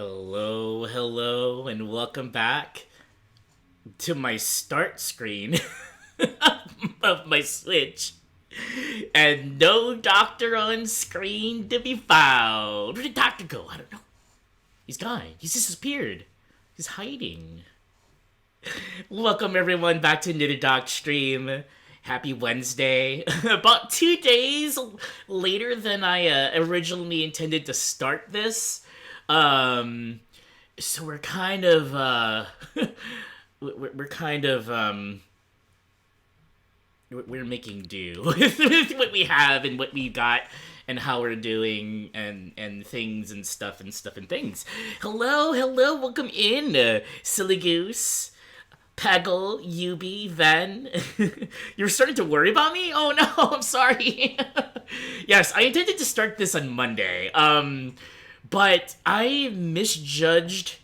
Hello, and welcome back to my start screen of my Switch. And no doctor on screen to be found. Where did Doctor go? I don't know. He's gone. He's disappeared. He's hiding. Welcome everyone back to Knitted Doc Stream. Happy Wednesday. About 2 days later than I originally intended to start this. So we're kind of, we're making do with what we have and what we got and how we're doing and things and stuff and things. Hello, welcome in, Silly Goose, Peggle, Yubi, Ven. You're starting to worry about me? Oh no, I'm sorry. Yes, I intended to start this on Monday, but I misjudged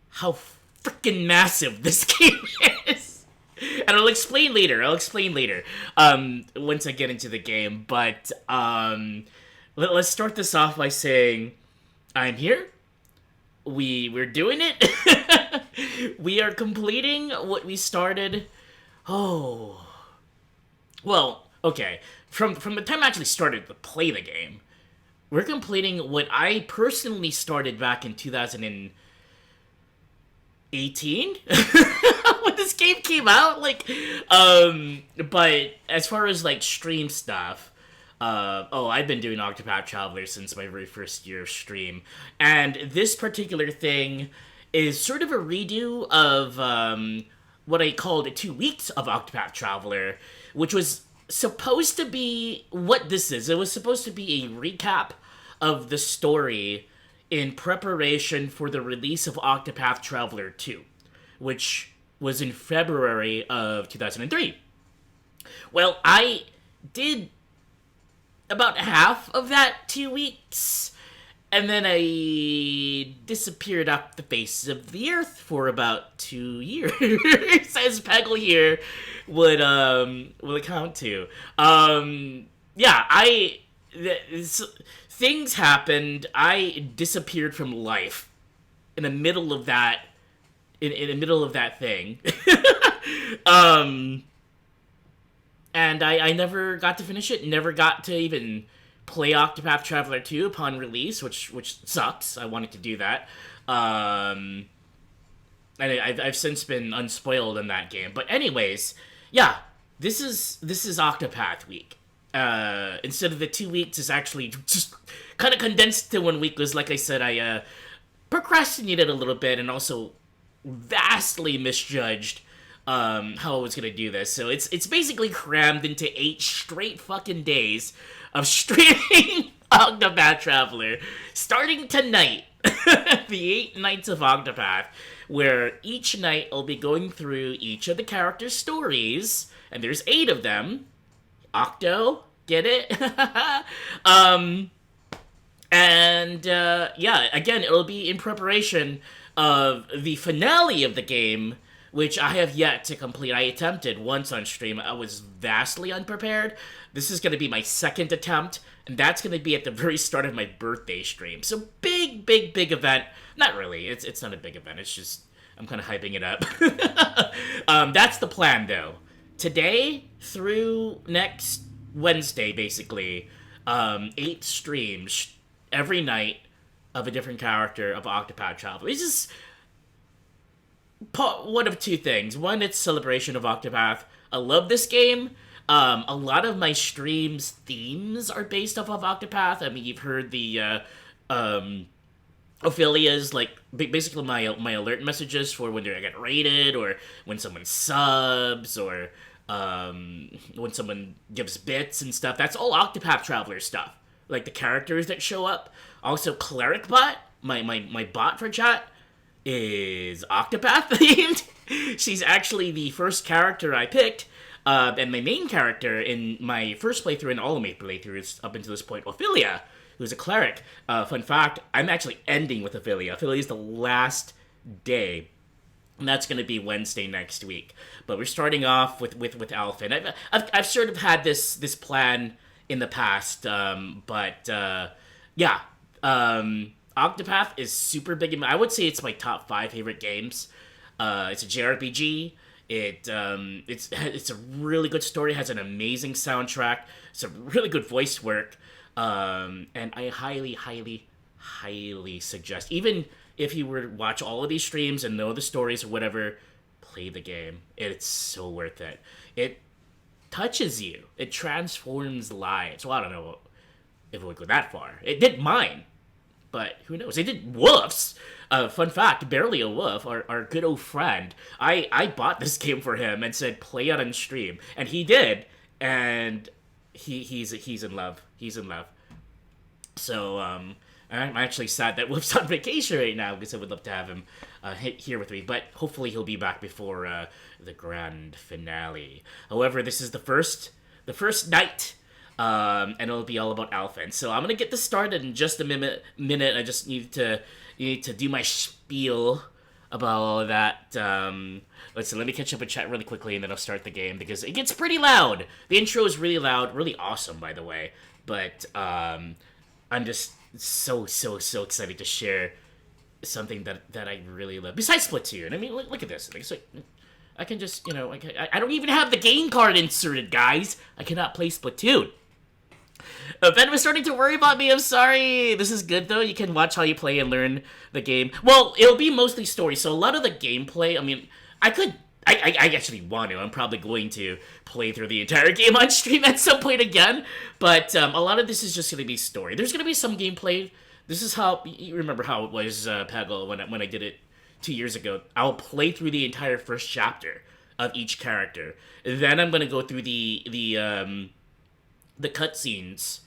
how freaking massive this game is. And I'll explain later. Once I get into the game. But let's start this off by saying I'm here. We're doing it. We are completing what we started. Oh. Well, okay. From the time I actually started to play the game, we're completing what I personally started back in 2018 when this game came out. But as far as stream stuff, I've been doing Octopath Traveler since my very first year of stream, and this particular thing is sort of a redo of what I called 2 weeks of Octopath Traveler, which was supposed to be what this is. It was supposed to be a recap of the story in preparation for the release of Octopath Traveler 2, which was in February of 2003. Well, I did about half of that 2 weeks, and then I disappeared off the face of the earth for about 2 years, as Peggle here would account to. Things happened. I disappeared from life in the middle of that. In the middle of that thing, and I never got to finish it. Never got to even play Octopath Traveler 2 upon release, which sucks. I wanted to do that. And I've since been unspoiled in that game. But anyways, yeah, this is Octopath week. Instead of the 2 weeks, it's actually just kind of condensed to 1 week. Because, like I said, I procrastinated a little bit and also vastly misjudged how I was gonna do this. So it's basically crammed into 8 straight fucking days of streaming Octopath Traveler, starting tonight. The 8 Nights of Octopath, where each night I'll be going through each of the characters' stories, and there's 8 of them. Octo, get it? Again, it'll be in preparation of the finale of the game, which I have yet to complete. I attempted once on stream. I was vastly unprepared. This is going to be my second attempt, and that's going to be at the very start of my birthday stream. So big event. Not really. It's not a big event. It's just I'm kind of hyping it up. That's the plan, though. Today through next Wednesday, basically, 8 streams every night of a different character of Octopath Traveler. It's just one of 2 things. One, it's celebration of Octopath. I love this game. A lot of my streams' themes are based off of Octopath. I mean, you've heard the Ophelia's, basically my alert messages for when they get raided, or when someone subs, or when someone gives bits and stuff. That's all Octopath Traveler stuff. Like the characters that show up. Also, Cleric Bot, my bot for chat, is Octopath themed. She's actually the first character I picked, and my main character in my first playthrough and all of my playthroughs up until this point, Ophelia, who's a cleric. Fun fact, I'm actually ending with Ophelia. Ophelia is the last day, and that's going to be Wednesday next week. But we're starting off with Alfyn. I've sort of had this plan in the past, Octopath is super big. I would say it's my top 5 favorite games. It's a JRPG. It's a really good story. Has an amazing soundtrack. It's a really good voice work. And I highly, highly, highly suggest, even if you were to watch all of these streams and know the stories or whatever, play the game. It's so worth it. It touches you. It transforms lives. Well, I don't know if it would go that far. It did mine, but who knows? It did Wolf's. Fun fact, Barely a Wolf, our good old friend, I bought this game for him and said play it on stream, and he did, and he's in love. He's in love. So I'm actually sad that Wolf's on vacation right now because I would love to have him here with me, but hopefully he'll be back before the grand finale. However, this is the first night, and it'll be all about Alfyn. So I'm gonna get this started in just a minute. I just need to do my spiel about all of that. Let me catch up and chat really quickly, and then I'll start the game because it gets pretty loud. The intro is really loud, really awesome, by the way. But I'm just so excited to share something that I really love. Besides Splatoon, I mean, look at this. It's like, I can just, I don't even have the game card inserted, guys. I cannot play Splatoon. Ben was starting to worry about me. I'm sorry. This is good, though. You can watch how you play and learn the game. Well, it'll be mostly story. So a lot of the gameplay, I mean, I actually want to. I'm probably going to play through the entire game on stream at some point again. But a lot of this is just going to be story. There's going to be some gameplay. This is how, you remember how it was, Pagel, when I did it 2 years ago. I'll play through the entire first chapter of each character. Then I'm going to go through the cutscenes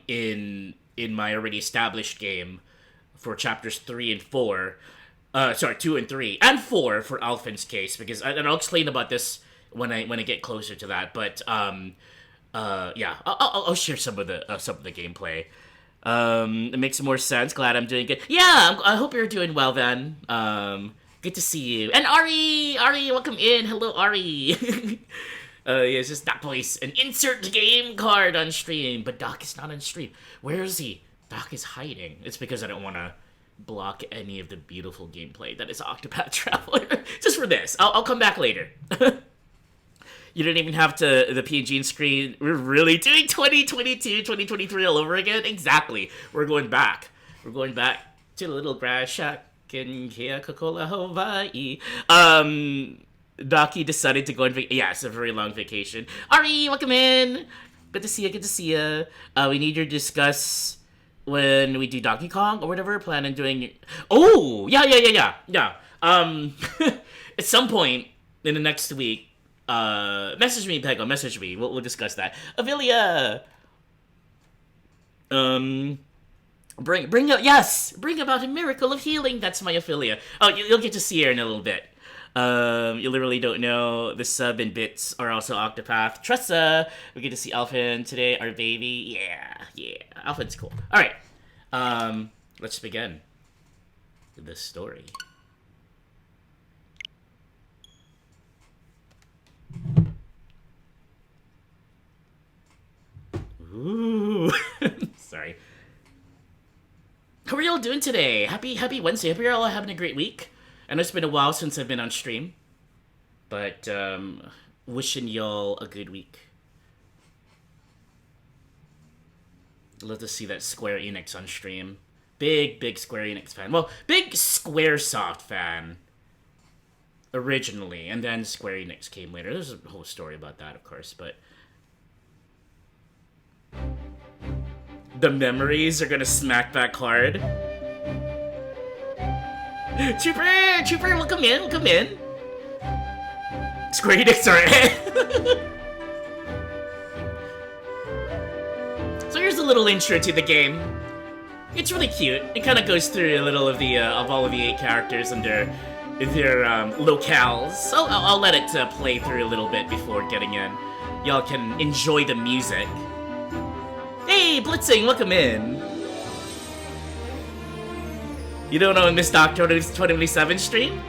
in my already established game for chapters 3 and 4. 2 and 3 and 4 for Alfyn's case, because and I'll explain about this when I get closer to that. But yeah, I'll share some of the gameplay. It makes more sense. Glad I'm doing good. Yeah, I hope you're doing well then. Good to see you. And Ari, welcome in. Hello, Ari. Yeah, it's just that voice. An insert game card on stream, but Doc is not on stream. Where is he? Doc is hiding. It's because I don't want to block any of the beautiful gameplay that is Octopath Traveler. Just for this. I'll come back later. You didn't even have the PNG screen. We're really doing 2022, 2023 all over again? Exactly. We're going back. We're going back to the little grass shack in Keakakola, Hawaii. Docky decided to go on vacation. Yeah, it's a very long vacation. Ari, welcome in. Good to see you. We need you to discuss when we do Donkey Kong or whatever. Plan on doing. Oh, yeah. At some point in the next week, message me, Pego. Message me. We'll discuss that. Avilia. Bring about a miracle of healing. That's my Ophelia. Oh, you'll get to see her in a little bit. You literally don't know the sub and bits are also Octopath. Tressa, we get to see Alfyn today, our baby. Yeah, Alfyn's cool. All right, let's begin with this story. Ooh, sorry. How are y'all doing today? Happy Wednesday. Hope you're all having a great week. I know it's been a while since I've been on stream, but wishing y'all a good week. Love to see that Square Enix on stream. Big Square Enix fan. Well, big Squaresoft fan originally, and then Square Enix came later. There's a whole story about that, of course, but the memories are gonna smack back hard. Trooper, welcome in. Square Enix are So here's a little intro to the game. It's really cute. It kind of goes through a little of the of all of the 8 characters and their locales. So I'll let it play through a little bit before getting in. Y'all can enjoy the music. Hey, Blitzing, welcome in. You don't know Miss Doctor 2027 stream?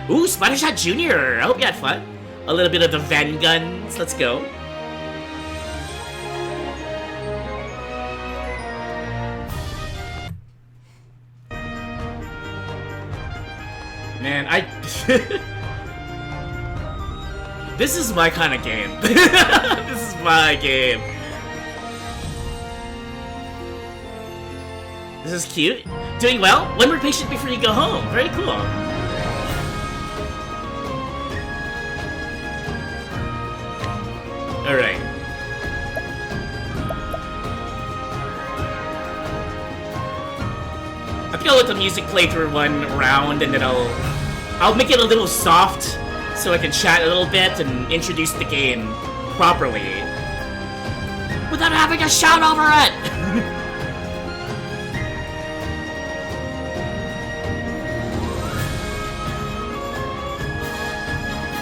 Ooh, Splattershot Jr. I hope you had fun. A little bit of the Ven guns. Let's go. Man, this is my kind of game. This is my game. This is cute. Doing well? One more patient before you go home. Very cool. Alright. I think I'll let the music play through one round, and then I'll make it a little soft so I can chat a little bit and introduce the game properly without having to shout over it.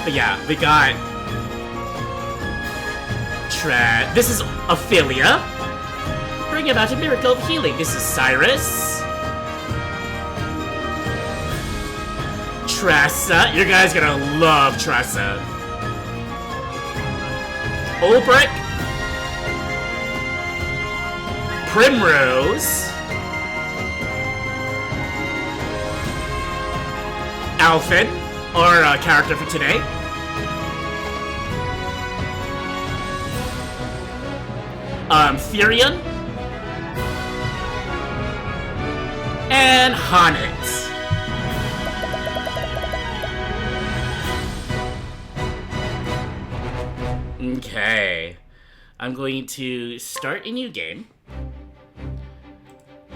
But yeah, we got this is Ophelia. Bring about a miracle of healing. This is Cyrus. Tressa. You guys gonna love Tressa. Ulbrich. Primrose. Alfyn, our character for today. Therion. And Honnet. Okay. I'm going to start a new game.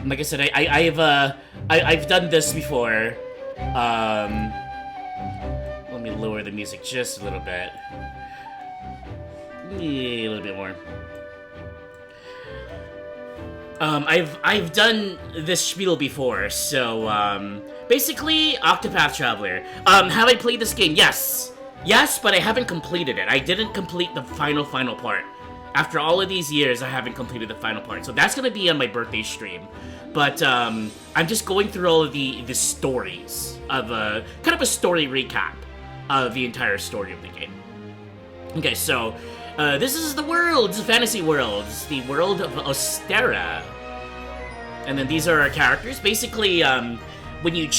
Like I said, I've done this before. Let me lower the music just a little bit. Yeah, a little bit more. I've done this spiel before, so, basically, Octopath Traveler. Have I played this game? Yes. Yes, but I haven't completed it. I didn't complete the final part. After all of these years, I haven't completed the final part. So that's gonna be on my birthday stream. But, I'm just going through all of the stories of, kind of a story recap of the entire story of the game. Okay, so, this is the world, the fantasy world. It's the world of Ostera. And then these are our characters. Basically, when you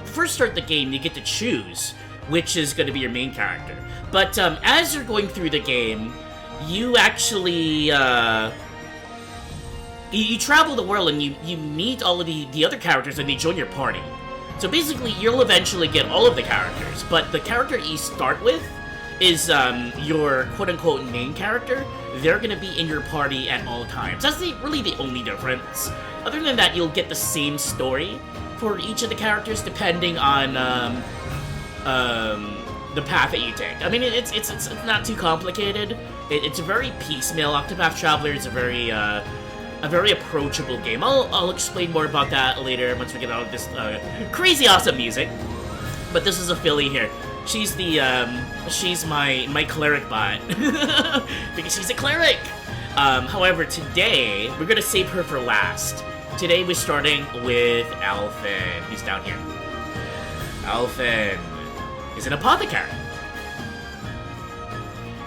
first start the game, you get to choose which is going to be your main character. But as you're going through the game, you actually, you travel the world and you meet all of the other characters and they join your party. So basically, you'll eventually get all of the characters, but the character you start with is your quote-unquote main character. They're gonna be in your party at all times. That's really the only difference. Other than that, you'll get the same story for each of the characters depending on the path that you take. I mean, it's not too complicated. It's a very piecemeal. Octopath Traveler is a very approachable game. I'll explain more about that later once we get out of this crazy awesome music. But this is a filly here. She's she's my cleric bot. Because she's a cleric! However, today, we're gonna save her for last. Today, we're starting with Alfyn. He's down here. Alfyn is an apothecary.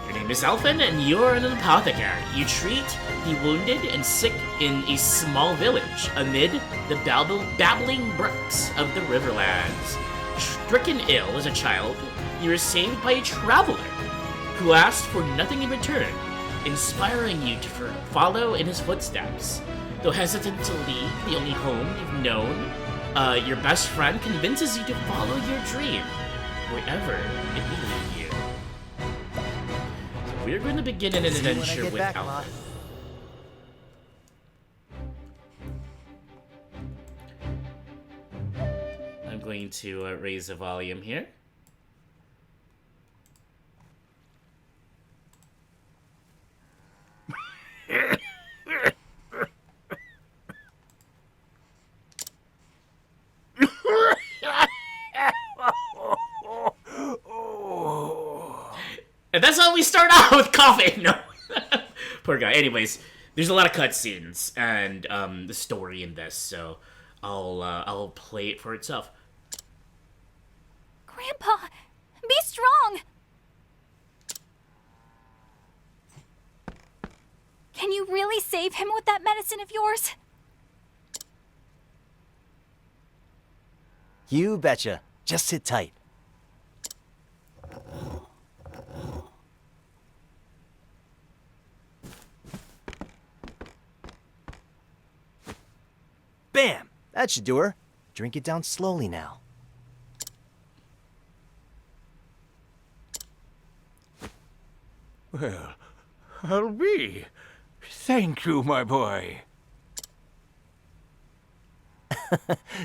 Your name is Alfyn, and you're an apothecary. You treat the wounded and sick in a small village amid the babbling brooks of the Riverlands. Stricken ill as a child, you were saved by a traveler who asked for nothing in return, inspiring you to follow in his footsteps. Though hesitant to leave the only home you've known, your best friend convinces you to follow your dream, wherever it may lead you. So we're going to begin an adventure with Alfyn. I'm going to raise the volume here. And that's how we start out with coughing. No, poor guy. Anyways, there's a lot of cutscenes and the story in this, so I'll play it for itself. Grandpa, be strong! Can you really save him with that medicine of yours? You betcha. Just sit tight. Bam! That should do her. Drink it down slowly now. Well, I'll be. Thank you, my boy.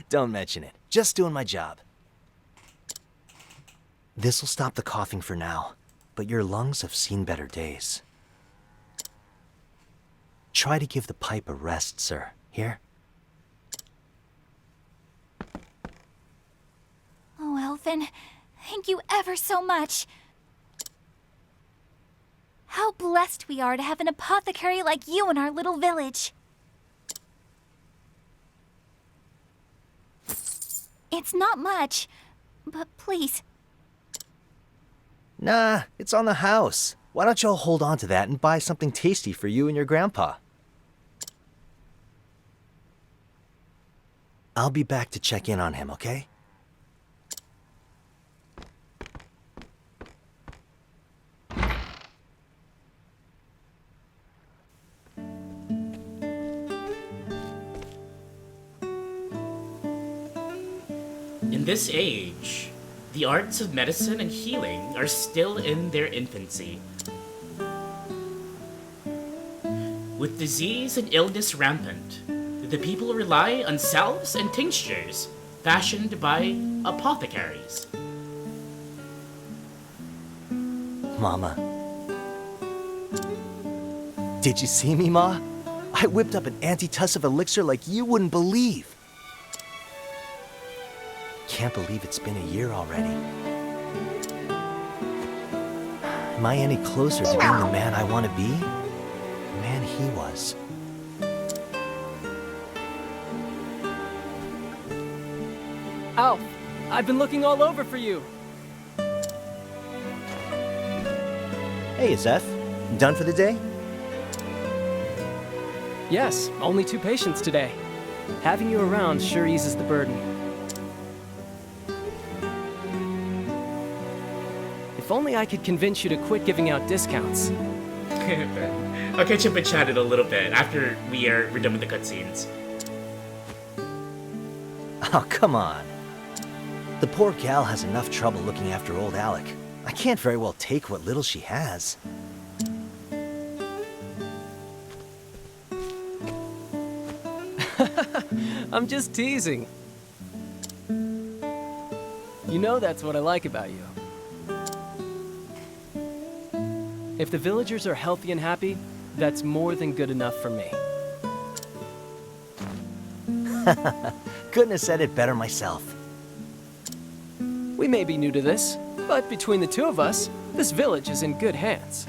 Don't mention it. Just doing my job. This'll stop the coughing for now, but your lungs have seen better days. Try to give the pipe a rest, sir. Here? Oh, Alfyn, thank you ever so much. How blessed we are to have an apothecary like you in our little village. It's not much, but please. Nah, it's on the house. Why don't y'all hold on to that and buy something tasty for you and your grandpa? I'll be back to check in on him, okay? In this age, the arts of medicine and healing are still in their infancy. With disease and illness rampant, the people rely on salves and tinctures fashioned by apothecaries. Mama. Did you see me, Ma? I whipped up an antitussive elixir like you wouldn't believe. Can't believe it's been a year already. Am I any closer to being the man I want to be? The man he was. Alf, I've been looking all over for you. Hey, Zeph. Done for the day? Yes, only 2 patients today. Having you around sure eases the burden. If only I could convince you to quit giving out discounts. I'll catch up and chat it a little bit after we're done with the cutscenes. Oh, come on. The poor gal has enough trouble looking after old Alec. I can't very well take what little she has. I'm just teasing. You know that's what I like about you. If the villagers are healthy and happy, that's more than good enough for me. Couldn't have said it better myself. We may be new to this, but between the 2 of us, this village is in good hands.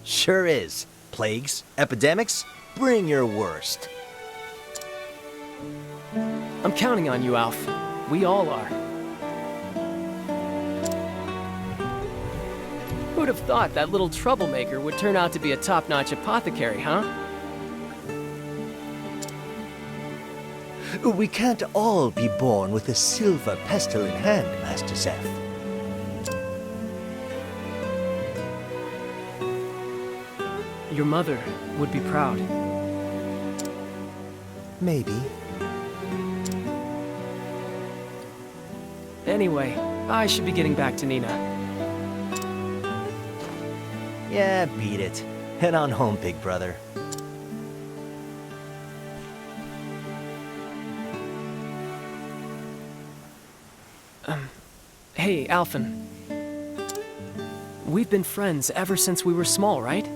Sure is. Plagues, epidemics, bring your worst. I'm counting on you, Alf. We all are. Who'd have thought that little troublemaker would turn out to be a top-notch apothecary, huh? We can't all be born with a silver pestle in hand, Master Zeph. Your mother would be proud. Maybe. Anyway, I should be getting back to Nina. Yeah, beat it. Head on home, big brother. Hey, Alfyn. We've been friends ever since we were small, right?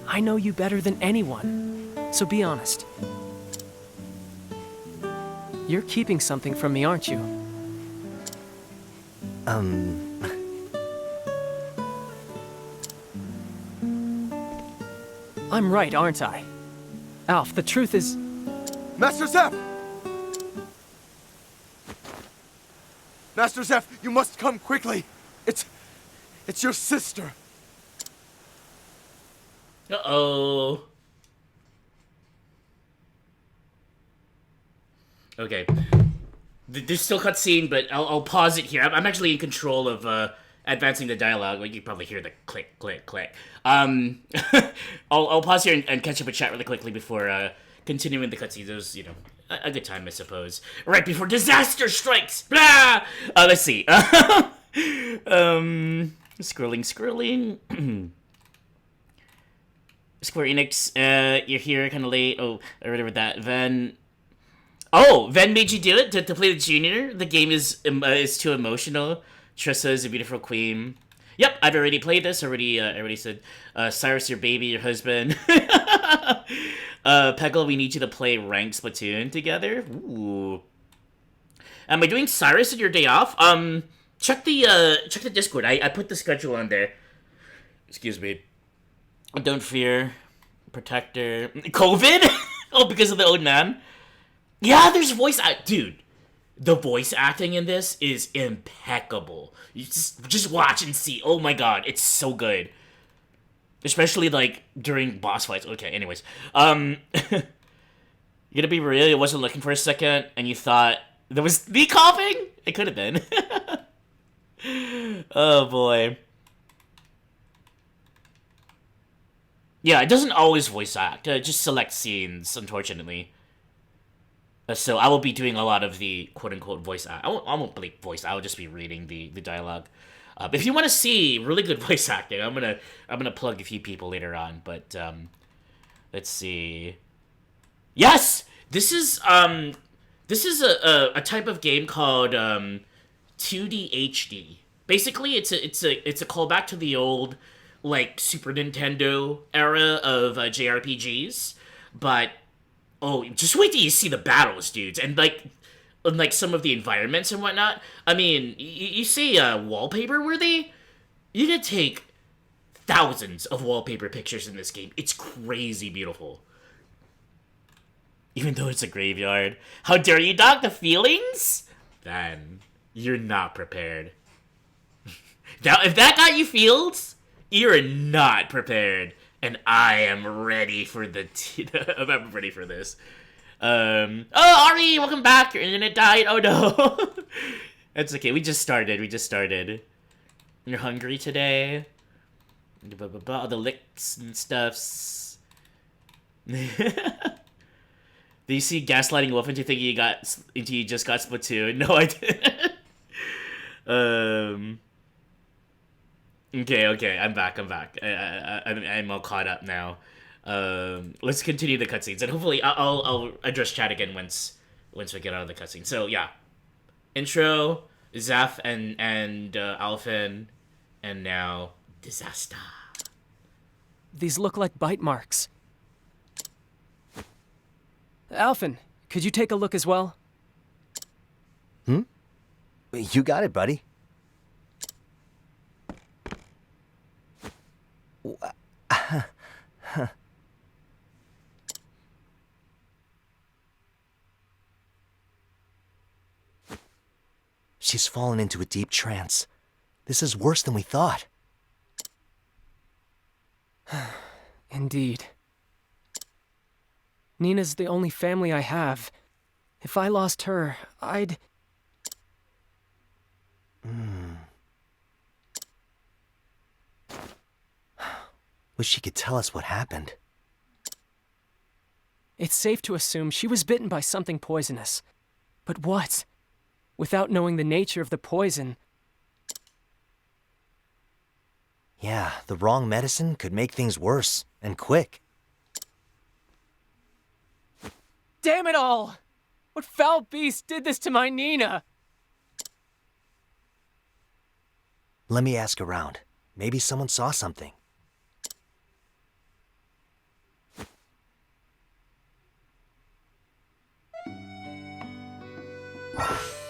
I know you better than anyone, so be honest. You're keeping something from me, aren't you? I'm right, aren't I? Alf, the truth is... Master Zeph! Master Zeph, you must come quickly. It's your sister. Uh-oh. Okay. There's still cutscene, but I'll pause it here. I'm actually in control of advancing the dialogue. Like, you can probably hear the click, click, click. I'll pause here and catch up with chat really quickly before continuing the cutscenes. It was, you know, a good time, I suppose. Right before disaster strikes! Blah! Let's see. Scrolling. Square Enix, you're here kind of late. Oh, I read about that. Ven made you do it to play the junior. The game is too emotional. Trissa is a beautiful queen. Yep, I've already played this. Already said. Cyrus, your baby, your husband. Peggle, we need you to play ranked Splatoon together. Ooh. Am I doing Cyrus on your day off? Check the Discord. I put the schedule on there. Excuse me. Don't fear. Protector. COVID? Oh, because of the old man? Yeah, there's voice act. Dude, the voice acting in this is impeccable. You just watch and see. Oh my god, it's so good. Especially, like, during boss fights. Okay, anyways. You gonna be real? You wasn't looking for a second, and you thought there was me coughing? It could have been. Oh, boy. Yeah, it doesn't always voice act. Just select scenes, unfortunately. So I will be doing a lot of the quote-unquote voice act. I won't be voice. I will just be reading the dialogue. But if you want to see really good voice acting, I'm gonna plug a few people later on. But let's see. Yes, this is a type of game called 2D HD. Basically, it's a callback to the old, like, Super Nintendo era of JRPGs, but oh, just wait till you see the battles, dudes, and like some of the environments and whatnot. I mean, you see wallpaper worthy? You can take thousands of wallpaper pictures in this game. It's crazy beautiful. Even though it's a graveyard. How dare you dog the feelings? Then you're not prepared. Now, if that got you feels, you're not prepared. And I am ready for I'm ready for this. Oh, Ari, welcome back. Your internet died. Oh, no. That's okay. We just started. You're hungry today? All the licks and stuffs. Do you see gaslighting Wolf into thinking you just got Splatoon? No, I didn't. Okay, I'm back. I'm all caught up now. Let's continue the cutscenes, and hopefully I'll address chat again once we get out of the cutscene. So yeah, intro, Zaf and Alfyn, and now disaster. These look like bite marks. Alfyn, could you take a look as well? You got it, buddy. She's fallen into a deep trance. This is worse than we thought. Indeed. Nina's the only family I have. If I lost her, I'd... Wish she could tell us what happened. It's safe to assume she was bitten by something poisonous. But what? Without knowing the nature of the poison... Yeah, the wrong medicine could make things worse, and quick. Damn it all! What foul beast did this to my Nina? Let me ask around. Maybe someone saw something.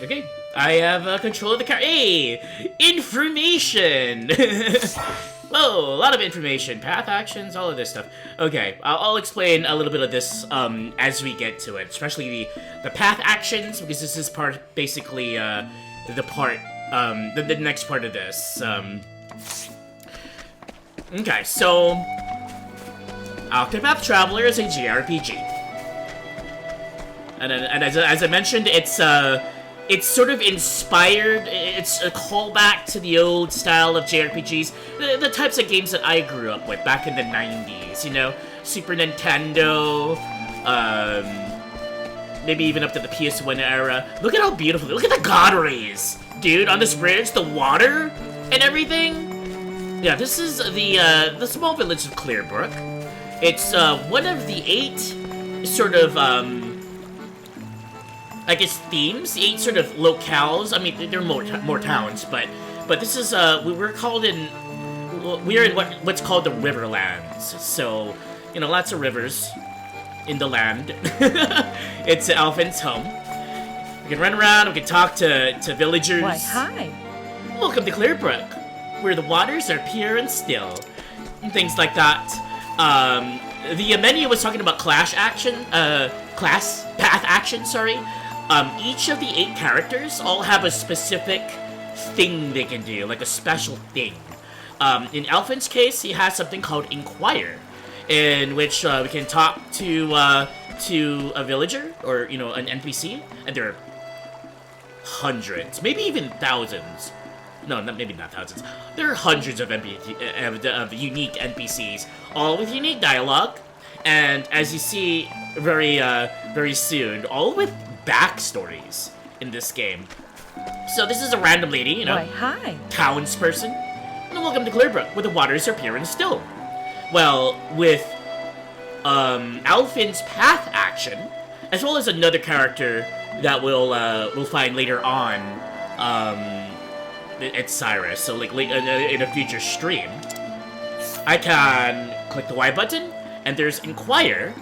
Okay, I have control of the car. Hey, information. Whoa, a lot of information, path actions, all of this stuff. Okay, I'll explain a little bit of this as we get to it, especially the path actions, because this is basically the next part of this. Okay, so Octopath Traveler is a JRPG. And as I mentioned, it's sort of inspired. It's a callback to the old style of JRPGs, the types of games that I grew up with back in the 90s. You know, Super Nintendo, maybe even up to the PS1 era. Look at how beautiful. Look at the god rays, dude, on this bridge, the water and everything. Yeah, this is the small village of Clearbrook. It's one of the 8 sort of I guess themes, the 8 sort of locales. I mean, there are more towns, but this is we're in what's called the Riverlands. So, you know, lots of rivers in the land. It's Alfyn's home. We can run around, we can talk to villagers. Why, hi. Welcome to Clearbrook, where the waters are pure and still. And things like that. The menu was talking about class path action, sorry. Each of the 8 characters all have a specific thing they can do, like a special thing. In Alfyn's case, he has something called Inquire, in which we can talk to a villager, or, you know, an NPC, and there are hundreds, maybe even thousands. No, maybe not thousands. There are hundreds of unique NPCs, all with unique dialogue, and as you see very soon, all with backstories in this game. So this is a random lady, you know, Why, hi. townsperson. And welcome to Clearbrook, where the waters are pure and still. Well, with Alfyn's path action, as well as another character that we'll find later on, it's Cyrus. So like in a future stream, I can click the Y button, and there's Inquire,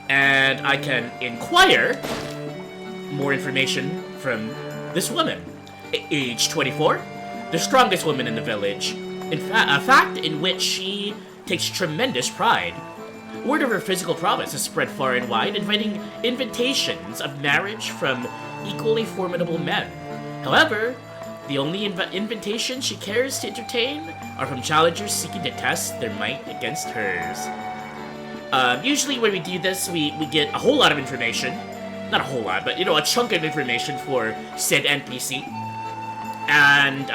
and I can inquire more information from this woman. Age 24, the strongest woman in the village. In fact, a fact in which she takes tremendous pride. Word of her physical prowess is spread far and wide, inviting invitations of marriage from equally formidable men. However, the only invitations she cares to entertain are from challengers seeking to test their might against hers. Usually when we do this, we get a whole lot of information. Not a whole lot, but, you know, a chunk of information for said NPC. And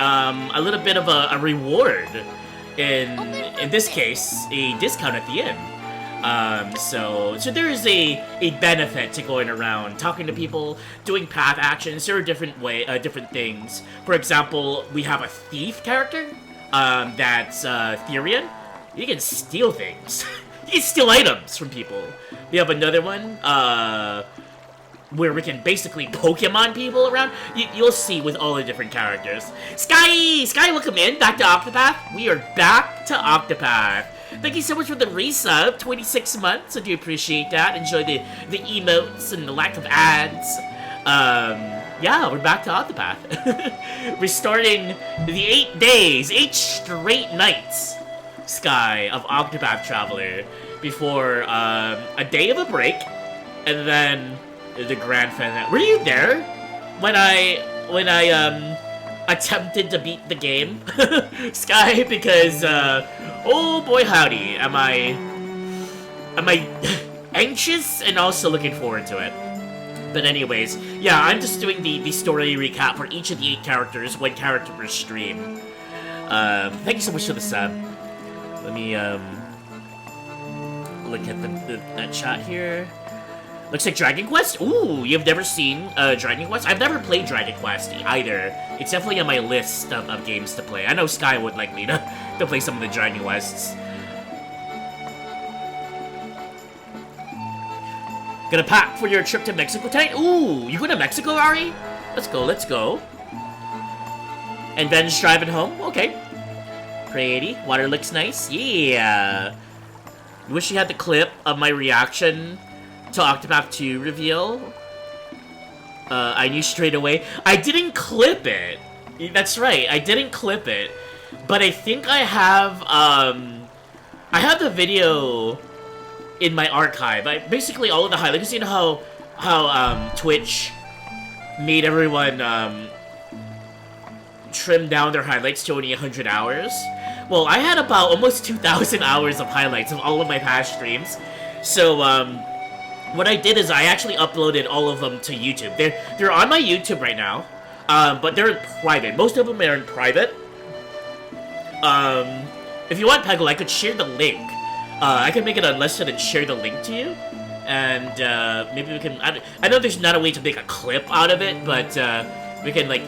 a little bit of a reward. In this case, a discount at the end. So there is a benefit to going around, talking to people, doing path actions. There are different things. For example, we have a thief character. That's Therian. You can steal things. You can steal items from people. We have another one, where we can basically Pokemon people around. You'll see with all the different characters. Sky, welcome in, back to Octopath. We are back to Octopath. Thank you so much for the resub, 26 months. I do appreciate that. Enjoy the emotes and the lack of ads. Yeah, we're back to Octopath. We're starting the 8 days, 8 straight nights, Sky, of Octopath Traveler before a day of a break, and then the grand finale. Were you there when I attempted to beat the game, Sky? Because oh boy howdy, am I anxious and also looking forward to it. But anyways, yeah, I'm just doing the story recap for each of the 8 characters, 1 character per stream. Thank you so much for the sub. Let me look at that chat here. Looks like Dragon Quest? Ooh, you've never seen Dragon Quest? I've never played Dragon Quest either. It's definitely on my list of games to play. I know Sky would like me to play some of the Dragon Quests. Gonna pack for your trip to Mexico tonight? Ooh, you going to Mexico, Ari? Let's go. And Ben's driving home? Okay. Pretty. Water looks nice. Yeah. Wish you had the clip of my reaction to Octopath 2 reveal. I knew straight away. I didn't clip it. That's right, I didn't clip it. But I think I have the video in my archive. Basically all of the highlights. You know how Twitch made everyone trim down their highlights to only 100 hours? Well, I had about almost 2,000 hours of highlights of all of my past streams. So, what I did is I actually uploaded all of them to YouTube. They're on my YouTube right now, but they're in private. Most of them are in private. If you want, Peggle, I could share the link. I can make it unlisted and share the link to you, and maybe we can. I know there's not a way to make a clip out of it, but we can like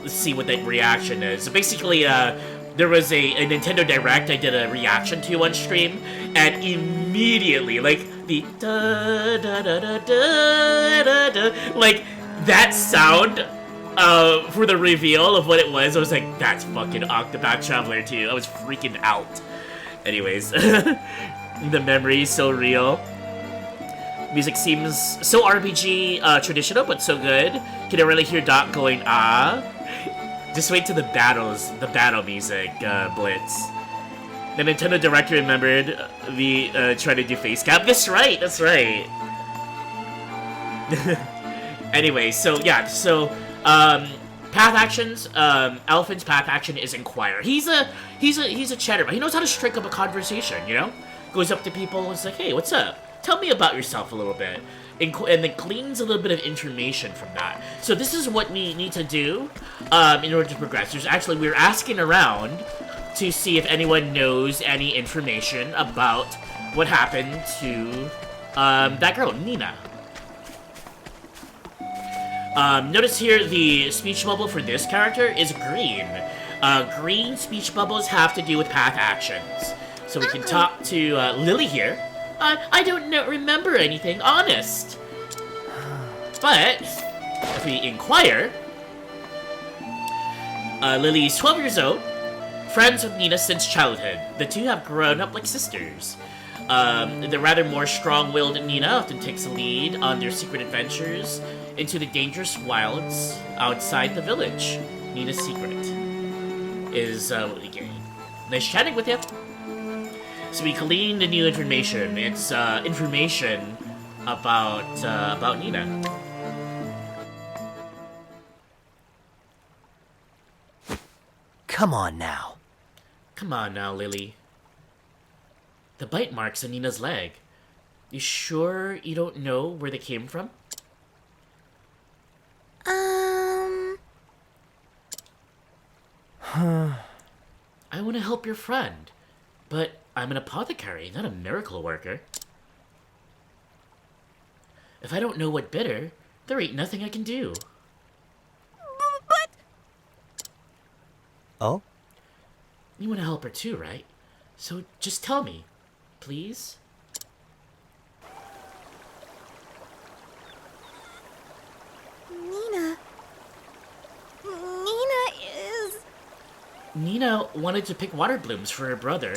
see what that reaction is. So basically, there was a Nintendo Direct I did a reaction to on stream, and immediately, like the da da da da da da da, like that sound. For the reveal of what it was, I was like, that's fucking Octopath Traveler 2. I was freaking out. Anyways, the memory is so real. Music seems so RPG traditional, but so good. Can I really hear Doc going, ah? Just wait till the battle music, Blitz. The Nintendo Direct remembered me trying to do face cap. That's right. Anyway, so yeah, so path actions. Alfyn's path action is inquire. He's a chatterbox. He knows how to strike up a conversation. You know, goes up to people and is like, "Hey, what's up? Tell me about yourself a little bit," and then gleans a little bit of information from that. So this is what we need to do in order to progress. We're asking around to see if anyone knows any information about what happened to that girl, Nina. Notice here the speech bubble for this character is green. Green speech bubbles have to do with path actions. So we can talk to Lily here. I don't remember anything, honest. But if we inquire, Lily's 12 years old, friends with Nina since childhood. The two have grown up like sisters. The rather more strong-willed Nina often takes the lead on their secret adventures into the dangerous wilds outside the village. Nina's secret is what we gain. Nice chatting with you. So we gleaned the new information. It's information about Nina. Come on now. Come on now, Lily. The bite marks on Nina's leg. You sure you don't know where they came from? I want to help your friend, but I'm an apothecary, not a miracle worker. If I don't know what bit her, there ain't nothing I can do. But... Oh? You want to help her too, right? So just tell me, please? Nina wanted to pick water blooms for her brother.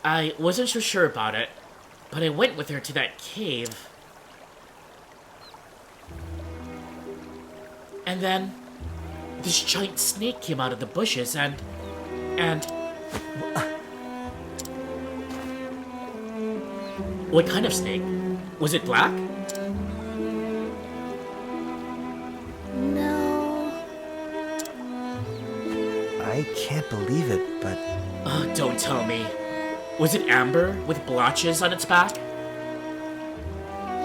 I wasn't so sure about it, but I went with her to that cave. And then, this giant snake came out of the bushes and... What kind of snake? Was it black? No. I can't believe it, but... Oh, don't tell me. Was it amber with blotches on its back?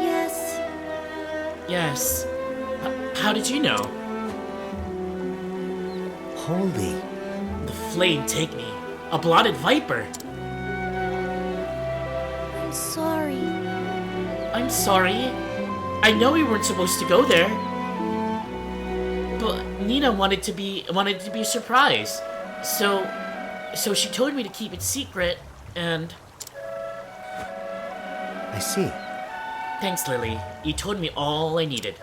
Yes. Yes. How did you know? Holy... The flame take me. A blotted viper. I'm sorry. I'm sorry. I know we weren't supposed to go there. But Nina wanted to be surprised. So she told me to keep it secret, and... I see. Thanks, Lily. You told me all I needed.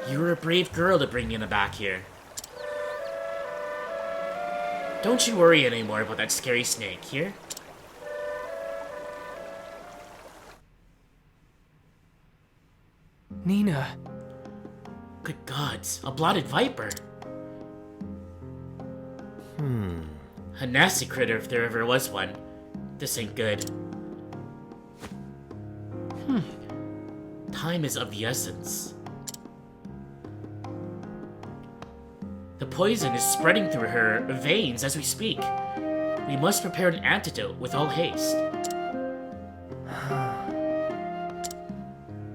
You were a brave girl to bring Nina back here. Don't you worry anymore about that scary snake, here? Nina. Good gods, a blotted viper. A nasty critter if there ever was one. This ain't good. Time is of the essence. The poison is spreading through her veins as we speak. We must prepare an antidote with all haste.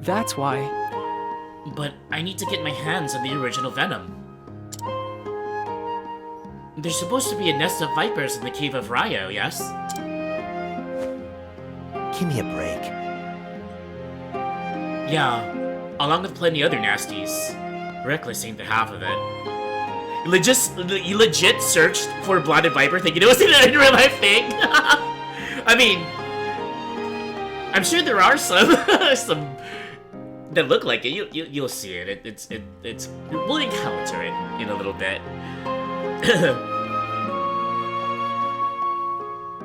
That's why. But I need to get my hands on the original venom. There's supposed to be a nest of vipers in the cave of Ryo, yes? Give me a break. Yeah, along with plenty other nasties. Reckless ain't the half of it. You legit searched for blotted viper thinking it was an real life thing? I mean, I'm sure there are some some that look like it. You'll see it. It's we'll encounter it in a little bit.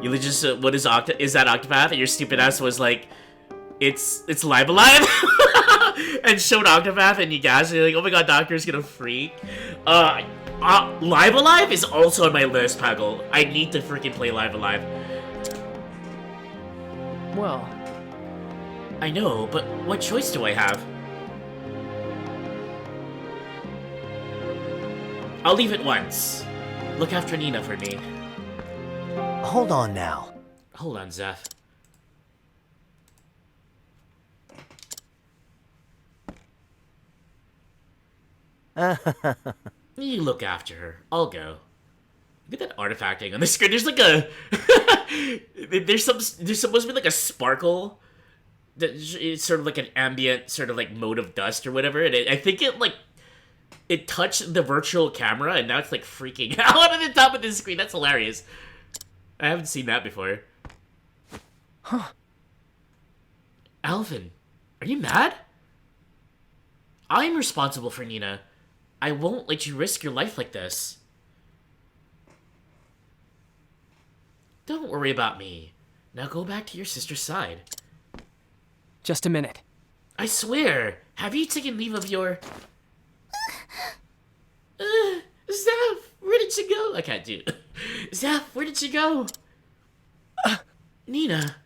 You legit what is that Octopath? And your stupid ass was like, it's live alive. And showed Octopath and you guys are like, oh my god, Doctor's gonna freak. Live Alive is also on my list, Peggle. I need to freaking play Live Alive. Well, I know, but what choice do I have? I'll leave it once. Look after Nina for me. Hold on now. Hold on, Zeph. You look after her. I'll go. Look at that artifacting on the screen. There's like a... there's supposed to be like a sparkle. It's sort of like an ambient sort of like mode of dust or whatever. And I think it touched the virtual camera and now it's like freaking out on the top of the screen. That's hilarious. I haven't seen that before. Huh. Alfyn, are you mad? I'm responsible for Nina. I won't let you risk your life like this. Don't worry about me. Now go back to your sister's side. Just a minute. I swear, have you taken leave of your... Zeph, where did she go? I can't do it. Zeph, where did she go? Nina.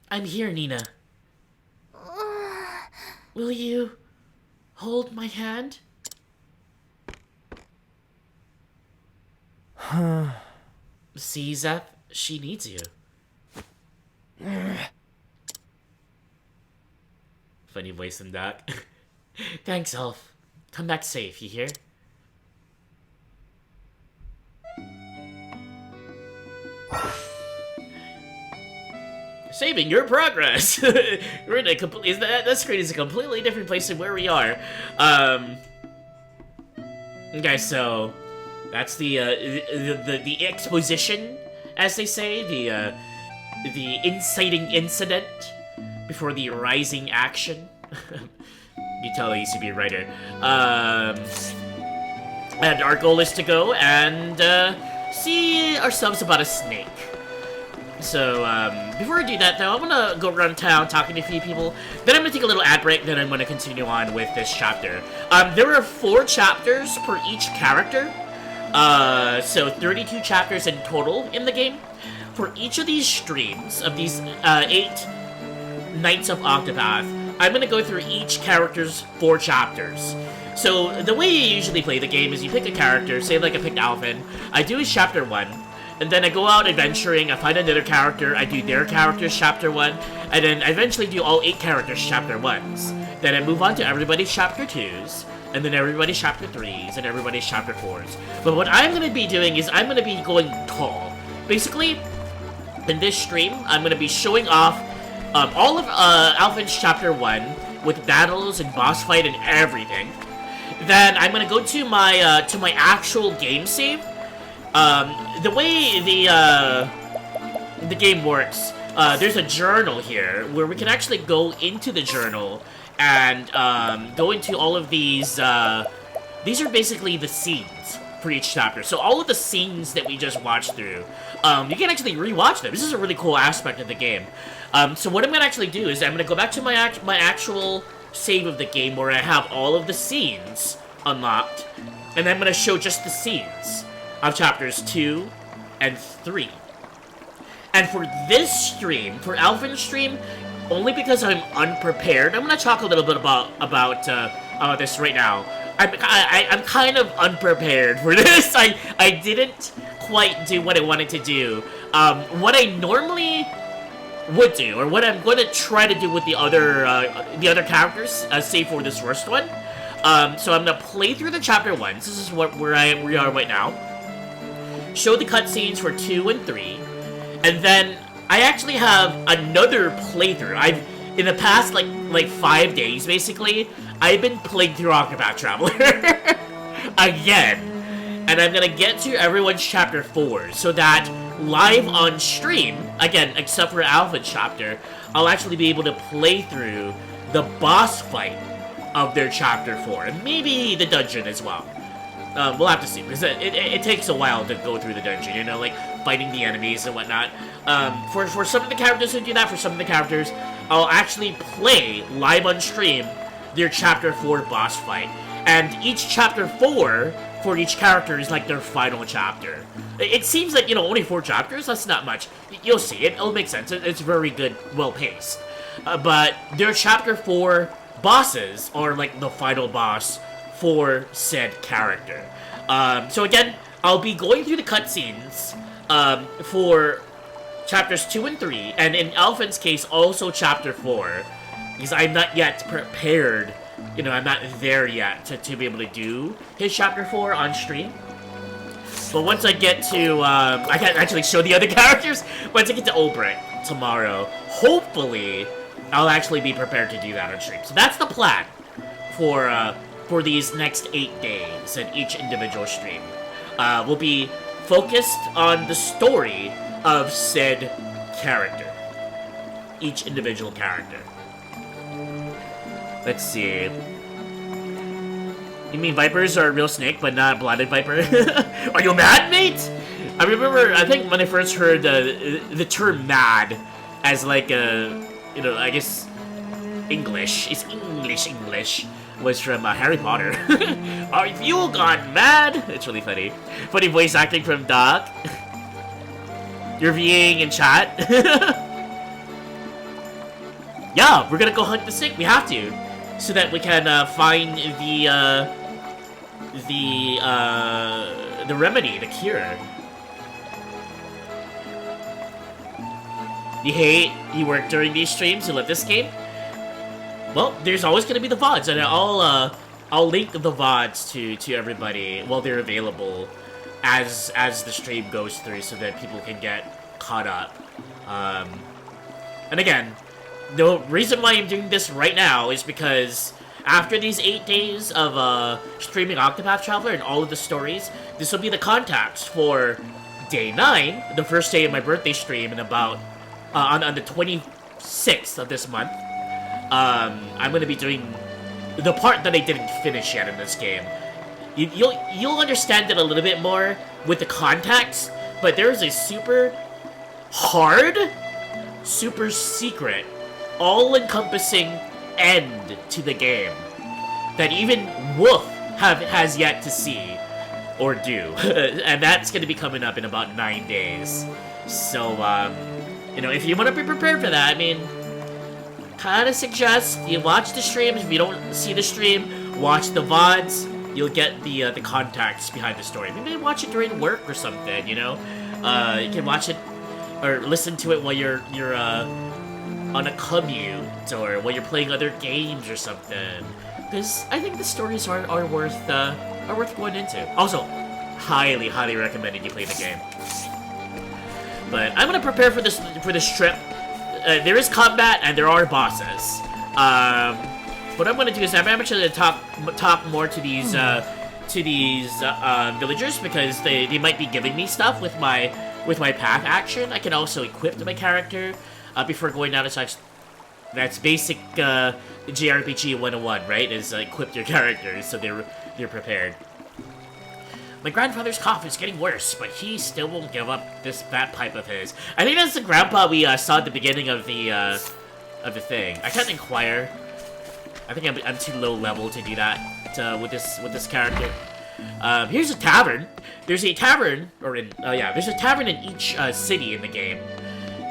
I'm here, Nina. Will you hold my hand? See, Zeph, she needs you. Funny voice in that. Thanks, Elf. Come back safe, you hear? Saving your progress. We're in a complete. That screen is a completely different place than where we are. Okay, so that's the exposition, as they say, the inciting incident before the rising action. You tell I used to be a writer. And our goal is to go and see ourselves about a snake. So, before I do that, though, I'm gonna go around town talking to a few people. Then I'm gonna take a little ad break, then I'm gonna continue on with this chapter. There are 4 chapters per each character. So 32 chapters in total in the game. For each of these streams, of these 8 Nights of Octopath, I'm gonna go through each character's 4 chapters. So, the way you usually play the game is you pick a character, say like I picked Alfyn, I do his chapter 1, and then I go out adventuring, I find another character, I do their character's chapter 1, and then I eventually do all 8 characters' chapter 1s. Then I move on to everybody's chapter 2s, and then everybody's chapter 3s, and everybody's chapter 4s. But what I'm gonna be doing is I'm gonna be going tall. Basically, in this stream, I'm gonna be showing off all of Alfyn's chapter 1 with battles and boss fight and everything. Then I'm gonna go to my actual game save. The way the game works, there's a journal here where we can actually go into the journal and go into all of these. These are basically the scenes for each chapter. So all of the scenes that we just watched through, you can actually rewatch them. This is a really cool aspect of the game. So what I'm gonna actually do is I'm gonna go back to my actual save of the game where I have all of the scenes unlocked, and I'm gonna show just the scenes of chapters 2 and 3. And for this stream, for Alfyn's stream, only because I'm unprepared, I'm gonna talk a little bit about this right now. I'm kind of unprepared for this. I didn't quite do what I wanted to do. What I normally would do, or what I'm going to try to do with the other characters, save for this first one. So I'm gonna play through the chapter 1. This is where we are right now. Show the cutscenes for 2 and 3, and then I actually have another playthrough. In the past like 5 days basically, I've been playing through Octopath Traveler again, and I'm gonna get to everyone's chapter 4 so that live on stream, again except for Alfyn's chapter, I'll actually be able to play through the boss fight of their chapter 4, and maybe the dungeon as well. We'll have to see, because it takes a while to go through the dungeon, you know, like fighting the enemies and whatnot. For some of the characters who do that, for some of the characters, I'll actually play live on stream their chapter 4 boss fight. And each chapter 4 for each character is like their final chapter. It seems like, you know, only 4 chapters, that's not much. You'll see, it'll make sense, it's very good, well-paced. But their chapter 4 bosses are like the final boss for said character. So again, I'll be going through the cutscenes for chapters 2 and 3, and in Alfyn's case, also chapter 4, because I'm not yet prepared, you know, I'm not there yet to be able to do his chapter 4 on stream. But once I get to, I can actually show the other characters, once I get to Obrecht tomorrow, hopefully I'll actually be prepared to do that on stream. So that's the plan for these next 8 days and each individual stream. We'll be focused on the story of said character. Each individual character. Let's see. You mean vipers are a real snake, but not a blinded viper? Are you mad, mate? I remember, I think when I first heard the term mad as like a, you know, I guess English. It's English. Was from Harry Potter. Are you gone mad? It's really funny. Funny voice acting from Doc. You're VAing in chat. Yeah, we're gonna go hunt the snake. We have to, so that we can find the remedy, the cure. You hate you work during these streams. You love this game. Well, there's always gonna be the VODs, and I'll link the VODs to everybody while they're available, as the stream goes through, so that people can get caught up. And again, the reason why I'm doing this right now is because after these 8 days of streaming Octopath Traveler and all of the stories, this will be the contacts for day 9, the first day of my birthday stream, in about on the 26th of this month. I'm gonna be doing the part that I didn't finish yet in this game. You'll understand it a little bit more with the contacts, but there is a super hard, super secret, all-encompassing end to the game that even Wolf has yet to see or do, and that's gonna be coming up in about 9 days. So, you know, if you want to be prepared for that, I mean, kind of suggest you watch the streams. If you don't see the stream, watch the VODs. You'll get the context behind the story. Maybe watch it during work or something, you know? You can watch it or listen to it while you're on a commute or while you're playing other games or something. Because I think the stories are worth going into. Also, highly recommended you play the game. But I'm gonna prepare for this trip. There is combat and there are bosses. What I'm gonna do is I'm actually gonna talk more to these villagers, because they might be giving me stuff with my path action. I can also equip my character before going down to such. That's basic JRPG 101, right? Is equip your characters so they're prepared. My grandfather's cough is getting worse, but he still won't give up this fat pipe of his. I think that's the grandpa we saw at the beginning of the thing. I can't inquire. I think I'm too low level to do that with this character. Here's a tavern. There's a tavern, there's a tavern in each city in the game.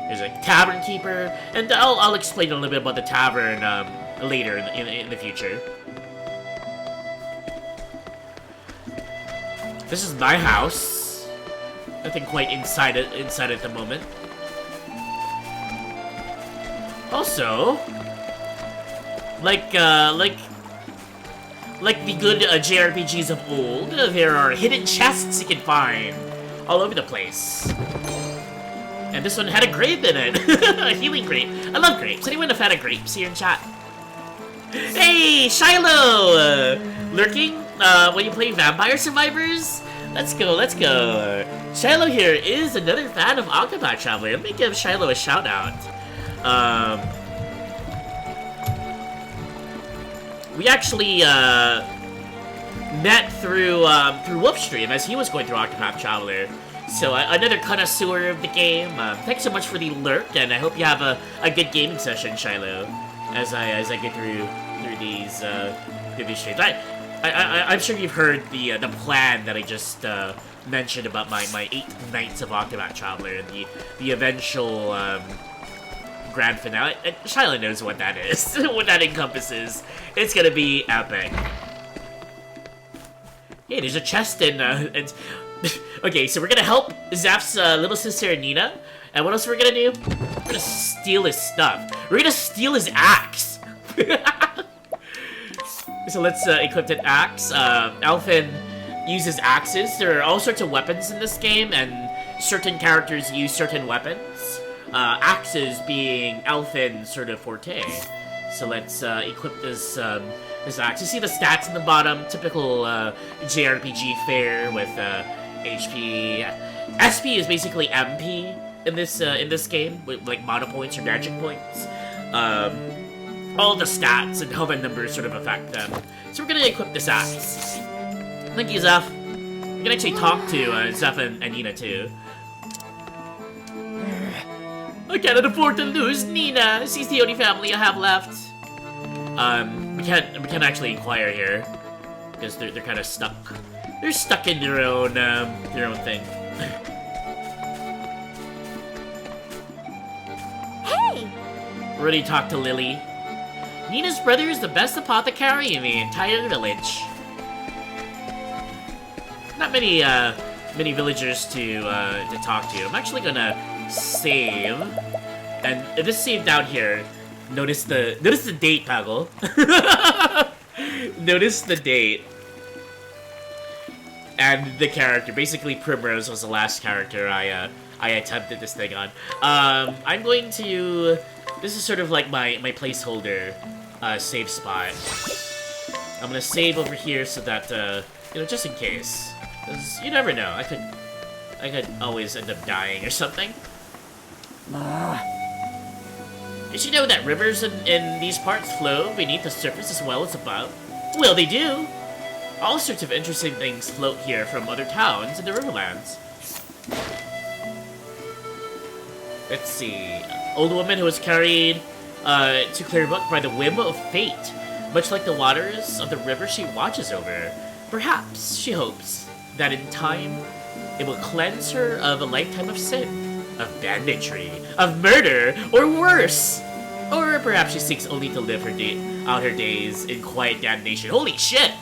There's a tavern keeper, and I'll explain a little bit about the tavern later in the future. This is my house. Nothing quite inside at the moment. Also, like the good JRPGs of old, there are hidden chests you can find all over the place. And this one had a grape in it. A healing grape. I love grapes. Anyone have had a grapes here in chat? Hey, Shiloh! Lurking when you play Vampire Survivors? Let's go, let's go. Shiloh here is another fan of Octopath Traveler. Let me give Shiloh a shout out. We actually met through Wolfstream as he was going through Octopath Traveler. So another connoisseur of the game. Thanks so much for the lurk, and I hope you have a good gaming session, Shiloh, as I get through these streams. I'm sure you've heard the plan that I just mentioned about my 8 Nights of Octopath Traveler and the eventual grand finale. Shiloh knows what that is, what that encompasses. It's gonna be epic. Hey, there's a chest in. Okay, so we're gonna help Zaph's little sister Nina, and what else we're gonna do? We're gonna steal his stuff. We're gonna steal his axe. So let's equip an axe. Alfyn uses axes. There are all sorts of weapons in this game, and certain characters use certain weapons. Axes being Alfyn's sort of forte. So let's equip this axe. You see the stats in the bottom, typical JRPG fare with HP. SP is basically MP in this game, with like mana points or magic points. All the stats and how the numbers sort of affect them. So we're gonna equip this axe. Thank you, Zeph. We can actually talk to Zeph and Nina too. I cannot afford to lose Nina. She's the only family I have left. We can't actually inquire here because they're kind of stuck. They're stuck in their own thing. Hey! Already talked to Lily. Nina's brother is the best apothecary in the entire village. Not many villagers to talk to. I'm actually gonna save, and this save down here. Notice the date, Pagel. Notice the date. And the character. Basically, Primrose was the last character I attempted this thing on. I'm going to... This is sort of like my placeholder save spot. I'm gonna save over here so that, you know, just in case. 'Cause you never know. I could always end up dying or something. Did you know that rivers in these parts flow beneath the surface as well as above? Well, they do. All sorts of interesting things float here from other towns in the Riverlands. Let's see. Old woman who was carried to Clearbrook by the whim of fate. Much like the waters of the river she watches over. Perhaps, she hopes, that in time, it will cleanse her of a lifetime of sin, of banditry, of murder, or worse. Or perhaps she seeks only to live out her days in quiet damnation. Holy shit!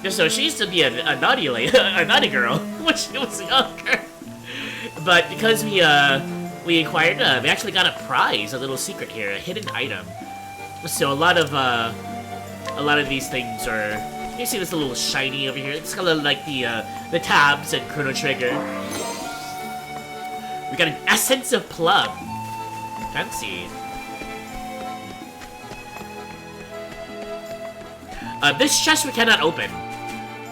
So she used to be a naughty girl when she was younger. But because we acquired, we actually got a prize, a little secret here, a hidden item. So a lot of these things are. You see this little shiny over here? It's kind of like the tabs and Chrono Trigger. We got an essence of plum. Fancy. This chest we cannot open.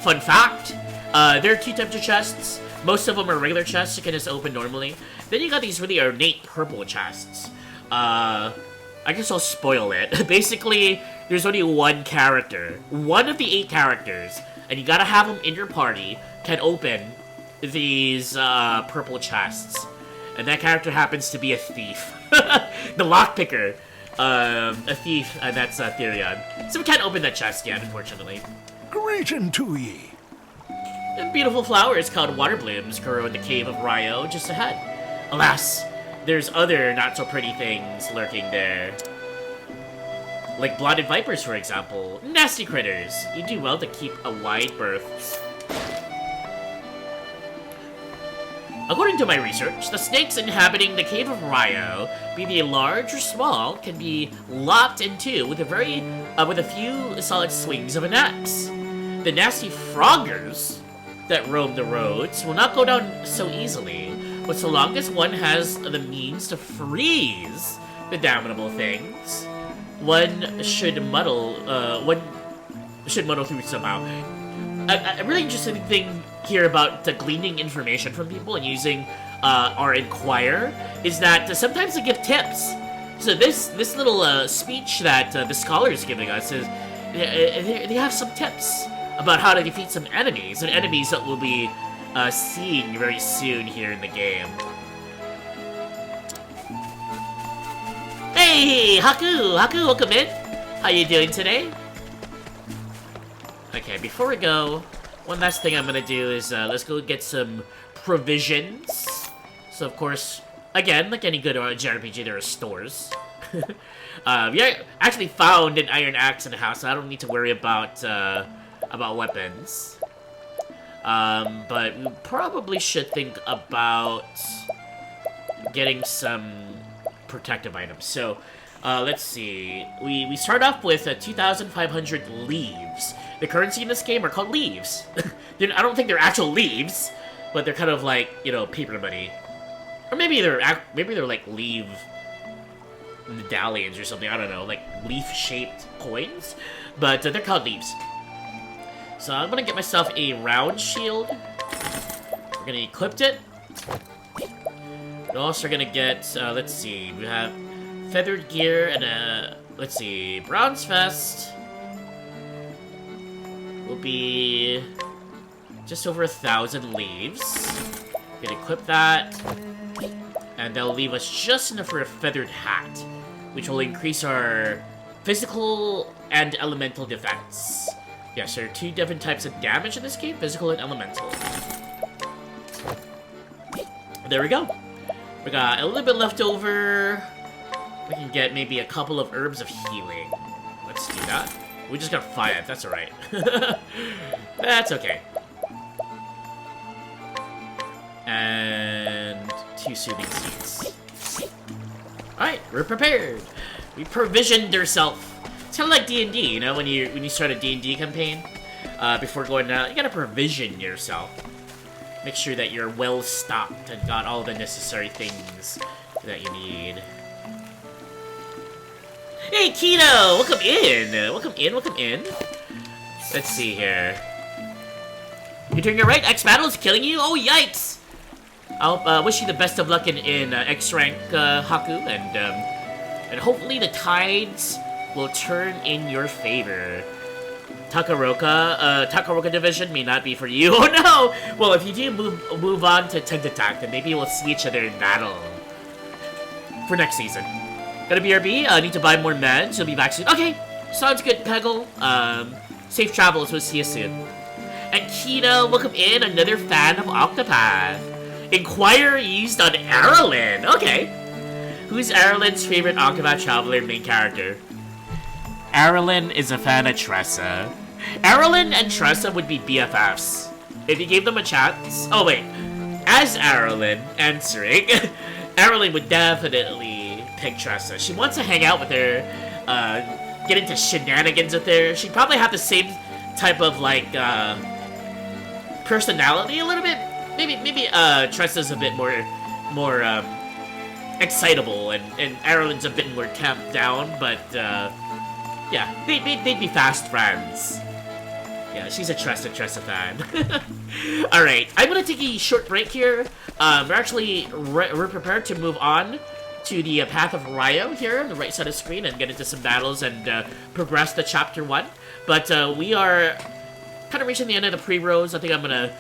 Fun fact, there are 2 types of chests. Most of them are regular chests you can just open normally. Then you got these really ornate purple chests. I guess I'll spoil it. Basically, there's only one character. One of the 8 characters, and you gotta have them in your party, can open these purple chests. And that character happens to be a thief. The lockpicker. A thief, and that's Therion. So we can't open that chest yet, unfortunately. Greeting to ye. And beautiful flowers called water blooms grow in the cave of Ryo just ahead. Alas, there's other not-so-pretty things lurking there. Like blotted vipers, for example. Nasty critters. You do well to keep a wide berth. According to my research, the snakes inhabiting the cave of Ryo, be they large or small, can be lopped in two with a few solid swings of an axe. The nasty froggers that roam the roads will not go down so easily, but so long as one has the means to freeze the damnable things, one should muddle through somehow. A really interesting thing here about gleaning information from people and using our Inquire is that sometimes they give tips. So this little speech that the scholar is giving us is they have some tips about how to defeat some enemies, and enemies that we'll be seeing very soon here in the game. Hey, Haku, welcome in. How you doing today? Okay, before we go, one last thing I'm gonna do is let's go get some provisions. So of course, again, like any good JRPG, there are stores. We actually found an iron axe in the house, so I don't need to worry about weapons. But we probably should think about getting some protective items. So, let's see. We start off with 2,500 leaves. The currency in this game are called leaves. I don't think they're actual leaves, but they're kind of like, you know, paper money. Or maybe they're like leaf medallions or something. I don't know, like leaf-shaped coins, but they're called leaves. So I'm gonna get myself a round shield. We're gonna equip it. We're also gonna get, let's see, we have feathered gear and a, let's see, bronze vest. Will be just over 1,000 leaves. We can equip that, and that'll leave us just enough for a feathered hat, which will increase our physical and elemental defense. Yes, there are two different types of damage in this game, physical and elemental. There we go. We got a little bit left over. We can get maybe a couple of herbs of healing. Let's do that. We just got 5, that's alright. That's okay. And 2 soothing seeds. Alright, we're prepared. We provisioned ourselves. It's kind of like D&D, you know, when you start a D&D campaign, before going out, you gotta provision yourself. Make sure that you're well stocked and got all the necessary things that you need. Hey, Keto! Welcome in! Welcome in. Let's see here. You're doing it right? X Battle is killing you? Oh, yikes! I'll wish you the best of luck in X rank, Haku, and hopefully the tides will turn in your favor. Takaroka division may not be for you. Oh no! Well, if you do move on to Tug Attack, then maybe we'll see each other in battle for next season. Gotta BRB, need to buy more meds, you'll be back soon. Okay, sounds good, Peggle. Safe travels, we'll see you soon. And Kina, welcome in, another fan of Octopath. Inquire used on Aralyn, okay. Who's Aralyn's favorite Octopath Traveler main character? Aralyn is a fan of Tressa. Aralyn and Tressa would be BFFs if you gave them a chance. Oh wait, as Aralyn answering, Aralyn would definitely pick Tressa. She wants to hang out with her, get into shenanigans with her. She'd probably have the same type of like personality a little bit. Maybe Tressa's a bit more excitable, and Aralyn's a bit more tamped down, but yeah, they'd be fast friends. Yeah, she's a Tressa fan. Alright, I'm gonna take a short break here. We're prepared to move on to the Path of Ryo here on the right side of the screen and get into some battles and progress to Chapter 1. But we are kind of reaching the end of the pre-rolls. I think I'm gonna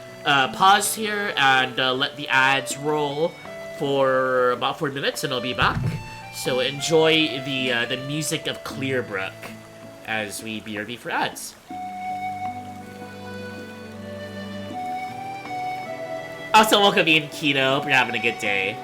pause here and let the ads roll for about 4 minutes, and I'll be back. So enjoy the music of Clearbrook as we BRB for ads. Also, welcome in, Keto. Hope you're having a good day.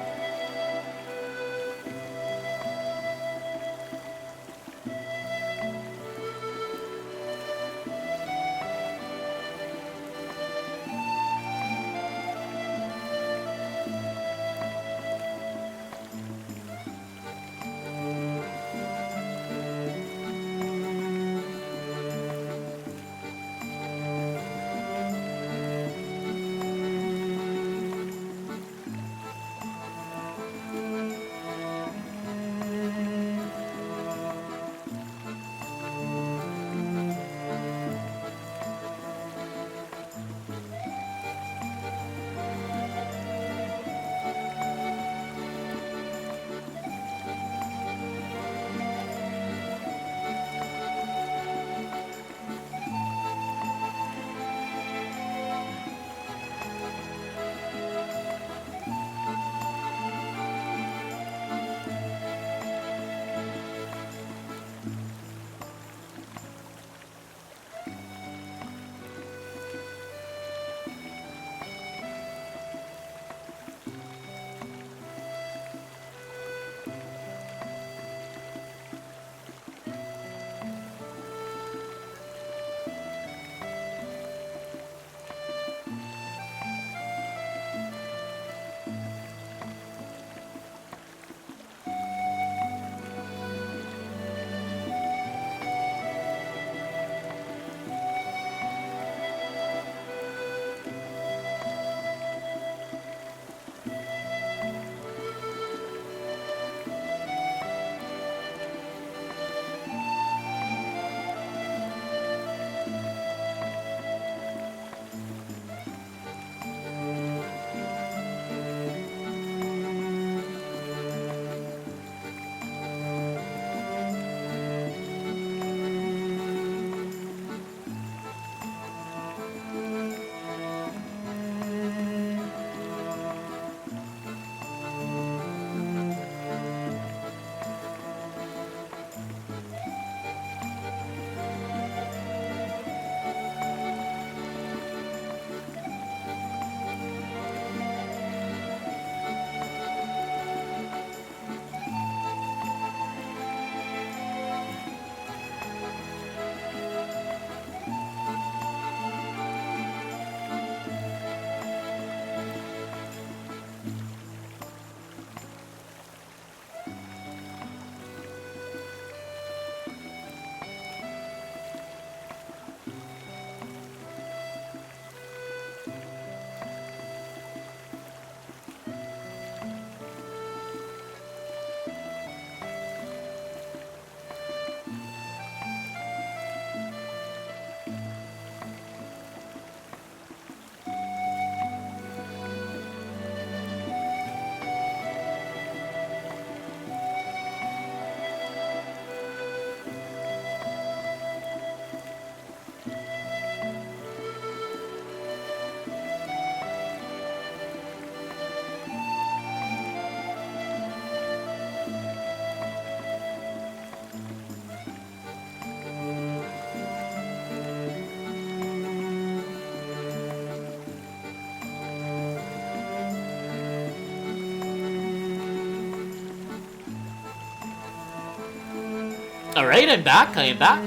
Alright, I'm back. I am back.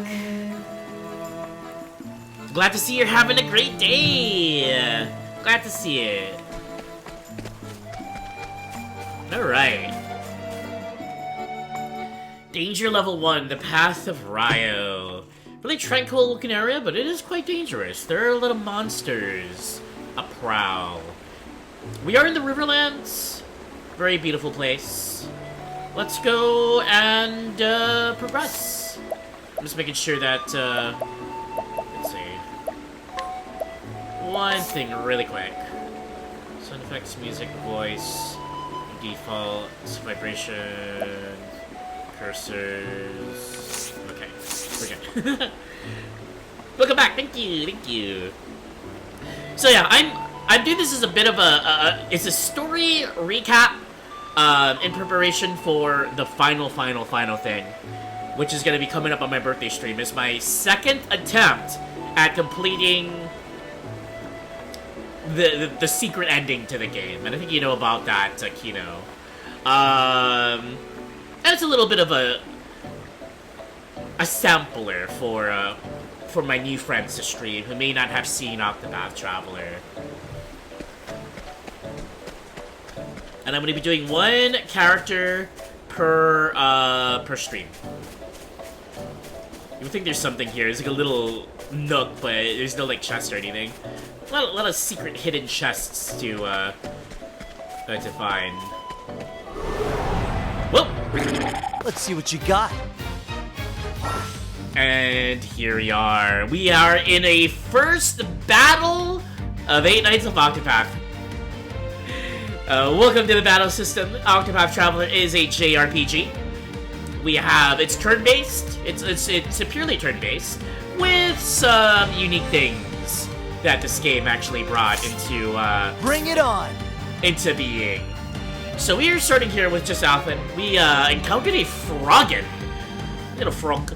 Glad to see you're having a great day. Glad to see it. Alright. Danger level 1, the Path of Ryo. Really tranquil looking area, but it is quite dangerous. There are little monsters a prowl. We are in the Riverlands. Very beautiful place. Let's go and progress. I'm just making sure that, let's see. One thing really quick. Sound effects, music, voice, default, vibration, cursors. Okay, we're good. Welcome back. Thank you. Thank you. So yeah, I'm doing this as a bit of it's a story recap in preparation for the final thing, which is going to be coming up on my birthday stream. It's my second attempt at completing the secret ending to the game, and I think you know about that, Kino. And it's a little bit of a sampler for my new friends to stream who may not have seen Octopath Traveler. And I'm going to be doing one character per stream. You would think there's something here. There's like a little nook, but there's no like chest or anything. A lot of secret hidden chests to find. Whoa! Let's see what you got. And here we are. We are in a first battle of 8 Nights of Octopath. Welcome to the battle system. Octopath Traveler is a JRPG. It's turn-based. It's a purely turn-based with some unique things that this game actually brought into Bring it on! into being. So we are starting here with just Alfyn. We encountered a froggen. Little frog.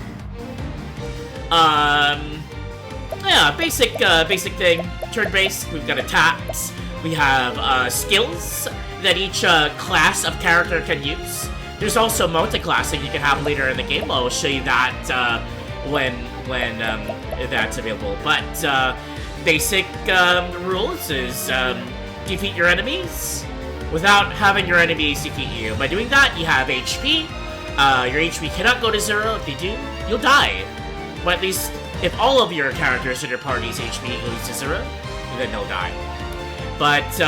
Yeah, basic thing. Turn-based. We've got attacks. We have skills that each class of character can use. There's also multi-classing you can have later in the game. I'll show you that when that's available. But basic rules is defeat your enemies without having your enemies defeat you. By doing that, you have HP. Your HP cannot go to 0. If you do, you'll die. But at least if all of your characters in your party's HP goes to 0, then they'll die. But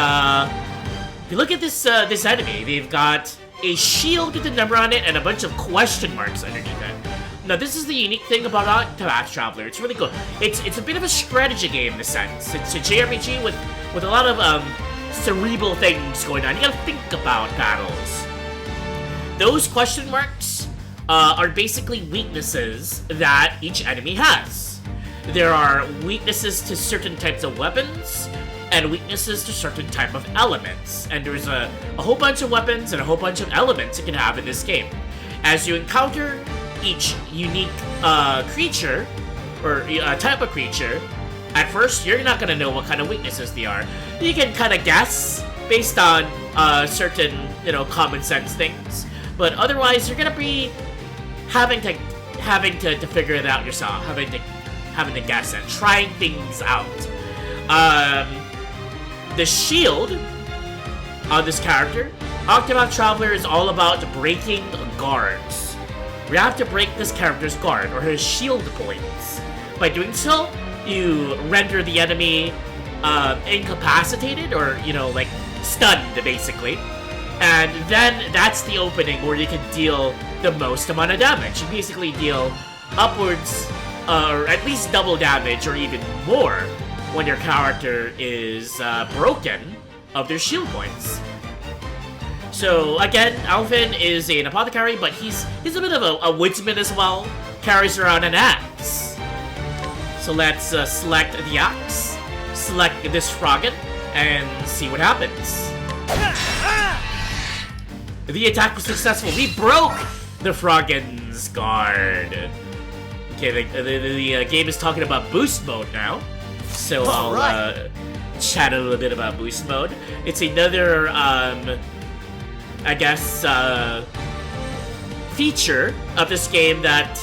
if you look at this this enemy, they've got a shield with a number on it and a bunch of question marks underneath it. Now, this is the unique thing about Octopath Traveler. It's really good. It's a bit of a strategy game in a sense. It's a JRPG with a lot of cerebral things going on. You gotta think about battles. Those question marks are basically weaknesses that each enemy has. There are weaknesses to certain types of weapons, and weaknesses to certain type of elements. And there's a whole bunch of weapons and a whole bunch of elements you can have in this game. As you encounter each unique creature, or type of creature, at first you're not gonna know what kind of weaknesses they are. You can kind of guess based on certain, common sense things. But otherwise, you're gonna be having to figure it out yourself, having to guess and trying things out. The shield on this character, Octopath Traveler, is all about breaking guards. We have to break this character's guard, or his shield points. By doing so, you render the enemy incapacitated, or, like, stunned, basically. And then that's the opening where you can deal the most amount of damage. You basically deal upwards, or at least double damage, or even more, when your character is broken of their shield points. So again, Alfyn is an apothecary, but he's a bit of a woodsman as well. Carries around an axe. So let's select the axe, select this froggen, and see what happens. The attack was successful. We broke the froggen's guard. Okay, the game is talking about boost mode now. So I'll chat a little bit about boost mode. It's another, I guess, feature of this game that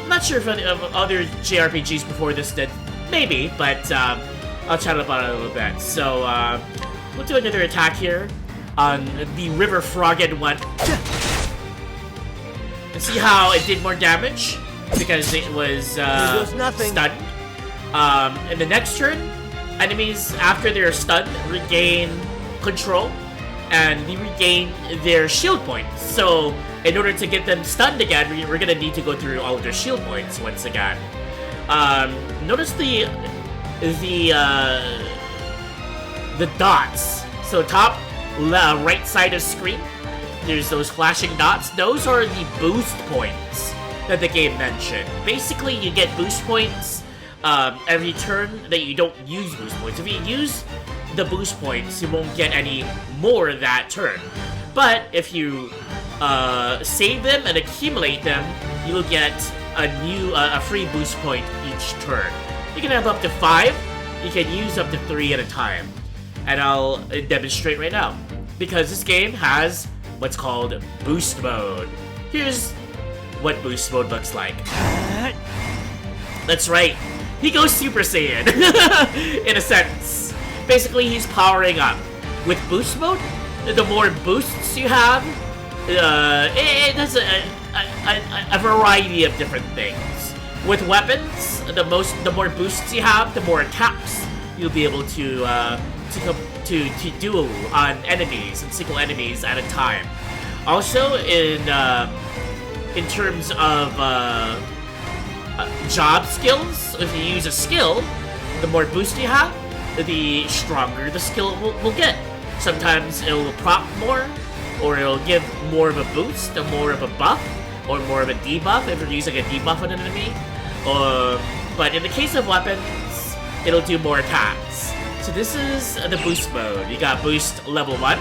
I'm not sure if other JRPGs before this did. Maybe, but I'll chat about it a little bit. So we'll do another attack here on the River Froggen one. And see how it did more damage because it was stunned. In the next turn, enemies after they're stunned regain control and they regain their shield points. So in order to get them stunned again, we're gonna need to go through all of their shield points once again. Notice the dots. So top right side of screen, there's those flashing dots. Those are the boost points that the game mentioned. Basically, you get boost points every turn that you don't use boost points. If you use the boost points, you won't get any more that turn. But if you save them and accumulate them, you'll get a free boost point each turn. You can have up to 5. You can use up to 3 at a time. And I'll demonstrate right now. Because this game has what's called boost mode. Here's what boost mode looks like. That's right. He goes Super Saiyan, in a sense. Basically, he's powering up. With boost mode, the more boosts you have, it does a variety of different things. With weapons, the more boosts you have, the more attacks you'll be able to do on enemies and single enemies at a time. Also, in terms of job skills, if you use a skill, the more boost you have, the stronger the skill will get. Sometimes it will proc more, or it'll give more of a boost, or more of a buff, or more of a debuff if you're using a debuff on an enemy. But in the case of weapons, it'll do more attacks. So this is the boost mode. You got boost level 1,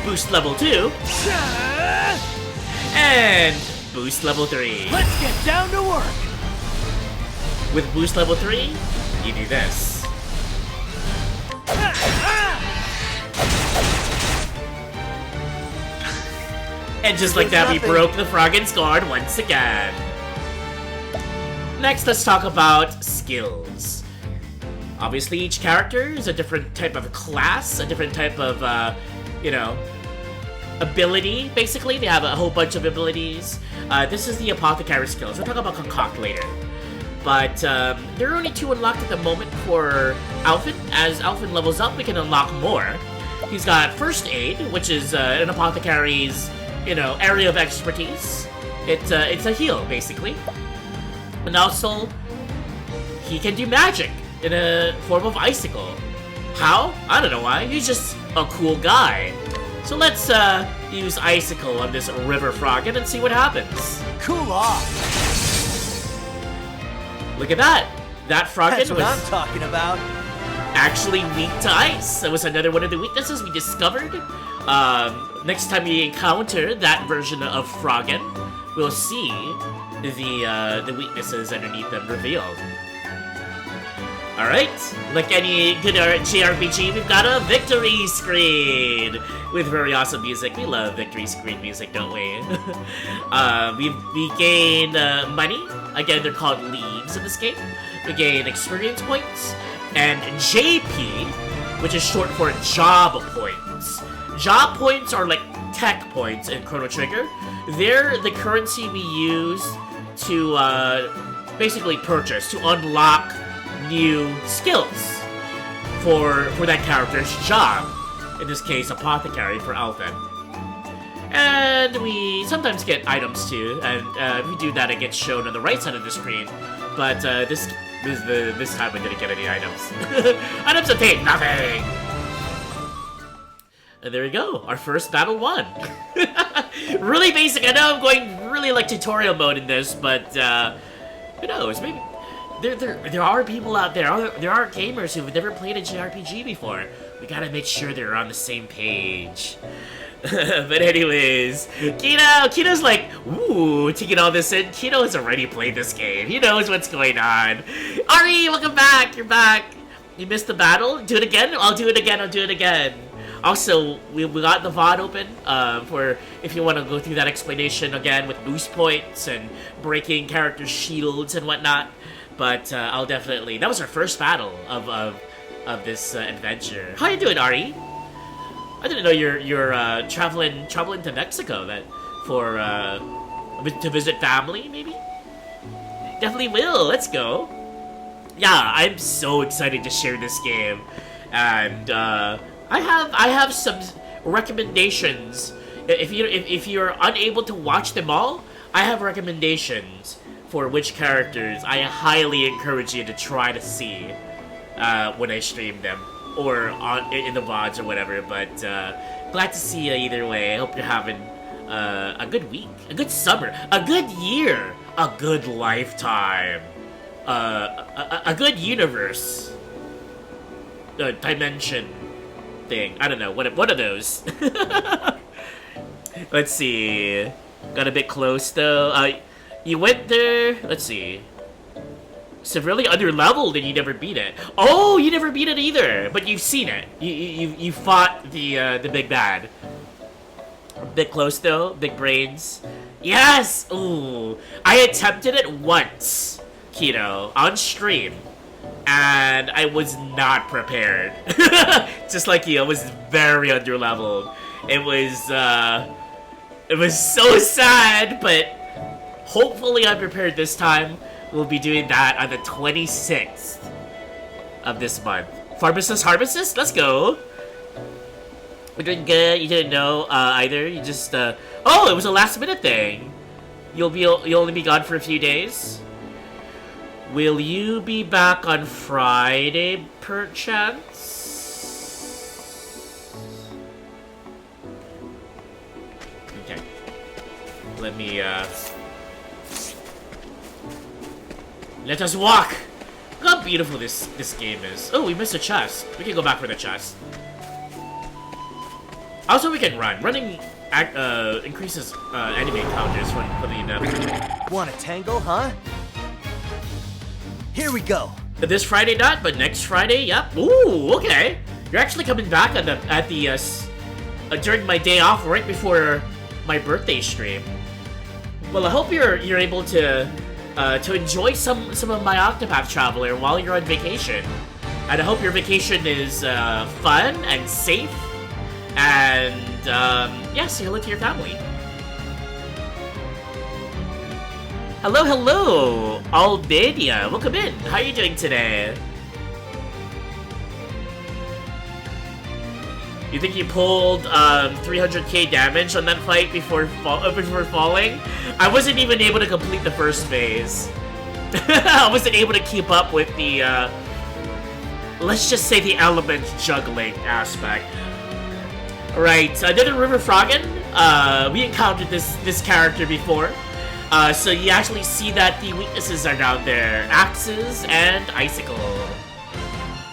boost level 2, and boost level 3. Let's get down to work. With boost level 3, you do this. And just like that, we broke the Froggen's guard once again. Next, let's talk about skills. Obviously, each character is a different type of class, a different type of, ability, basically. They have a whole bunch of abilities. This is the Apothecary skills. We'll talk about Concoct later. But there are only 2 unlocked at the moment for Alfyn. As Alfyn levels up, we can unlock more. He's got First Aid, which is an Apothecary's, area of expertise. It's a heal, basically. And also, he can do magic in a form of icicle. How? I don't know why. He's just a cool guy. So let's use icicle on this River Froggen and see what happens. Cool off. Look at that. That Froggen That's what was I'm talking about. actually weak to ice. That was another one of the weaknesses we discovered. Next time we encounter that version of Froggen, we'll see the weaknesses underneath them revealed. Alright, like any good JRPG, we've got a victory screen with very awesome music. We love victory screen music, don't we? We gain money. Again, they're called leaves in this game. We gain experience points and JP, which is short for job points. Job points are like tech points in Chrono Trigger. They're the currency we use to basically purchase, to unlock new skills for that character's job. In this case, Apothecary for Alfyn. And we sometimes get items too, and if we do that, it gets shown on the right side of the screen. But this time we didn't get any items. Items obtained, nothing! And there we go, our first battle won. Really basic. I know I'm going really like tutorial mode in this, but who knows? Maybe there are people out there. There are gamers who've never played a JRPG before. We gotta make sure they're on the same page. But anyways, Kino's like, ooh, taking all this in. Kino has already played this game. He knows what's going on. Ari, welcome back. You're back. You missed the battle? Do it again? I'll do it again. Also, we got the VOD open for if you want to go through that explanation again with boost points and breaking characters' shields and whatnot. But I'll definitely... That was our first battle of this adventure. How you doing, Ari? I didn't know you're traveling to Mexico for to visit family, maybe. Definitely will. Let's go. Yeah, I'm so excited to share this game, and I have some recommendations. If you're unable to watch them all, I have recommendations for which characters I highly encourage you to try to see when I stream them or in the VODs or whatever. But glad to see you either way. I hope you're having a good week, a good summer, a good year, a good lifetime, a good universe, dimension thing. I don't know, what are those? Let's see. Got a bit close though. You went there. Let's see. Severely underleveled and you never beat it. Oh, you never beat it either, but you've seen it. You fought the big bad. A bit close though. Big brains. Yes. Ooh. I attempted it once, Keto, on stream, and I was not prepared. Just like you, I was very underleveled. It was so sad, but hopefully I'm prepared this time. We'll be doing that on the 26th of this month. Pharmacist Harvestist? Let's go. We're doing good. You didn't know either. You just oh, it was a last minute thing. You'll only be gone for a few days. Will you be back on Friday, perchance? Okay. Let me let us walk! Look how beautiful this game is. Oh, we missed a chest. We can go back for the chest. Also, we can run. Running increases enemy encounters for the enough. Want a tango, huh? Here we go. This Friday not, but next Friday, yep. Ooh, okay. You're actually coming back during my day off, right before my birthday stream. Well, I hope you're able to enjoy some of my Octopath Traveler while you're on vacation. And I hope your vacation is fun and safe. And yeah, say hello to your family. Hello, Albania. Welcome in. How are you doing today? You think you pulled 300k damage on that fight before falling? I wasn't even able to complete the first phase. I wasn't able to keep up with the, let's just say the element juggling aspect. Right, another River Froggen. We encountered this character before. So you actually see that the weaknesses are down there. Axes and Icicle.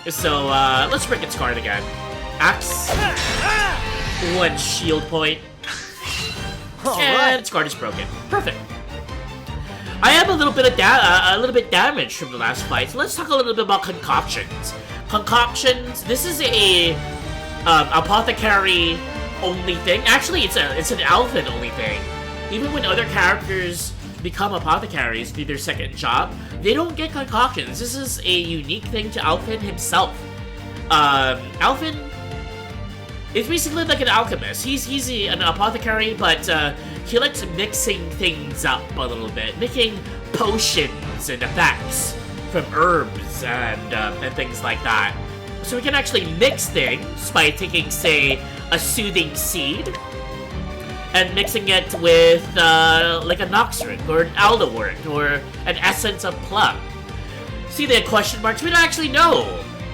So, let's break its card again. Axe. 1 shield point. And its card is broken. Perfect. I have a little bit damage from the last fight. So let's talk a little bit about concoctions. Concoctions. This is a apothecary only thing. Actually, it's an Alfyn only thing. Even when other characters become apothecaries through their second job, they don't get concoctions. This is a unique thing to Alfyn himself. Alfyn is basically like an alchemist. He's an apothecary, but he likes mixing things up a little bit, making potions and effects from herbs and things like that. So we can actually mix things by taking, say, a soothing seed and mixing it with like a Nox root or an Aldowort or an essence of plum. See the question marks? We don't actually know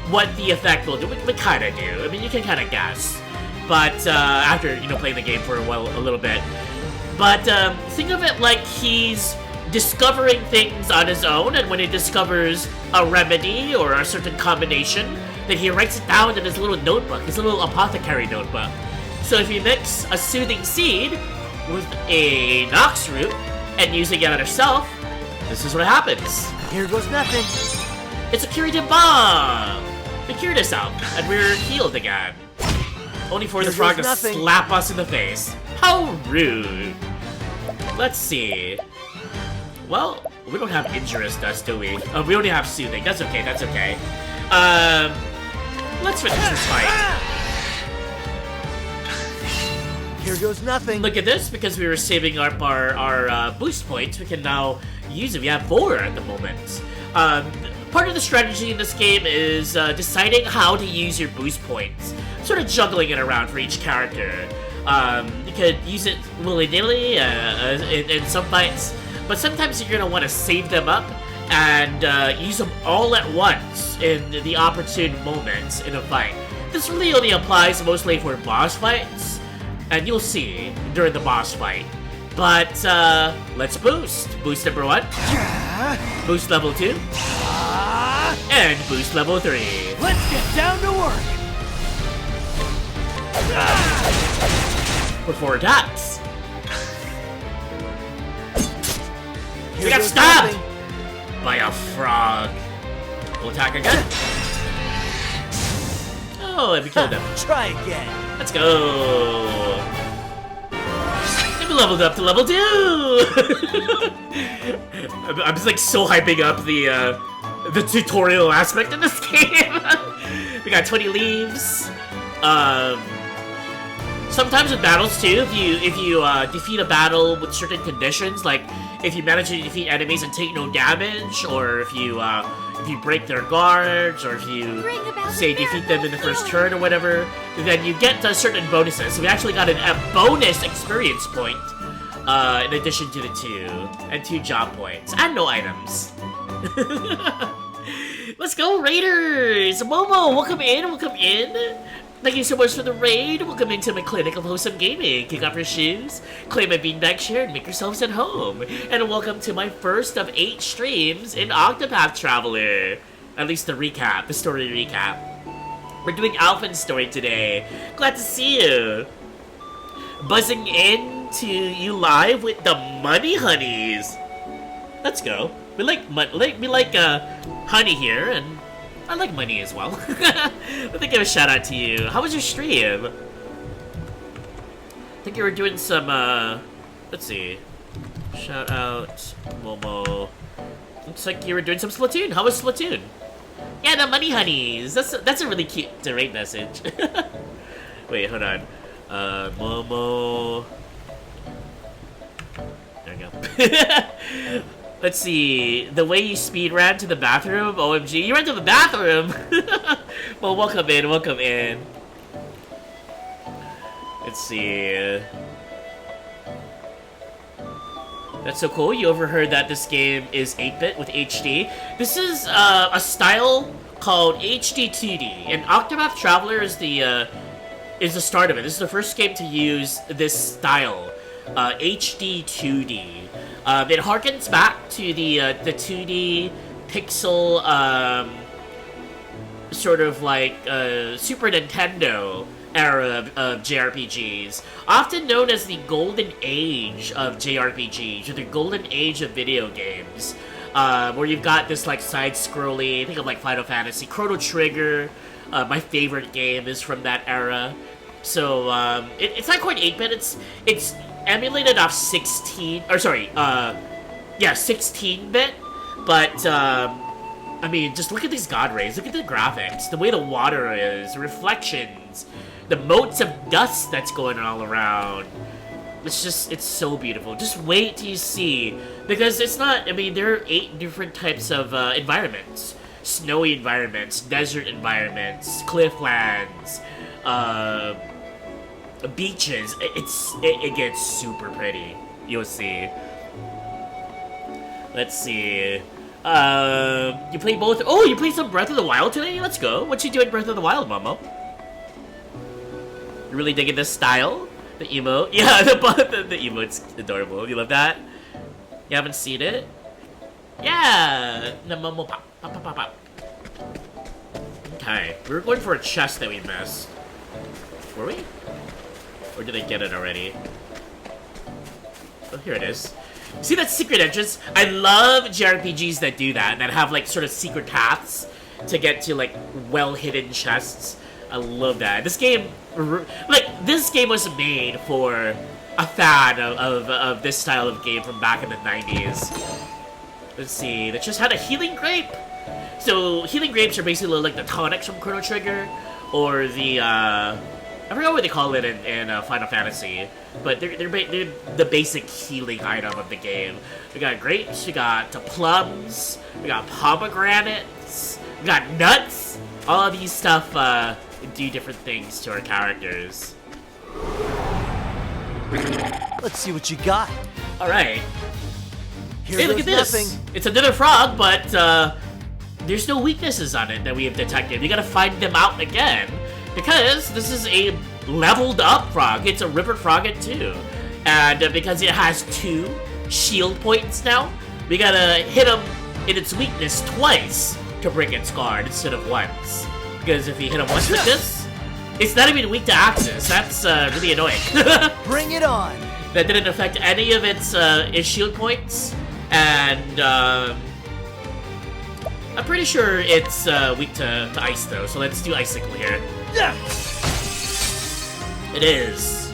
what the effect will do. We kind of do. I mean, you can kind of guess. But after, playing the game for a little bit. But think of it like he's discovering things on his own, and when he discovers a remedy or a certain combination, then he writes it down in his little notebook, his little apothecary notebook. So if you mix a soothing seed with a Nox root and using it on yourself, this is what happens. Here goes nothing. It's a curative bomb. We cured ourselves, and we're healed again. Only for the Here frog to goes nothing. slap us in the face. How rude. Let's see. Well, we don't have injurious dust, do we? Oh, we only have soothing. That's okay, that's okay. Let's finish this fight. Here goes nothing. Look at this, because we were saving up our boost points, we can now use it. We have 4 at the moment. Part of the strategy in this game is deciding how to use your boost points. Sort of juggling it around for each character. You could use it willy-nilly in some fights, but sometimes you're going to want to save them up and use them all at once in the opportune moments in a fight. This really only applies mostly for boss fights, and you'll see during the boss fight. But let's boost. Boost number 1, boost level 2, and boost level 3. Let's get down to work. For 4 attacks. Here We got goes stabbed nothing. by a frog. We'll attack again. Oh, and we killed him. Try again. Let's go. And we leveled up to level 2. I'm just like so hyping up the tutorial aspect of this game. We got 20 leaves. Sometimes with battles too, if you defeat a battle with certain conditions, like if you manage to defeat enemies and take no damage, or if you break their guards, or if you say defeat them in the first turn or whatever, then you get certain bonuses. So we actually got a bonus experience point in addition to the 2, and 2 job points, and no items. Let's go, Raiders! Momo, welcome in, welcome in. Thank you so much for the raid. Welcome into my clinic of wholesome gaming. Kick off your shoes, claim a beanbag chair, and make yourselves at home. And welcome to my first of 8 streams in Octopath Traveler. At least the recap, the story recap. We're doing Alfyn's story today. Glad to see you. Buzzing in to you live with the Money Honeys. Let's go. We like honey here, and I like money as well. Let me give a shout out to you. How was your stream? I think you were doing some, let's see. Shout out, Momo. Looks like you were doing some Splatoon. How was Splatoon? Yeah, the Money Honeys. That's a really cute raid message. Wait, hold on. Momo. There we go. Let's see, the way you speed ran to the bathroom, OMG, you ran to the bathroom! Well, welcome in, welcome in. Let's see. That's so cool, you overheard that this game is 8-bit with HD. This is a style called HD 2D, and Octopath Traveler is the start of it. This is the first game to use this style, HD 2D. It harkens back to the 2D pixel, sort of like Super Nintendo era of JRPGs, often known as the golden age of JRPGs, or the golden age of video games, where you've got this like side-scrolling, think of like Final Fantasy, Chrono Trigger. My favorite game is from that era. So it's not quite 8-bit. It's emulated off 16-bit, but I mean, just look at these god rays, look at the graphics, the way the water is, the reflections, the motes of dust that's going all around. It's so beautiful. Just wait till you see, because it's not, I mean, there are 8 different types of environments. Snowy environments, desert environments, clifflands, beaches. It gets super pretty. You'll see. Let's see. You play both. Oh, you play some Breath of the Wild today? Let's go. What you doing, Breath of the Wild, Momo? You really digging this style? The emote? Yeah, the emote's adorable. You love that? You haven't seen it? Yeah! The Momo pop, pop, pop, pop, pop. Okay, we were going for a chest that we missed. Were we? Or did I get it already? Oh, here it is. See that secret entrance? I love JRPGs that do that have like sort of secret paths to get to like well-hidden chests. I love that. This game, this game was made for a fan of this style of game from back in the 90s. Let's see, they just had a healing grape. So healing grapes are basically like the tonics from Chrono Trigger, or the I forgot what they call it in Final Fantasy, but they're the basic healing item of the game. We got grapes, we got plums, we got pomegranates, we got nuts. All of these stuff do different things to our characters. Let's see what you got. All right. Here Hey, look goes at this. nothing. It's another frog, but there's no weaknesses on it that we have detected. We gotta find them out again, because this is a leveled up frog. It's a river frog at 2. And because it has 2 shield points now, we gotta hit him in its weakness twice to break its guard instead of once. Because if you hit him once like this, it's not even weak to axes. That's really annoying. Bring it on. That didn't affect any of its shield points. And I'm pretty sure it's weak to ice though, so let's do icicle here. Yeah. It is.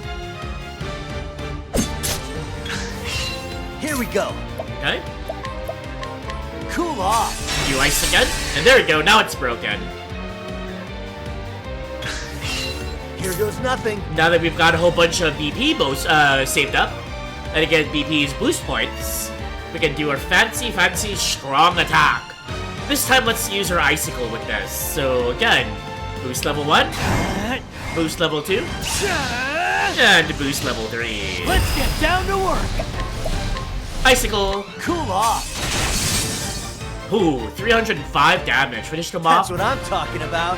Here we go. Okay. Cool off. Do ice again, and there we go. Now it's broken. Here goes nothing. Now that we've got a whole bunch of BP saved up, and again BP's boost points, we can do our fancy strong attack. This time let's use our icicle with this. So again, boost level 1, boost level 2, and boost level 3. Let's get down to work. Icicle. Cool off. Ooh, 305 damage. Finished him off That's what I'm talking about.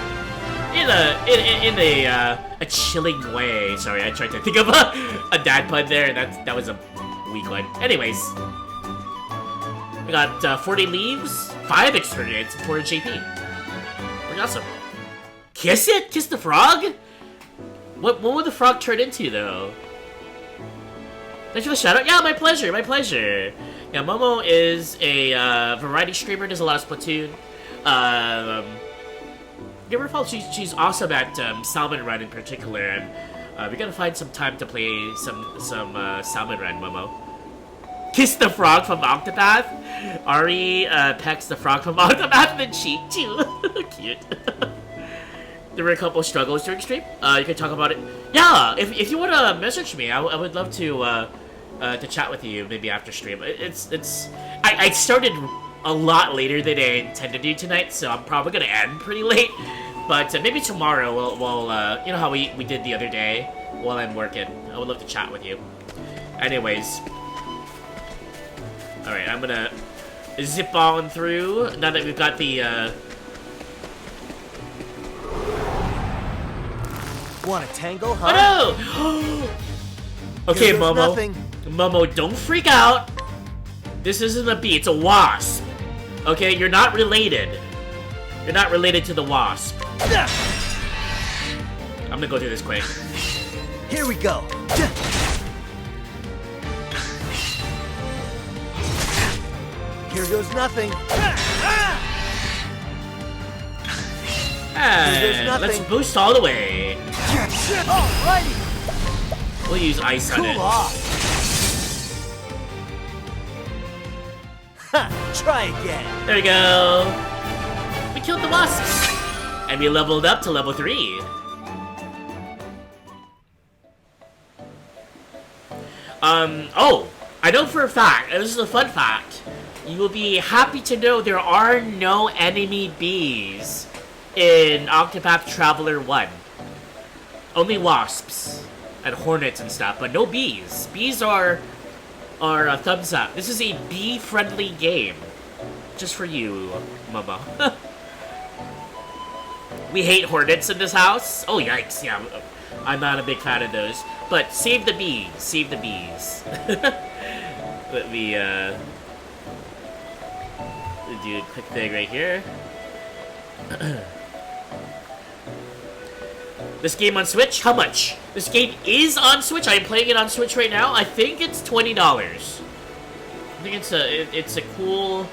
in a chilling way. Sorry, I tried to think of a dad pun there, and that was a weak one. Anyways, we got 40 leaves, 5 experience, and 4 JP. Pretty awesome. Kiss it? Kiss the frog? What would the frog turn into, though? Thanks for the shout out. Yeah, my pleasure, my pleasure. Yeah, Momo is a variety streamer, does a lot of Splatoon. Give her a follow. She's awesome at Salmon Run in particular, and we gotta find some time to play some Salmon Run, Momo. Kiss the frog from Octopath. Ari pecks the frog from Octopath in the cheek too. Cute. There were a couple of struggles during stream. You can talk about it. Yeah, if you wanna message me, I would love to chat with you maybe after stream. I started a lot later than I intended to do tonight, so I'm probably gonna end pretty late. But maybe tomorrow we'll you know how we did the other day while I'm working. I would love to chat with you. Anyways, all right, I'm gonna zip on through now that we've got the. Want a tangle, huh? Oh no! Okay, Here goes Momo. nothing. Momo, don't freak out. This isn't a bee, it's a wasp. Okay, you're not related. You're not related to the wasp. I'm gonna go through this quick. Here we go. Here goes nothing. And let's nothing. boost all the way. Alrighty. We'll use ice on Cool it. off. Ha! Try again. There we go. We killed the wasps. And we leveled up to level 3. Oh, I know for a fact, and this is a fun fact, you will be happy to know there are no enemy bees in Octopath Traveler 1. Only wasps and hornets and stuff, but no bees. Bees are a thumbs up. This is a bee-friendly game. Just for you, Mama. We hate hornets in this house. Oh, yikes, yeah. I'm not a big fan of those. But save the bees. Save the bees. Let me, do a quick thing right here. This game on Switch? How much? This game is on Switch. I am playing it on Switch right now. I think it's $20. I think it's a cool,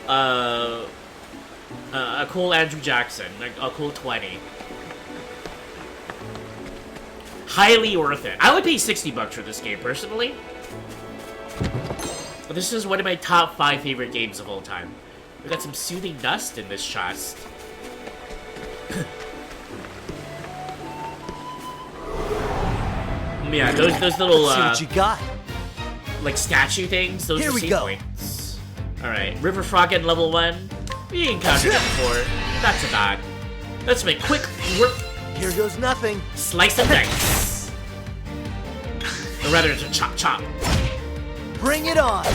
a cool Andrew Jackson, like a cool 20. highly worth it. I would pay $60 for this game, personally. This is one of my top 5 favorite games of all time. We got some soothing dust in this chest. Yeah, those little Let's see what you got. like statue things. Those Here are we save go. points. All right, River Frog at level 1. We encountered it before. Not so bad. Let's make quick work. Here goes nothing. Slice and dice. Or rather, it's a chop chop. Bring it on.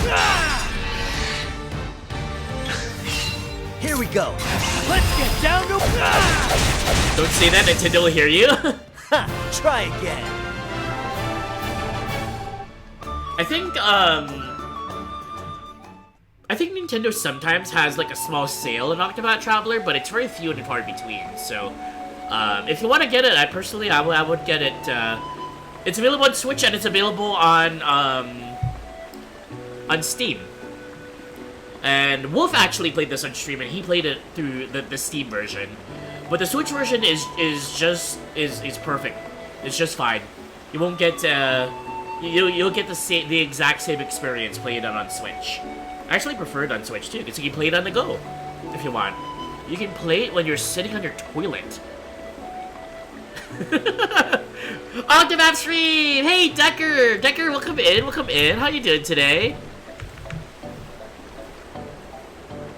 Here we go. Let's get down to... Don't say that, Nintendo will hear you. Ha! Try again. I think Nintendo sometimes has like a small sale in Octopath Traveler, but it's very few and far between. So, if you want to get it, I would get it. It's available on Switch and it's available on Steam. And Wolf actually played this on stream, and he played it through the Steam version. But the Switch version is perfect. It's just fine. You won't get you'll get the exact same experience playing it on Switch. I actually prefer it on Switch too, because you can play it on the go if you want. You can play it when you're sitting on your toilet. Octopath stream! Hey Decker! Decker, welcome in, welcome in. How you doing today?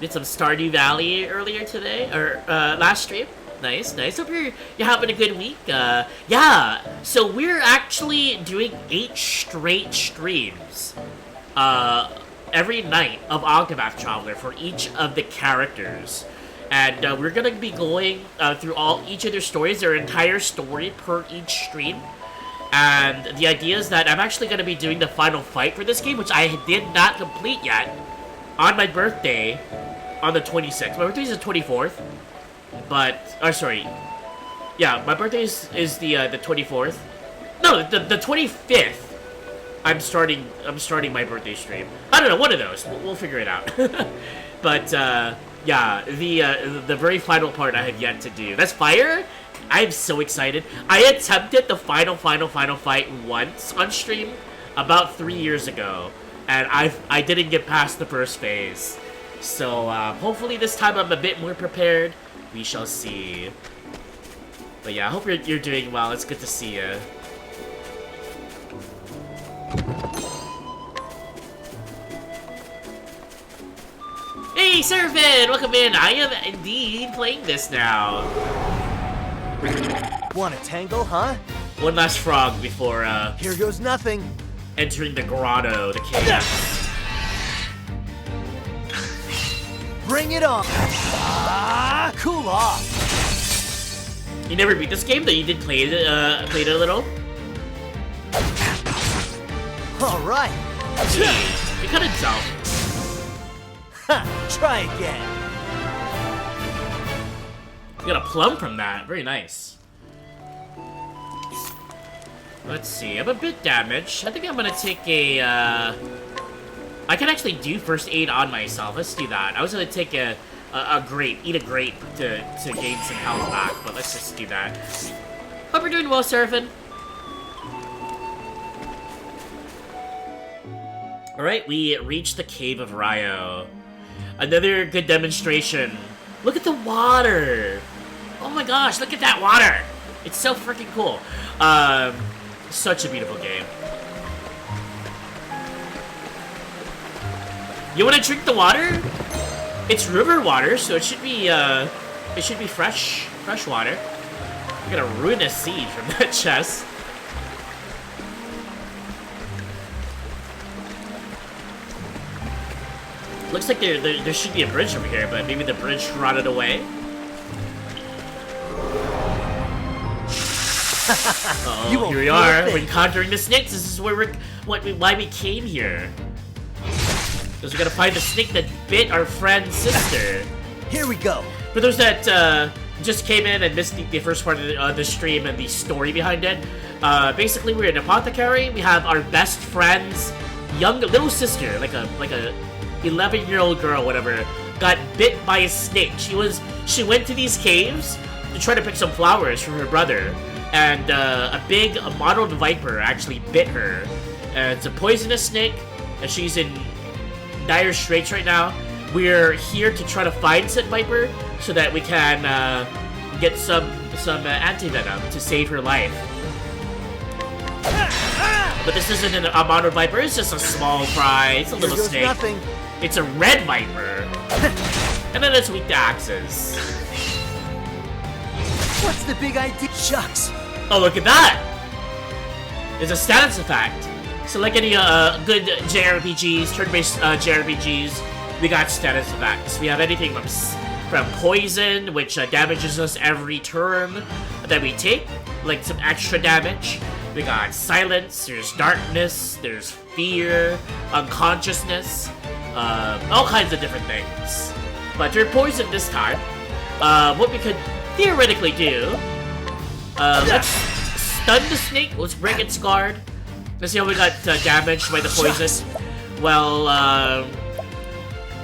Did some Stardew Valley earlier today, or last stream. Nice, nice. Hope you're having a good week. Yeah. So we're actually doing 8 straight streams, every night of Octopath Traveler for each of the characters, and we're gonna be going through each of their stories, their entire story per each stream. And the idea is that I'm actually gonna be doing the final fight for this game, which I did not complete yet, on my birthday, on the 26th. My birthday is the 24th, but, sorry, yeah, my birthday is the 24th. No, the 25th. I'm starting my birthday stream. I don't know, one of those. We'll figure it out. But yeah, the very final part I have yet to do. That's fire. I'm so excited. I attempted the final fight once on stream about 3 years ago, and I didn't get past the first phase. So hopefully this time I'm a bit more prepared. We shall see. But yeah, I hope you're doing well. It's good to see you. Hey, Surfin! Welcome in. I am indeed playing this now. Want a tangle, huh? One last frog before Here goes nothing. entering the grotto, the cave. Bring it on. Cool off. You never beat this game, though you did play it a little. All right. You cut himself. Ha! Try again. You got a plum from that. Very nice. Let's see. I'm a bit damaged. I think I'm gonna take a. I can actually do first aid on myself. Let's do that. I was gonna take a grape, eat a grape to gain some health back, but let's just do that. Hope you're doing well, Surfin. Alright, we reached the Cave of Ryo. Another good demonstration. Look at the water! Oh my gosh, look at that water! It's so freaking cool. Such a beautiful game. You wanna drink the water? It's river water, so it should be fresh water. I'm gonna ruin a seed from that chest. Looks like there should be a bridge over here, but maybe the bridge rotted away. Oh, here we are. We're encountering the snakes. This is where why we came here. Because we gotta find the snake that bit our friend's sister. Here we go. For those that just came in and missed the first part of the stream and the story behind it, basically we're in Apothecary. We have our best friend's little sister, like a 11-year-old girl, whatever, got bit by a snake. She went to these caves to try to pick some flowers for her brother, and a big mottled viper actually bit her. It's a poisonous snake, and she's in dire straits right now. We're here to try to find said viper so that we can get some antivenom to save her life. But this isn't a mottled viper, it's just a small fry. It's a little snake. Nothing. It's a red viper. And then it's weak to axes. What's the big idea? Shucks. Oh, look at that! It's a status effect. So like any good JRPGs, turn-based JRPGs, we got status effects. We have anything from poison, which damages us every turn that we take, like some extra damage. We got silence, there's darkness, there's fear, unconsciousness, all kinds of different things. But they're poison this time. What we could theoretically do, let's stun the snake, let's break its guard. Let's see how we got damaged by the poison. Well,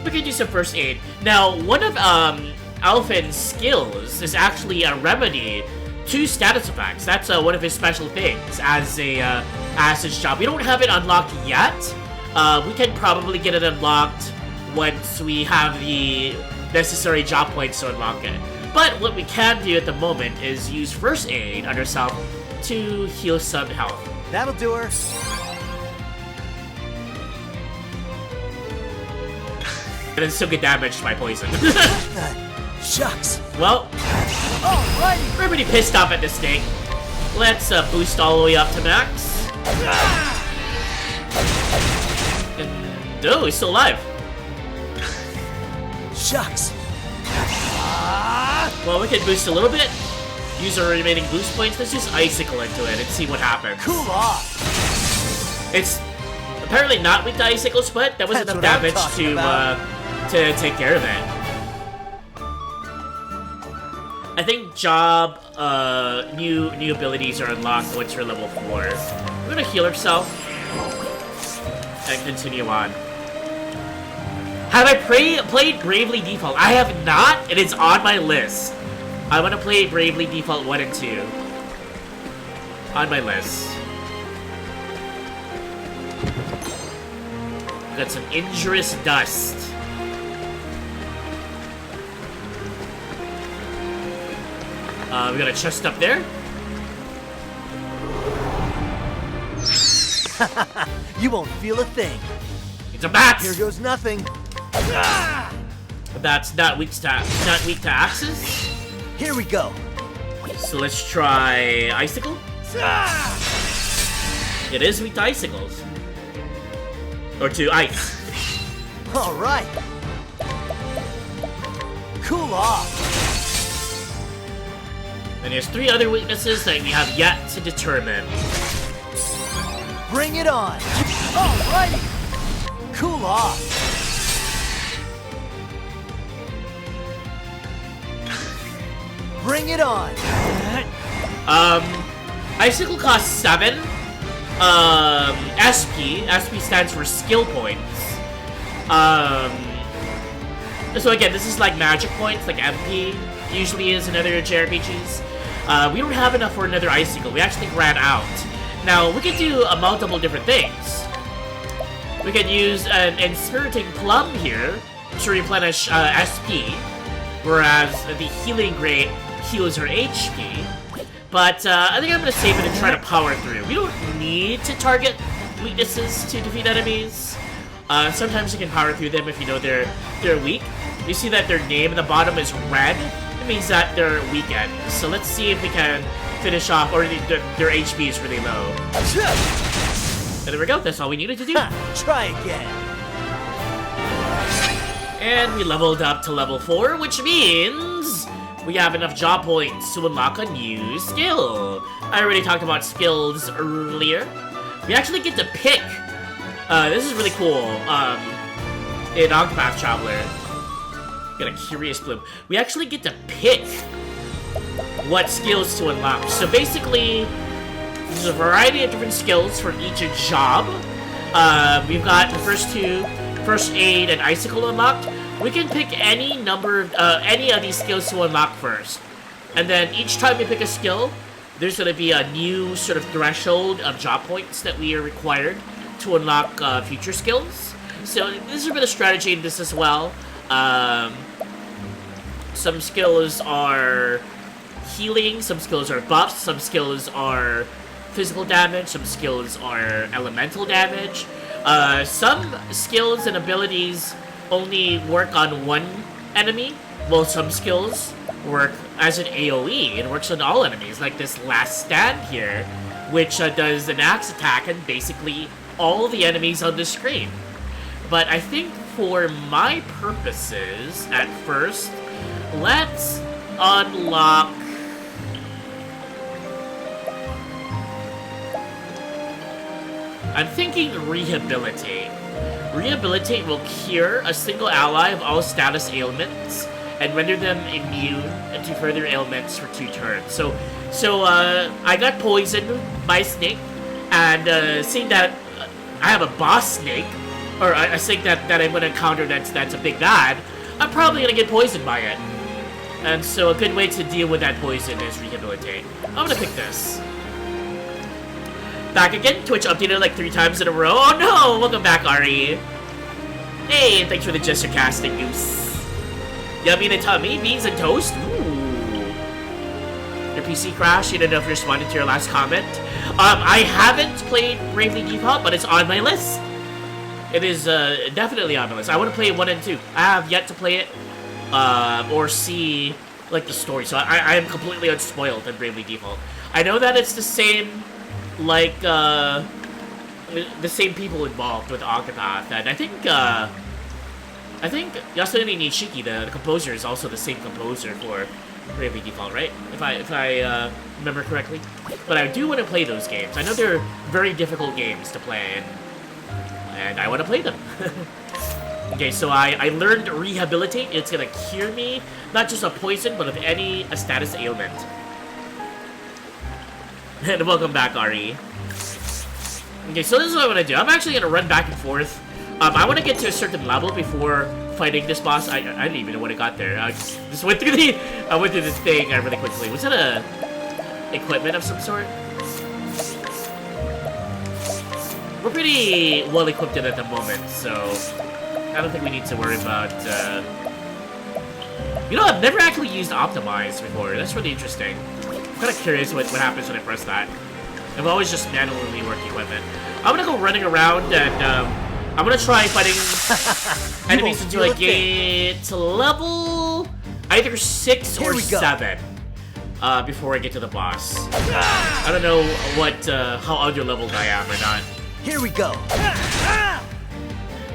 we can do some first aid. Now, one of Alfyn's skills is actually a remedy to status effects. That's one of his special things as his job. We don't have it unlocked yet. We can probably get it unlocked once we have the necessary job points to unlock it. But what we can do at the moment is use first aid on ourselves to heal some health. That'll do her. And then still get damaged by poison. Shucks. Well, Alrighty. we're pretty pissed off at this snake. Let's boost all the way up to max. And, oh, he's still alive. Shucks. Well, we can boost a little bit. Use our remaining boost points. Let's use Icicle into it and see what happens. Cool off. It's apparently not weak to Icicles, but that was That's enough what I'm damage talking to take care of it. I think job new abilities are unlocked once you're level 4. We're gonna heal ourselves and continue on. Have I played Bravely Default? I have not, and it's on my list. I want to play Bravely Default 1 and 2. On my list. Got some injurious dust. We got a chest up there. You won't feel a thing. It's a bat! Here goes nothing. But that's not weak to axes. Here we go. So let's try Icicle. It is weak to icicles. Or to ice. All right. Cool off. And there's 3 other weaknesses that we have yet to determine. Bring it on. Alrighty. Cool off. Bring it on. Icicle costs 7. SP. SP stands for skill points. So again, this is like magic points, like MP usually is in other JRPGs. We don't have enough for another Icicle. We actually ran out. Now, we can do multiple different things. We can use an Inspiriting Plum here to replenish SP, whereas the Healing Grate heals her HP. But I think I'm going to save it and try to power through. We don't need to target weaknesses to defeat enemies. Sometimes you can power through them if you know they're weak. You see that their name at the bottom is red. It means that they're weakened. So let's see if we can finish off, or their HP is really low. And there we go. That's all we needed to do. Try again. And we leveled up to level 4, which means we have enough job points to unlock a new skill. I already talked about skills earlier. We actually get to pick. This is really cool. In Octopath Traveler, got a Curious Bloom. We actually get to pick what skills to unlock. So basically, there's a variety of different skills for each job. We've got the first 2, First Aid and Icicle unlocked. We can pick any number of, any of these skills to unlock first. And then each time we pick a skill, there's going to be a new sort of threshold of job points that we are required to unlock future skills. So there's a bit of strategy in this as well. Some skills are healing, some skills are buffs, some skills are physical damage, some skills are elemental damage. Some skills and abilities only work on one enemy, while some skills work as an AoE. It works on all enemies, like this last stand here, which does an axe attack on basically all the enemies on the screen. But I think for my purposes, at first, let's unlock... I'm thinking Rehabilitate. Rehabilitate will cure a single ally of all status ailments and render them immune to further ailments for 2 turns. So I got poisoned by a snake, and seeing that I have a boss snake, or a snake that I'm gonna encounter that's a big bad, I'm probably gonna get poisoned by it. And so a good way to deal with that poison is Rehabilitate. I'm gonna pick this. Back again, Twitch updated like 3 times in a row. Oh no! Welcome back, Ari. Hey, thanks for the gesture casting, Goose. Yummy in a tummy, beans and toast. Ooh. Your PC crashed. You don't know if you responded to your last comment. I haven't played Bravely Default, but it's on my list. It is definitely on my list. I want to play 1 and 2. I have yet to play it or see like the story, so I am completely unspoiled in Bravely Default. I know that it's the same. Like, the same people involved with Octopath, and I think Yasunori Nishiki, the composer, is also the same composer for Bravely Default, right? If I remember correctly. But I do want to play those games. I know they're very difficult games to play, and I want to play them. Okay, so I learned Rehabilitate. It's gonna cure me, not just of poison, but of any status ailment. And welcome back, Ari. Okay, so this is what I'm gonna do. I'm actually gonna run back and forth. I want to get to a certain level before fighting this boss. I didn't even know when I got there. I just went through this thing really quickly. Was that a equipment of some sort? We're pretty well equipped at the moment, so I don't think we need to worry about. You know, I've never actually used Optimize before. That's really interesting. I'm kind of curious what happens when I press that. I've always just manually worked equipment. I'm gonna go running around and I'm gonna try fighting enemies until I get to level either 6 or 7 before I get to the boss. I don't know what how under-leveled I am or not. Here we go.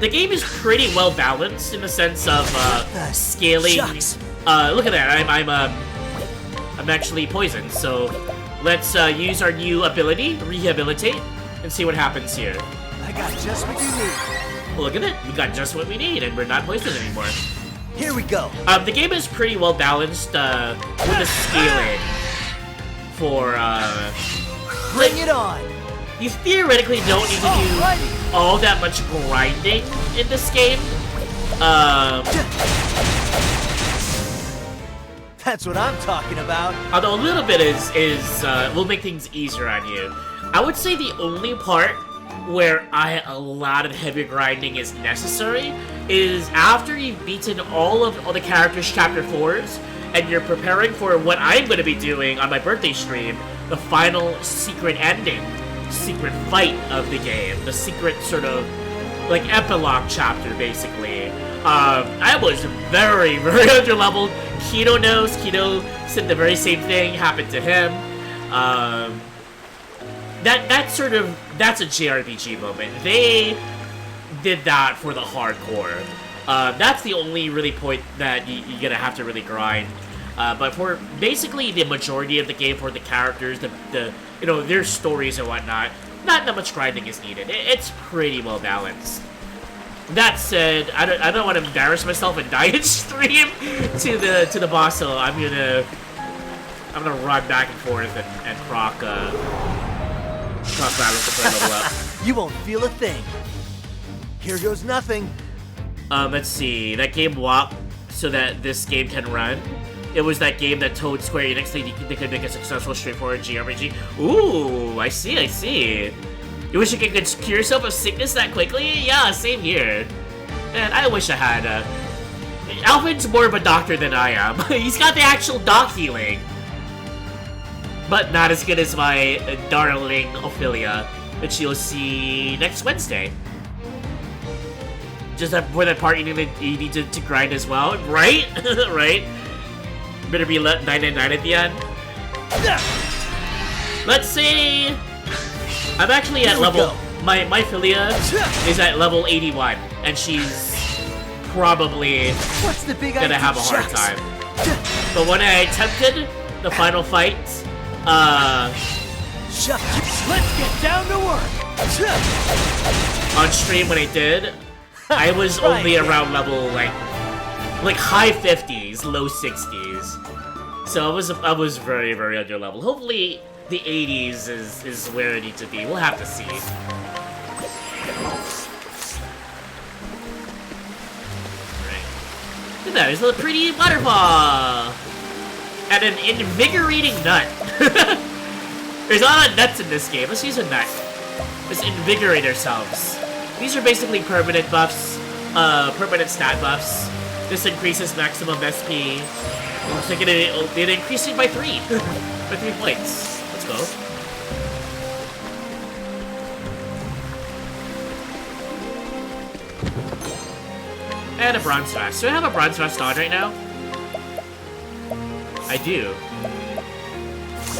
The game is pretty well balanced in the sense of scaling. Look at that! I'm actually poisoned, so let's use our new ability, Rehabilitate, and see what happens here. I got just what you need. Look at it, we got just what we need, and we're not poisoned anymore. Here we go. The game is pretty well balanced with the scaling for Bring it on. You theoretically don't need to do all that much grinding in this game. That's what I'm talking about. Although a little bit will make things easier on you. I would say the only part where a lot of heavy grinding is necessary is after you've beaten all the characters' chapter 4s and you're preparing for what I'm going to be doing on my birthday stream, the final secret ending, secret fight of the game, the secret sort of like epilogue chapter basically. I was very, very underleveled. Keto knows. Keto said the very same thing happened to him. That's a JRPG moment. They did that for the hardcore. That's the only really point that you're gonna have to really grind. But for basically the majority of the game, for the characters, their stories and whatnot, not that much grinding is needed. It's pretty well balanced. That said, I don't want to embarrass myself and die in stream to the boss, so I'm gonna run back and forth and croc battles to try to level up. You won't feel a thing. Here goes nothing. Let's see. That game walked so that this game can run. it was that game that told Square Enix they could make a successful, straightforward JRPG. Ooh, I see, I see. You wish you could cure yourself of sickness that quickly? Yeah, same here. Man, I wish I had Alfyn's more of a doctor than I am. He's got the actual doc healing. But not as good as my darling Ophelia, which you'll see next Wednesday. Just for that part you need to grind as well, right? Right? Better be 999 at the end. Let's see. I'm actually at level. My Philia is at level 81, and she's probably gonna have a hard time. But when I attempted the final fight, Let's get down to work. on stream when I did, I was only around level like high 50s, low 60s. So I was very, very under level. Hopefully the 80s is where I need to be. We'll have to see. Right. Look at that, there's a pretty waterfall! And an invigorating nut. There's a lot of nuts in this game. Let's use a nut. Let's invigorate ourselves. These are basically permanent buffs, permanent stat buffs. This increases maximum SP. Looks like it increased it by 3. By 3 points. Let's go. And a bronze vest. Do I have a bronze vest on right now? I do.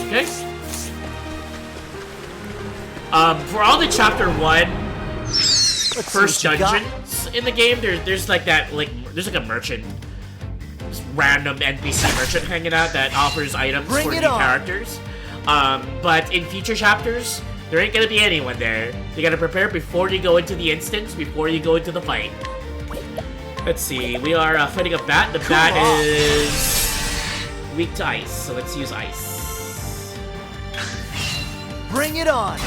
Okay. For all the chapter 1 first dungeons in the game, there's like that, there's like a merchant, just random NPC merchant hanging out that offers items for new characters. But in future chapters, there ain't gonna be anyone there. You gotta prepare before you go into the instance, before you go into the fight. Let's see, we are fighting a bat. The bat is weak to ice, so let's use ice. Bring it on.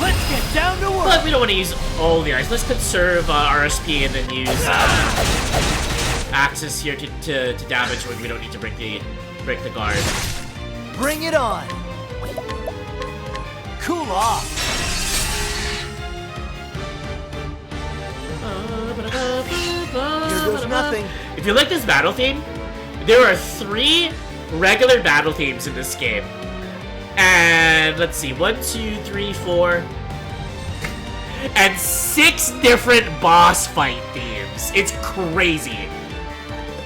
Let's get down to work. But we don't want to use all the ice. Let's conserve RSP and then use axes here to damage when we don't need to break the guard. Bring it on. Cool off. Here goes nothing. If you like this battle theme, there are 3 regular battle themes in this game. And let's see, 1, 2, 3, 4, and 6 different boss fight themes. It's crazy.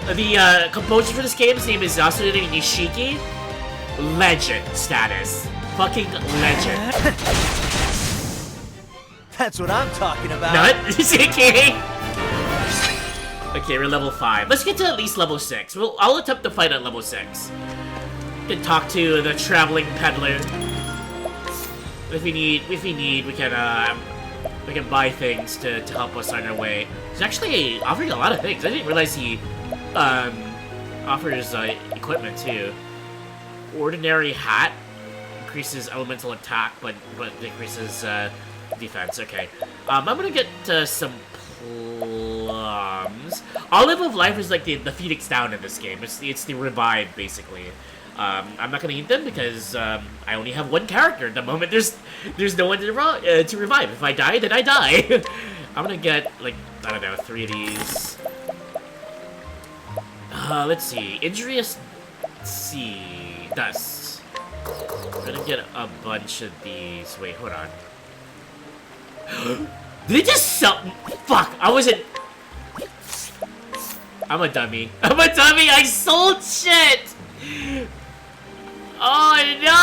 The composer for this game, his name is Yasudori Nishiki. Legend status. Fucking legend. That's what I'm talking about. Nut? Okay. Okay, we're level 5. Let's get to at least level 6. I'll attempt to fight at level 6. Can talk to the traveling peddler. If we need, we can buy things to help us on our way. He's actually offering a lot of things. I didn't realize he offers equipment too. Ordinary hat increases elemental attack, but decreases defense. Okay, I'm gonna get some plums. Olive of Life is like the Phoenix Down in this game. It's the revive basically. I'm not gonna eat them because I only have 1 character at the moment. There's no one to revive. If I die, then I die. I'm gonna get like, I don't know, 3 of these. Let's see. Injurious dust. I'm gonna get a bunch of these. Wait, hold on. Did it just sell? Fuck! I'm a dummy. I'm a dummy. I sold shit. Oh no!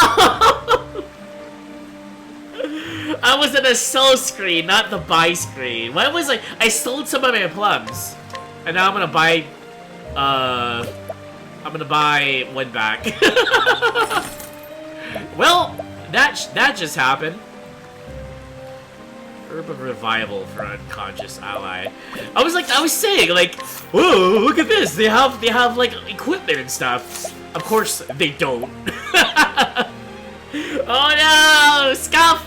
I was in a sell screen, not the buy screen. Why was I sold some of my plums, and now I'm gonna buy 1 back. Well, that just happened. Herb of Revival for unconscious ally. I was saying like, whoa, look at this. They have like equipment and stuff. Of course they don't. Oh no! Scuff!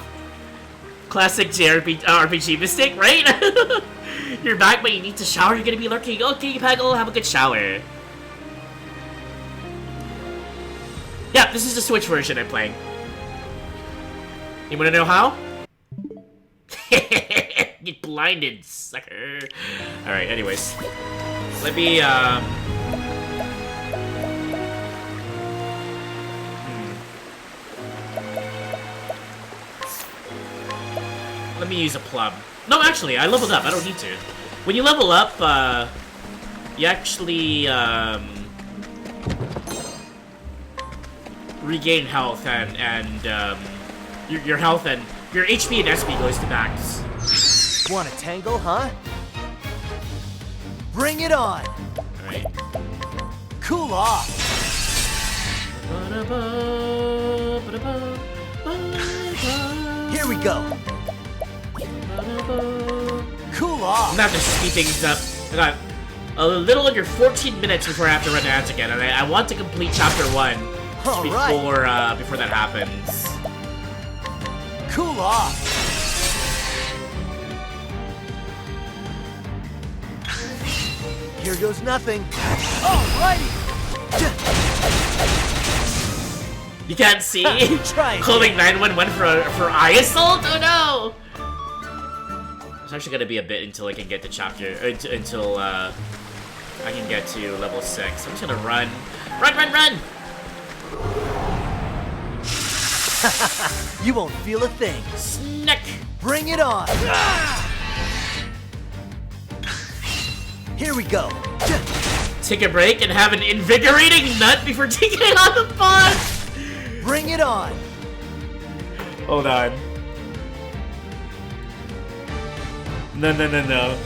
Classic JRPG mistake, right? You're back, but you need to shower. You're gonna be lurking. Okay, Peggle, have a good shower. Yeah, this is the Switch version I'm playing. You wanna know how? Get blinded, sucker. Alright, anyways. Let me, Let me use a plum. No, actually, I leveled up. I don't need to. When you level up, you actually, regain health and your health and your HP and SP goes to max. Want a tangle, huh? Bring it on! Alright. Cool off! Here we go! Cool off! I'm gonna have to speed things up. I got a little under 14 minutes before I have to run ads again, and I want to complete chapter 1 before that happens. Cool off! Here goes nothing. Alrighty! You can't see? Try Calling 911 for eye assault? Oh no! It's actually gonna be a bit until I can get to chapter, until I can get to level 6. I'm just gonna run. Run! You won't feel a thing. Snick! Bring it on! Here we go. Take a break and have an invigorating nut before taking it on the boss! Bring it on! Hold on. No.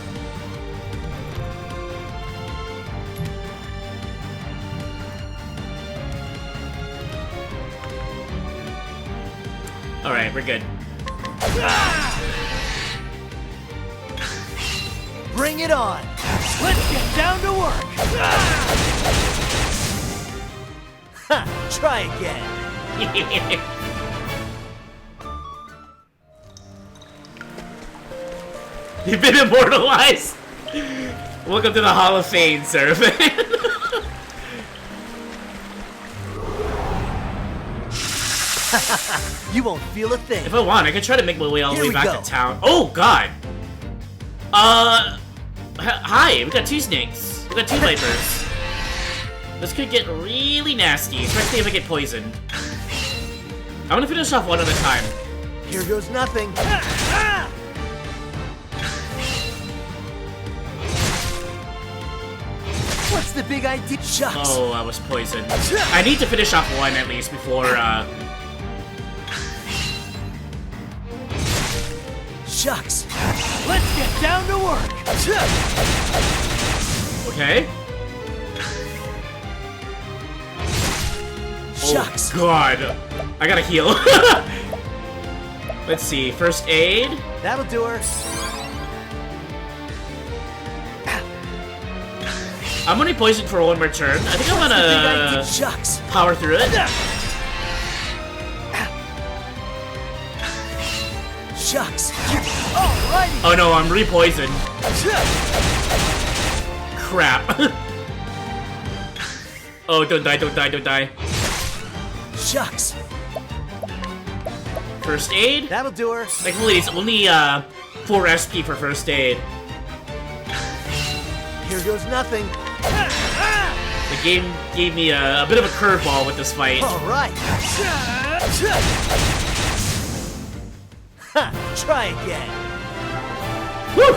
Alright, we're good. Bring it on! Let's get down to work! Ha! Try again! You've been immortalized! Welcome to the Hall of Fame, Seraphin. You won't feel a thing. If I want, I could try to make my way all the Here way we back go. to town. Oh, God! Hi, we got 2 snakes. We got 2 vipers. This could get really nasty, especially if I get poisoned. I'm gonna finish off one at a time. Here goes nothing. What's the big idea? Shucks. Oh, I was poisoned. I need to finish off one at least before, Shucks. Let's get down to work. Okay. Shucks. Oh, God. I gotta heal. Let's see. First aid. That'll do her. I'm only poisoned for one more turn. I think I'm gonna Shucks. power through it. Shucks. Alrighty. Oh no, I'm re-poisoned. Crap. Oh, don't die. Shucks. First aid? That'll do her. Thankfully, it's only 4 SP for first aid. Here goes nothing. The game gave me a bit of a curveball with this fight. Alright. Ha! Try again. Woo!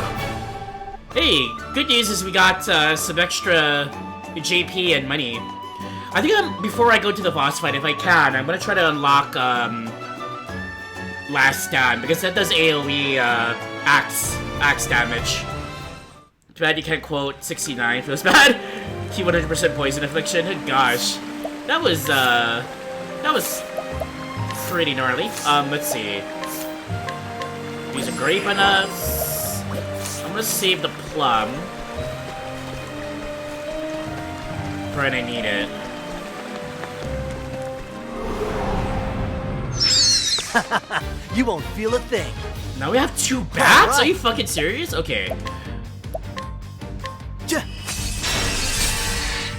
Hey, good news is we got some extra JP and money. I think before I go to the boss fight, if I can, I'm gonna try to unlock Last Stand, because that does AoE axe damage. Too bad you can't quote 69, feels bad. Keep 100% poison affliction. Gosh, that was pretty gnarly. Let's see. Use a grape on us. I'm gonna save the plum for when I need it. You won't feel a thing. Now we have 2 bats? Alright. Are you fucking serious? Okay.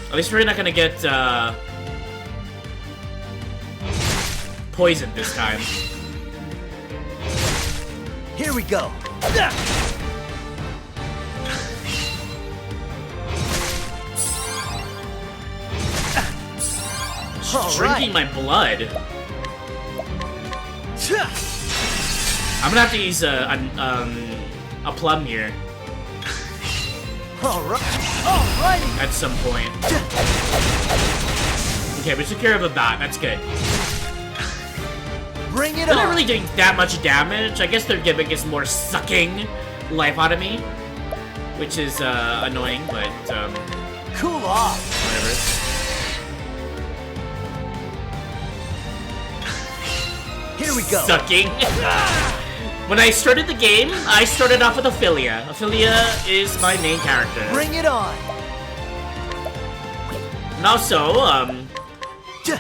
At least we're not gonna get, poisoned this time. Here we go. She's drinking my blood. I'm gonna have to use a plum here Alrighty. at some point. Okay, we took care of a bat. That's good. Bring it They're not on. really doing that much damage. I guess their gimmick is more sucking life out of me, which is annoying, but Cool off. whatever. Here we go. Sucking. When I started the game, I started off with Ophelia. Ophelia is my main character. Bring it on. And also, do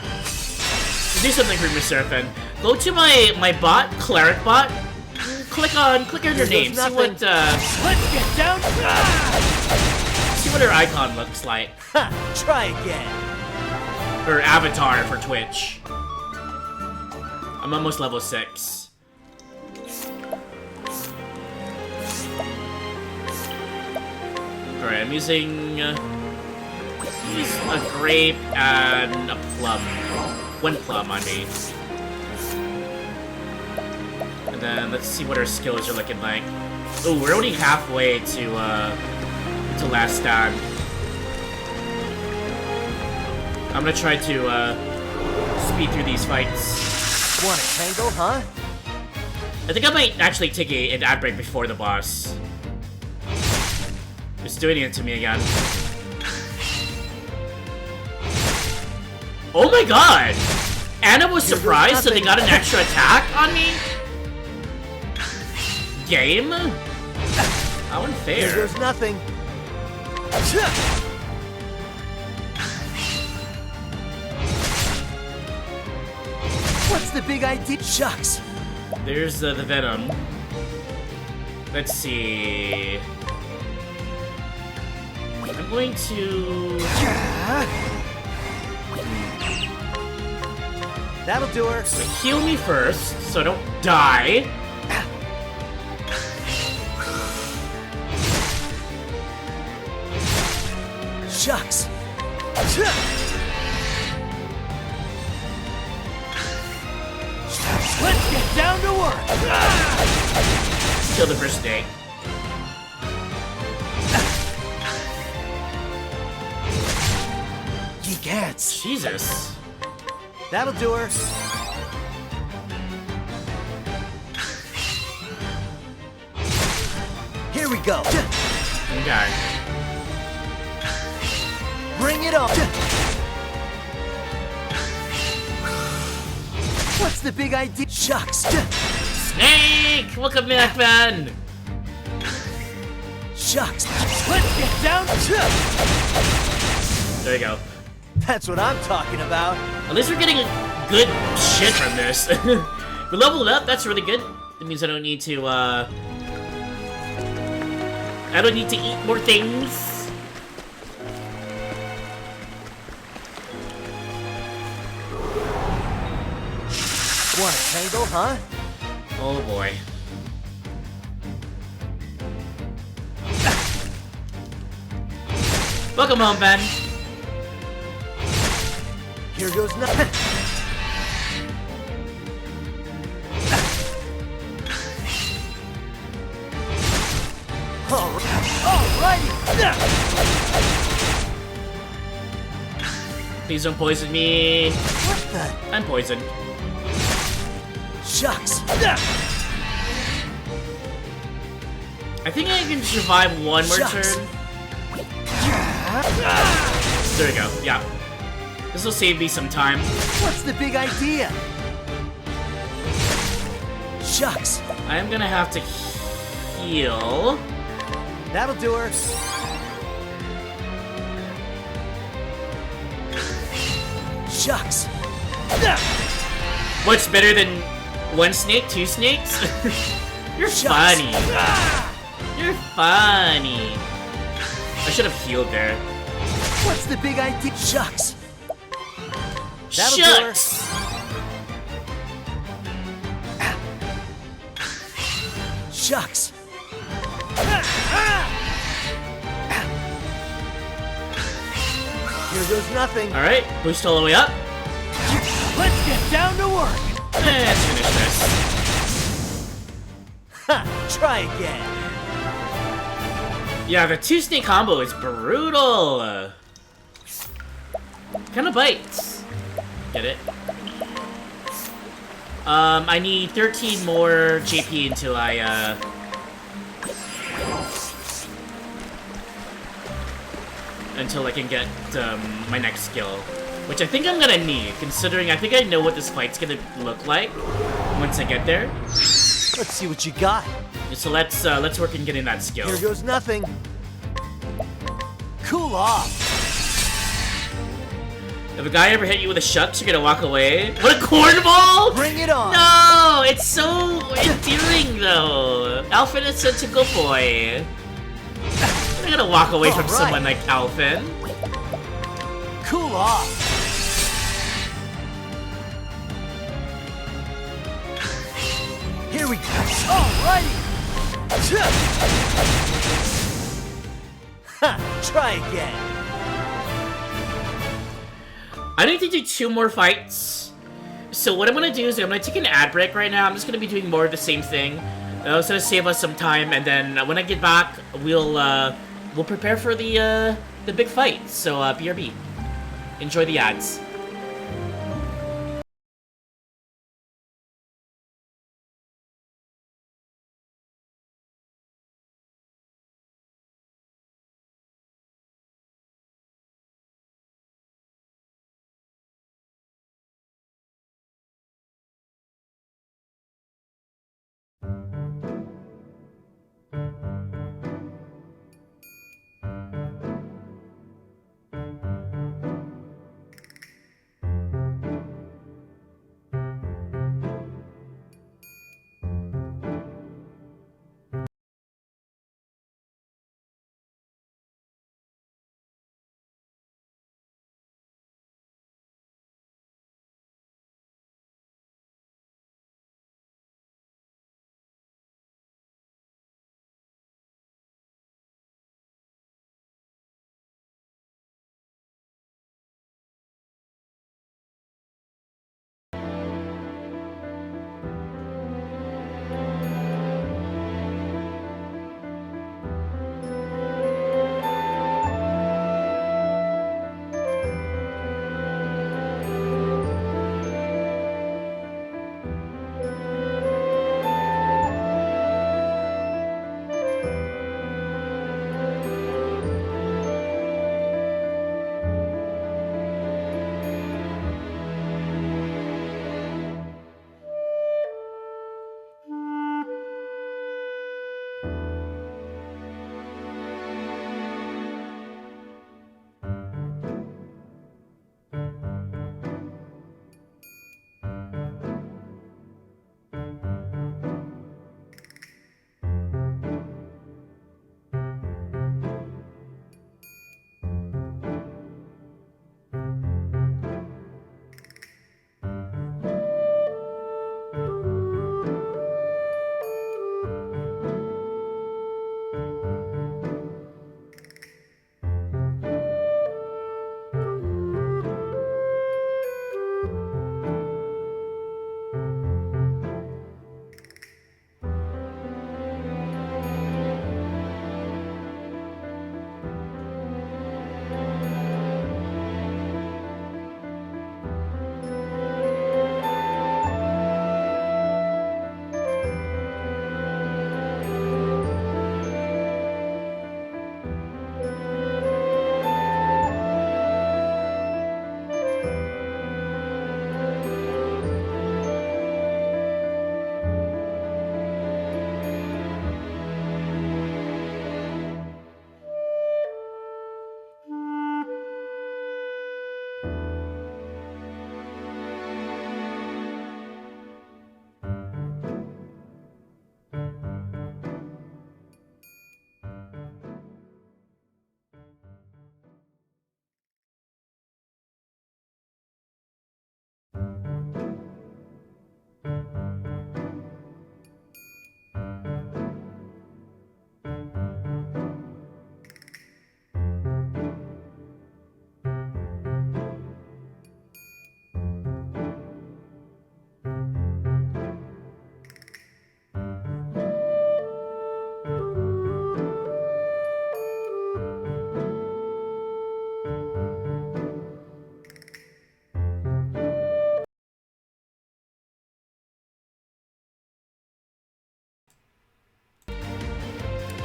something for me, Seraphin. Go to my bot, Cleric bot. Click on her name. See what Let's get down. see what her icon looks like. Ha, try again. Her avatar for Twitch. I'm almost level 6. Alright, I'm using a grape and a plum. 1 plum on me. And then let's see what our skills are looking like. Oh, we're only halfway to last stand. I'm gonna try to speed through these fights. Want a tangle, huh? I think I might actually take an ad break before the boss. It's doing it to me again. Oh my god! Anna was surprised that they got an extra attack on me? Game? How Here unfair. goes nothing. What's the big idea? Shucks. There's the venom. Let's see. I'm going to... That'll do her. heal me first, so I don't die. Shucks. Let's get down to work. Kill the first snake. Gigants. Jesus. That'll do her. Here we go. Okay. Bring it on. What's the big idea? Shucks. Snake! Welcome back, man! Shucks. Let's get down. There you go. That's what I'm talking about. At least we're getting good shit from this. We leveled up, that's really good. That means I don't need to, I don't need to eat more things. Want a tangle, huh? Oh boy. Welcome home, Ben. Here goes nothing. Alrighty. Please don't poison me. What the? I'm poisoned. Shucks. I think I can survive one more Shucks. turn. There we go, yeah. This will save me some time. What's the big idea? Shucks. I am gonna have to heal. That'll do her. Shucks. What's better than one snake, 2 snakes? You're Shucks. funny. You're funny. I should have healed there. What's the big idea? Shucks. That'll do her. Shucks! Shucks. Here goes nothing. Alright, boost all the way up. Let's get down to work. Let's finish this. Ha! Try again. Yeah, the 2 snake combo is brutal. Kinda bites. Get it? I need 13 more JP until I, until I can get, my next skill. Which I think I'm gonna need, considering I think I know what this fight's gonna look like once I get there. Let's see what you got. So let's work on getting that skill. Here goes nothing. Cool off. If a guy ever hit you with a shucks, you're gonna walk away. What a cornball! Bring it on. No! It's so endearing, though. Alfyn is such a good boy. I'm gonna walk away from Alright. someone like Alfyn. Cool off. Here we go. Alrighty. Ha! Try again. I need to do 2 more fights. So what I'm gonna do is I'm gonna take an ad break right now. I'm just gonna be doing more of the same thing. It's gonna save us some time, and then when I get back, we'll prepare for the big fight. So BRB, enjoy the ads.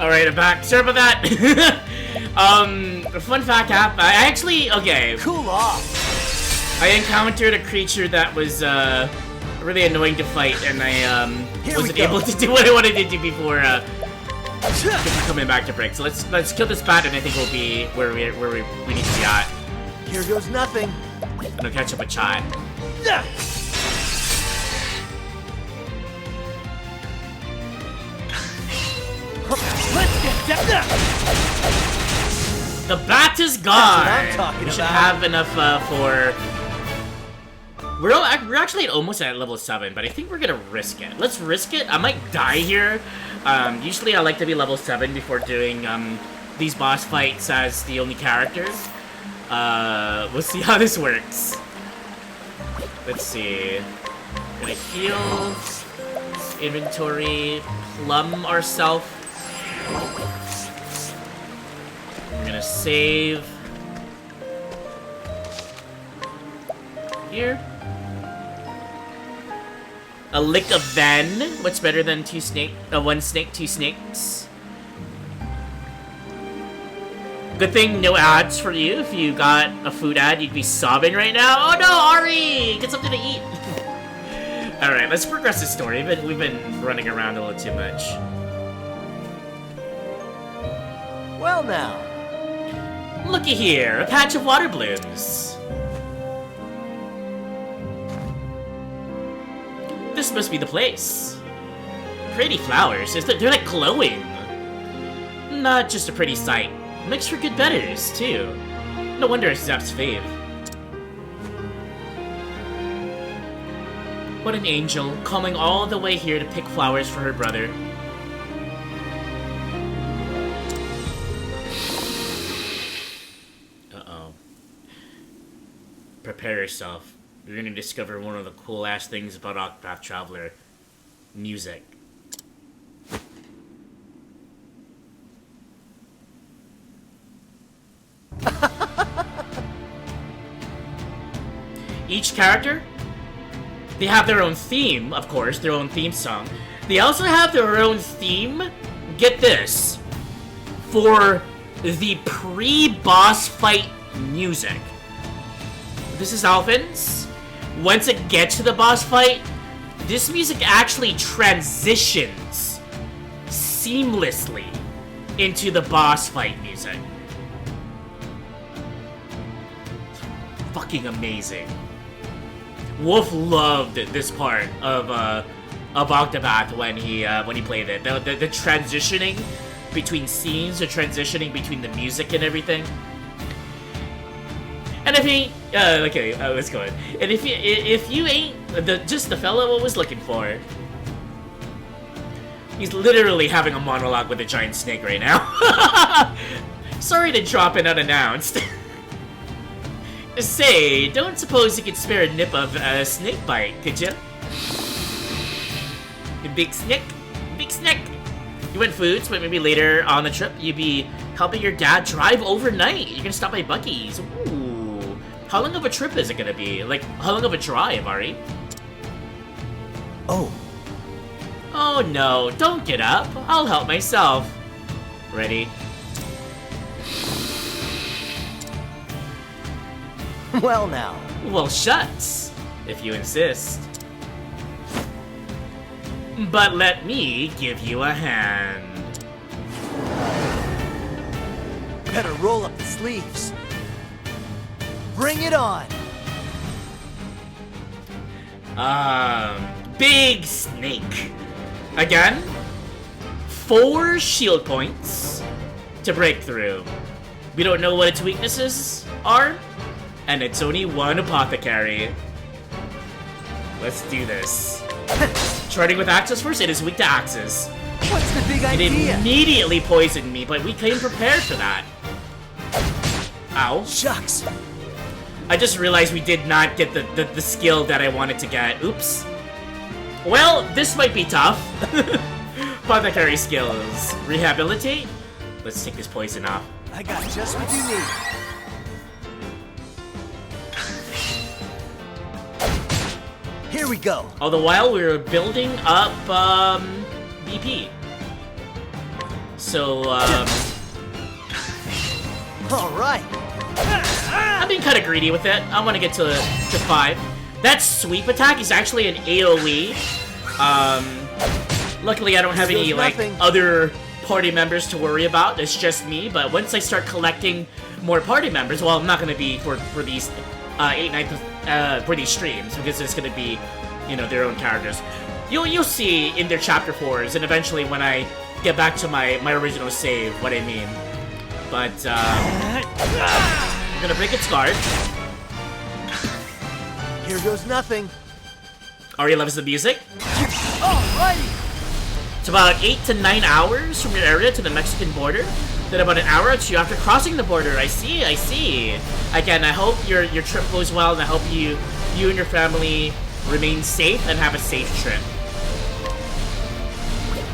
Alright, I'm back. Sorry about that. Fun fact app. I actually, okay. Cool off. I encountered a creature that was, really annoying to fight, and I, wasn't able to do what I wanted to do before coming back to break. So let's kill this bat, and I think we'll be where we need to be at. Here goes nothing. And I'll catch up with Chad. Let's get down. The bat is gone. That's what I'm talking we should about. have enough for. We're actually almost at level 7, but I think we're gonna risk it. Let's risk it. I might die here. Usually I like to be level 7 before doing these boss fights as the only character. We'll see how this works. Let's see. Gonna heal, inventory, plumb ourselves. We're gonna save here. A lick of Ven. What's better than one snake, two snakes? Good thing no ads for you. If you got a food ad, you'd be sobbing right now. Oh no, Ari! Get something to eat. Alright, let's progress the story. We've been running around a little too much. Well now. Looky here, a patch of water blooms. This must be the place. Pretty flowers. They're like glowing. Not just a pretty sight. Makes for good betters, too. No wonder it's Zep's fave. What an angel, coming all the way here to pick flowers for her brother. Uh-oh. Prepare yourself. You're gonna discover one of the cool-ass things about Octopath Traveler. Music. Each character, they have their own theme, of course, their own theme song. They also have their own theme, get this, for the pre-boss fight music. This is Alfyn's. Once it gets to the boss fight, this music actually transitions seamlessly into the boss fight music. Fucking amazing. Wolf loved this part of Octopath when he played it. The transitioning between scenes, the transitioning between the music and everything. And if he, okay, let's go ahead. And if you ain't just the fellow I was looking for, he's literally having a monologue with a giant snake right now. Sorry to drop it unannounced. Say, don't suppose you could spare a nip of a snake bite, could you? Big snake? Big snake! You want foods, but maybe later on the trip you'd be helping your dad drive overnight. You're gonna stop by Bucky's. Ooh. How long of a trip is it gonna be? Like, how long of a drive, Ari? Oh. Oh no, don't get up. I'll help myself. Ready? Well now. Well, shucks, if you insist. But let me give you a hand. Better roll up the sleeves. Bring it on. Big snake. Again, 4 shield points to break through. We don't know what its weaknesses are, and it's only 1 Apothecary. Let's do this. Starting with Axes first, it is weak to Axes. What's the big It idea? immediately poisoned me, but we came prepared for that. Ow. Shucks. I just realized we did not get the skill that I wanted to get. Oops. Well, this might be tough. Apothecary skills. Rehabilitate? Let's take this poison off. I got just what you need. Here we go. All the while, we were building up, BP. So, Alright. I'm being kind of greedy with it. I want to get to 5. That sweep attack is actually an AoE. Luckily I don't have any, like, other party members to worry about. It's just me, but once I start collecting more party members, well, I'm not going to be for these 8 nights for these streams, because it's going to be, you know, their own characters. You'll see in their chapter 4s, and eventually when I get back to my original save, what I mean. But, I'm gonna break its guard. Here goes nothing. Ari loves the music. Alrighty. It's about 8 to 9 hours from your area to the Mexican border. Then about an hour or 2 after crossing the border. I see, I see. Again, I hope your trip goes well, and I hope you and your family remain safe and have a safe trip.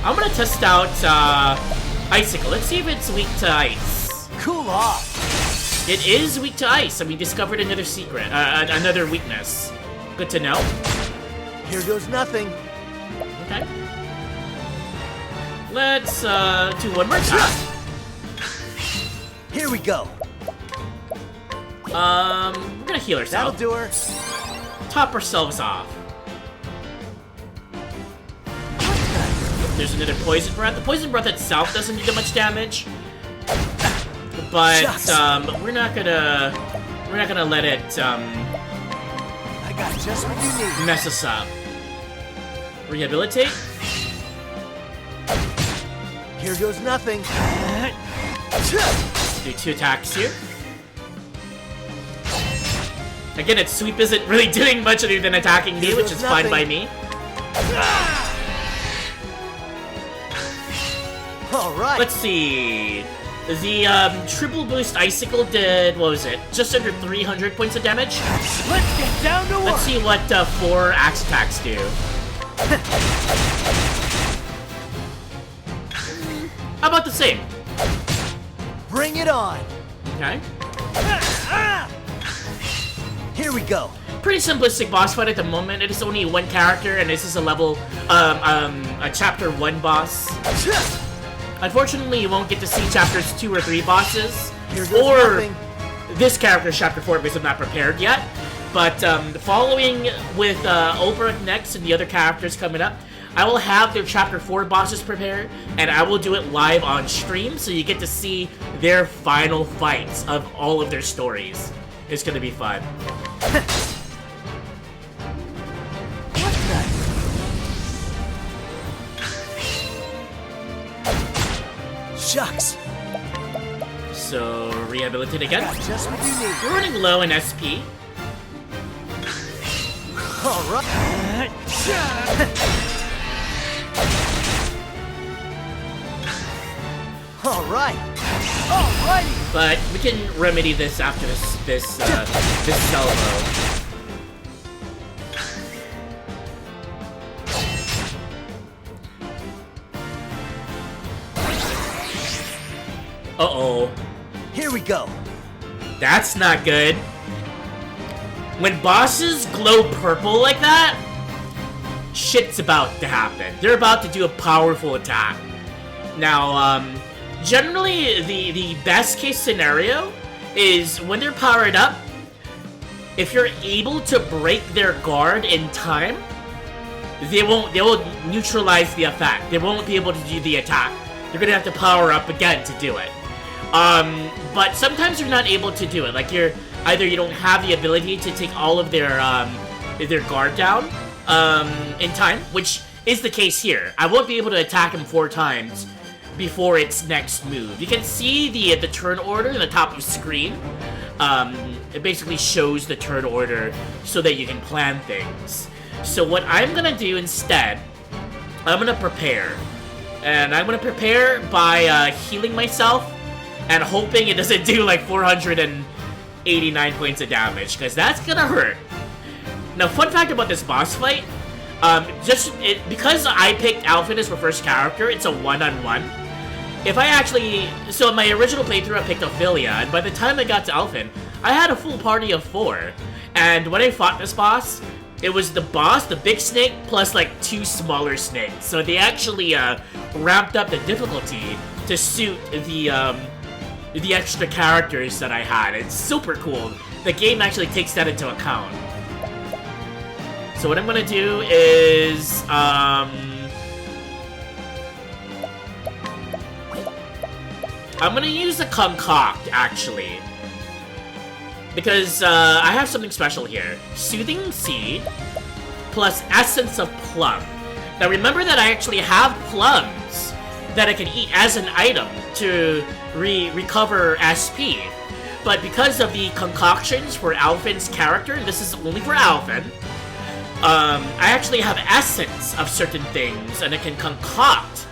I'm gonna test out Icicle. Let's see if it's weak to ice. Cool off. It is weak to ice, and we discovered another secret, another weakness. Good to know. Here goes nothing. Okay. Let's do one more time. Here we go. We're gonna heal That'll ourselves. do her. Top ourselves off. There's another poison breath. The poison breath itself doesn't do much damage, but we're not gonna let it I got just what you need. mess us up. Rehabilitate. Here goes nothing. Do 2 attacks here. Again, its sweep isn't really doing much other than attacking me, which is fine by me. Alright. Let's see. The triple boost icicle did, what was it? Just under 300 points of damage. Let's get down to work. Let's see what 4 axe attacks do. How about the same? Bring it on. Okay. Here we go. Pretty simplistic boss fight at the moment. It is only 1 character, and this is a level, a chapter 1 boss. Unfortunately, you won't get to see chapters 2 or 3 bosses, or nothing. this character's chapter 4 because I'm not prepared yet. But following with Oberk next and the other characters coming up, I will have their chapter 4 bosses prepared, and I will do it live on stream, so you get to see their final fights of all of their stories. It's gonna be fun. Shucks. So, rehabilitate again. Got just what you need. We're running low in SP. Alright. Alright. Alrighty. But we can remedy this after this salvo. Uh-oh. Here we go. That's not good. When bosses glow purple like that, shit's about to happen. They're about to do a powerful attack. Now, generally, the best case scenario is when they're powered up, if you're able to break their guard in time, they will neutralize the effect. They won't be able to do the attack. You're gonna have to power up again to do it. But sometimes you're not able to do it. Like you don't have the ability to take all of their guard down in time, which is the case here. I won't be able to attack him 4 times before its next move. You can see the turn order in the top of the screen. It basically shows the turn order so that you can plan things. So what I'm gonna do instead, I'm gonna prepare. And I'm gonna prepare by healing myself and hoping it doesn't do like 489 points of damage, because that's gonna hurt. Now, fun fact about this boss fight, because I picked Alfyn as my first character, it's a one-on-one. So in my original playthrough I picked Ophelia, and by the time I got to Alfyn, I had a full party of 4. And when I fought this boss, It was the boss, the big snake, plus like 2 smaller snakes. So they actually ramped up the difficulty to suit the extra characters that I had. It's super cool. The game actually takes that into account. So what I'm gonna do is I'm gonna use a concoct actually. Because I have something special here. Soothing Seed plus Essence of Plum. Now remember that I actually have plums that I can eat as an item to recover SP. But because of the concoctions for Alfyn's character, and this is only for Alfyn, I actually have essence of certain things, and I can concoct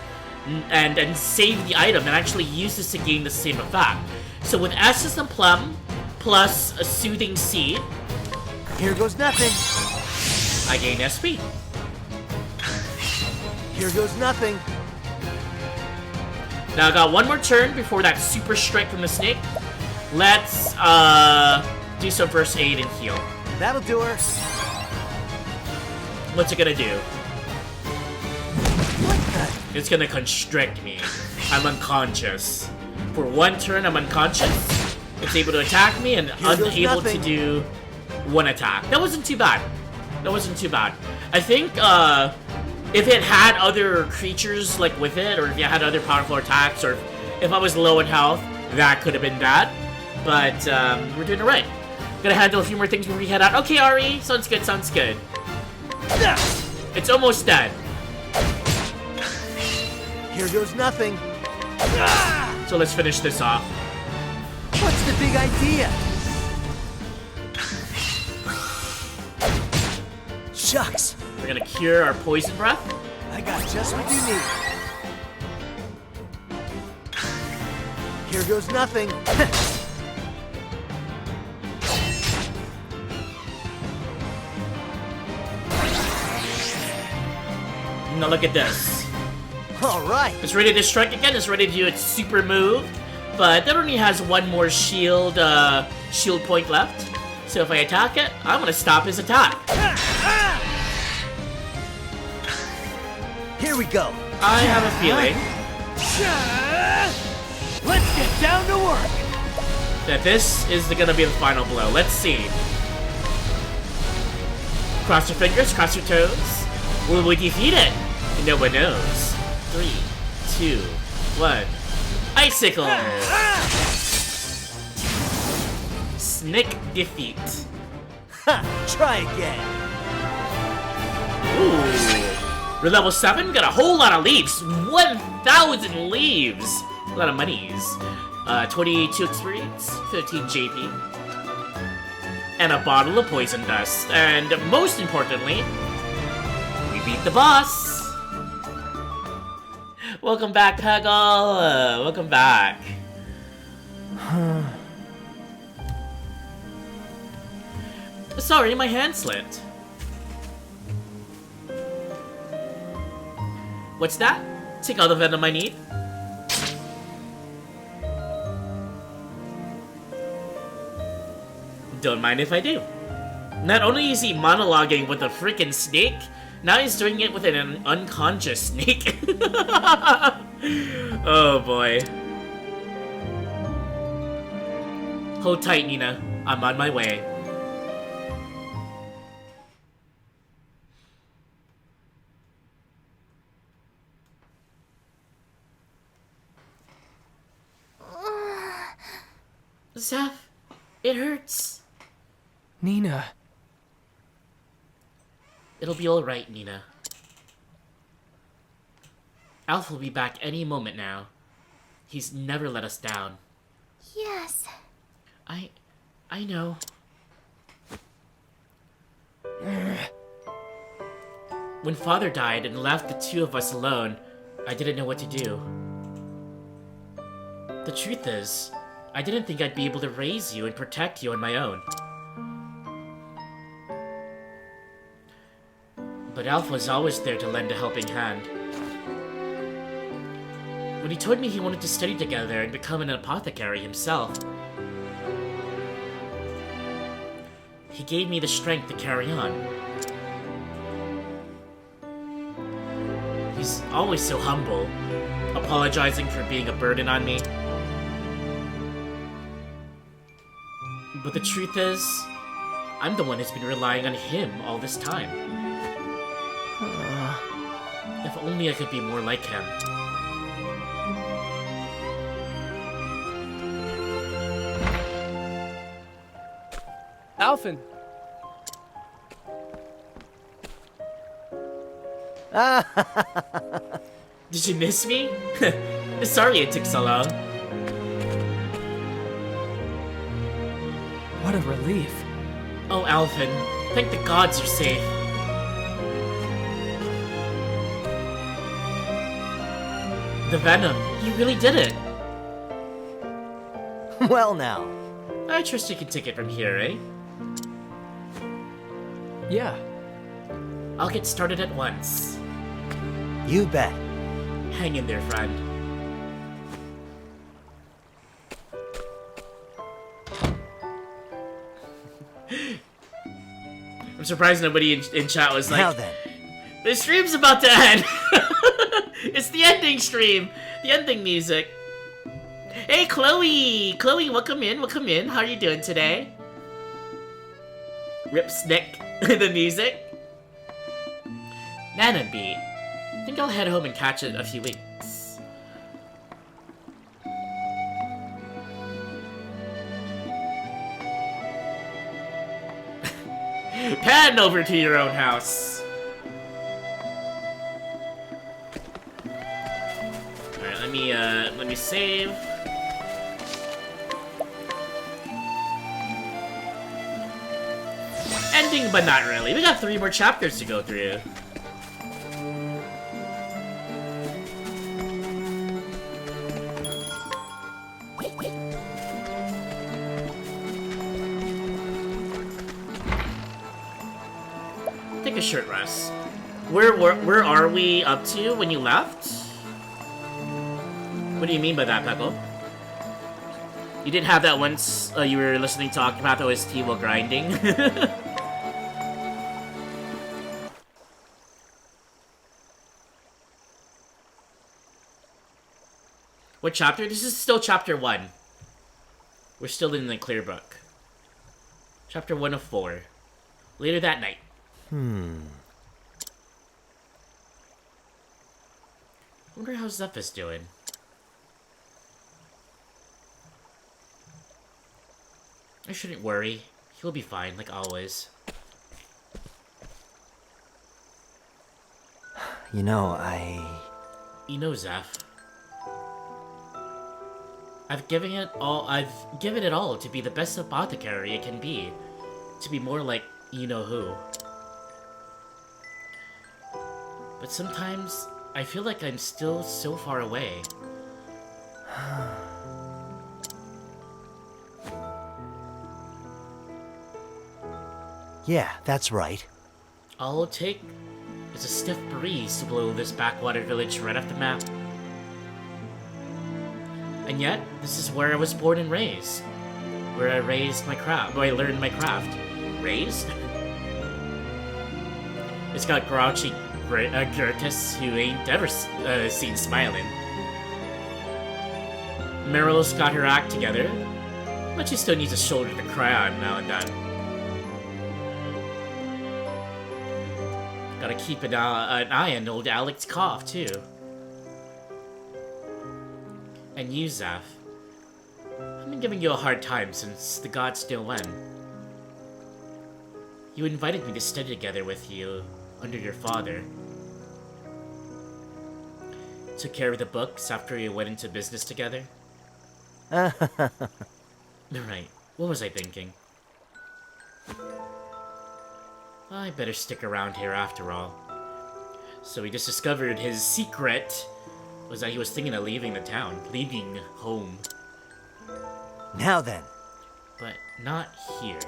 and save the item and actually use this to gain the same effect. So with Essence of Plum, plus a Soothing Seed, Here goes nothing. I gain SP. Here goes nothing. Now I got one more turn before that super strike from the snake. Let's do some first aid and heal. That'll do her. What's it gonna do? It's gonna constrict me. I'm unconscious. For one turn, I'm unconscious. It's able to attack me and unable to do one attack. That wasn't too bad. That wasn't too bad. I think if it had other creatures like with it, or if it had other powerful attacks, or if I was low in health, that could have been bad. But we're doing it right. Gonna handle a few more things before we head out. Okay, Ari, sounds good, sounds good. It's almost dead. Here goes nothing. So let's finish this off. What's the big idea? Shucks. We're gonna cure our poison breath. I got just what you need. Here goes nothing. Now look at this. All right. It's ready to strike again. It's ready to do its super move. But that only has one more shield point left. So if I attack it, I'm gonna stop his attack. Here we go. I have a feeling Let's get down to work. that this is gonna be the final blow. Let's see. Cross your fingers, cross your toes. Will we defeat it? No one knows. 3, 2, 1. Icicle! Snake defeat. Ha! Try again. Ooh. We're level 7, got a whole lot of leaves. 1,000 leaves. A lot of monies. 22 experience, 13 JP. And a bottle of poison dust. And most importantly, we beat the boss. Welcome back, Peggle. Welcome back. Sorry, my hand slipped. What's that? Take all the venom I need. Don't mind if I do. Not only is he monologuing with a freaking snake, now he's doing it with an unconscious snake. Oh boy. Hold tight, Nina. I'm on my way. Zeph, it hurts. Nina. It'll be alright, Nina. Alf will be back any moment now. He's never let us down. Yes. I know. When Father died and left the two of us alone, I didn't know what to do. The truth is, I didn't think I'd be able to raise you and protect you on my own. But Alf was always there to lend a helping hand. When he told me he wanted to study together and become an apothecary himself, he gave me the strength to carry on. always so humble, apologizing for being a burden on me. But the truth is, I'm the one who's been relying on him all this time. If only I could be more like him. Alfyn! Did you miss me? Sorry it took so long. What a relief. Oh, Alfyn, thank the gods you're safe. The venom, you really did it. Well now. I trust you can take it from here, eh? Yeah. I'll get started at once. You bet. Hang in there, friend. I'm surprised nobody in chat was like, Now then. the stream's about to end! It's the ending stream! The ending music. Hey, Chloe! Chloe, welcome in, welcome in. How are you doing today? Rip Snick, the music. Nana Beat. I think I'll head home and catch it a few weeks. Pan over to your own house. Alright, let me save. Ending, but not really. We got 3 more chapters to go through. Take a short rest. Where are we up to when you left? What do you mean by that, Peckle? You didn't have that once you were listening to Octopath OST while grinding? What chapter? This is still chapter 1. We're still in the clear book. Chapter 1 of 4. Later that night. Wonder how Zephyr's doing. I shouldn't worry. He'll be fine, like always. You know, You know, Zeph. I've given it all to be the best apothecary it can be. To be more like you-know-who. But sometimes, I feel like I'm still so far away. Yeah, that's right. All it'll take is a stiff breeze to blow this backwater village right off the map. And yet, this is where I was born and raised. Where I learned my craft. Raised? It's got grouchy Gertis who ain't ever seen smiling. Meryl's got her act together, but she still needs a shoulder to cry on now and then. Gotta keep an eye on old Alec's cough, too. And you, Zeph. I've been giving you a hard time since the gods still won. You invited me to study together with you under your father. Took care of the books after we went into business together. Right. What was I thinking? I better stick around here after all. So we just discovered his secret was that he was thinking of leaving the town, leaving home. Now then. But not here.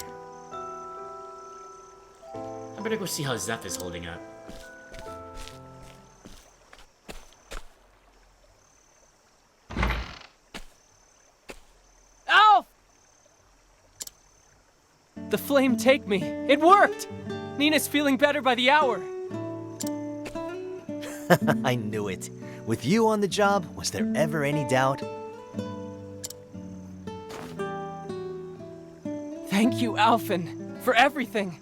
I better go see how Zeph is holding up. Alf! The flame take me. It worked! Nina's feeling better by the hour. I knew it. With you on the job, was there ever any doubt? Thank you, Alfyn, for everything.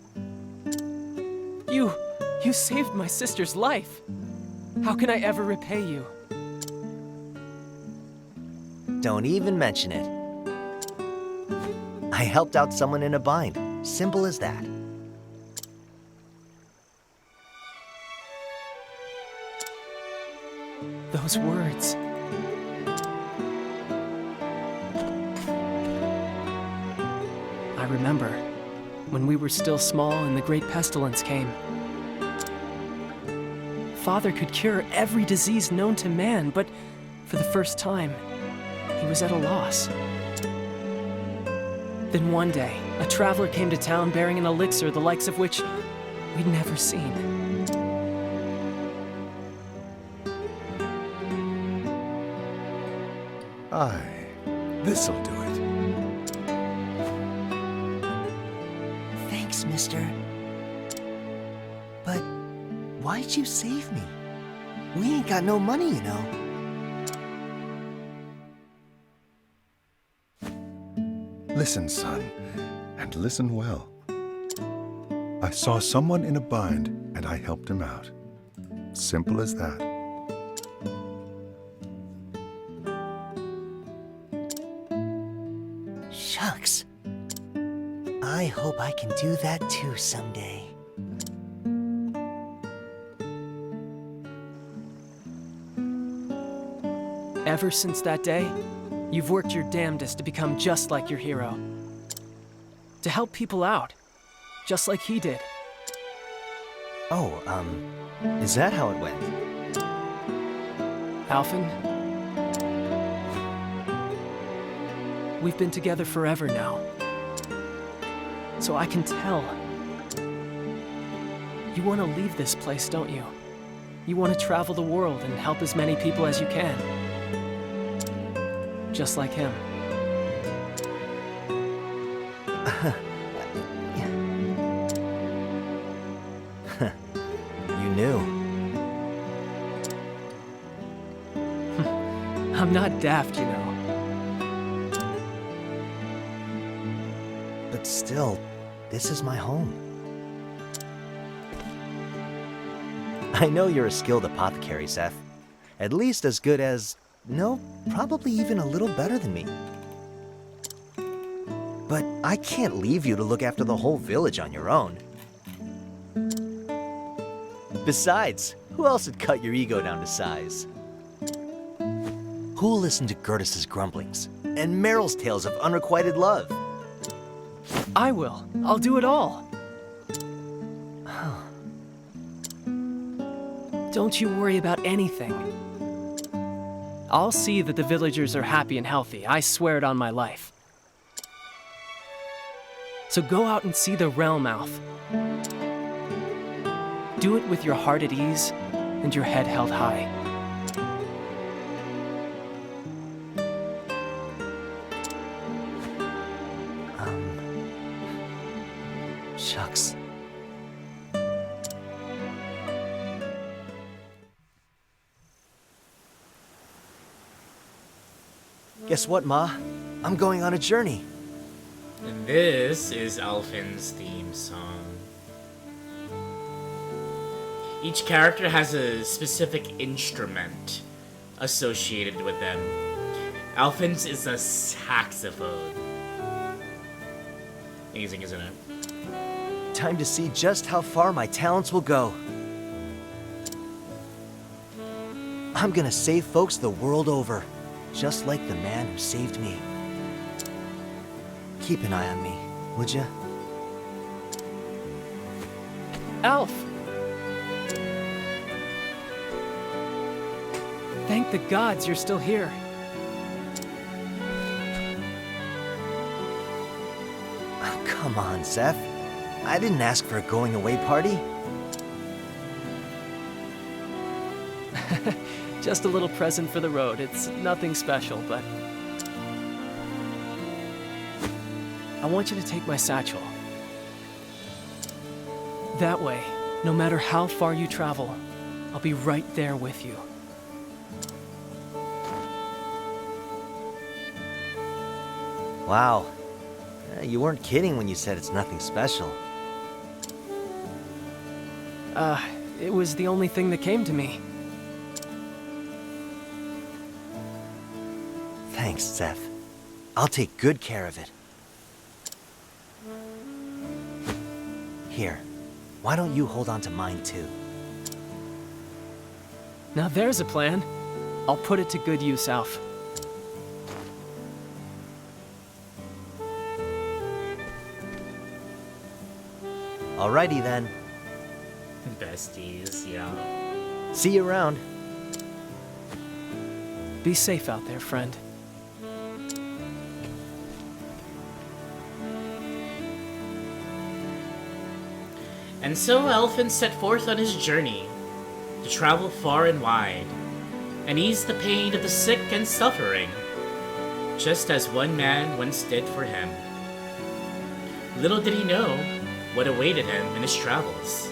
You saved my sister's life. How can I ever repay you? Don't even mention it. I helped out someone in a bind. Simple as that. Those words. I remember when we were still small and the great pestilence came. Father could cure every disease known to man, but for the first time, he was at a loss. Then one day, a traveler came to town bearing an elixir the likes of which we'd never seen. Aye, this'll do it. Thanks, mister. But why'd you save me? We ain't got no money, you know. Listen, son, and listen well. I saw someone in a bind, and I helped him out. Simple as that. Shucks. I hope I can do that too someday. Ever since that day, you've worked your damnedest to become just like your hero. To help people out, just like he did. Oh, is that how it went? Alfyn, we've been together forever now. So I can tell. You want to leave this place, don't you? You want to travel the world and help as many people as you can. Just like him. You knew. I'm not daft, you know. But still, this is my home. I know you're a skilled apothecary, Seth. At least as good as... no, probably even a little better than me. But I can't leave you to look after the whole village on your own. Besides, who else would cut your ego down to size? Who'll listen to Gertus's grumblings and Meryl's tales of unrequited love? I will. I'll do it all. Don't you worry about anything. I'll see that the villagers are happy and healthy. I swear it on my life. So go out and see the realm, Alf. Do it with your heart at ease and your head held high. Shucks. Guess what, Ma? I'm going on a journey. This is Alfyn's theme song. Each character has a specific instrument associated with them. Alfyn's is a saxophone. Amazing, isn't it? Time to see just how far my talents will go. I'm gonna save folks the world over, just like the man who saved me. Keep an eye on me, would ya? Alf! Thank the gods you're still here. Oh, come on, Seth. I didn't ask for a going-away party. Just a little present for the road. It's nothing special, but... I want you to take my satchel. That way, no matter how far you travel, I'll be right there with you. Wow. You weren't kidding when you said it's nothing special. It was the only thing that came to me. Thanks, Zeph. I'll take good care of it. Here, why don't you hold on to mine too? Now there's a plan. I'll put it to good use, Alf. Alrighty then. Besties, yeah. See you around. Be safe out there, friend. And so Alfyn set forth on his journey to travel far and wide, and ease the pain of the sick and suffering, just as one man once did for him. Little did he know what awaited him in his travels.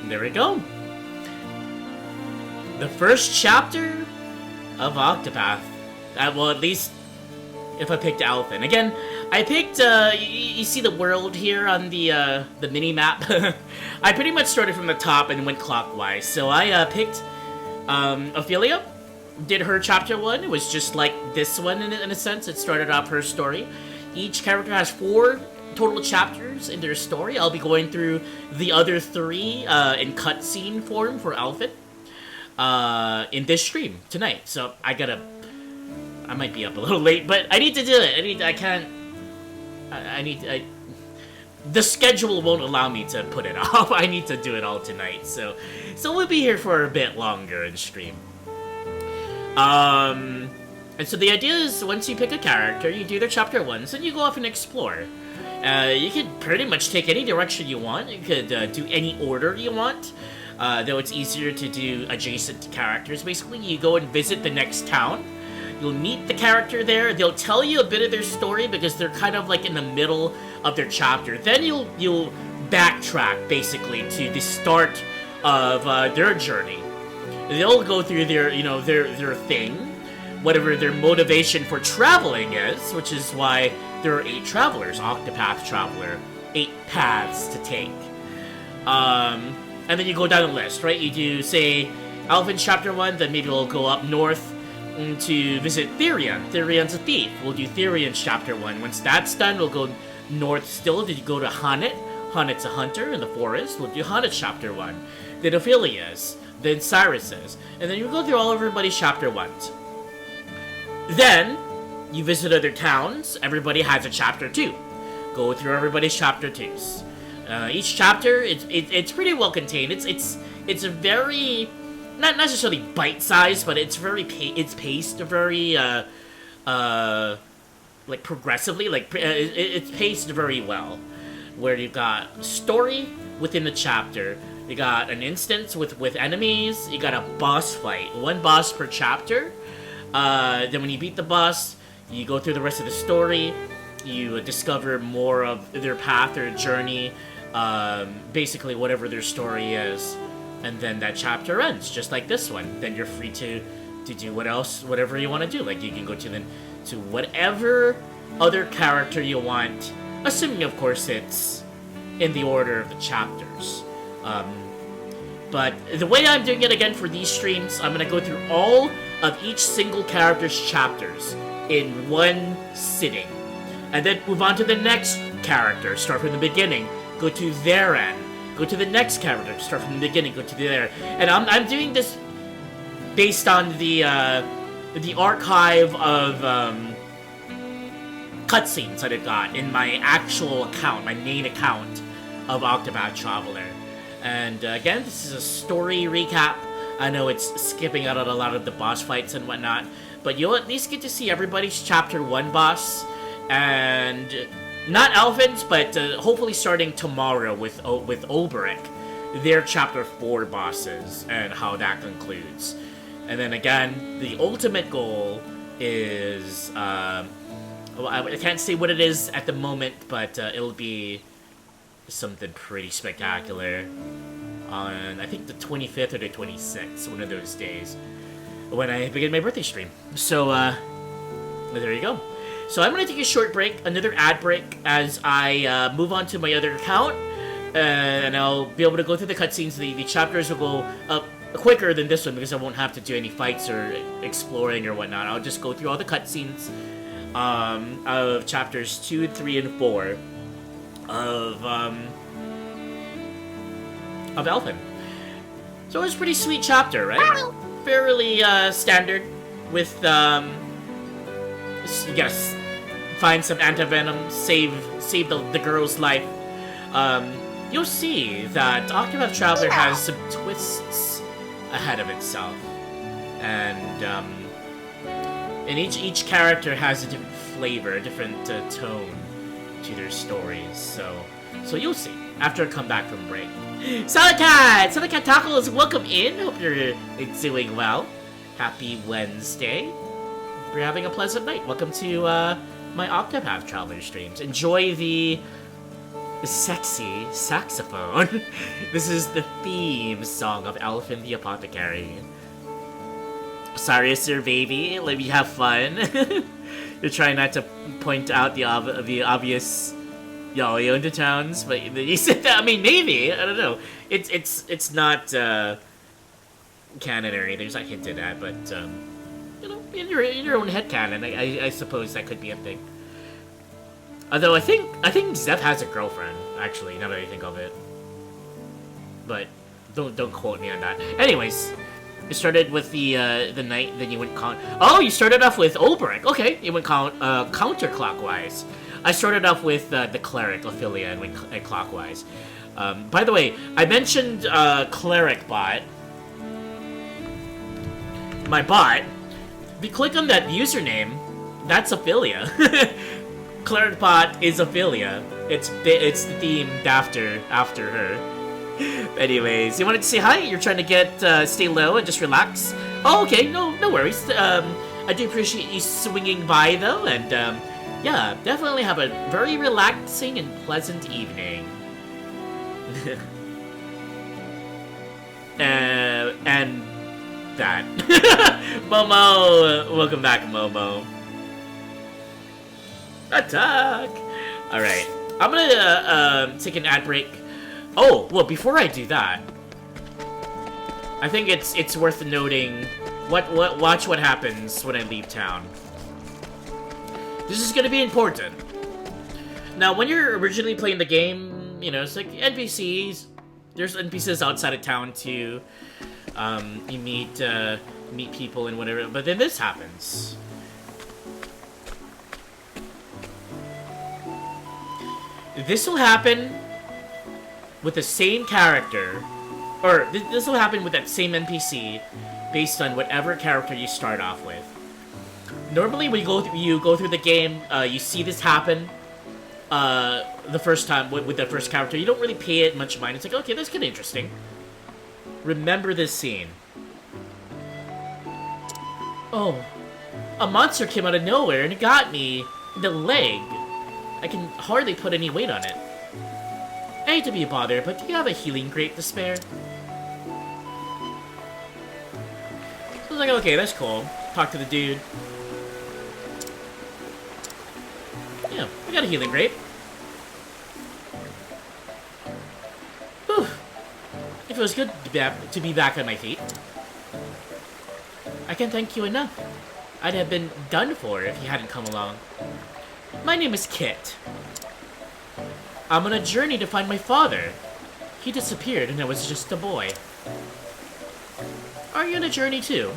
There we go. The first chapter of Octopath. Well, at least if I picked Alfyn. Again, I picked, you see the world here on the mini-map? I pretty much started from the top and went clockwise. So I picked Ophelia, did her chapter 1. It was just like this one in a sense. It started off her story. Each character has 4 total chapters in their story. I'll be going through the other 3 in cutscene form for Alfyn in this stream tonight. So I might be up a little late, but I need to do it. The schedule won't allow me to put it off. I need to do it all tonight. So we'll be here for a bit longer in stream. And so the idea is once you pick a character, you do their chapter 1s, and you go off and explore. You could pretty much take any direction you want. You could do any order you want. Though it's easier to do adjacent characters. Basically, you go and visit the next town. You'll meet the character there. They'll tell you a bit of their story because they're kind of like in the middle of their chapter. Then you'll backtrack basically to the start of their journey. They'll go through their their thing, whatever their motivation for traveling is, which is why there are 8 travelers, Octopath Traveler, 8 paths to take. And then you go down the list, right? You do, say, Alfyn Chapter 1, then maybe we'll go up north to visit Therion. Therion's a thief. We'll do Therion's Chapter 1. Once that's done, we'll go north still to go to Hanit. Hanit's a hunter in the forest. We'll do Hanit Chapter 1. Then Ophelia's. Then Cyrus's. And then you go through all of everybody's Chapter 1s. Then, you visit other towns. Everybody has a Chapter 2. Go through everybody's Chapter 2s. Each chapter, it's pretty well contained. It's a very, not necessarily bite-sized, but it's paced very like progressively. Like it's paced very well, where you've got story within the chapter. You got an instance with enemies. You got a boss fight, 1 boss per chapter. Then when you beat the boss, you go through the rest of the story. You discover more of their path, their journey. Basically whatever their story is, and then that chapter ends just like this one. Then you're free to do whatever you want to do. Like you can go to whatever other character you want, assuming of course it's in the order of the chapters. But the way I'm doing it again for these streams, I'm gonna go through all of each single character's chapters in one sitting, and then move on to the next character. Start from the beginning. Go to their end, go to the next character, start from the beginning, go to there. And I'm doing this based on the archive of cutscenes that I got in my actual account, my main account of Octopath Traveler. And again, this is a story recap. I know it's skipping out on a lot of the boss fights and whatnot, but you'll at least get to see everybody's Chapter 1 boss, and not Alfyn's, but hopefully starting tomorrow with Olberic, their Chapter 4 bosses, and how that concludes. And then again, the ultimate goal is well, I can't say what it is at the moment, but it'll be something pretty spectacular on, I think, the 25th or the 26th, one of those days, when I begin my birthday stream. So there you go. So I'm gonna take a short break, another ad break, as I move on to my other account, and I'll be able to go through the cutscenes. The chapters will go up quicker than this one because I won't have to do any fights or exploring or whatnot. I'll just go through all the cutscenes of chapters 2, 3, and 4 of Alfyn. So it was a pretty sweet chapter, right? Fairly standard with you gotta find some antivenom, save the girl's life. You'll see that Octopath Traveler has some twists ahead of itself, and each character has a different flavor, a different tone to their stories. So you'll see after I come back from break. Salad Cat Tacos, welcome in. Hope you're doing well. Happy Wednesday. Hope you're having a pleasant night. Welcome to my Octopath Traveler streams. Enjoy the sexy saxophone. This is the theme song of Alfyn the Apothecary. Sorry, sir, baby. Let me have fun. You're trying not to point out the obvious yo undertones, but you said that. I mean, maybe. I don't know. It's not canon or anything. It's not hinted at, but you know, in your own head canon, I suppose that could be a thing. Although I think Zeph has a girlfriend, actually, now that I think of it. But don't quote me on that. Anyways, you started with the knight, then you went oh, you started off with Ulbrich. Okay, you went counterclockwise. I started off with the cleric Ophelia and went clockwise. By the way, I mentioned cleric bot. My bot. If you click on that username, that's Ophelia. Cleric bot is Ophelia. It's the themed after her. Anyways, you wanted to say hi? You're trying to stay low and just relax? Oh, okay, no worries. I do appreciate you swinging by though, and yeah, definitely have a very relaxing and pleasant evening. And that. Momo, welcome back, Momo. Attack! Alright, I'm gonna take an ad break. Oh, well, before I do that, I think it's worth noting watch what happens when I leave town. This is gonna be important. Now, when you're originally playing the game, you know, it's like NPCs. There's NPCs outside of town too. You meet people and whatever, but then this happens. This will happen with the same character, or this will happen with that same NPC based on whatever character you start off with. Normally, when you go through the game, you see this happen the first time with the first character. You don't really pay it much mind. It's like, okay, that's kind of interesting. Remember this scene. Oh, a monster came out of nowhere and it got me in the leg. I can hardly put any weight on it. I hate to be a bother, but do you have a healing grape to spare? So I was like, okay, that's cool. Talk to the dude. Yeah, I got a healing grape. Whew. It feels good to be back on my feet. I can't thank you enough. I'd have been done for if you hadn't come along. My name is Kit. I'm on a journey to find my father. He disappeared and I was just a boy. Are you on a journey too?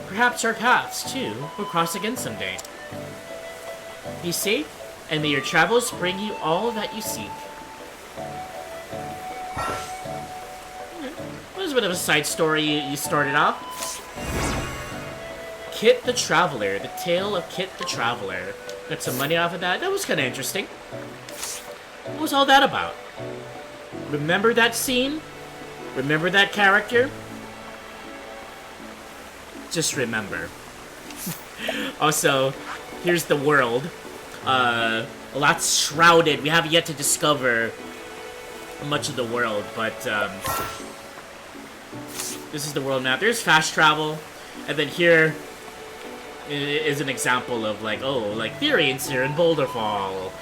Perhaps our paths, too, will cross again someday. Be safe, and may your travels bring you all that you seek. That was a bit of a side story you started off. Kit the Traveler, the tale of Kit the Traveler. Got some money off of that. That was kind of interesting. What was all that about? Remember that scene? Remember that character? Just remember. Also, here's the world. A lot shrouded. We have yet to discover much of the world, but this is the world map. There's fast travel, and then here is an example of like, oh, like Therian's here in Boulder Fall.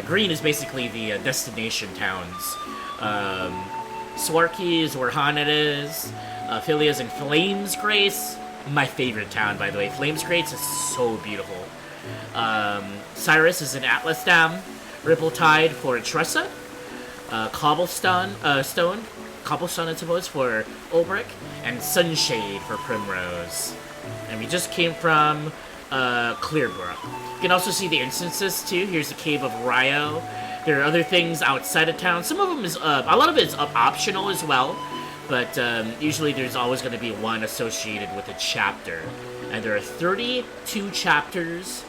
Green is basically the destination towns. Swarky is where Hanet is. Philia's in Flames Grace. My favorite town, by the way. Flames Grace is so beautiful. Cyrus is in Atlas Dam. Ripple-Tide for Tressa. Cobblestone, I suppose, for Ulbrich. And Sunshade for Primrose. And we just came from Clearbrook. You can also see the instances, too. Here's the Cave of Ryo. There are other things outside of town. Some of them is, a lot of it is optional as well. But usually there's always going to be one associated with a chapter. And there are 32 chapters.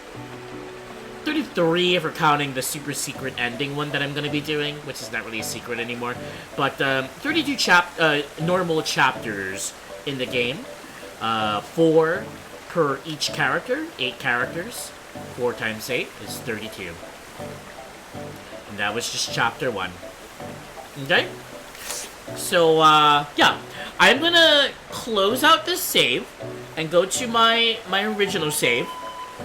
33 if we're counting the super secret ending one that I'm going to be doing, which is not really a secret anymore. But 32 normal chapters in the game. 4 per each character. 8 characters. 4 times 8 is 32. And that was just chapter 1. Okay? So, yeah. I'm gonna close out this save and go to my original save.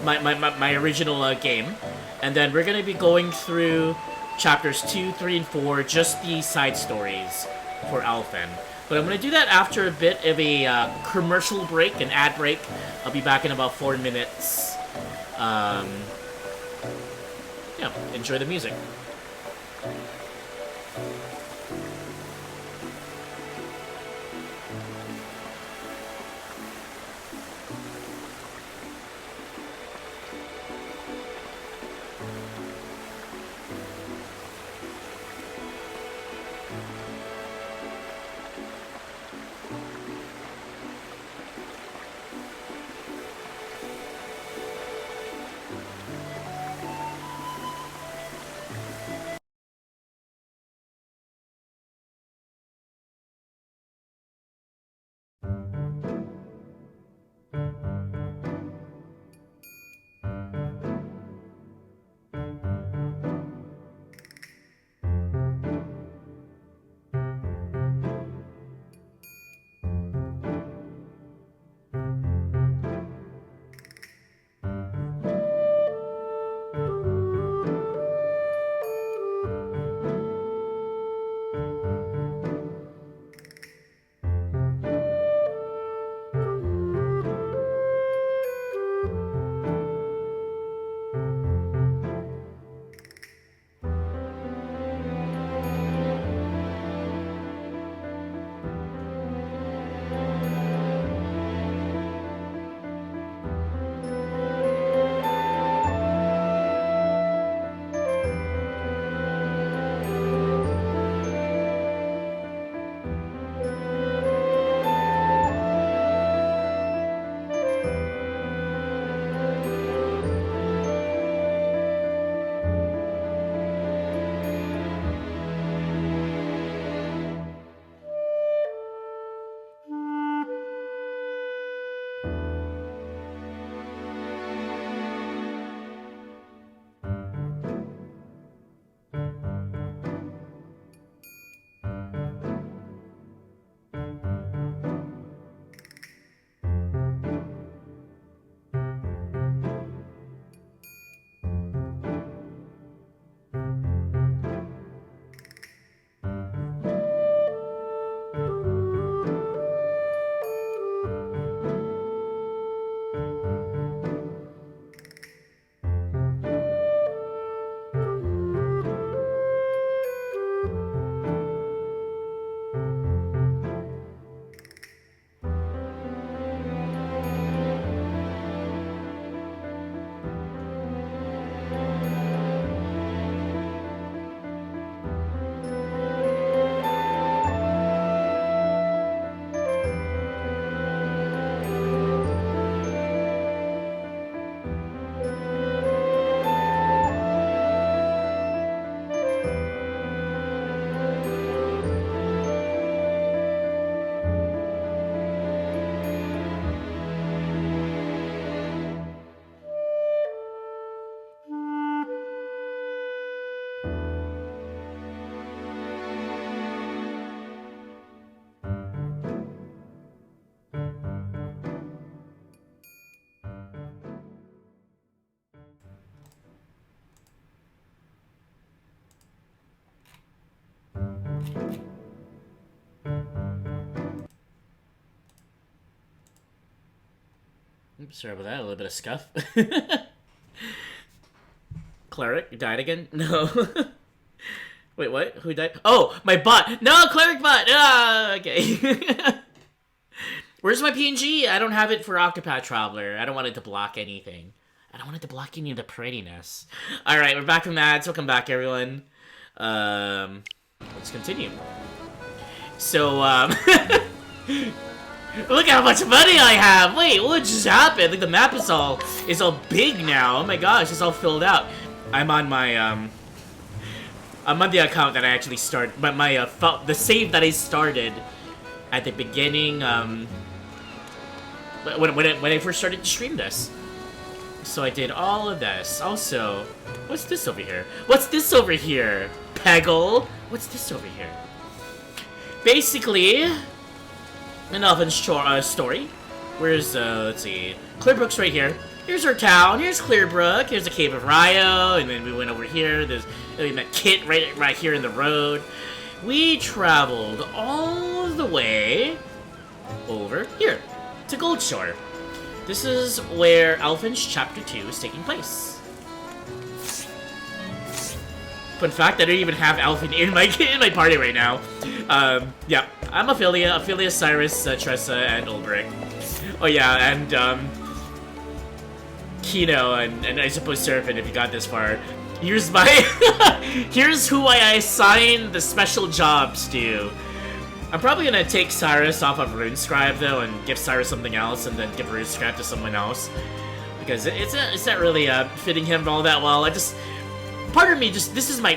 My original game. And then we're gonna be going through chapters 2, 3, and 4, just the side stories for Alfyn. But I'm gonna do that after a bit of a commercial break, an ad break. I'll be back in about 4 minutes. Yeah, enjoy the music. Oops, sorry about that. A little bit of scuff. Cleric, you died again? No. Wait, what? Who died? Oh, my bot! No, Cleric bot! Ah, okay. Where's my PNG? I don't have it for Octopath Traveler. I don't want it to block anything. I don't want it to block any of the prettiness. Alright, we're back from that. Welcome back, everyone. Let's continue. So, look how much money I have! Wait, what just happened? Like, the map is all big now. Oh my gosh, it's all filled out. I'm on my, I'm on the account that I actually started, but my, the save that I started at the beginning, when I first started to stream this. So I did all of this. Also, what's this over here? What's this over here? Peggle? What's this over here? Basically, an Alfyn's story. Where's, let's see, Clearbrook's right here. Here's our town, here's Clearbrook, here's the Cave of Ryo, and then we went over here, we met Kit right here in the road. We traveled all the way over here to Goldshore. This is where Alfyn's Chapter 2 is taking place. Fun fact, I don't even have Alfyn in my party right now. Yeah, I'm Ophelia, Cyrus, Tressa, and Ulbrich. Oh yeah, and Kino and I suppose Seraphin if you got this far. Here's my here's who I assign the special jobs to. I'm probably gonna take Cyrus off of RuneScribe though and give Cyrus something else and then give RuneScribe to someone else. Because it's not really fitting him all that well. Part of me this is my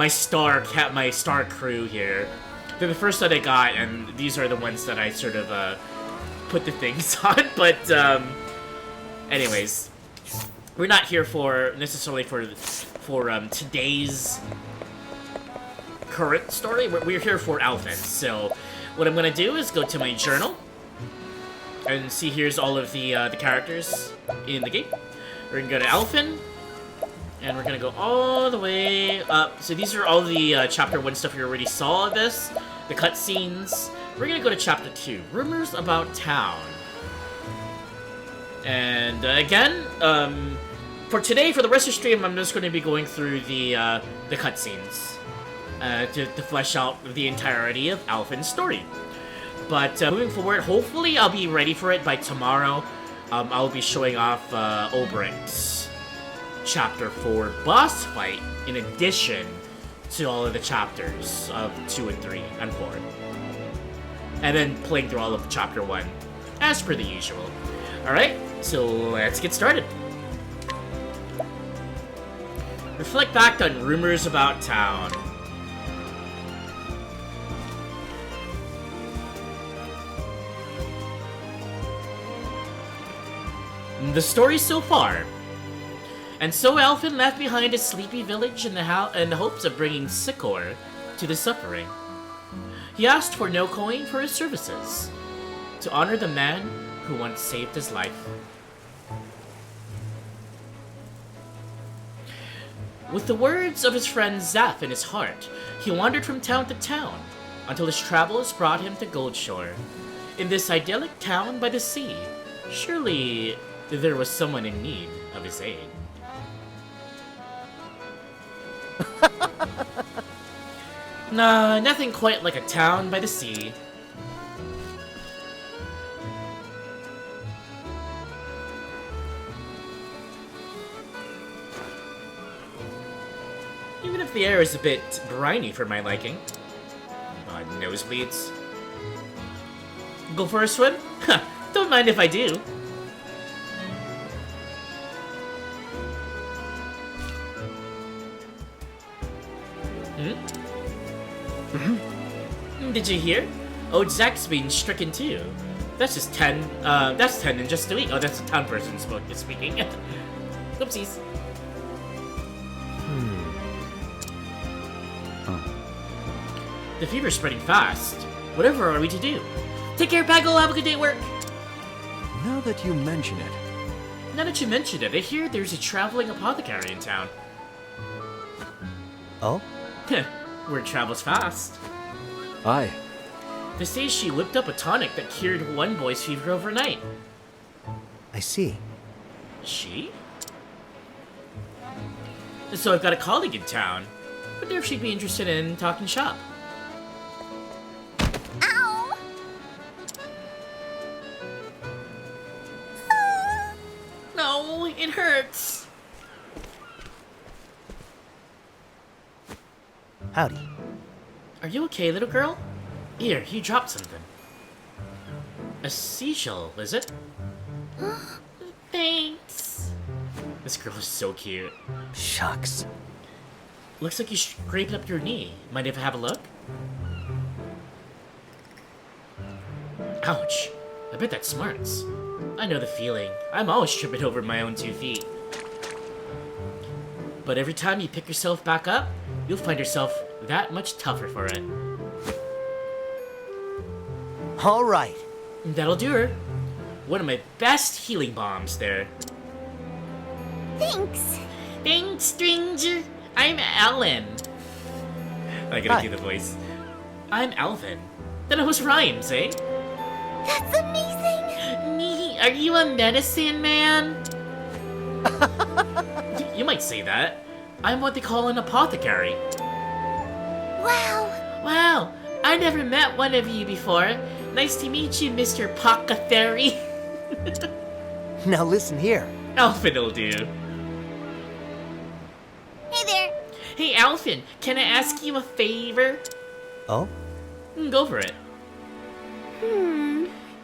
star crew here. They're the first that I got, and these are the ones that I sort of put the things on. But anyways, we're not here necessarily for today's current story. We're here for Alfyn. So what I'm gonna do is go to my journal and see here's all of the characters in the game. We're gonna go to Alfyn, and we're gonna go all the way up. So these are all the Chapter 1 stuff you already saw of this, the cutscenes. We're gonna go to Chapter 2, Rumors About Town. And again, for today, for the rest of the stream, I'm just gonna be going through the cutscenes to flesh out the entirety of Alfyn's story. But moving forward, hopefully I'll be ready for it by tomorrow. I'll be showing off Ulbrich's Chapter 4 boss fight in addition to all of the chapters of 2 and 3 and 4. And then playing through all of Chapter 1, as per the usual. Alright, so let's get started. Reflect back on Rumors About Town. The story so far. And so Alfyn left behind a sleepy village in the hopes of bringing succor to the suffering. He asked for no coin for his services, to honor the man who once saved his life. With the words of his friend Zaph in his heart, he wandered from town to town, until his travels brought him to Goldshore. In this idyllic town by the sea, surely there was someone in need of his aid. Nah, nothing quite like a town by the sea. Even if the air is a bit briny for my liking. Nosebleeds. Go for a swim? Don't mind if I do. Did you hear? Old Zach's been stricken too. That's just 10, that's 10 in just a week. Oh, that's a town person speaking. Oopsies. The fever's spreading fast. Whatever are we to do? Take care, Peggle. Have a good day at work. Now that you mention it. Now that you mention it, I hear there's a traveling apothecary in town. Oh? Word travels fast. Aye. They say she whipped up a tonic that cured one boy's fever overnight. I see. She? So I've got a colleague in town. Wonder if she'd be interested in talking shop. Ow! No, it hurts. Howdy. Are you okay, little girl? Here, you dropped something. A seashell, is it? Thanks. This girl is so cute. Shucks. Looks like you scraped up your knee. Mind if I have a look? Ouch. I bet that smarts. I know the feeling. I'm always tripping over my own 2 feet. But every time you pick yourself back up, you'll find yourself that much tougher for it. All right. That'll do her. One of my best healing bombs there. Thanks. Thanks, stranger. I'm Ellen. I gotta Hi. do the voice. I'm Alfyn. Then it was rhymes, eh? That's amazing. Nee, are you a medicine man? You might say that. I'm what they call an apothecary. Wow. Wow, I never met one of you before. Nice to meet you, Mr. Apothecary. Now listen here. Alfyn will do. Hey there. Hey, Alfyn, can I ask you a favor? Oh? Go for it.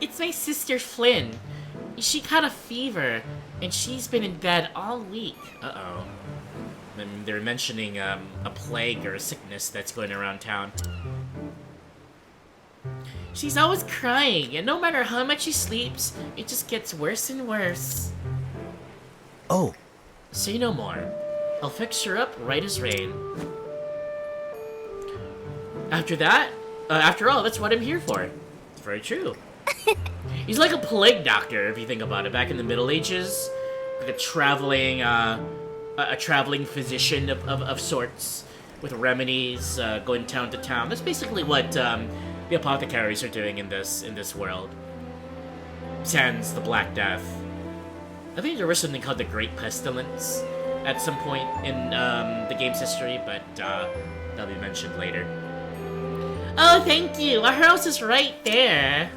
It's my sister Flynn. She caught a fever, and she's been in bed all week. Uh-oh. And they're mentioning a plague or a sickness that's going around town. She's always crying, and no matter how much she sleeps, it just gets worse and worse. Oh. Say no more. I'll fix her up right as rain. After all, that's what I'm here for. It's very true. He's like a plague doctor, if you think about it. Back in the Middle Ages, like a traveling physician of sorts, with remedies, going town to town. That's basically what the apothecaries are doing in this world. Sans the Black Death. I think there was something called the Great Pestilence at some point in the game's history, but that'll be mentioned later. Oh, thank you! Our house is right there!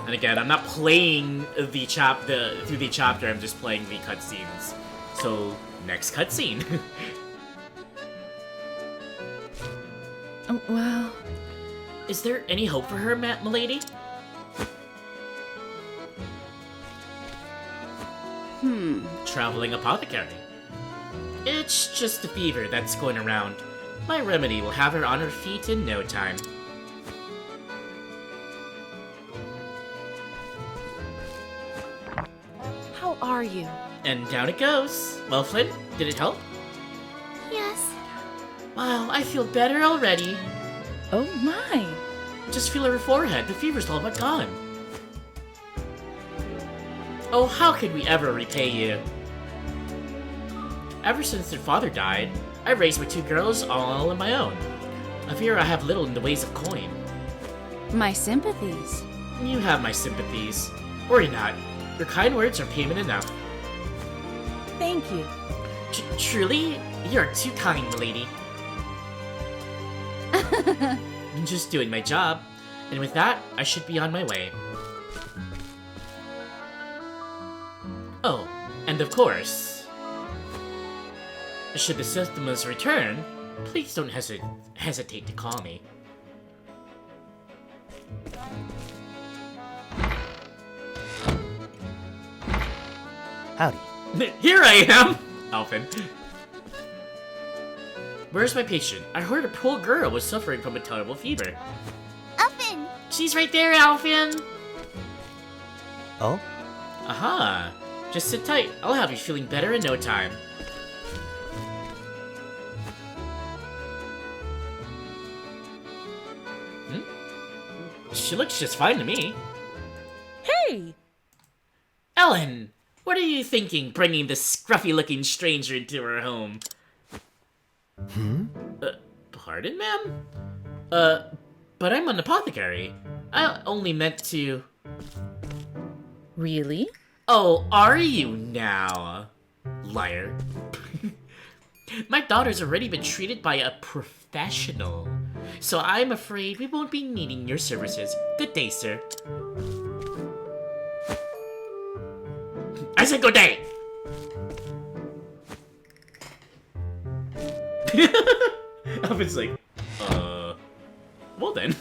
And again, I'm not playing through the chapter, I'm just playing the cutscenes. So, next cutscene. Oh, wow. Is there any hope for her, m'lady? Traveling apothecary. It's just a fever that's going around. My remedy will have her on her feet in no time. How are you? And down it goes. Well, Flynn, did it help? Yes. Wow, I feel better already. Oh my. Just feel her forehead. The fever's all but gone. Oh, how could we ever repay you? Ever since their father died, I raised my 2 girls all on my own. I fear I have little in the ways of coin. My sympathies. You have my sympathies. Worry not. Your kind words are payment enough. Thank you. Truly, you're too kind, m'lady. I'm just doing my job, and with that, I should be on my way. Oh, and of course, should the symptoms return, please don't hesitate to call me. Howdy. Here I am! Alfyn. Where's my patient? I heard a poor girl was suffering from a terrible fever. Alfyn. She's right there, Alfyn! Oh? Aha! Just sit tight. I'll have you feeling better in no time. She looks just fine to me. Hey! Ellen! What are you thinking, bringing this scruffy-looking stranger into her home? Pardon, ma'am? But I'm an apothecary. I only meant to... Really? Oh, are you now? Liar. My daughter's already been treated by a professional, so I'm afraid we won't be needing your services. Good day, sir. I said good day! Alfyn's like, well then.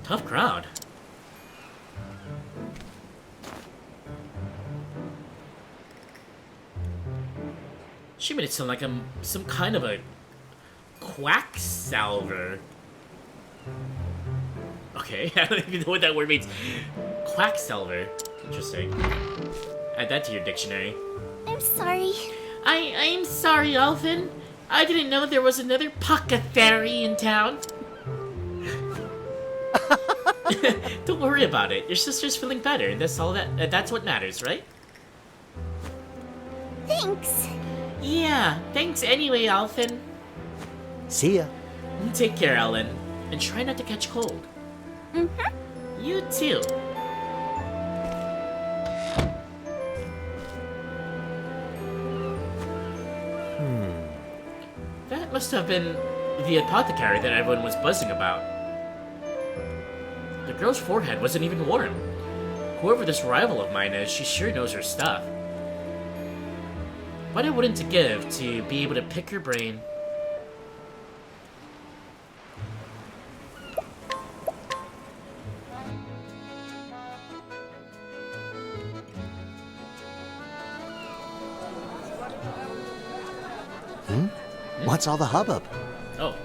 Tough crowd. She made it sound like I'm some kind of a quacksalver. Okay, I don't even know what that word means. Quacksalver. Interesting. Add that to your dictionary. I'm sorry. I'm sorry, Alfyn. I didn't know there was another Apothecary in town. Don't worry about it. Your sister's feeling better, and that's what matters, right? Thanks. Yeah, thanks anyway, Alfyn. See ya. Take care, Ellen, and try not to catch cold. Mm-hmm. You too. That must have been the apothecary that everyone was buzzing about. The girl's forehead wasn't even warm. Whoever this rival of mine is, she sure knows her stuff. What I wouldn't to give to be able to pick her brain. What's all the hubbub? Oh.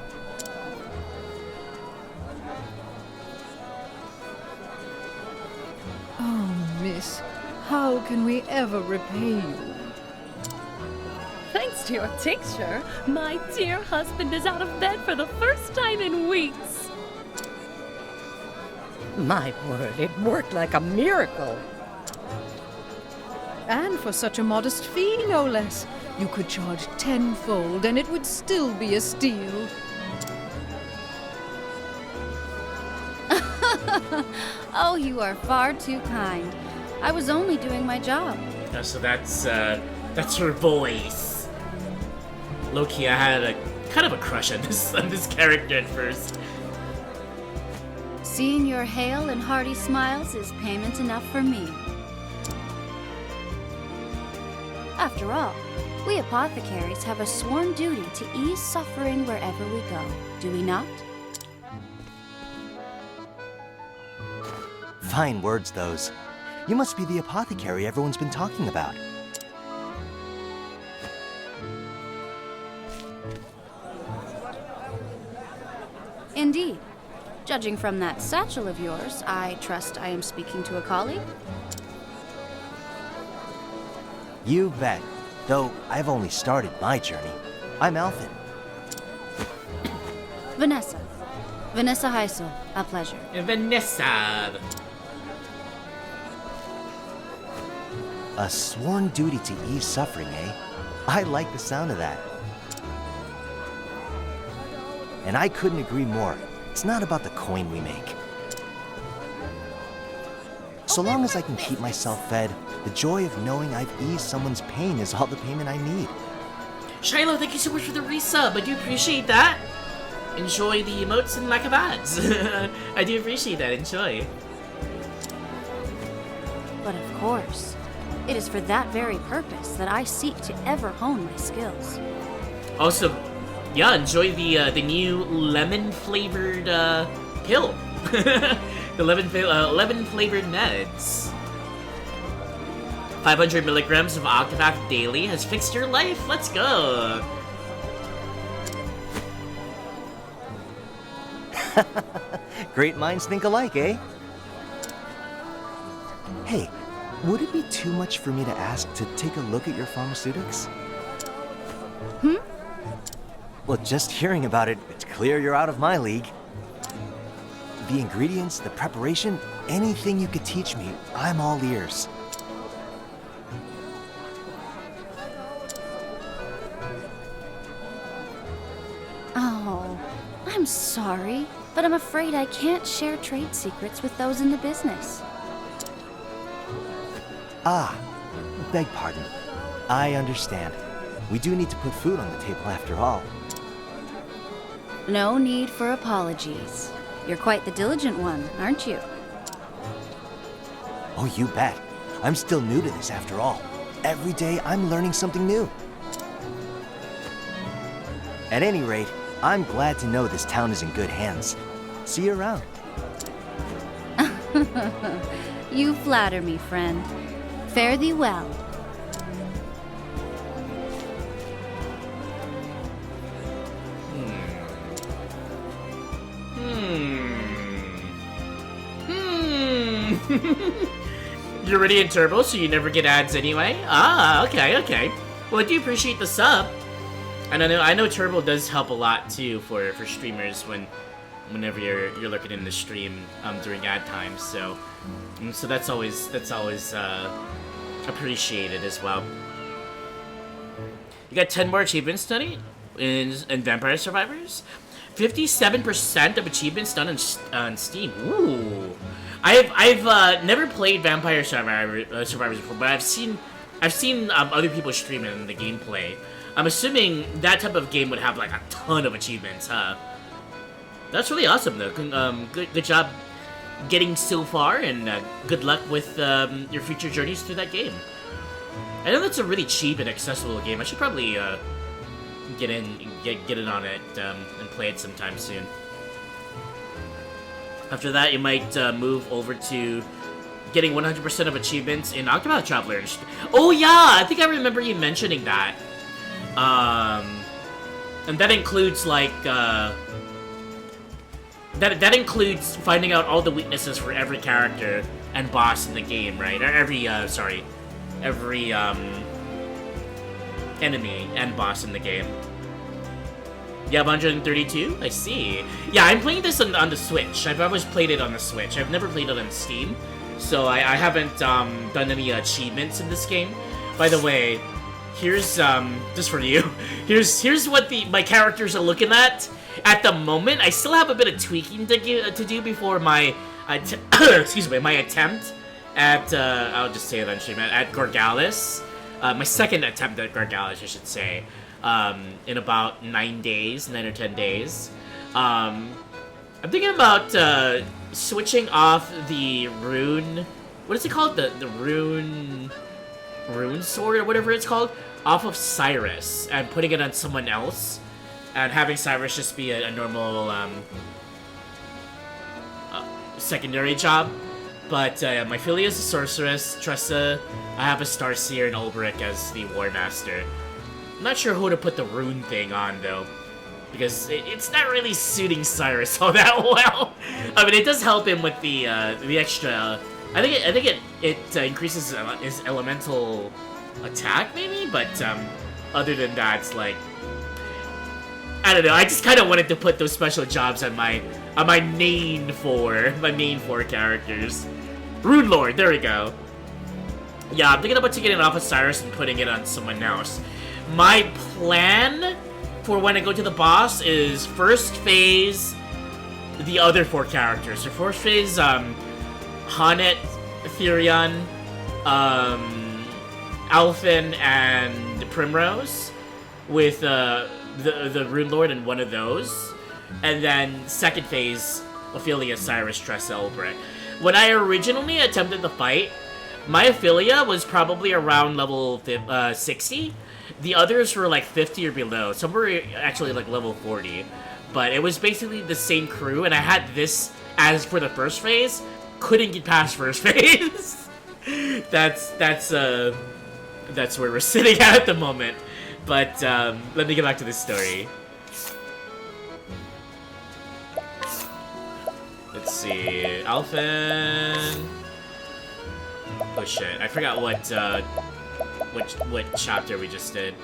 Oh, miss, how can we ever repay you? Thanks to your tincture, my dear husband is out of bed for the first time in weeks. My word, it worked like a miracle. And for such a modest fee, no less. You could charge tenfold and it would still be a steal. Oh, you are far too kind. I was only doing my job. So that's her voice. Low-key, I had a kind of a crush on this character at first. Seeing your hale and hearty smiles is payment enough for me. After all, we apothecaries have a sworn duty to ease suffering wherever we go, do we not? Fine words, those. You must be the apothecary everyone's been talking about. Indeed. Judging from that satchel of yours, I trust I am speaking to a colleague? You bet. Though I've only started my journey. I'm Alfyn. Vanessa. Vanessa Heisel. A pleasure. Vanessa. A sworn duty to ease suffering, eh? I like the sound of that. And I couldn't agree more. It's not about the coin we make. So long as I can keep myself fed, the joy of knowing I've eased someone's pain is all the payment I need. Shiloh, thank you so much for the resub. I do appreciate that. Enjoy the emotes and lack of ads. I do appreciate that. Enjoy. But of course, it is for that very purpose that I seek to ever hone my skills. Also, yeah, enjoy the new lemon flavored pill. The lemon flavored meds. 500 milligrams of Octopath daily has fixed your life. Let's go. Great minds think alike, eh? Hey, would it be too much for me to ask to take a look at your pharmaceutics? Well, just hearing about it, it's clear you're out of my league. The ingredients, the preparation, anything you could teach me, I'm all ears. I'm sorry, but I'm afraid I can't share trade secrets with those in the business. Ah, beg pardon. I understand. We do need to put food on the table after all. No need for apologies. You're quite the diligent one, aren't you? Oh, you bet. I'm still new to this after all. Every day I'm learning something new. At any rate, I'm glad to know this town is in good hands. See you around. You flatter me, friend. Fare thee well. You're already in Turbo, so you never get ads anyway? Ah, okay. Well, I do appreciate the sub. And I know Turbo does help a lot too for streamers whenever you're looking in the stream during ad time. So that's always appreciated as well. You got 10 more achievements done in Vampire Survivors. 57% of achievements done on Steam. Ooh. I've never played Vampire Survivors before, but I've seen other people streaming in the gameplay. I'm assuming that type of game would have like a ton of achievements, huh? That's really awesome, though. Good job getting so far, and good luck with your future journeys through that game. I know that's a really cheap and accessible game. I should probably get in on it and play it sometime soon. After that, you might move over to getting 100% of achievements in Octopath Traveler. Oh yeah, I think I remember you mentioning that. And that includes like that includes finding out all the weaknesses for every character and boss in the game, right? Or every enemy and boss in the game. You have 132? I see. Yeah, I'm playing this on the Switch. I've always played it on the Switch. I've never played it on Steam. So I haven't done any achievements in this game. By the way, here's just for you. Here's what my characters are looking at the moment. I still have a bit of tweaking to do before my excuse me, my attempt at I'll just say it on stream, at Gorgalis. My second attempt at Gorgalis, I should say. In about 9 or 10 days. I'm thinking about switching off the rune. What is it called? The rune sword or whatever it's called, off of Cyrus and putting it on someone else, and having Cyrus just be a normal secondary job. But my Philia is a sorceress. Tressa, I have a Starseer, and Ulbrich as the War Master. I'm not sure who to put the rune thing on, though, because it's not really suiting Cyrus all that well. I mean, it does help him with the extra. I think it increases his elemental attack, maybe, but other than that, it's like, I don't know. I just kind of wanted to put those special jobs on my main four characters. Rune Lord, there we go. Yeah, I'm thinking about taking it off of Cyrus and putting it on someone else. My plan for when I go to the boss is first phase the other four characters. So first phase, Hanet, Therion, Alfyn, and Primrose with the Rune Lord in one of those. And then second phase, Ophelia, Cyrus, Tressa, Ulbrich. When I originally attempted the fight, my Ophelia was probably around level 60. The others were like 50 or below. Some were actually like level 40. But it was basically the same crew, and I had this as for the first phase. Couldn't get past first phase. That's where we're sitting at the moment. But let me get back to this story. Let's see, Alfyn. Oh shit, I forgot what chapter we just did.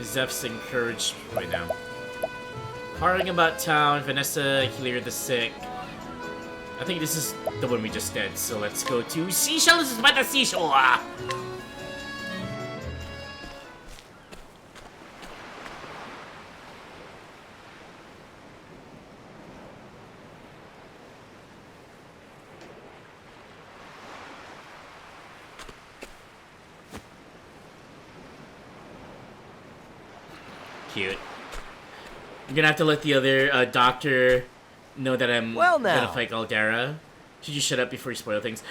Zeph's encouraged. Wait now. Parting about town. Vanessa cleared the sick. I think this is the one we just did. So let's go to Seashell. This is by the seashore. Cute. You're gonna have to let the other doctor know that I'm gonna fight Galdera. Should you shut up before you spoil things?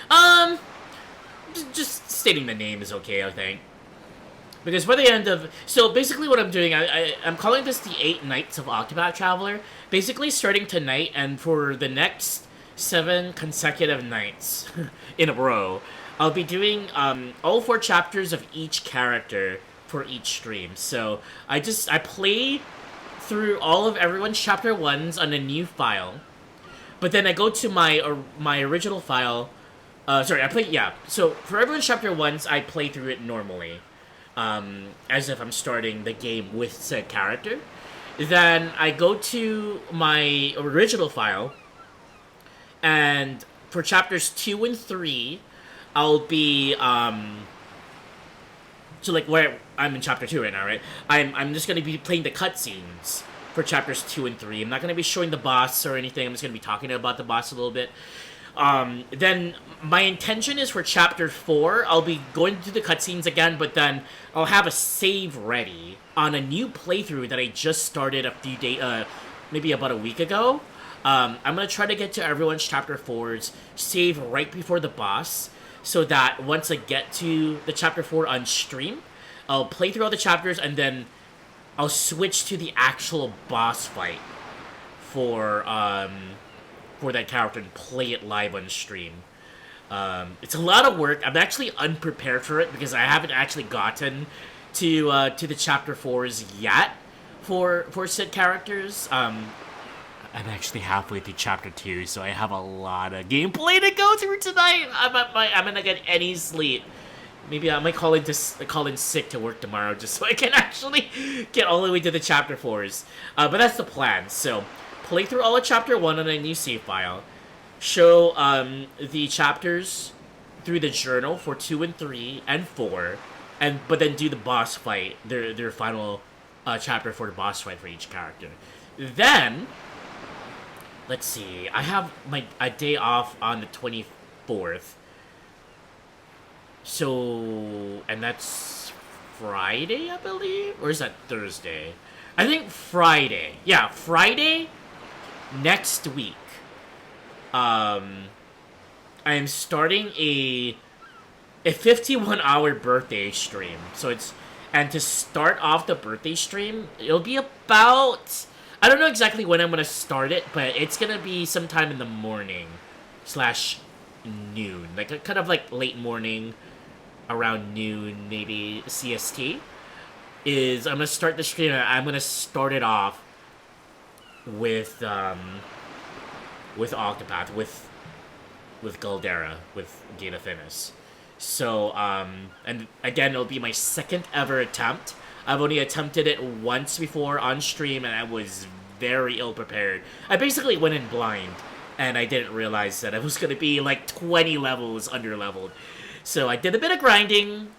Just stating the name is okay, I think. Because by the end of... So basically what I'm doing, I'm calling this the 8 Nights of Octopath Traveler. Basically starting tonight and for the next 7 consecutive nights in a row, I'll be doing all 4 chapters of each character for each stream. So I play through all of everyone's chapter 1s on a new file. But then I go to my original file. So for everyone's chapter 1s, I play through it normally. As if I'm starting the game with said character. Then I go to my original file, and for chapters 2 and 3, I'll be, so like where I'm in chapter 2 right now, right? I'm just gonna be playing the cutscenes for chapters 2 and 3. I'm not gonna be showing the boss or anything, I'm just gonna be talking about the boss a little bit. Then my intention is for chapter 4, I'll be going through the cutscenes again, but then I'll have a save ready on a new playthrough that I just started a few days, maybe about a week ago. I'm gonna try to get to everyone's chapter 4's save right before the boss, so that once I get to the chapter 4 on stream, I'll play through all the chapters and then I'll switch to the actual boss fight for that character and play it live on stream. It's a lot of work. I'm actually unprepared for it because I haven't actually gotten to the chapter 4s yet for said characters. I'm actually halfway through chapter 2, so I have a lot of gameplay to go through tonight. I'm gonna get any sleep. Maybe I might call in sick to work tomorrow just so I can actually get all the way to the chapter 4s. But that's the plan. So play through all of chapter 1 on a new save file. Show the chapters through the journal for 2 and 3 and 4, but then do the boss fight, their final chapter for the boss fight for each character. Then, let's see, I have a day off on the 24th. So, and that's Friday, I believe? Or is that Thursday? I think Friday. Yeah, Friday next week. I am starting a 51-hour birthday stream. And to start off the birthday stream, it'll be about, I don't know exactly when I'm gonna start it, but it's gonna be sometime in the morning / noon, like kind of like late morning, around noon, maybe CST. I'm gonna start the stream. I'm gonna start it off with Octopath, with Galdera, with Gate of Finis. So, and again, it'll be my second ever attempt. I've only attempted it once before on stream, and I was very ill-prepared. I basically went in blind, and I didn't realize that I was gonna be like 20 levels under-leveled. So I did a bit of grinding.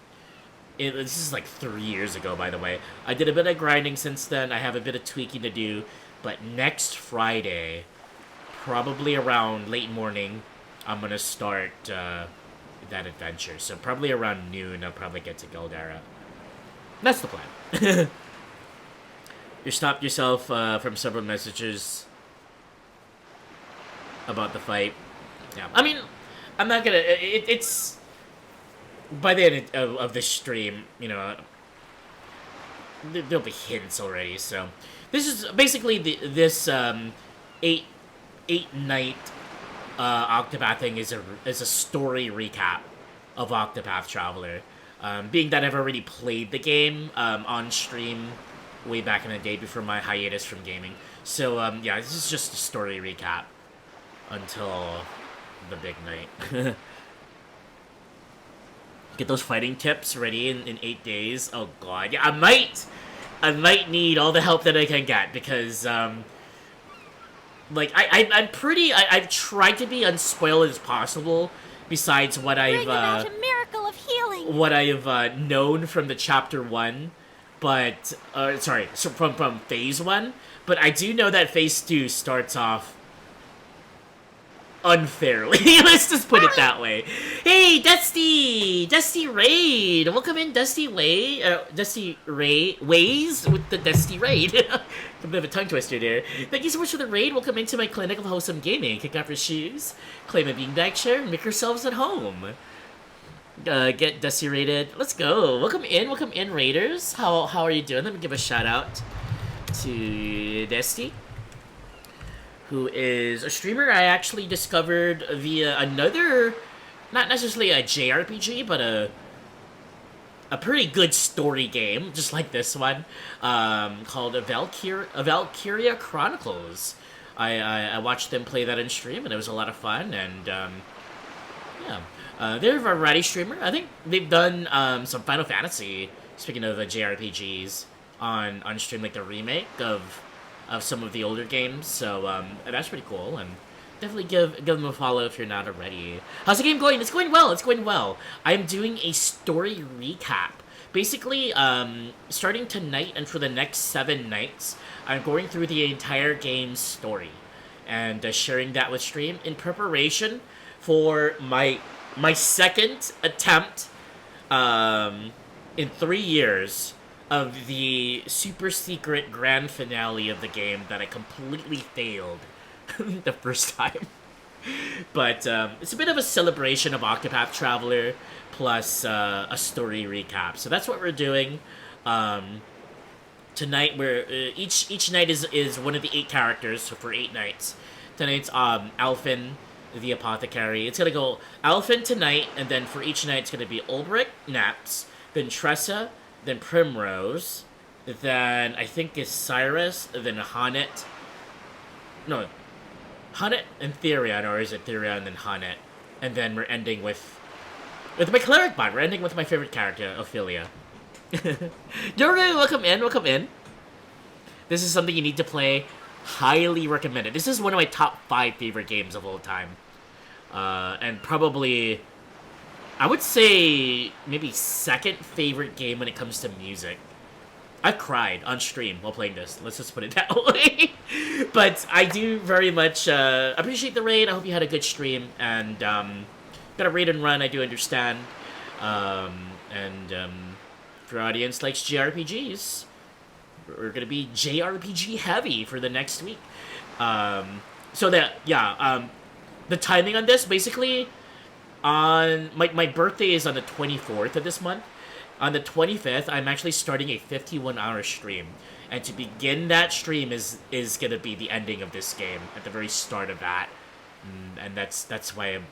This is like 3 years ago, by the way. I did a bit of grinding since then. I have a bit of tweaking to do. But next Friday, probably around late morning, I'm going to start that adventure. So probably around noon, I'll probably get to Galdera. That's the plan. You stopped yourself from several messages about the fight. Yeah, I mean, I'm not going to... It's... By the end of this stream, you know, there'll be hints already. So this is basically this 8 night Octopath thing is a story recap of Octopath Traveler. Being that I've already played the game on stream way back in the day before my hiatus from gaming. So yeah, this is just a story recap until the big night. Get those fighting tips ready in 8 days. Oh god, yeah, I might need all the help that I can get because like I've tried to be unspoiled as possible. Besides what I've a miracle of healing. What I've known from the chapter 1, but from phase 1. But I do know that phase 2 starts off unfairly. Let's just put it that way. Hey, Dusty Raid. Welcome in, Dusty Ways with the Dusty Raid. A bit of a tongue twister there. Thank you so much for the raid. Welcome into my clinic of wholesome gaming. Kick off your shoes, claim a beanbag chair, and make yourselves at home. Get Dusty raided. Let's go. Welcome in, raiders. How are you doing? Let me give a shout out to Dusty, who is a streamer I actually discovered via another, not necessarily a JRPG, but a pretty good story game, just like this one, called Valkyria Chronicles. I watched them play that in stream, and it was a lot of fun, and yeah. They're a variety streamer. I think they've done some Final Fantasy, speaking of JRPGs, on stream, like the remake of some of the older games, so that's pretty cool, and definitely give them a follow if you're not already. How's the game going? It's going well. I'm doing a story recap. Basically, starting tonight and for the next 7 nights, I'm going through the entire game's story and sharing that with stream in preparation for my second attempt in 3 years of the super secret grand finale of the game that I completely failed the first time. But it's a bit of a celebration of Octopath Traveler plus a story recap. So that's what we're doing. Tonight, where each night is one of the 8 characters, so for 8 nights. Tonight's Alfyn, the Apothecary. It's gonna go Alfyn tonight, and then for each night it's gonna be Ulbrich, Naps, then Tressa, then Primrose, then I think is Cyrus, then Hanet. No, Hanet and Therion, or is it Therion and then Hanet? And then we're ending with my cleric bot. We're ending with my favorite character, Ophelia. Jordan, welcome in. This is something you need to play. Highly recommended. This is one of my top 5 favorite games of all time. And probably, I would say, maybe second favorite game when it comes to music. I've cried on stream while playing this. Let's just put it that way. But I do very much appreciate the raid. I hope you had a good stream. And got a raid and run, I do understand. For our audience likes JRPGs, we're going to be JRPG heavy for the next week. So that, yeah, the timing on this, basically, on my birthday is on the 24th of this month. On the 25th, I'm actually starting a 51-hour stream. And to begin that stream is going to be the ending of this game, at the very start of that. And that's why I'm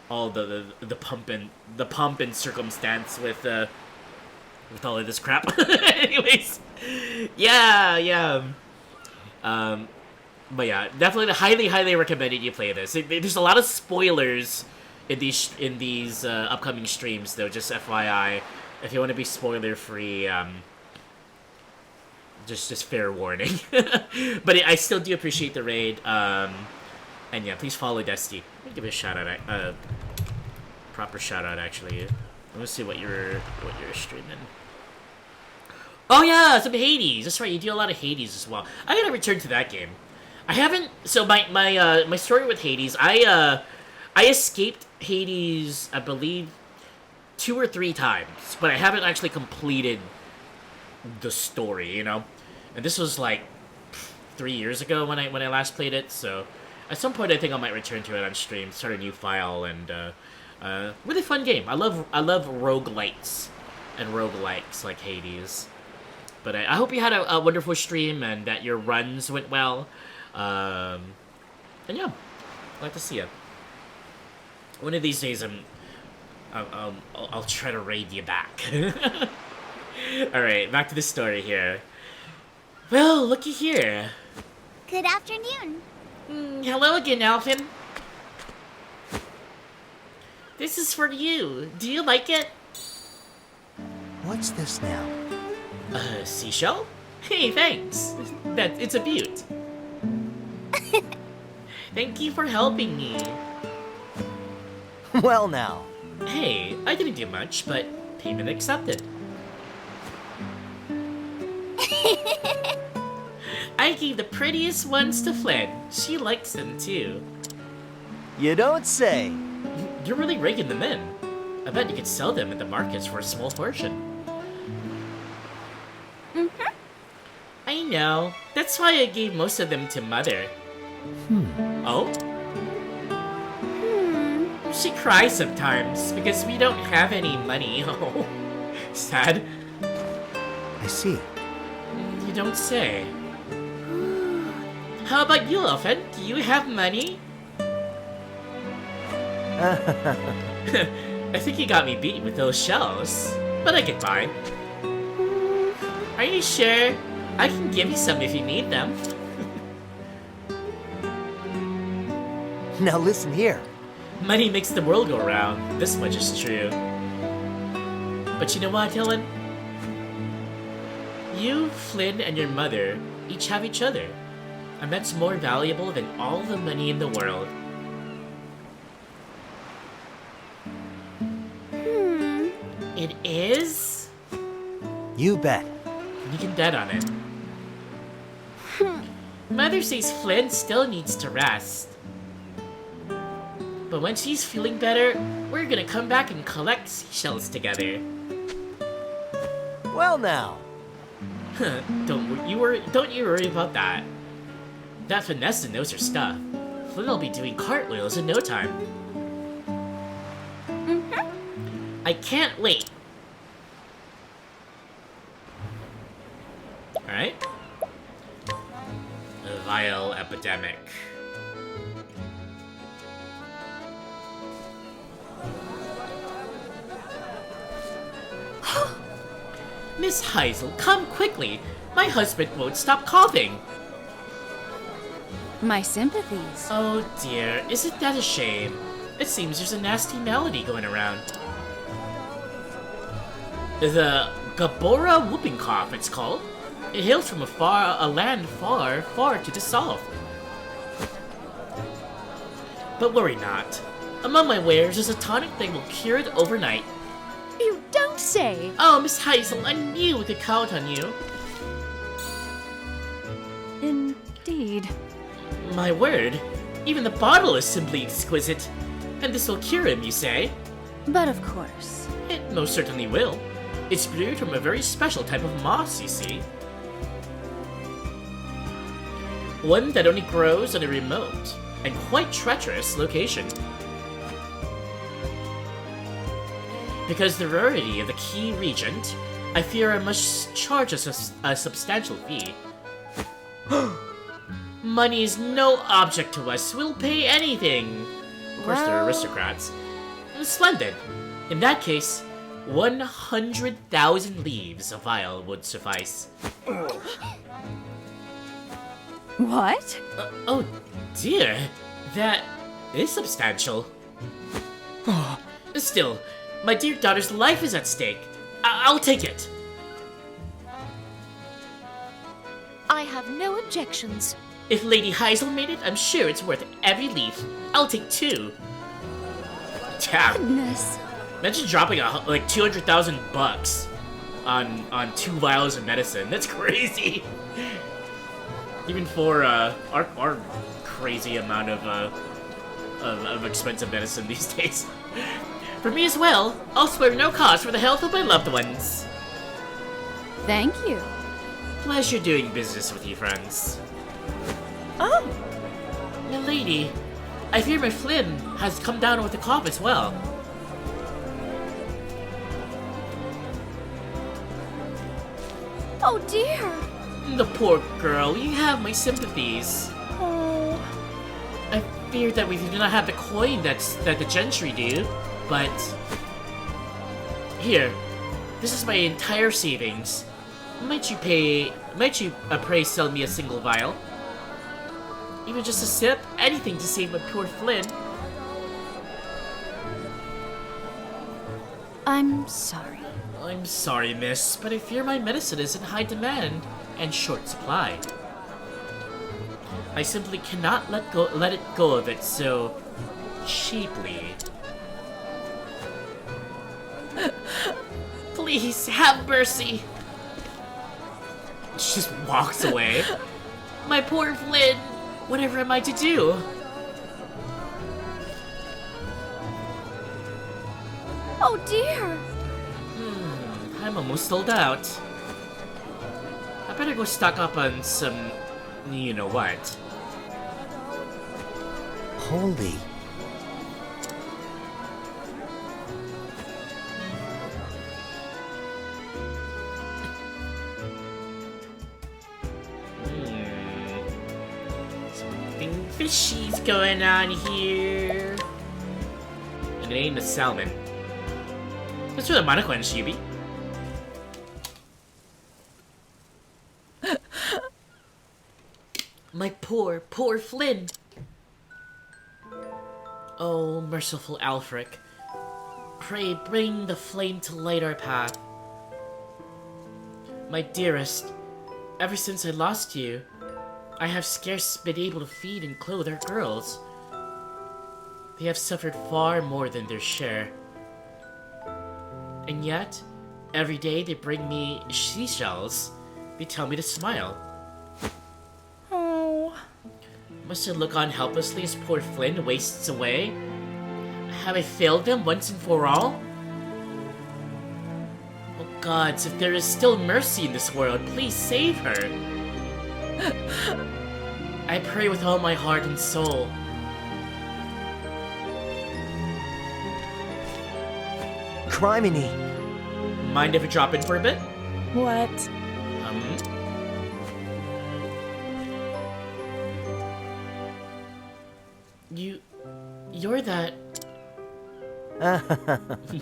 all the pump and circumstance with all of this crap. Anyways, yeah. But yeah, definitely highly recommended you play this. There's a lot of spoilers in these upcoming streams, though. Just FYI, if you want to be spoiler free, just fair warning. But I still do appreciate the raid. And yeah, please follow Dusty. Let me give a shout out, proper shout out actually. Let me see what you're streaming. Oh yeah, some Hades. That's right, you do a lot of Hades as well. I gotta return to that game. I haven't. So my story with Hades, I escaped Hades, I believe, 2 or 3 times, but I haven't actually completed the story. You know, and this was like 3 years ago when I last played it. So at some point, I think I might return to it on stream, start a new file, and really fun game. I love roguelites and roguelikes like Hades. But I hope you had a wonderful stream and that your runs went well. And yeah, I'd like to see you. One of these days, I'll try to raid you back. All right, back to the story here. Well, looky here. Good afternoon. Hello again, Alfyn. This is for you. Do you like it? What's this now? Seashell? Hey, thanks. It's a beaut. Thank you for helping me. Well now. Hey, I didn't do much, but payment accepted. I gave the prettiest ones to Flynn. She likes them too. You don't say. You're really raking them in. I bet you could sell them at the markets for a small fortune. I know. That's why I gave most of them to Mother. Oh? She cries sometimes because we don't have any money. Oh, sad. I see. You don't say. How about you, Alfyn? Do you have money? I think you got me beat with those shells, but I get by. Are you sure? I can give you some if you need them. Now listen here. Money makes the world go round. This much is true. But you know what, Dylan? You, Flynn, and your mother each have each other. And that's more valuable than all the money in the world. It is? You bet. You can bet on it. Mother says Flynn still needs to rest. But when she's feeling better, we're gonna come back and collect seashells together. Well now. Don't you worry about that. That Vanessa knows her stuff. Flynn will be doing cartwheels in no time. I can't wait. Alright. A vial epidemic. Miss Heisel, come quickly. My husband won't stop coughing. My sympathies. Oh dear, isn't that a shame? It seems there's a nasty malady going around. The Gabora whooping cough, it's called. It hails from a land far, far to the south. But worry not. Among my wares is a tonic that will cure it overnight. You don't say! Oh, Miss Heisel, I knew we could count on you. Indeed. My word, even the bottle is simply exquisite. And this will cure him, you say? But of course. It most certainly will. It's brewed from a very special type of moss, you see. One that only grows in a remote and quite treacherous location. Because the rarity of the key regent, I fear I must charge a substantial fee. Money is no object to us. We'll pay anything. Of course, they're aristocrats. Splendid. In that case, 100,000 leaves a vial would suffice. What? Oh dear, that is substantial. Still, my dear daughter's life is at stake. I'll take it. I have no objections. If Lady Heisel made it, I'm sure it's worth every leaf. I'll take 2. Damn. Goodness. Imagine dropping like 200,000 bucks on 2 vials of medicine. That's crazy. Even for our crazy amount of expensive medicine these days. For me as well, I'll spare no cost for the health of my loved ones. Thank you. Pleasure doing business with you, friends. Oh! Milady, I fear my Flynn has come down with a cough as well. Oh dear! The poor girl, you have my sympathies. Oh. I fear that we do not have the coin that the gentry do, but... Here, this is my entire savings. Might you pray sell me a single vial? Even just a sip, anything to save my poor Flynn. I'm sorry. I'm sorry, miss, but I fear my medicine is in high demand and short supply. I simply cannot let it go of it so cheaply. Please, have mercy. She just walks away. My poor Flynn. Whatever am I to do? Oh dear! I'm almost sold out. I better go stock up on some, you know what. Holy. Something fishy's going on here. And it ain't a salmon. That's for the Monaco and Shibi. My poor, poor Flynn. Oh, merciful Alfric, pray bring the flame to light our path. My dearest, ever since I lost you, I have scarce been able to feed and clothe our girls. They have suffered far more than their share. And yet, every day they bring me seashells. They tell me to smile. Must I look on helplessly as poor Flynn wastes away? Have I failed them once and for all? Oh gods, if there is still mercy in this world, please save her. I pray with all my heart and soul. Criminy! Mind if I drop in for a bit? What? You're that...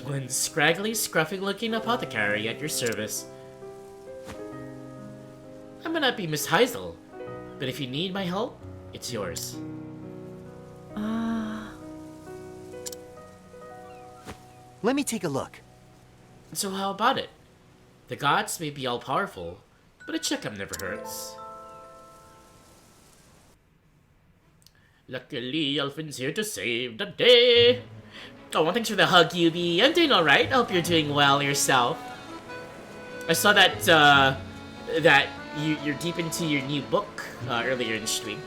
one scraggly, scruffy-looking apothecary at your service. I may not be Miss Heisel, but if you need my help, it's yours. Let me take a look. So how about it? The gods may be all-powerful, but a checkup never hurts. Luckily, Alfyn's here to save the day. Oh, well, thanks for the hug, Yubi. I'm doing alright. I hope you're doing well yourself. I saw that, that you're deep into your new book earlier in the stream.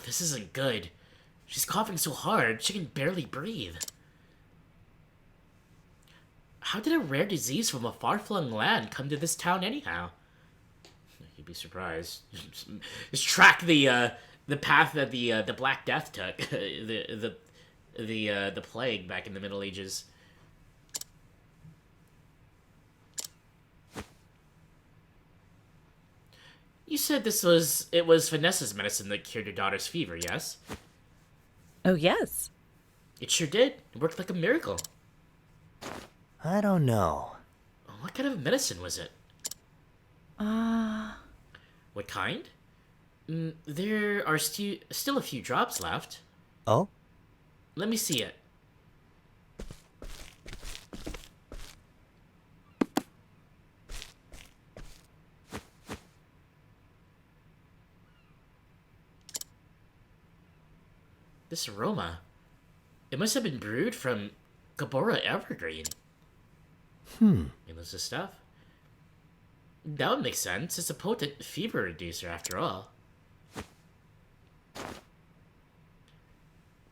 This isn't good. She's coughing so hard, she can barely breathe. How did a rare disease from a far-flung land come to this town anyhow? You'd be surprised. Just track the path that the Black Death took, the plague back in the Middle Ages. You said it was Vanessa's medicine that cured your daughter's fever, yes? Oh, yes. It sure did. It worked like a miracle. I don't know. What kind of medicine was it? What kind? There are still a few drops left. Oh? Let me see it. This aroma. It must have been brewed from Gabora Evergreen. This stuff. That would make sense. It's a potent fever reducer after all.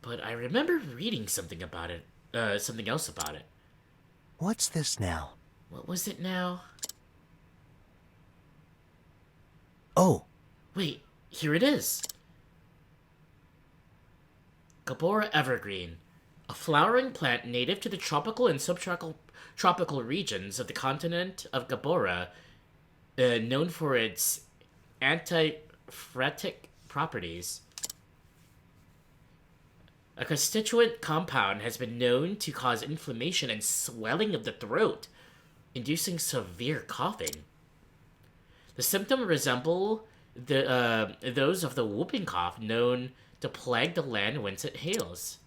But I remember reading something about it. Something else about it. What's this now? What was it now? Oh. Wait, here it is. Gabora Evergreen, a flowering plant native to the tropical and subtropical regions of the continent of Gabora, known for its antiphoretic properties. A constituent compound has been known to cause inflammation and swelling of the throat, inducing severe coughing. The symptoms resemble those of the whooping cough known to plague the land whence it hails.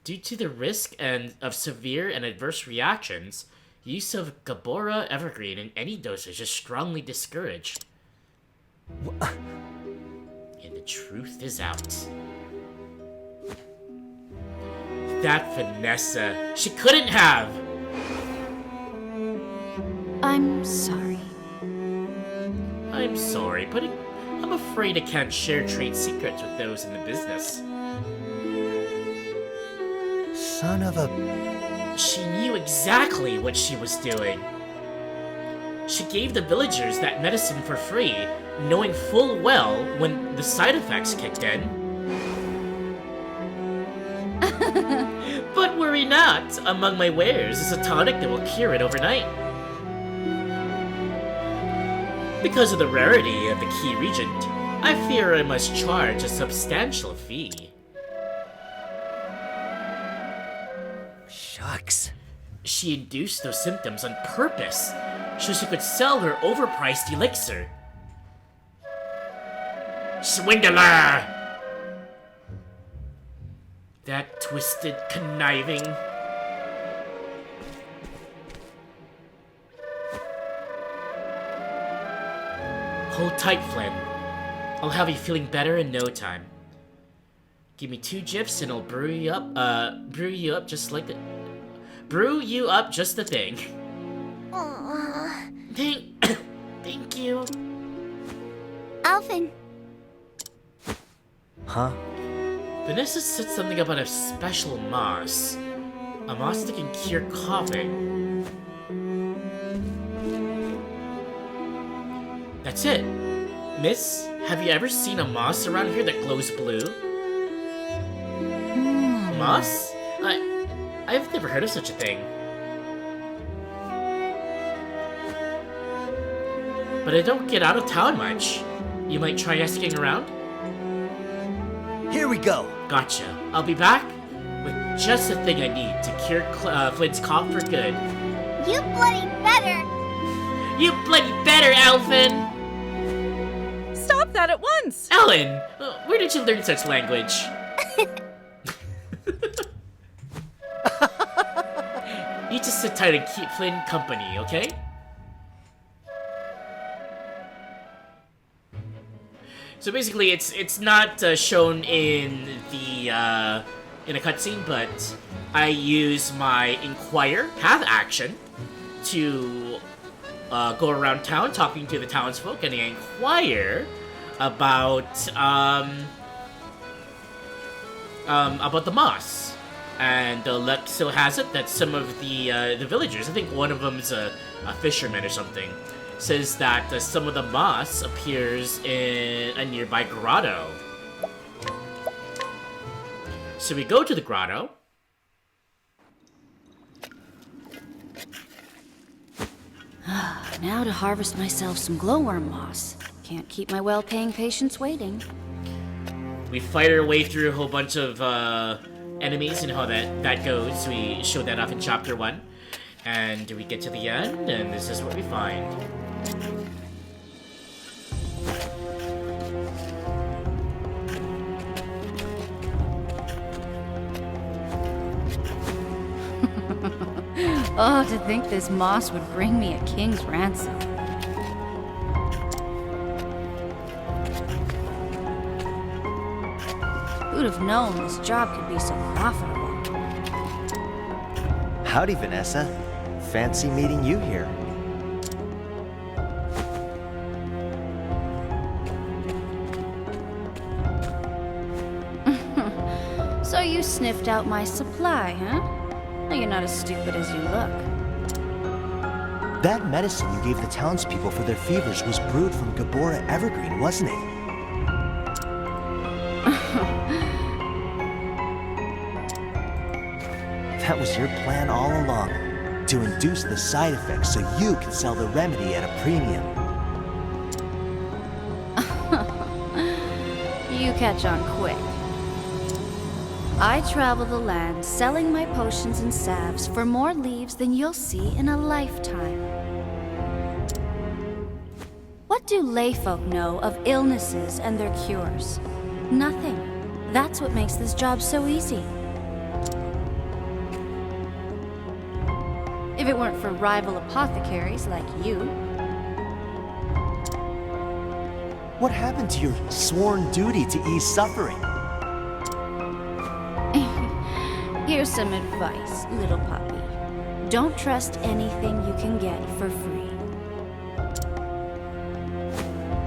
Due to the risk of severe and adverse reactions, use of Gabora Evergreen in any dosage is strongly discouraged. truth is out. That Vanessa, she couldn't have! I'm sorry. I'm sorry, but I'm afraid I can't share trade secrets with those in the business. Son of a... She knew exactly what she was doing. She gave the villagers that medicine for free, knowing full well when the side effects kicked in. But worry not, among my wares is a tonic that will cure it overnight. Because of the rarity of the key regent, I fear I must charge a substantial fee. Shucks. She induced those symptoms on purpose, so she could sell her overpriced elixir. Swindler! That twisted, conniving... Hold tight, Flynn. I'll have you feeling better in no time. Give me 2 gyps and I'll brew you up just like the... Brew you up just the thing. Thank you. Alfyn. Huh? Vanessa said something about a special moss. A moss that can cure coughing. That's it. Miss, have you ever seen a moss around here that glows blue? Moss? I've never heard of such a thing. But I don't get out of town much. You might try asking around? Here we go. Gotcha. I'll be back with just the thing I need to cure Flynn's cough for good. You bloody better! You bloody better, Alfyn! Stop that at once! Ellen! Where did you learn such language? You just sit tight and keep Flynn company, okay? So basically, it's not shown in the in a cutscene, but I use my inquire path action to go around town talking to the townsfolk, and I inquire about the moss. And luck so has it that some of the villagers, I think one of them is a fisherman or something, says that some of the moss appears in a nearby grotto. So we go to the grotto. Now to harvest myself some glowworm moss. Can't keep my well-paying patients waiting. We fight our way through a whole bunch of enemies and how that goes. We showed that off in chapter 1. And we get to the end, and this is what we find. Oh, to think this moss would bring me a king's ransom. Who'd have known this job could be so profitable? Howdy, Vanessa. Fancy meeting you here. So you sniffed out my supply, huh? Well, you're not as stupid as you look. That medicine you gave the townspeople for their fevers was brewed from Gabora Evergreen, wasn't it? That was your plan all along, to induce the side effects so you could sell the remedy at a premium. You catch on quick. I travel the land selling my potions and salves for more leaves than you'll see in a lifetime. What do layfolk know of illnesses and their cures? Nothing. That's what makes this job so easy. If it weren't for rival apothecaries like you. What happened to your sworn duty to ease suffering? Here's some advice, little puppy. Don't trust anything you can get for free.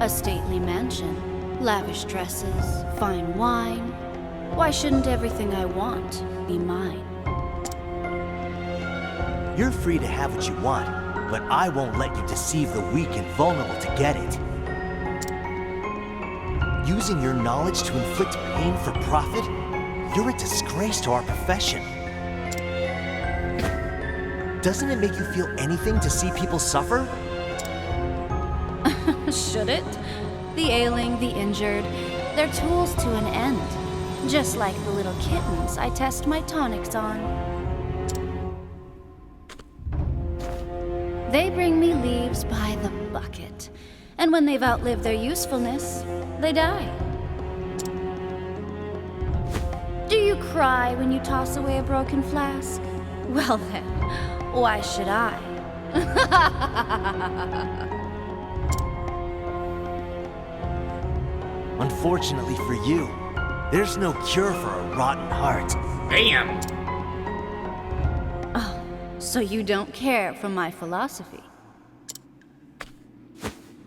A stately mansion, lavish dresses, fine wine. Why shouldn't everything I want be mine? You're free to have what you want, but I won't let you deceive the weak and vulnerable to get it. Using your knowledge to inflict pain for profit? You're a disgrace to our profession. Doesn't it make you feel anything to see people suffer? Should it? The ailing, the injured, they're tools to an end. Just like the little kittens I test my tonics on. They bring me leaves by the bucket. And when they've outlived their usefulness, they die. Do you cry when you toss away a broken flask? Well then, why should I? Unfortunately for you, there's no cure for a rotten heart. Bam! Oh, so you don't care for my philosophy?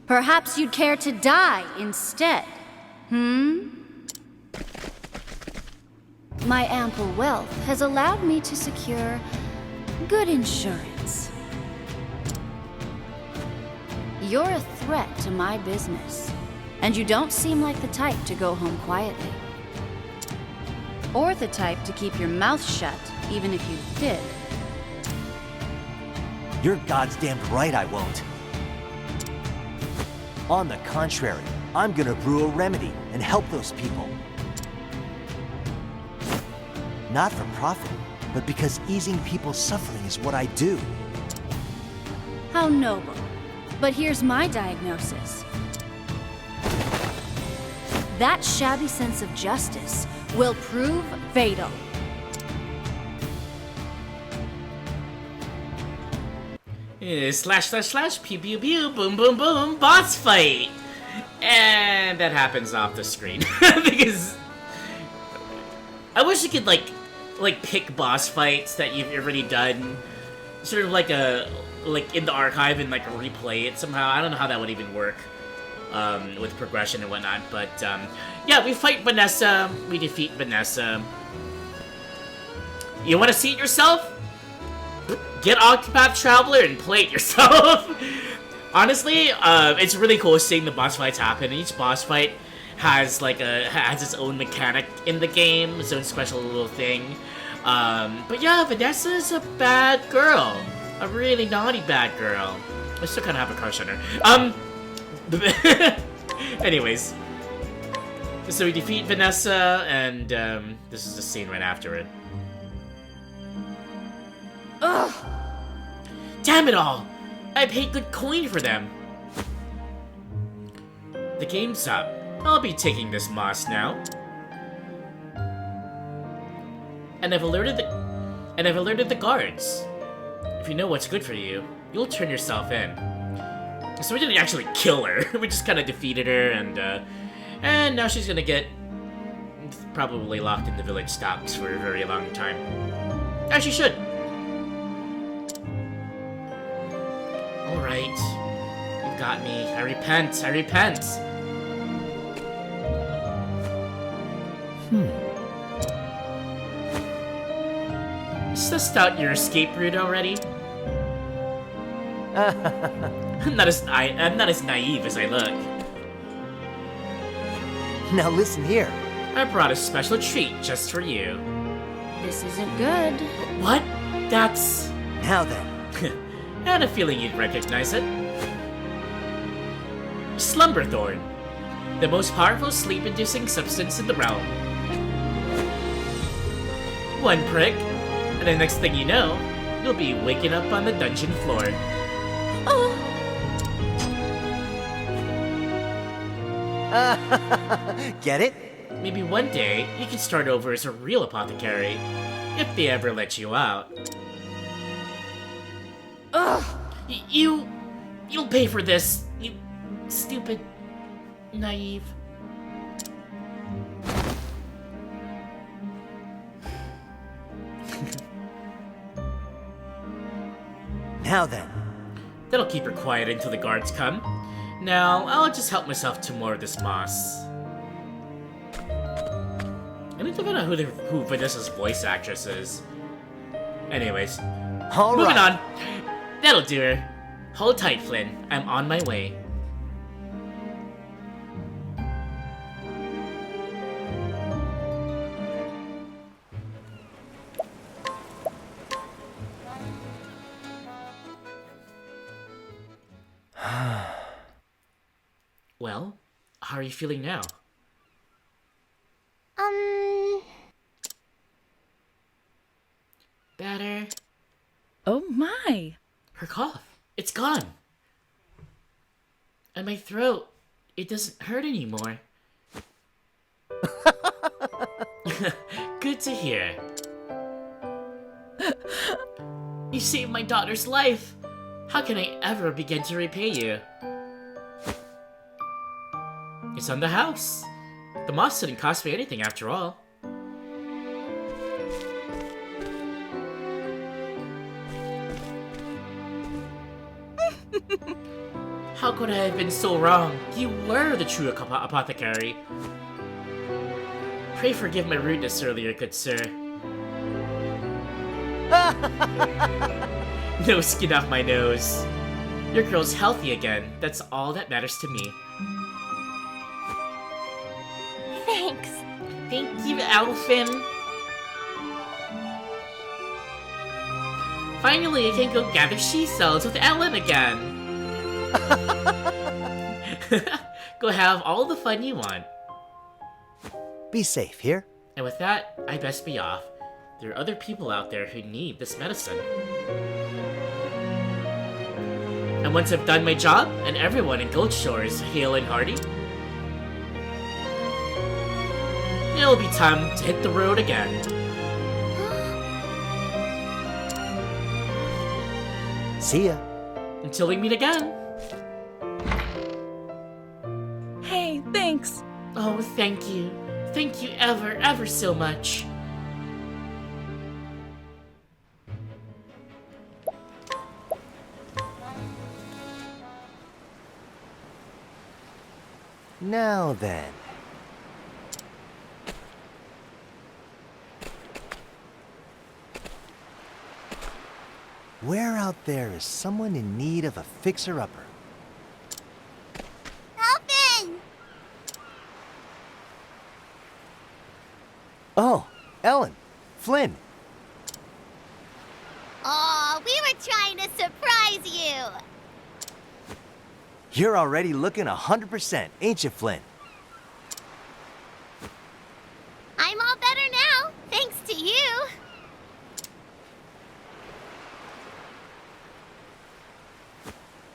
Perhaps you'd care to die instead, My ample wealth has allowed me to secure good insurance. You're a threat to my business, and you don't seem like the type to go home quietly. Or the type to keep your mouth shut, even if you did. You're goddamned right I won't. On the contrary, I'm gonna brew a remedy and help those people. Not for profit, but because easing people's suffering is what I do. How noble. But here's my diagnosis. That shabby sense of justice will prove fatal. Slash, pew pew pew, boom boom boom, boss fight! And that happens off the screen. Because I wish you could like pick boss fights that you've already done. Sort of like in the archive and like replay it somehow. I don't know how that would even work. With progression and whatnot, but yeah, we fight Vanessa, we defeat Vanessa. You want to see it yourself? Get Octopath Traveler and play it yourself. Honestly, it's really cool seeing the boss fights happen. Each boss fight has has its own mechanic in the game, its own special little thing. But yeah, Vanessa is a bad girl, a really naughty bad girl. I still kind of have a crush on her. Anyways, so we defeat Vanessa, and this is the scene right after it. Ugh! Damn it all! I paid good coin for them. The game's up. I'll be taking this moss now. And I've alerted the guards. If you know what's good for you, you'll turn yourself in. So we didn't actually kill her. We just kind of defeated her, and now she's gonna get probably locked in the village stocks for a very long time. As she should. All right, you've got me. I repent. I repent. Sussed out your escape route already? I'm not as naive as I look. Now listen here. I brought a special treat just for you. This isn't good. What? That's... Now then. I had a feeling you'd recognize it. Slumberthorn. The most powerful sleep-inducing substance in the realm. One prick, and the next thing you know, you'll be waking up on the dungeon floor. Oh! Get it? Maybe one day, you can start over as a real apothecary, if they ever let you out. Ugh! You'll pay for this, you stupid... Naive. Now then. That'll keep her quiet until the guards come. Now, I'll just help myself to more of this moss. I need to find out who Vanessa's voice actress is. Anyways, moving on. That'll do her. Hold tight, Flynn. I'm on my way. Well, how are you feeling now? Better. Oh my. Her cough. It's gone. And my throat. It doesn't hurt anymore. Good to hear. You saved my daughter's life. How can I ever begin to repay you? It's on the house. The moss didn't cost me anything after all. How could I have been so wrong? You were the true apothecary. Pray forgive my rudeness earlier, good sir. No skin off my nose. Your girl's healthy again. That's all that matters to me. Thanks. Thank you, Alfyn. Finally, I can go gather she cells with Ellen again. Go have all the fun you want. Be safe here. And with that, I best be off. There are other people out there who need this medicine. And once I've done my job, and everyone in Gold Shore is hale and hearty, it'll be time to hit the road again. See ya. Until we meet again. Hey, thanks. Oh, thank you. Thank you ever so much. Now then. Where out there is someone in need of a fixer-upper? Alfyn! Oh, Ellen, Flynn. Aw, we were trying to surprise you! You're already looking 100%, ain't you, Flynn? I'm all better now, thanks to you.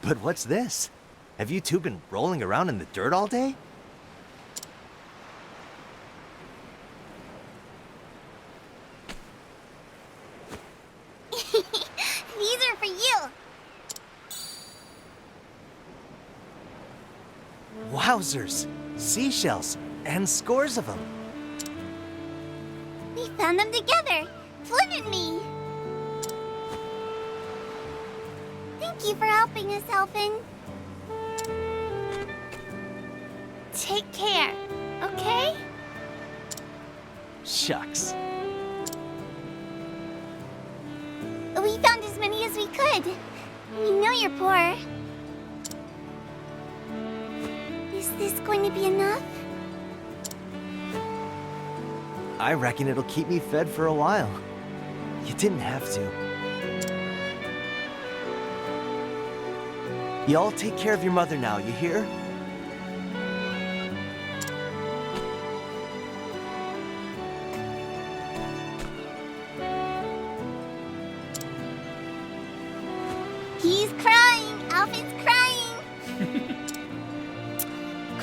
But what's this? Have you two been rolling around in the dirt all day? These are for you. Wowzers! Seashells, and scores of them. We found them together, Flynn and me. Thank you for helping us, Alfyn. Take care, okay? Shucks. We found as many as we could. We know you're poor. Is this going to be enough? I reckon it'll keep me fed for a while. You didn't have to. Y'all take care of your mother now, you hear? He's crying! Alfyn's crying!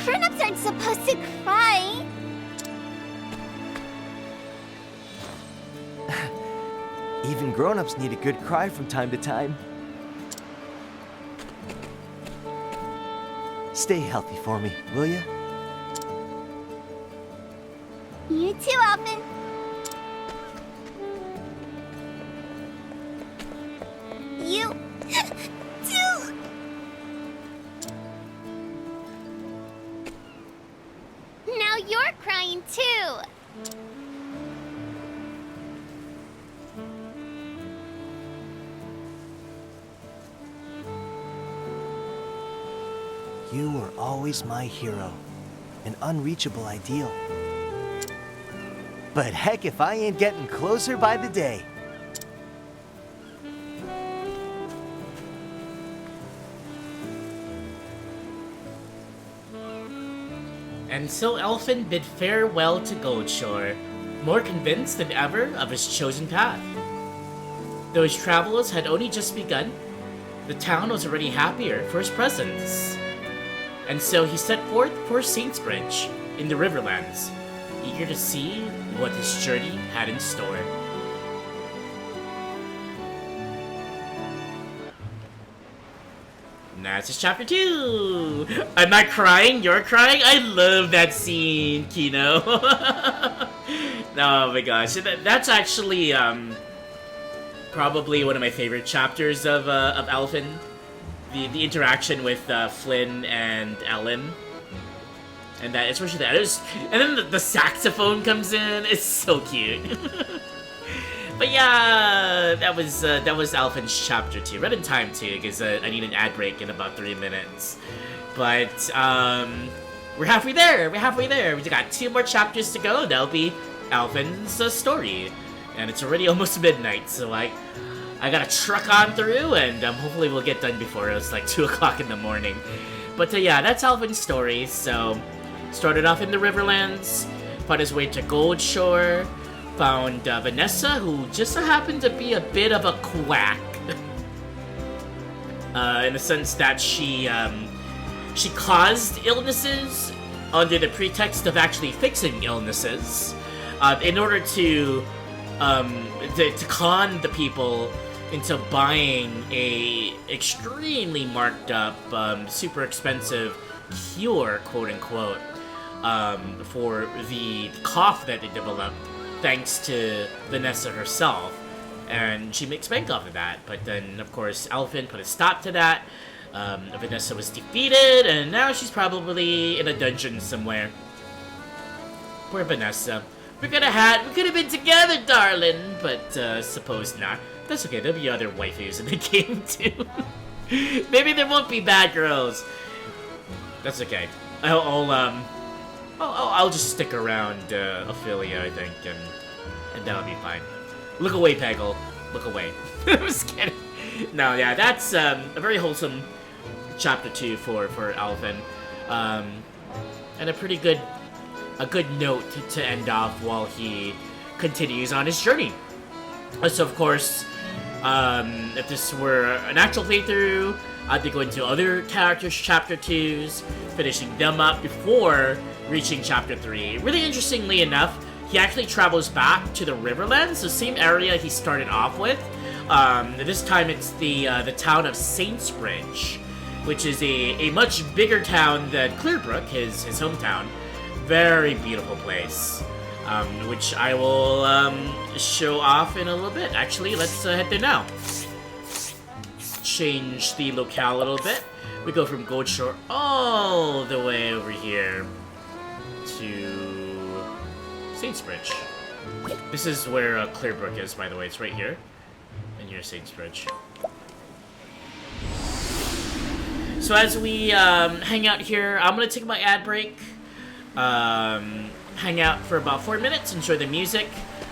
Grown-ups aren't supposed to cry! Even grown-ups need a good cry from time to time. Stay healthy for me, will ya? too, Alfyn. You too. Now you're crying too. You were always my hero, an unreachable ideal. But heck if I ain't getting closer by the day. And so Alfyn bid farewell to Goldshore, more convinced than ever of his chosen path. Though his travels had only just begun, the town was already happier for his presence. And so he set forth for Saintsbridge in the Riverlands, eager to see what his journey had in store. Now it's just chapter 2! I'm not crying, you're crying? I love that scene, Kino. Oh my gosh, that's actually probably one of my favorite chapters of Alfyn. The interaction with Flynn and Ellen. And that, especially that. And then the saxophone comes in, it's so cute. But yeah, that was Alfyn's chapter 2. Right in time too, because I need an ad break in about 3 minutes. But we're halfway there. We got 2 more chapters to go. That'll be Alfyn's story, and it's already almost midnight. So I gotta truck on through, and hopefully we'll get done before it's like 2 o'clock in the morning. But yeah, that's Alfyn's story. So started off in the Riverlands, found his way to Goldshore. Found Vanessa, who just so happened to be a bit of a quack. In the sense that she caused illnesses under the pretext of actually fixing illnesses, in order to con the people into buying a extremely marked up, super expensive cure, quote unquote, for the cough that they developed. Thanks to Vanessa herself, and she makes bank off of that. But then, of course, Alfyn put a stop to that. Vanessa was defeated, and now she's probably in a dungeon somewhere. Poor Vanessa. We could have been together, darling, but suppose not. That's okay. There'll be other waifus in the game too. Maybe there won't be bad girls. That's okay. I'll just stick around Ophelia, I think, and that'll be fine. Look away, Peggle. Look away. I'm just kidding. No, yeah, that's a very wholesome chapter 2 for Alfyn, and a good note to end off while he continues on his journey. So, of course, if this were an actual playthrough, I'd be going to other characters' chapter 2s, finishing them up before reaching chapter 3. Really interestingly enough, he actually travels back to the Riverlands, the same area he started off with. This time it's the town of Saintsbridge, which is a much bigger town than Clearbrook, his hometown. Very beautiful place, which I will show off in a little bit. Actually, let's head there now. Change the locale a little bit. We go from Goldshore all the way over here to Saintsbridge. This is where Clearbrook is, by the way. It's right here. And here's Saintsbridge. So as we hang out here, I'm going to take my ad break. Hang out for about 4 minutes. Enjoy the music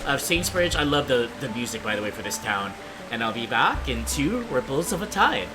of Saintsbridge. I love the music, by the way, for this town. And I'll be back in 2 ripples of a tide.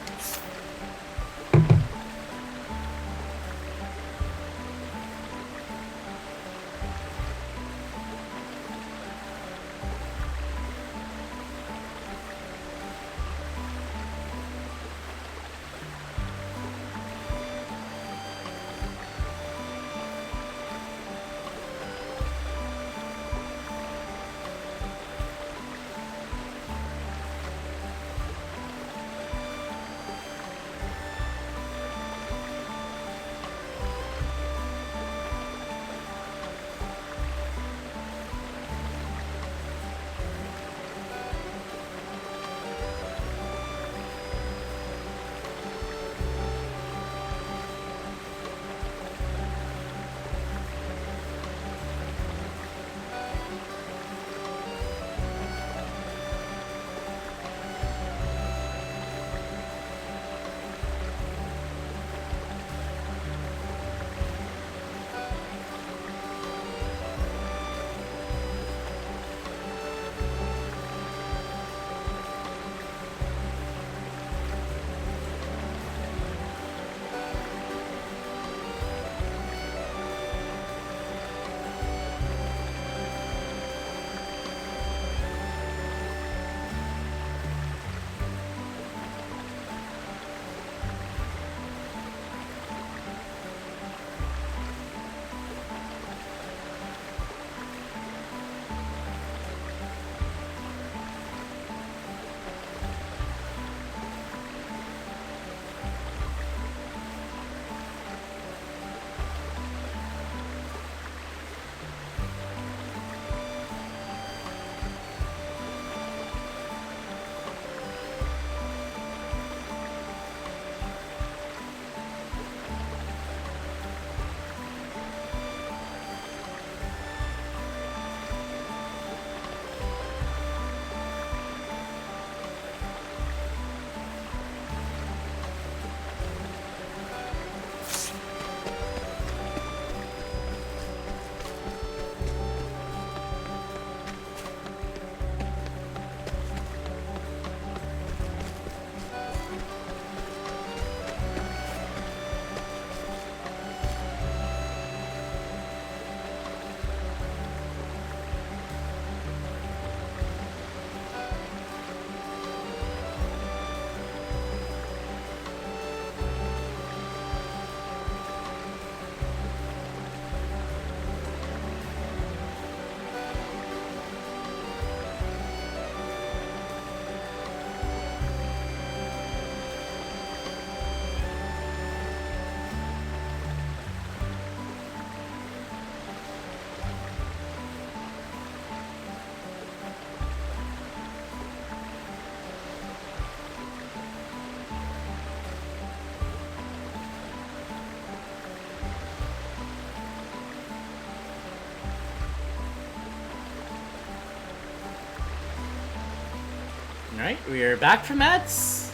Alright, we're back from ads,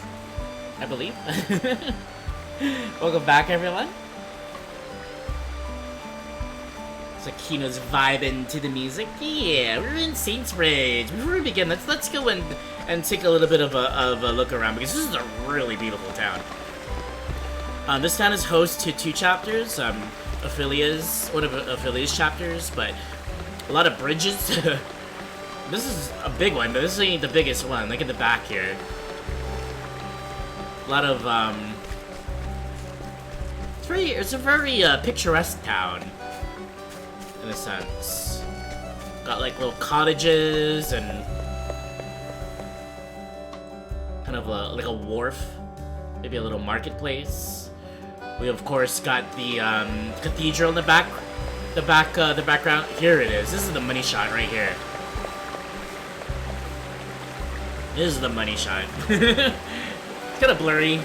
I believe. Welcome back, everyone. So Kino's vibing to the music. Yeah, we're in Saints Bridge. Before we begin, let's go and take a little bit of a look around, because this is a really beautiful town. This town is host to 2 chapters, Ophelia's, one of Ophelia's chapters, but a lot of bridges. This is a big one, but this ain't the biggest one. Look at the back here. A lot of, it's a very picturesque town, in a sense. Got like little cottages and kind of like a wharf, maybe a little marketplace. We of course got the cathedral in the background. Here it is. This is the money shot right here. This is the money shot. It's kind of blurry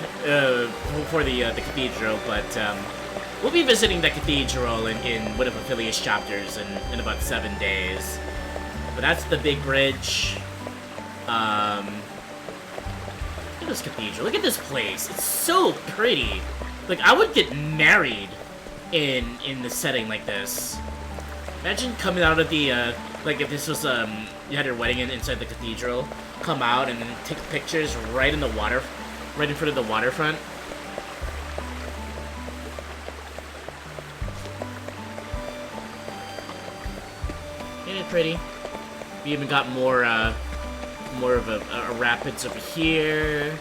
for the cathedral, but we'll be visiting the cathedral in one of Ophelia's chapters in about 7 days. But that's the big bridge. Look at this cathedral. Look at this place. It's so pretty. Like, I would get married in the setting like this. Imagine coming out of the like if this was you had your wedding inside the cathedral, come out and then take pictures right in the water, right in front of the waterfront. Ain't it pretty? We even got more of a rapids over here.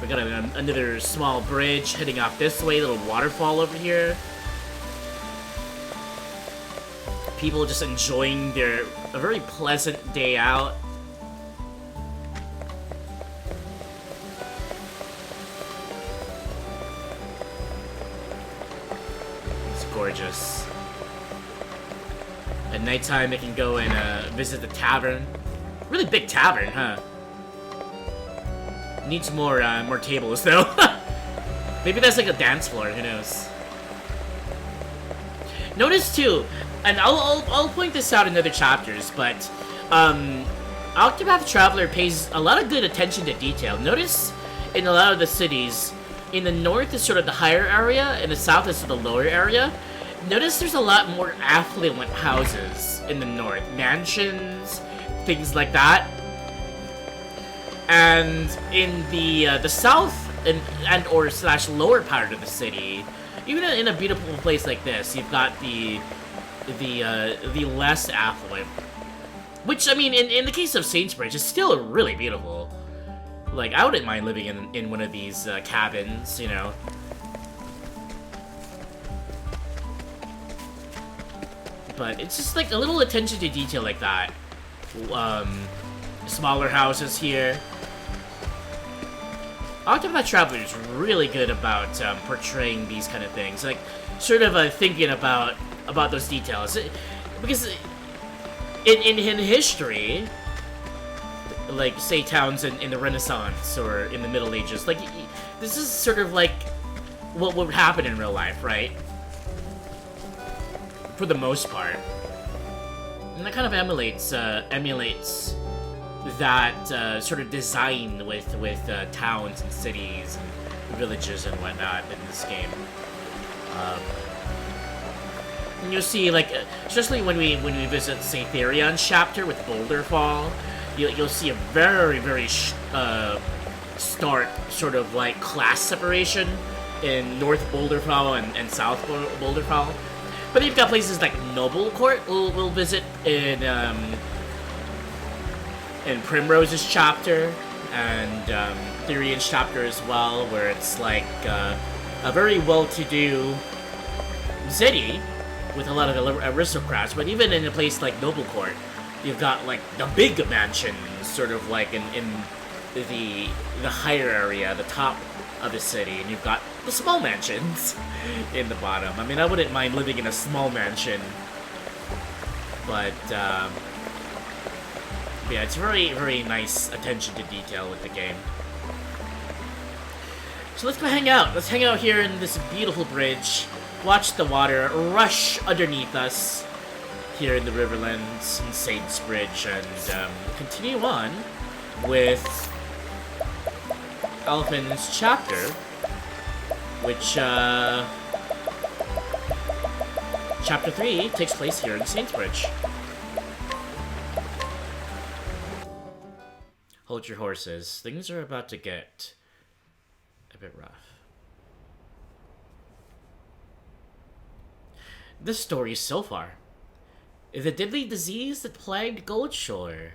We got another small bridge heading off this way, little waterfall over here. People just enjoying a very pleasant day out. It's gorgeous. At nighttime, they can go and visit the tavern. Really big tavern, huh? Needs more tables though. Maybe that's like a dance floor. Who knows? Notice too, and I'll point this out in other chapters, but Octopath Traveler pays a lot of good attention to detail. Notice in a lot of the cities, in the north is sort of the higher area, in the south is the lower area. Notice there's a lot more affluent houses in the north, mansions, things like that. And in the south and or slash lower part of the city, even in a beautiful place like this, you've got the less affluent. Which, I mean, in the case of Saints Bridge, is still really beautiful. Like, I wouldn't mind living in one of these cabins, you know. But it's just like a little attention to detail like that. Smaller houses here. Octopath Traveler is really good about portraying these kind of things, like sort of thinking about those details, because in history, like say towns in the Renaissance or in the Middle Ages, like this is sort of like what would happen in real life, right? For the most part, and that kind of emulates that sort of design with towns and cities and villages and whatnot in this game. And you'll see, like, especially when we visit St. Therion's chapter with Boulder Fall, you'll see a very stark sort of like class separation in North Boulder Fall and South Boulder Fall. But you've got places like Noble Court we'll visit in Primrose's chapter, and Therion's chapter as well, where it's like a very well-to-do city with a lot of aristocrats. But even in a place like Noble Court, you've got like the big mansions, sort of like in the higher area, the top of the city, and you've got the small mansions in the bottom. I mean, I wouldn't mind living in a small mansion, but yeah, it's very nice attention to detail with the game. So let's go hang out. Let's hang out here in this beautiful bridge, watch the water rush underneath us here in the Riverlands and Saints Bridge, and continue on with Alfyn's chapter, which, Chapter 3 takes place here in Saintsbridge. Hold your horses. Things are about to get a bit rough. The story so far. The deadly disease that plagued Goldshore.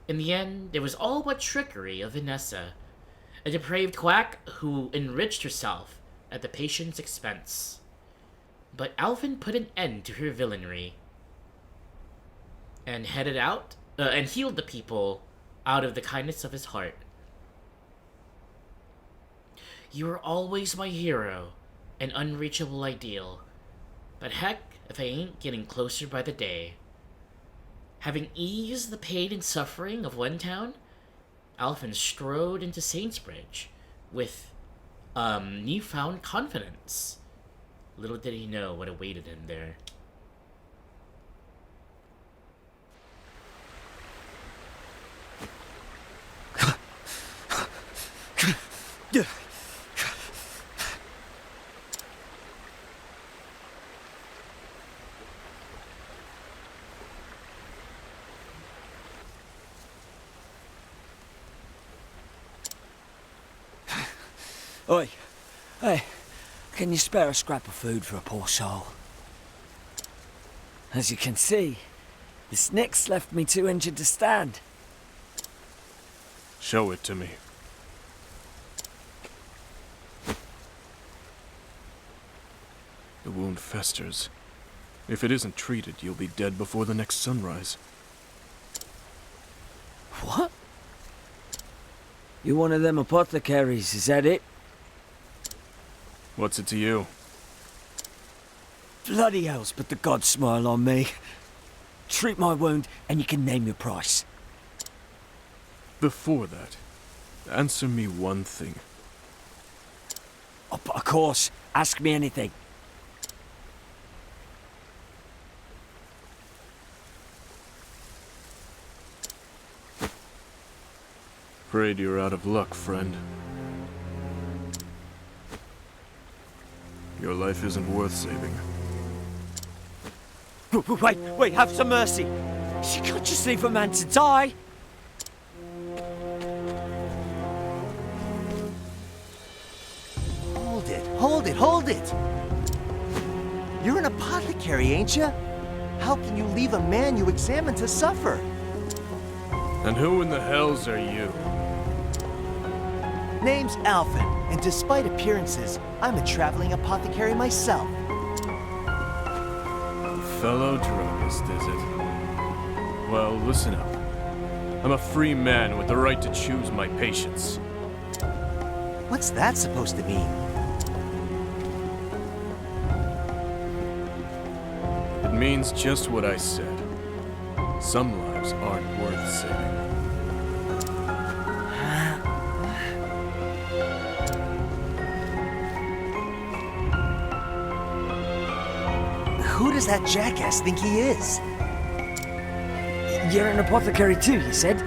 In the end, it was all but trickery of Vanessa, a depraved quack who enriched herself at the patient's expense. But Alfyn put an end to her villainy and and healed the people out of the kindness of his heart. You are always my hero, an unreachable ideal. But heck, if I ain't getting closer by the day. Having eased the pain and suffering of one town, Alfyn strode into Saintsbridge with newfound confidence. Little did he know what awaited him there. Oi, hey, can you spare a scrap of food for a poor soul? As you can see, the snick's left me too injured to stand. Show it to me. The wound festers. If it isn't treated, you'll be dead before the next sunrise. What? You're one of them apothecaries, is that it? What's it to you? Bloody hells, but the gods smile on me. Treat my wound, and you can name your price. Before that, answer me one thing. Oh, but of course, ask me anything. Afraid you're out of luck, friend. Your life isn't worth saving. Wait, have some mercy. You can't just leave a man to die. Hold it! You're an apothecary, ain't you? How can you leave a man you examine to suffer? And who in the hells are you? Name's Alfyn, and despite appearances, I'm a traveling apothecary myself. Fellow druggist, is it? Well, listen up. I'm a free man with the right to choose my patients. What's that supposed to mean? It means just what I said. Some lives aren't worth saving. Who does that jackass think he is? You're an apothecary too, you said?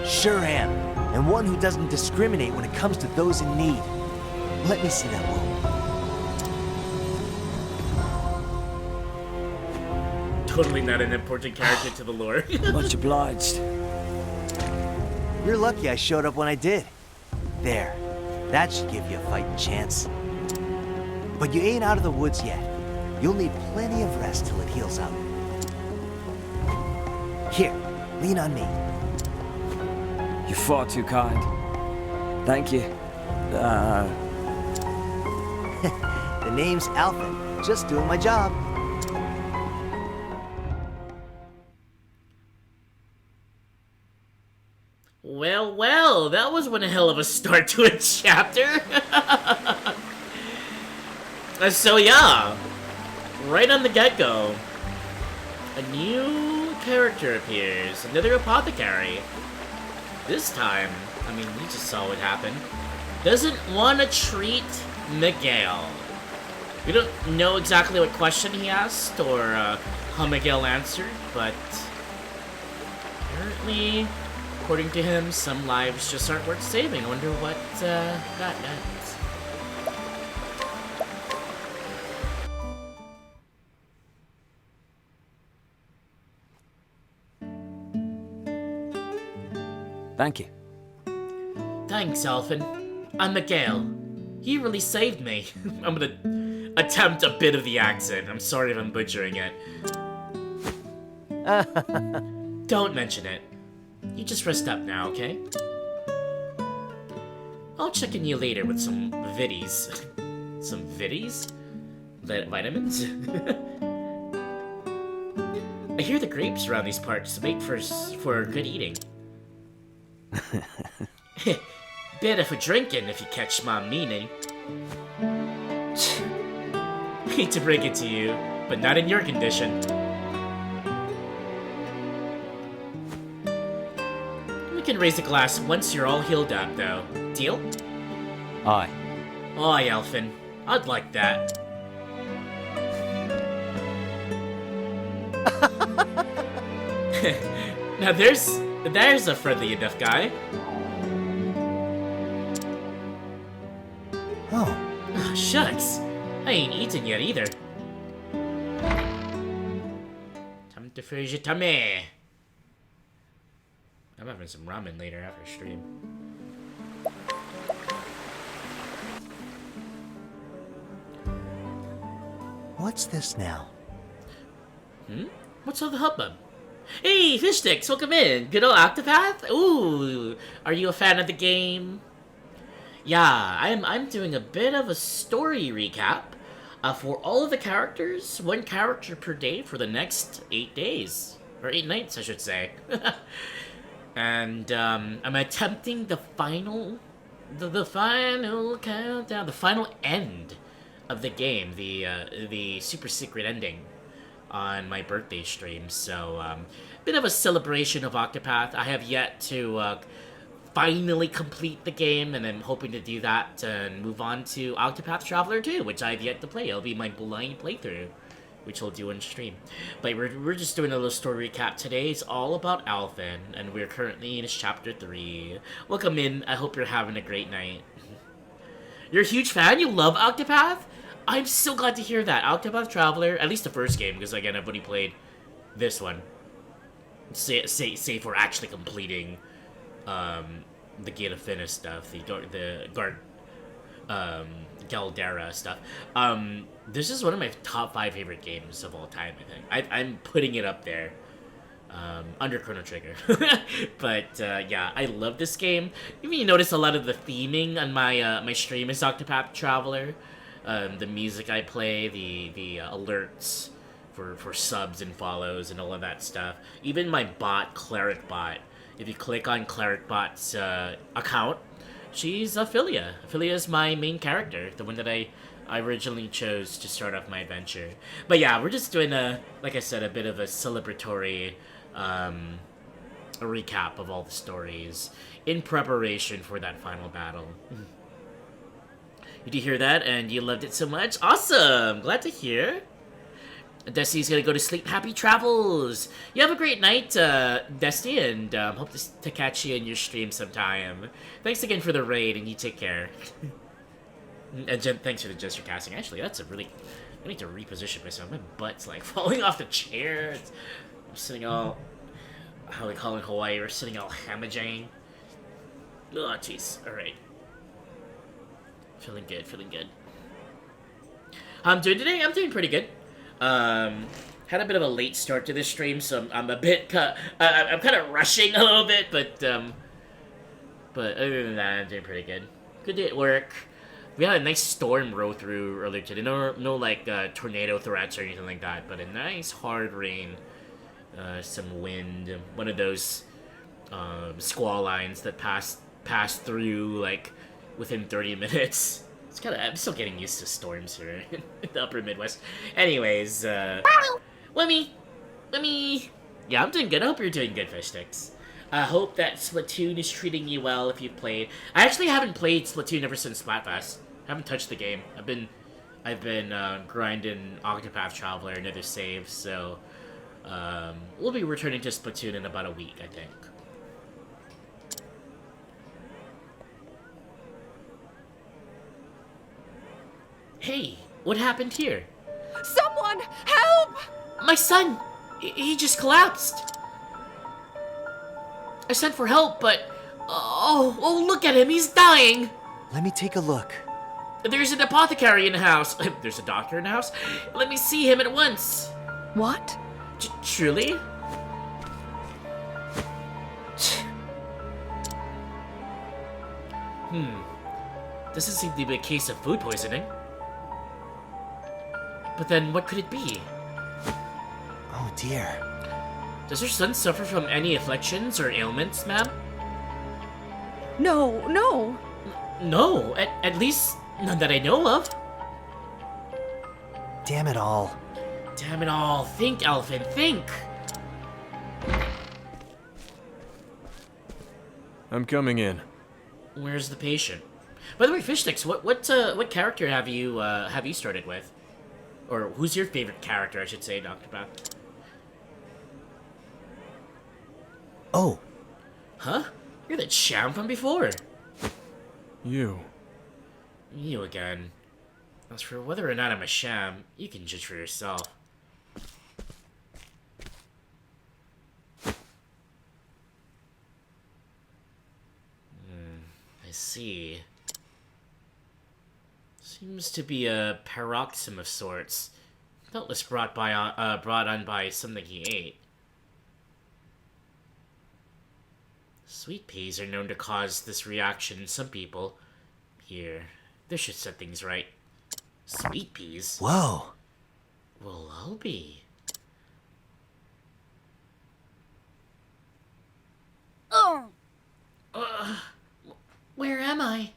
Sure am, and one who doesn't discriminate when it comes to those in need. Let me see that wound. Totally not an important character to the lore. Much obliged. You're lucky I showed up when I did. There. That should give you a fighting chance. But you ain't out of the woods yet. You'll need plenty of rest till it heals up. Here, lean on me. You're far too kind. Thank you. The name's Alfyn. Just doing my job. Well, that was one hell of a start to a chapter. So yeah, right on the get-go, a new character appears, another apothecary. This time, I mean, you just saw what happened. Doesn't want to treat Miguel. We don't know exactly what question he asked or how Miguel answered, but apparently, according to him, some lives just aren't worth saving. I wonder what that meant. Thank you. Thanks, Alfyn. I'm Miguel. You really saved me. I'm gonna attempt a bit of the accent. I'm sorry if I'm butchering it. Don't mention it. You just rest up now, okay? I'll check in you later with some viddies. Some viddies? Vitamins? I hear the grapes around these parts make for good eating. Better for drinking, if you catch my meaning. Hate to break it to you, but not in your condition. We can raise a glass once you're all healed up, though. Deal? Aye. Aye, Alfyn. I'd like that. Now there's a friendly enough guy. Oh, shucks. I ain't eaten yet either. Time to freeze your tummy. I'm having some ramen later after stream. What's this now? What's all the hubbub? Hey, fish sticks, welcome in. Good old Octopath? Ooh, are you a fan of the game? Yeah, I'm doing a bit of a story recap for all of the characters, one character per day for the next 8 days. Or 8 nights, I should say. And I'm attempting the final countdown, the final end of the game, the super secret ending on my birthday stream. So, bit of a celebration of Octopath. I have yet to finally complete the game, and I'm hoping to do that and move on to Octopath Traveler 2, which I've yet to play. It'll be my blind playthrough, which I'll do on stream. But we're just doing a little story recap today. It's all about Alfyn, and we're currently in chapter 3. Welcome in. I hope you're having a great night. You're a huge fan? You love Octopath? I'm so glad to hear that. Octopath Traveler, at least the first game, because again, I've only played this one. Say for actually completing the Gate of Finis stuff, the Guard Galdera stuff. This is one of my top 5 favorite games of all time, I think. I'm putting it up there. Under Chrono Trigger. But yeah, I love this game. Even you notice a lot of the theming on my stream is Octopath Traveler. The music I play, the alerts for subs and follows and all of that stuff. Even my bot, Clericbot. If you click on Clericbot's account, she's Ophelia. Ophelia is my main character, the one that I originally chose to start off my adventure. But yeah, we're just doing like I said, a bit of a celebratory a recap of all the stories in preparation for that final battle. You did hear that, and you loved it so much? Awesome! Glad to hear. Destiny's gonna go to sleep. Happy travels! You have a great night, Destiny, and hope to catch you in your stream sometime. Thanks again for the raid, and you take care. And thanks for the gesture casting. Actually, that's a really... I need to reposition myself. My butt's like falling off the chair. I'm sitting all... How we call it in Hawaii? We're sitting all hamajang. Oh, jeez. Alright. Feeling good, feeling good. How I'm doing today? I'm doing pretty good. Had a bit of a late start to this stream, so I'm a bit... I'm kind of rushing a little bit, but other than that, I'm doing pretty good. Good day at work. We had a nice storm roll through earlier today. No like tornado threats or anything like that, but a nice hard rain, some wind, one of those squall lines that pass through like within 30 minutes. It's kind of... I'm still getting used to storms here in the upper Midwest. Anyways, let me... Yeah, I'm doing good. I hope you're doing good, Fish Sticks. I hope that Splatoon is treating you well if you've played. I actually haven't played Splatoon ever since Splatfest. I haven't touched the game. I've been grinding Octopath Traveler and other saves, so We'll be returning to Splatoon in about a week, I think. Hey, what happened here? Someone, help! My son! He just collapsed! I sent for help, but... Oh, look at him, he's dying! Let me take a look. There's an apothecary in the house. There's a doctor in the house? Let me see him at once. What? Truly? Doesn't seem to be a case of food poisoning. But then, what could it be? Oh dear. Does your son suffer from any afflictions or ailments, ma'am? No. No, at least none that I know of. Damn it all. Damn it all. Think, Alfyn, think. I'm coming in. Where's the patient? By the way, Fishsticks, what character have you started with? Or who's your favorite character, I should say, Dr. Bath? Oh. Huh? You're that sham from before. You. You again. As for whether or not I'm a sham, you can judge for yourself. I see. Seems to be a paroxysm of sorts. Doubtless brought on by something he ate. Sweet peas are known to cause this reaction in some people. Here, this should set things right. Sweet peas? Whoa. Well, I'll be. Oh! Where am I?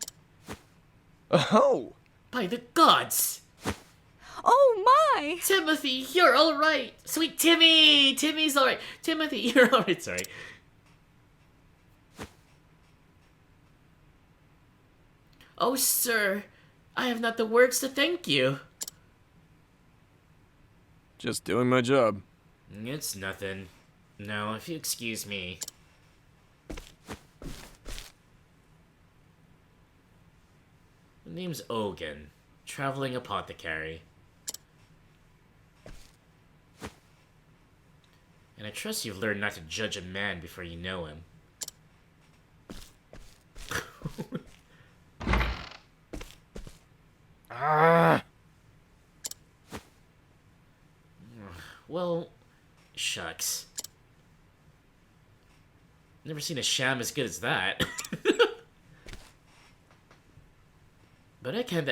Oh! By the gods! Oh my! Timothy, you're alright! Sweet Timmy! Timmy's alright. Timothy, you're alright, sorry. Oh, sir, I have not the words to thank you. Just doing my job. It's nothing. No, if you excuse me. The name's Ogun, traveling apothecary. And I trust you've learned not to judge a man before you know him. Well, shucks. Never seen a sham as good as that. But I can't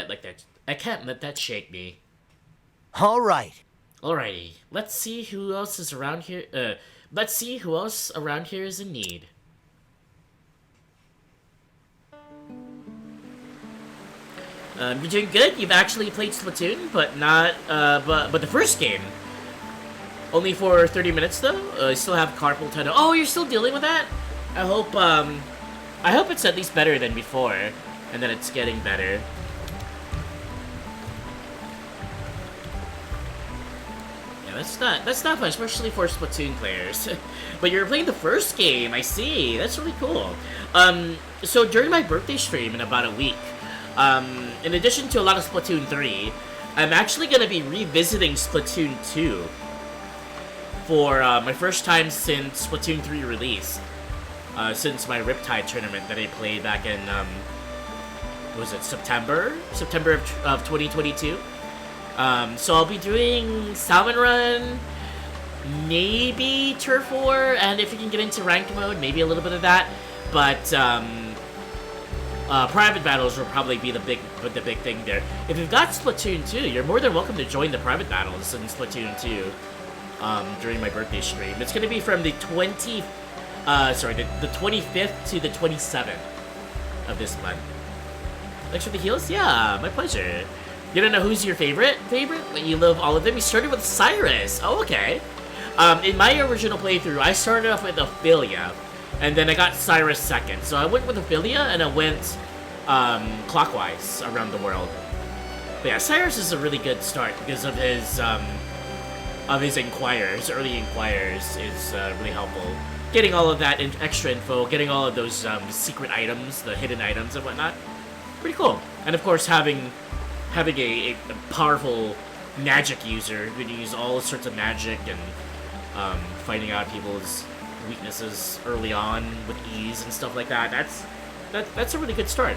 let that shake me. All right. Alrighty, let's see who else is around here. Let's see who else around here is in need. You're doing good. You've actually played Splatoon, but not but the first game. Only for 30 minutes though. You still have carpal tunnel. Oh, you're still dealing with that? I hope it's at least better than before, and that it's getting better. Yeah, that's not fun, especially for Splatoon players. But you're playing the first game. I see. That's really cool. So during my birthday stream in about a week, in addition to a lot of Splatoon 3, I'm actually gonna be revisiting Splatoon 2 for my first time since Splatoon 3 release. Since my Riptide tournament that I played back in, was it September of 2022? So I'll be doing Salmon Run, maybe Turf War, and if you can get into ranked mode, maybe a little bit of that. But private battles will probably be the big thing there. If you've got Splatoon 2, you're more than welcome to join the private battles in Splatoon 2 during my birthday stream. It's gonna be from the 25th to the 27th of this month. Thanks for the heals? Yeah, my pleasure. You don't know who's your favorite? You love all of them? You started with Cyrus. Oh, okay. In my original playthrough, I started off with Ophelia, and then I got Cyrus second. So I went with Ophelia, and I went clockwise around the world. But yeah, Cyrus is a really good start because of his his inquirers, early inquirers, is really helpful. Getting all of that extra info, getting all of those secret items, the hidden items and whatnot, pretty cool. And of course, having a powerful magic user who can use all sorts of magic and finding out people's weaknesses early on with ease and stuff like that. That's a really good start.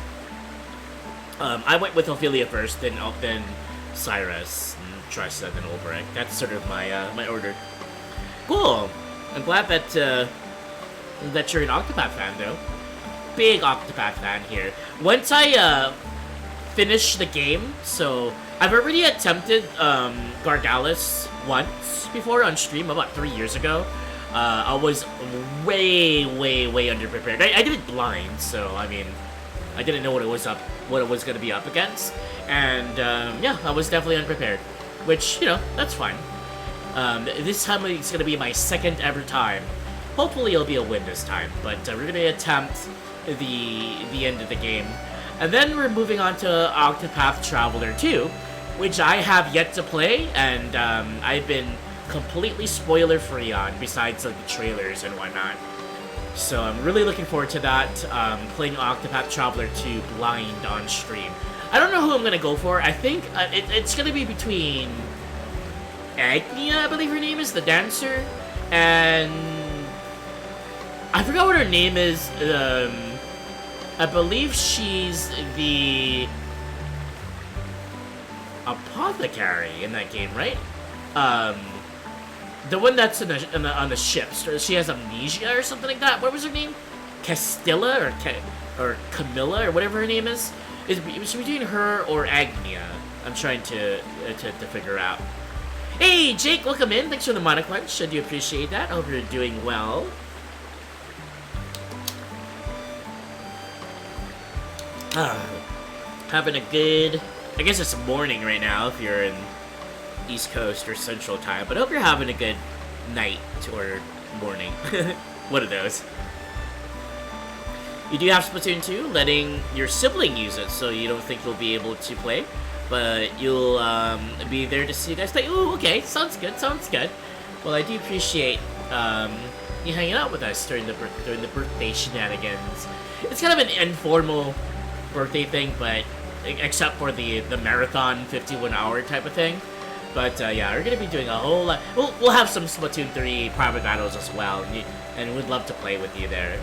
I went with Ophelia first, then Cyrus, and Tressa, then Ulbrich. That's sort of my order. Cool. I'm glad that you're an Octopath fan, though. Big Octopath fan here. Once I finish the game, so I've already attempted Gargalis once before on stream about 3 years ago. I was way underprepared. I did it blind, so I mean, I didn't know what it was going to be up against, and yeah, I was definitely unprepared, which, you know, that's fine. This time it's going to be my second ever time. Hopefully it'll be a win this time, but we're going to attempt the end of the game. And then we're moving on to Octopath Traveler 2, which I have yet to play, and I've been completely spoiler-free on, besides like the trailers and whatnot. So I'm really looking forward to that, playing Octopath Traveler 2 blind on stream. I don't know who I'm going to go for. I think it's going to be between Agnia, I believe her name is, the dancer, and I forgot what her name is. I believe she's the Apothecary in that game, right? The one that's on the ships. She has amnesia or something like that. What was her name? Castilla or Camilla or whatever her name is. Is she between her or Agnia? I'm trying to figure out. Hey, Jake, welcome in. Thanks for the Monarch Lunch. I do appreciate that. I hope you're doing well. Having a good... I guess it's morning right now if you're in East Coast or Central Time, but I hope you're having a good night or morning. One of those. You do have Splatoon 2, letting your sibling use it, so you don't think you'll be able to play, but you'll be there to see you guys play. Ooh, okay, sounds good, sounds good. Well, I do appreciate you hanging out with us during the birthday shenanigans. It's kind of an informal birthday thing, but except for the marathon 51-hour type of thing. But yeah, we're gonna be doing a whole lot. We'll have some Splatoon 3 private battles as well, and we'd love to play with you there.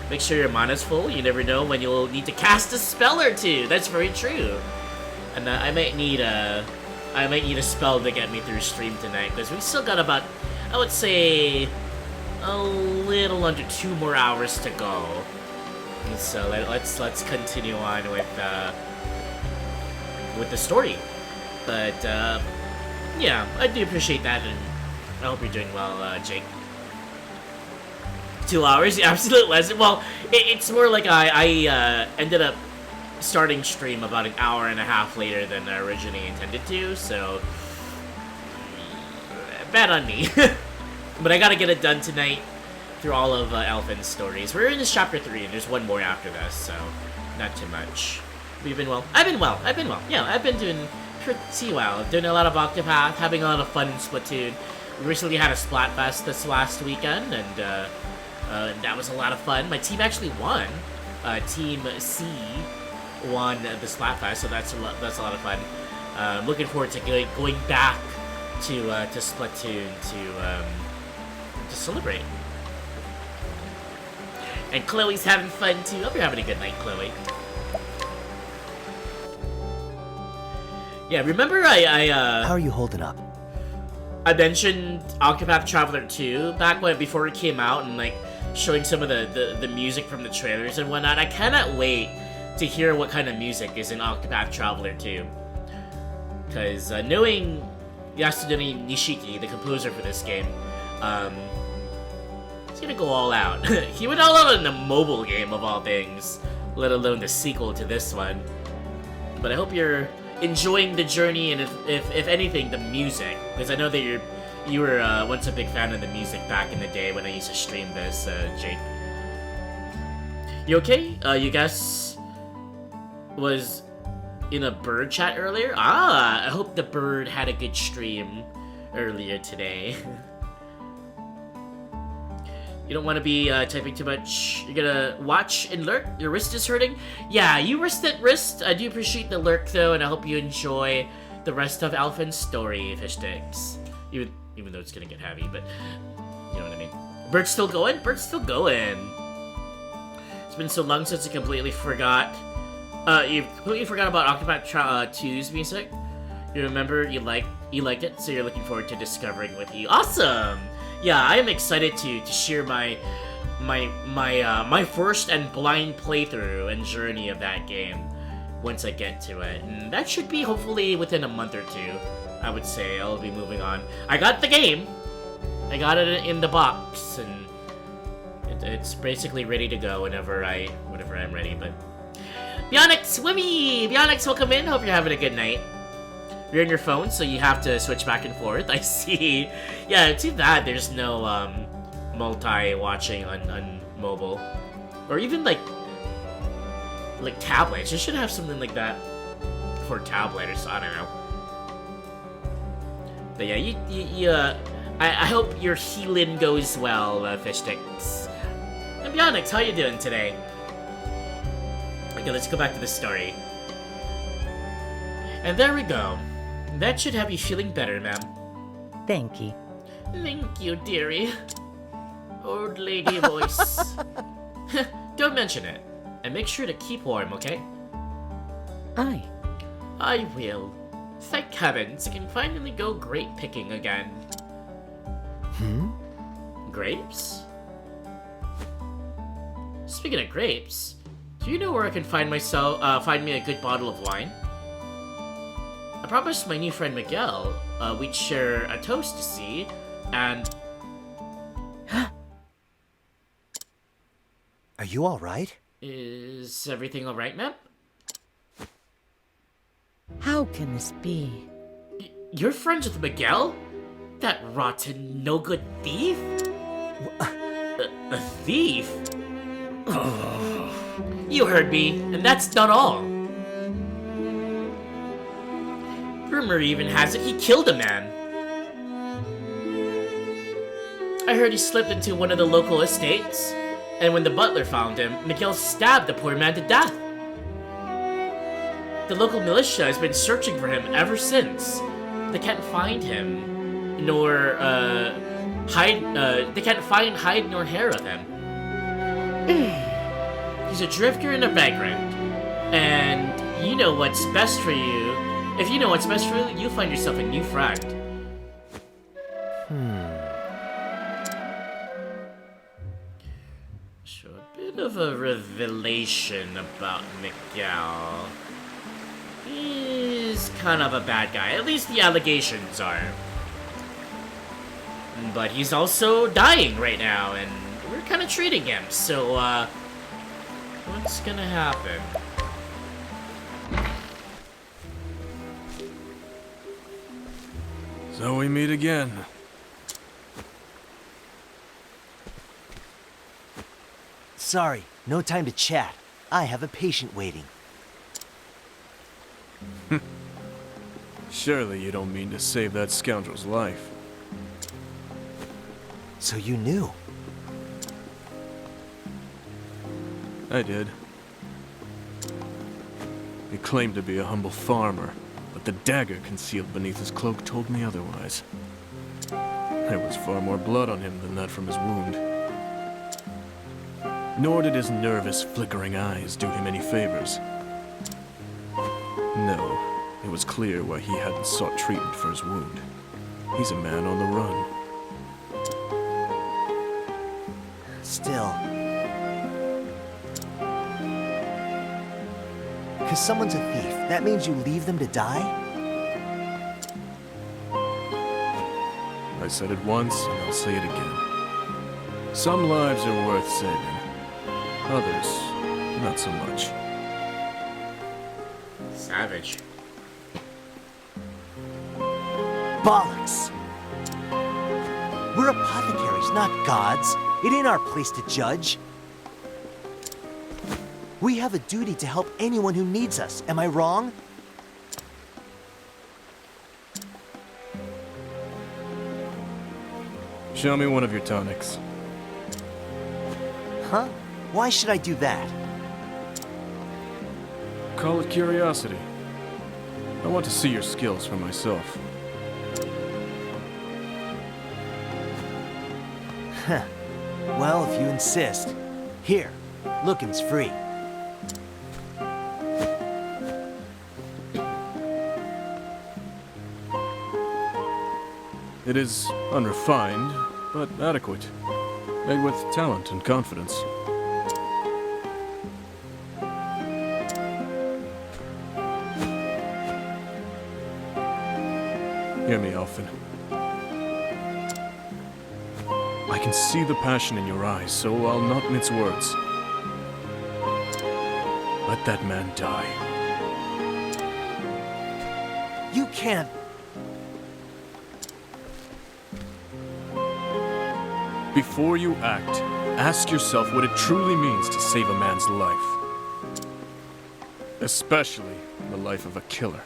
Make sure your mana's full. You never know when you'll need to cast a spell or two. That's very true. And I might need a spell to get me through stream tonight, because we still got about, I would say, a little under 2 more hours to go. And so let's continue on with the story. But yeah, I do appreciate that, and I hope you're doing well, Jake. 2 hours, the absolute legend. Well, it's more like I ended up starting stream about an hour and a half later than I originally intended to, so bad on me. But I gotta get it done tonight through all of Alfyn's stories. We're in this chapter 3, and there's one more after this, so not too much. We've been well. I've been well. Yeah, I've been doing pretty well. Doing a lot of Octopath, having a lot of fun in Splatoon. We recently had a Splatfest this last weekend, and that was a lot of fun. My team actually won. Team C won the Splatfest, so that's a lot of fun. Looking forward to going back to Splatoon to celebrate. And Chloe's having fun too. Hope you're having a good night, Chloe. Yeah, remember How are you holding up? I mentioned Octopath Traveler 2 back before it came out, and like showing some of the music from the trailers and whatnot. I cannot wait to hear what kind of music is in Octopath Traveler 2. Because knowing Yasunori Nishiki, the composer for this game, he's gonna go all out. He went all out in the mobile game of all things, let alone the sequel to this one. But I hope you're enjoying the journey, and if anything, the music, because I know that you were once a big fan of the music back in the day when I used to stream this, Jake. You okay? You guys was in a bird chat earlier? I hope the bird had a good stream. earlier today. You don't want to be typing too much. You're gonna watch and lurk? Your wrist is hurting? Yeah, you risked that wrist. I do appreciate the lurk though, and I hope you enjoy the rest of Alfyn's story, Fish Sticks. Even though it's gonna get heavy, but you know what I mean. Bert's still going? Bert's still going. It's been so long since you completely forgot. You completely forgot about Octopath 2's music. You remember you liked it, so you're looking forward to discovering with you. Awesome! Yeah, I am excited to share my first and blind playthrough and journey of that game once I get to it. And that should be hopefully within a month or two, I would say. I'll be moving on. I got the game. I got it in the box, and it's basically ready to go whenever I'm ready. But Bionics, Wimmy! Bionics, welcome in. Hope you're having a good night. You're on your phone, so you have to switch back and forth. I see. Yeah, too bad there's no multi-watching on mobile, or even like tablets. You should have something like that for tablet or so. I don't know. But yeah, I hope your healing goes well, Fish Sticks. And Bionics, how you doing today? Okay, let's go back to the story. And there we go. That should have you feeling better, ma'am. Thank you. Thank you, dearie. Old lady voice. Don't mention it. And make sure to keep warm, okay? Aye. I will. Thank heavens, I can finally go grape picking again. Grapes? Speaking of grapes, do you know where I can find me a good bottle of wine? I promised my new friend Miguel we'd share a toast to see, and... Are you alright? Is everything alright, ma'am? How can this be? You're friends with Miguel? That rotten, no-good thief? A thief? You heard me, and that's not all. Rumor even has it he killed a man. I heard he slipped into one of the local estates, and when the butler found him, Miguel stabbed the poor man to death. The local militia has been searching for him ever since. They can't find him, nor they can't find hide nor hair of him. He's a drifter and a vagrant, and you know what's best for you. If you know what's best for you, you'll find yourself a new friend. So a bit of a revelation about Miguel. He's kind of a bad guy, at least the allegations are. But he's also dying right now, and we're kind of treating him, so, what's gonna happen? So we meet again. Sorry, no time to chat. I have a patient waiting. Surely you don't mean to save that scoundrel's life. So you knew? I did. He claimed to be a humble farmer, but the dagger concealed beneath his cloak told me otherwise. There was far more blood on him than that from his wound. Nor did his nervous, flickering eyes do him any favors. No, it was clear why he hadn't sought treatment for his wound. He's a man on the run. Still. Because someone's a thief, that means you leave them to die? I said it once, and I'll say it again. Some lives are worth saving. Others, not so much. Savage. Bollocks! We're apothecaries, not gods. It ain't our place to judge. We have a duty to help anyone who needs us. Am I wrong? Show me one of your tonics. Huh? Why should I do that? Call it curiosity. I want to see your skills for myself. Huh. Well, if you insist. Here, looking's free. It is unrefined, but adequate. Made with talent and confidence. Hear me, Alfyn. I can see the passion in your eyes, so I'll not mince words. Let that man die. You can't... Before you act, ask yourself what it truly means to save a man's life. Especially the life of a killer.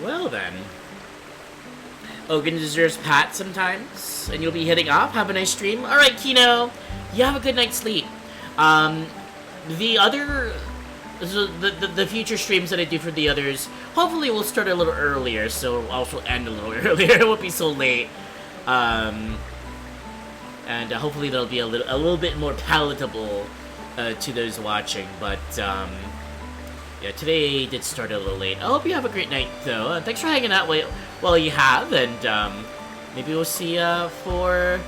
Well then. Ogun deserves pat sometimes, and you'll be heading off. Have a nice stream. Alright, Kino. You have a good night's sleep. The other... So the future streams that I do for the others, hopefully will start a little earlier, so I'll also end a little earlier. It won't be so late. And hopefully that'll be a little bit more palatable to those watching. But yeah, today did start a little late. I hope you have a great night, though. Thanks for hanging out while you have, and maybe we'll see for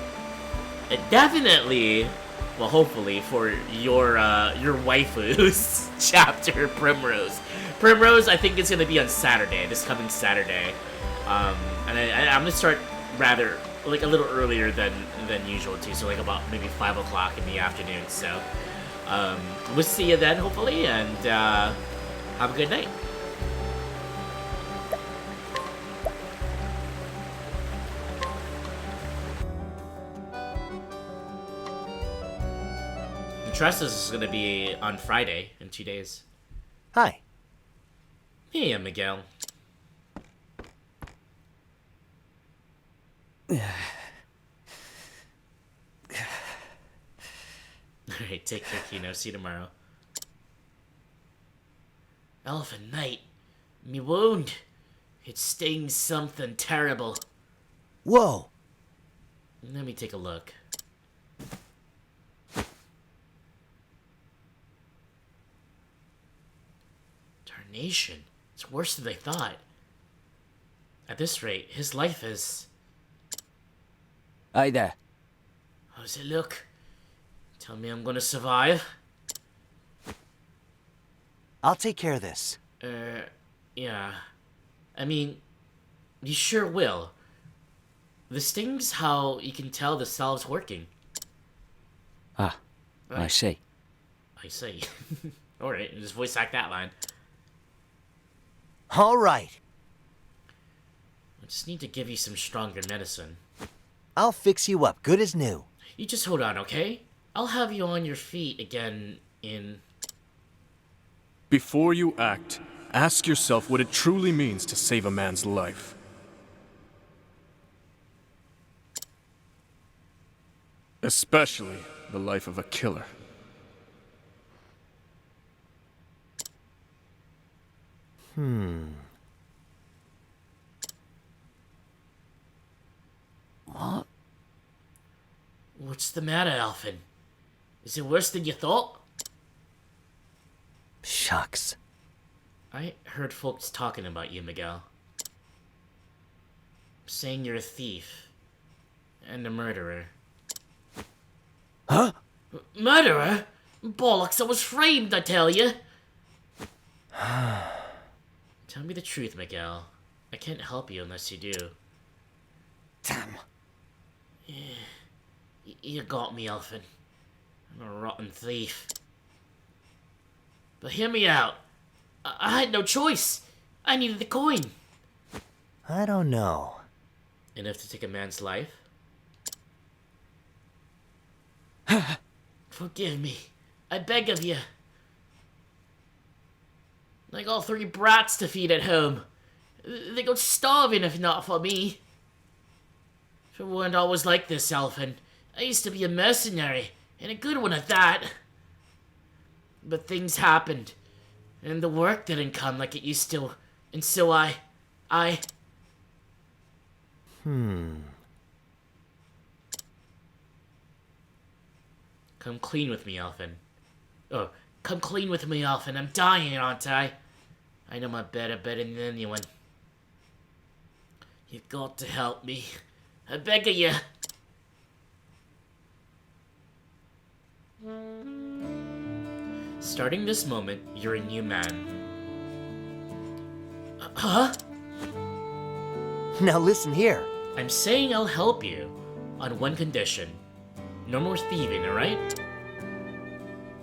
definitely. Well, hopefully, for your waifu's chapter, Primrose. Primrose, I think, is going to be on Saturday, this coming Saturday. And I'm going to start rather, like, a little earlier than usual, too. So, like, about maybe 5 o'clock in the afternoon. So, we'll see you then, hopefully, and have a good night. Tressa's is going to be on Friday in 2 days. Hi. Hey, Miguel. Alright, take care, Kino. See you tomorrow. Alfyn Knight, me wound. It stings something terrible. Whoa. Let me take a look. Tarnation. It's worse than I thought. At this rate, his life is... Hey there. How's it look? Tell me I'm gonna survive? I'll take care of this. Yeah. I mean, you sure will. The sting's how you can tell the salve's working. Ah, Right. I see. I see. Alright, just voice act that line. All right. I just need to give you some stronger medicine. I'll fix you up, good as new. You just hold on, okay? I'll have you on your feet again in... Before you act, ask yourself what it truly means to save a man's life. Especially the life of a killer. What? What's the matter, Alfyn? Is it worse than you thought? Shucks. I heard folks talking about you, Miguel. Saying you're a thief. And a murderer. Huh? Murderer? Bollocks, I was framed, I tell you! Tell me the truth, Miguel. I can't help you unless you do. Damn. You got me, Alfyn. I'm a rotten thief. But hear me out. I had no choice. I needed the coin. I don't know. Enough to take a man's life? Forgive me. I beg of you. I got 3 brats to feed at home. They go starving if not for me. It weren't always like this, Alfyn. I used to be a mercenary, and a good one at that. But things happened, and the work didn't come like it used to, and so I... Come clean with me, Alfyn. Oh, come clean with me, Alfyn. I'm dying, aren't I? I know my better than anyone. You've got to help me. I beg of you. Starting this moment, you're a new man. Huh? Now listen here. I'm saying I'll help you on one condition. No more thieving, alright?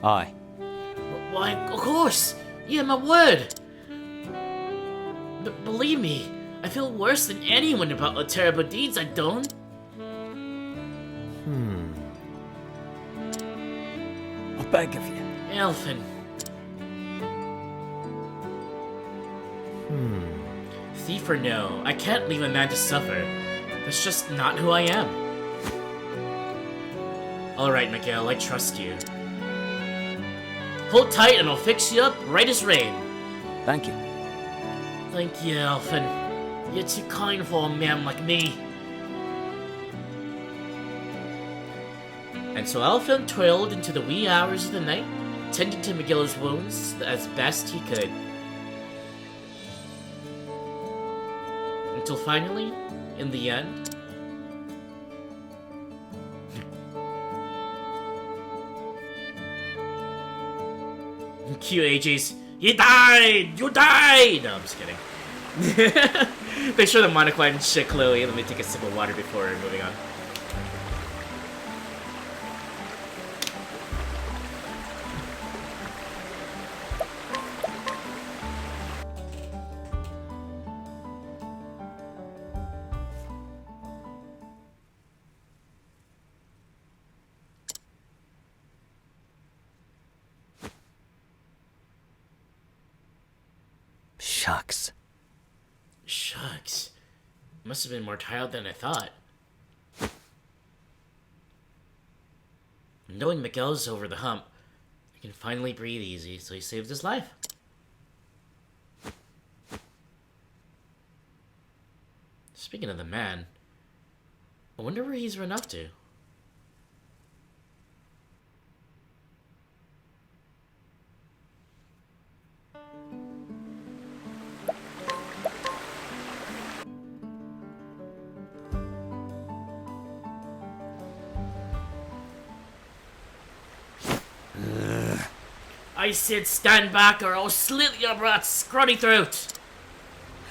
Aye. Why, of course! Yeah, my word! But believe me, I feel worse than anyone about the terrible deeds I've done. I beg of you. Alfyn. Thief or no, I can't leave a man to suffer. That's just not who I am. Alright, Miguel, I trust you. Hold tight and I'll fix you up right as rain. Thank you. Thank you, Alfyn. You're too kind for a man like me. And so Alfyn toiled into the wee hours of the night, tending to Miguel's wounds as best he could. Until finally, in the end... QAG's, you died! You died! No, I'm just kidding. Make sure the monocline shit, Chloe. Let me take a sip of water before moving on. Shucks. Shucks. Must have been more tired than I thought. Knowing Miguel's over the hump, I can finally breathe easy, so he saved his life. Speaking of the man, I wonder where he's run off to. I said stand back or I'll slit your brat's scrawny throat!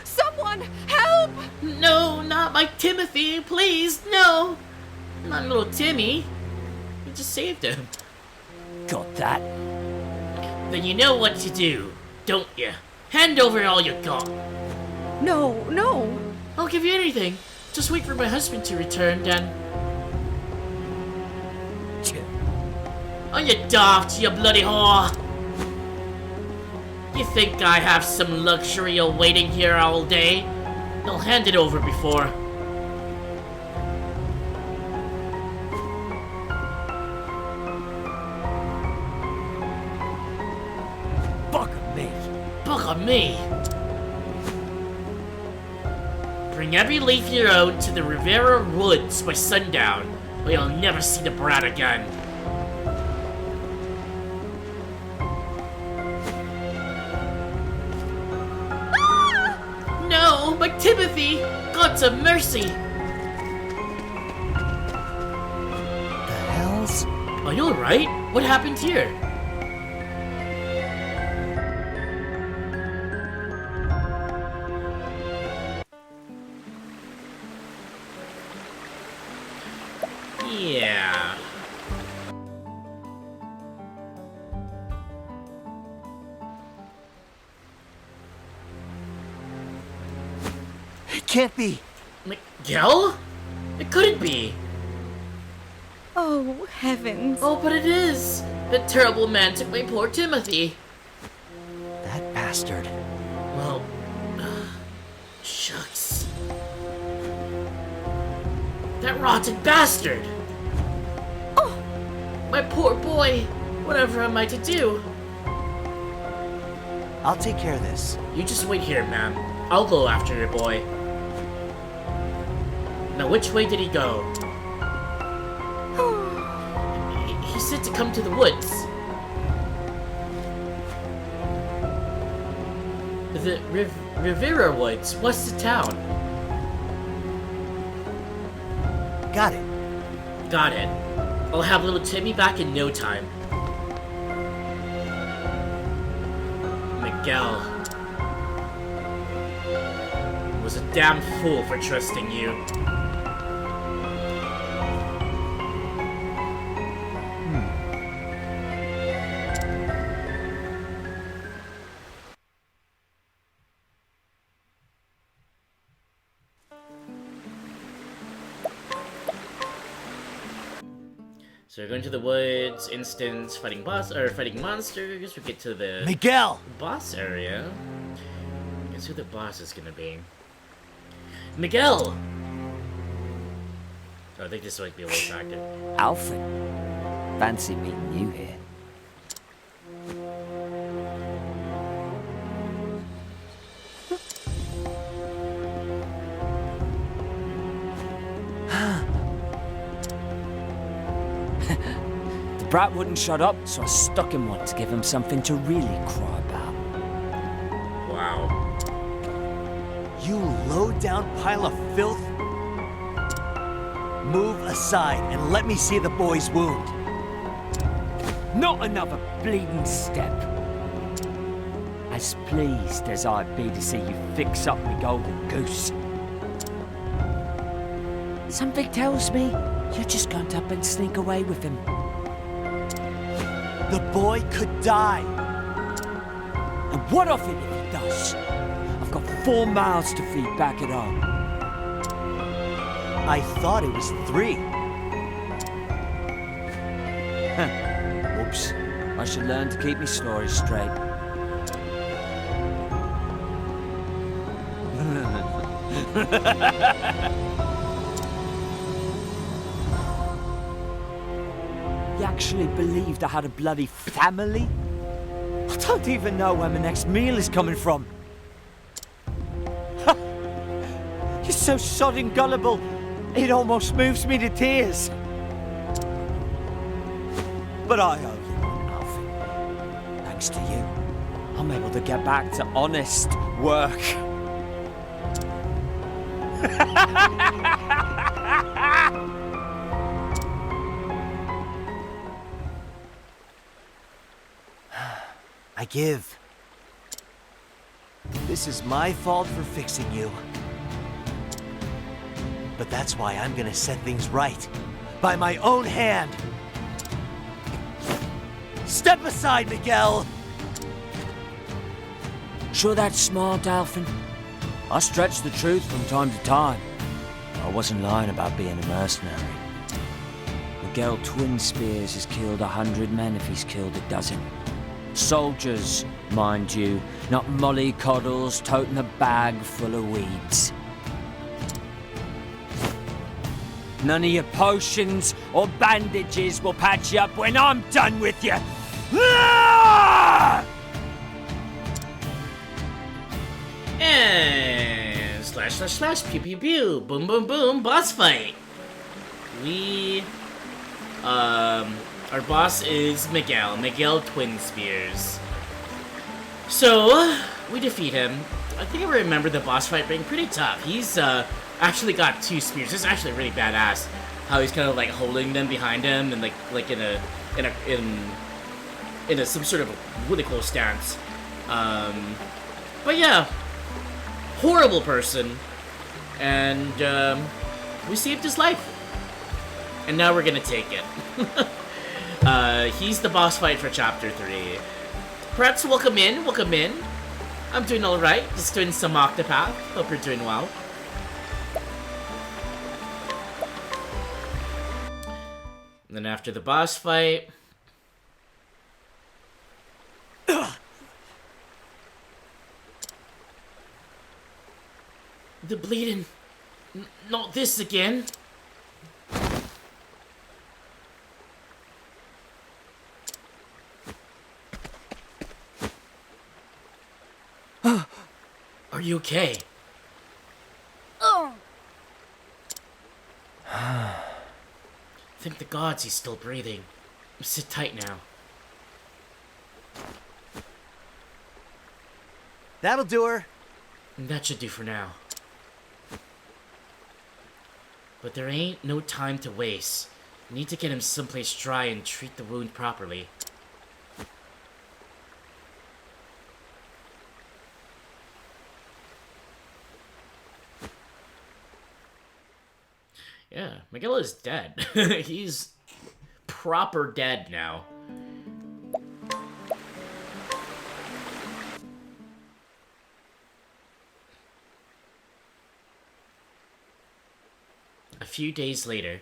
Someone, help! No, not my Timothy, please, no! Not little Timmy. You just saved him. Got that? Then you know what to do, don't you? Hand over all you got. No, no. I'll give you anything. Just wait for my husband to return, then. Oh, you daft, you bloody whore! You think I have some luxury of waiting here all day? I'll hand it over before. Bugger me. Bugger me! Bring every leaf you own to the Rivera Woods by sundown, or you'll never see the brat again. No, my Timothy! Gods of mercy! The hells? Are you alright? What happened here? Yeah. It can't be. Miguel? It couldn't be. Oh, heavens. Oh, but it is. The terrible man took my poor Timothy. That bastard. Well, shucks. That rotten bastard! Oh! My poor boy! Whatever am I to do? I'll take care of this. You just wait here, ma'am. I'll go after your boy. Now, which way did he go? He said to come to the woods. The Rivera Woods, west of town. Got it. Got it. I'll have little Timmy back in no time. Miguel was a damn fool for trusting you. So we're going to the woods, instance, fighting monsters. We get to the Miguel! boss area. Guess who the boss is gonna be? Miguel! Oh, I think this might be a voice actor. Alfyn, fancy meeting you here. The brat wouldn't shut up, so I stuck him one to give him something to really cry about. Wow. You low-down pile of filth. Move aside and let me see the boy's wound. Not another bleeding step. As pleased as I'd be to see you fix up me golden goose. Something tells me you're just going to up and sneak away with him. The boy could die. And what of it if he does? I've got 4 mouths to feed back at home. I thought it was 3. Whoops. I should learn to keep me stories straight. You actually believed I had a bloody family? I don't even know where my next meal is coming from. You're so sodding gullible, it almost moves me to tears. But I owe you one, Alfyn. Thanks to you, I'm able to get back to honest work. I give. This is my fault for fixing you. But that's why I'm gonna set things right. By my own hand. Step aside, Miguel! Sure that's smart, Alfyn? I stretch the truth from time to time. I wasn't lying about being a mercenary. Miguel Twin Spears has killed 100 men if he's killed a dozen. Soldiers, mind you, not mollycoddles toting a bag full of weeds. None of your potions or bandages will patch you up when I'm done with you. Ah! And slash, pew pew pew, boom boom boom, boss fight. Our boss is Miguel Twin Spears. So, we defeat him. I think I remember the boss fight being pretty tough. He's, actually got 2 spears. This is actually really badass. How he's kind of like holding them behind him and like in a some sort of really cool stance. But yeah, horrible person, and we saved his life, and now we're gonna take it. He's the boss fight for chapter 3. Perhaps welcome in. I'm doing alright, just doing some Octopath. Hope you're doing well. And then after the boss fight, The bleeding. Not this again. Are you okay? Thank the gods he's still breathing. Sit tight now. That'll do her. That should do for now. But there ain't no time to waste. Need to get him someplace dry and treat the wound properly. Yeah, Miguel is dead. He's proper dead now. A few days later.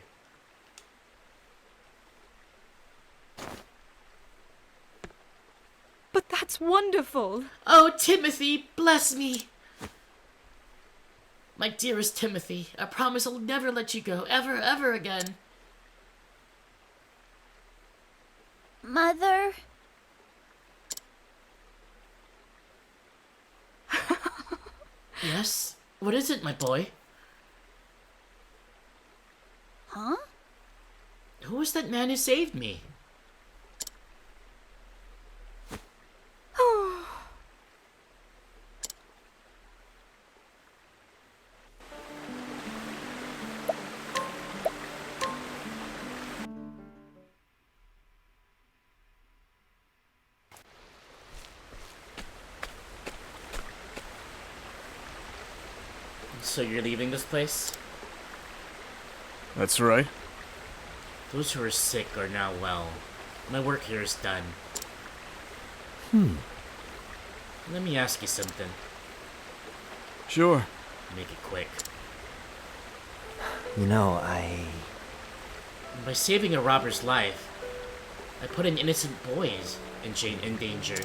But that's wonderful. Oh, Timothy, bless me. My dearest Timothy, I promise I'll never let you go, ever, ever again. Mother? Yes? What is it, my boy? Huh? Who was that man who saved me? So you're leaving this place? That's right. Those who are sick are now well. My work here is done. Let me ask you something. Sure. Make it quick. You know, By saving a robber's life, I put an innocent boy in danger.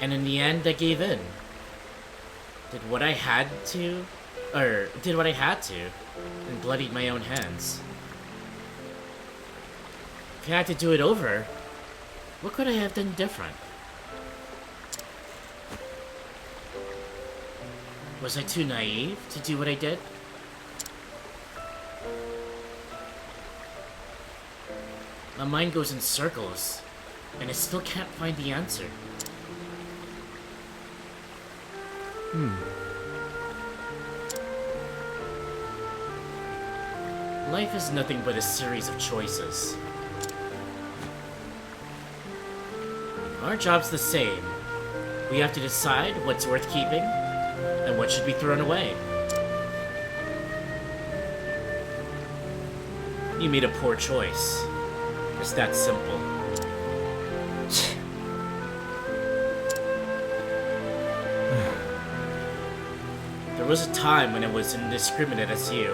And in the end, I gave in. Did what I had to, and bloodied my own hands. If I had to do it over, what could I have done different? Was I too naive to do what I did? My mind goes in circles, and I still can't find the answer. Life is nothing but a series of choices. Our job's the same. We have to decide what's worth keeping and what should be thrown away. You made a poor choice. It's that simple. There was a time when I was indiscriminate as you.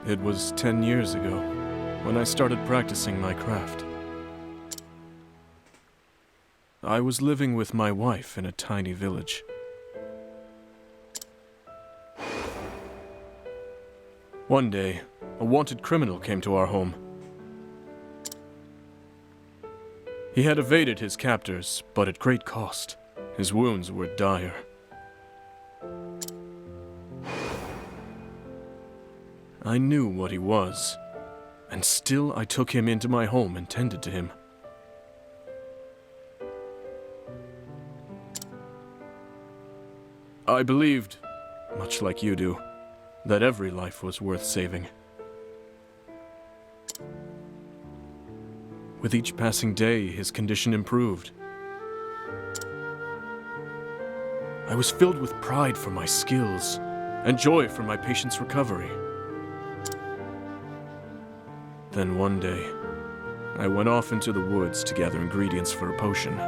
It was 10 years ago, when I started practicing my craft. I was living with my wife in a tiny village. One day, a wanted criminal came to our home. He had evaded his captors, but at great cost. His wounds were dire. I knew what he was, and still I took him into my home and tended to him. I believed, much like you do, that every life was worth saving. With each passing day, his condition improved. I was filled with pride for my skills and joy for my patient's recovery. Then one day, I went off into the woods to gather ingredients for a potion.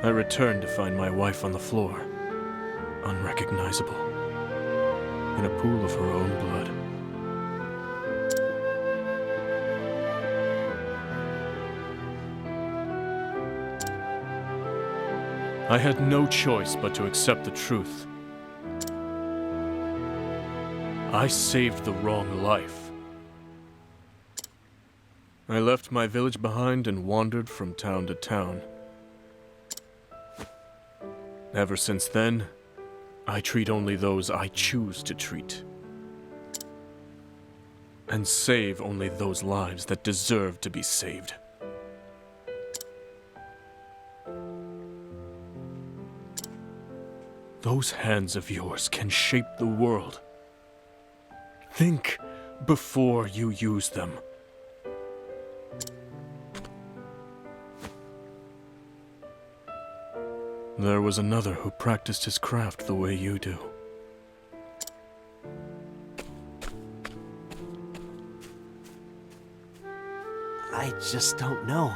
I returned to find my wife on the floor, unrecognizable, in a pool of her own blood. I had no choice but to accept the truth. I saved the wrong life. I left my village behind and wandered from town to town. Ever since then, I treat only those I choose to treat. And save only those lives that deserve to be saved. Those hands of yours can shape the world. Think before you use them. There was another who practiced his craft the way you do. I just don't know.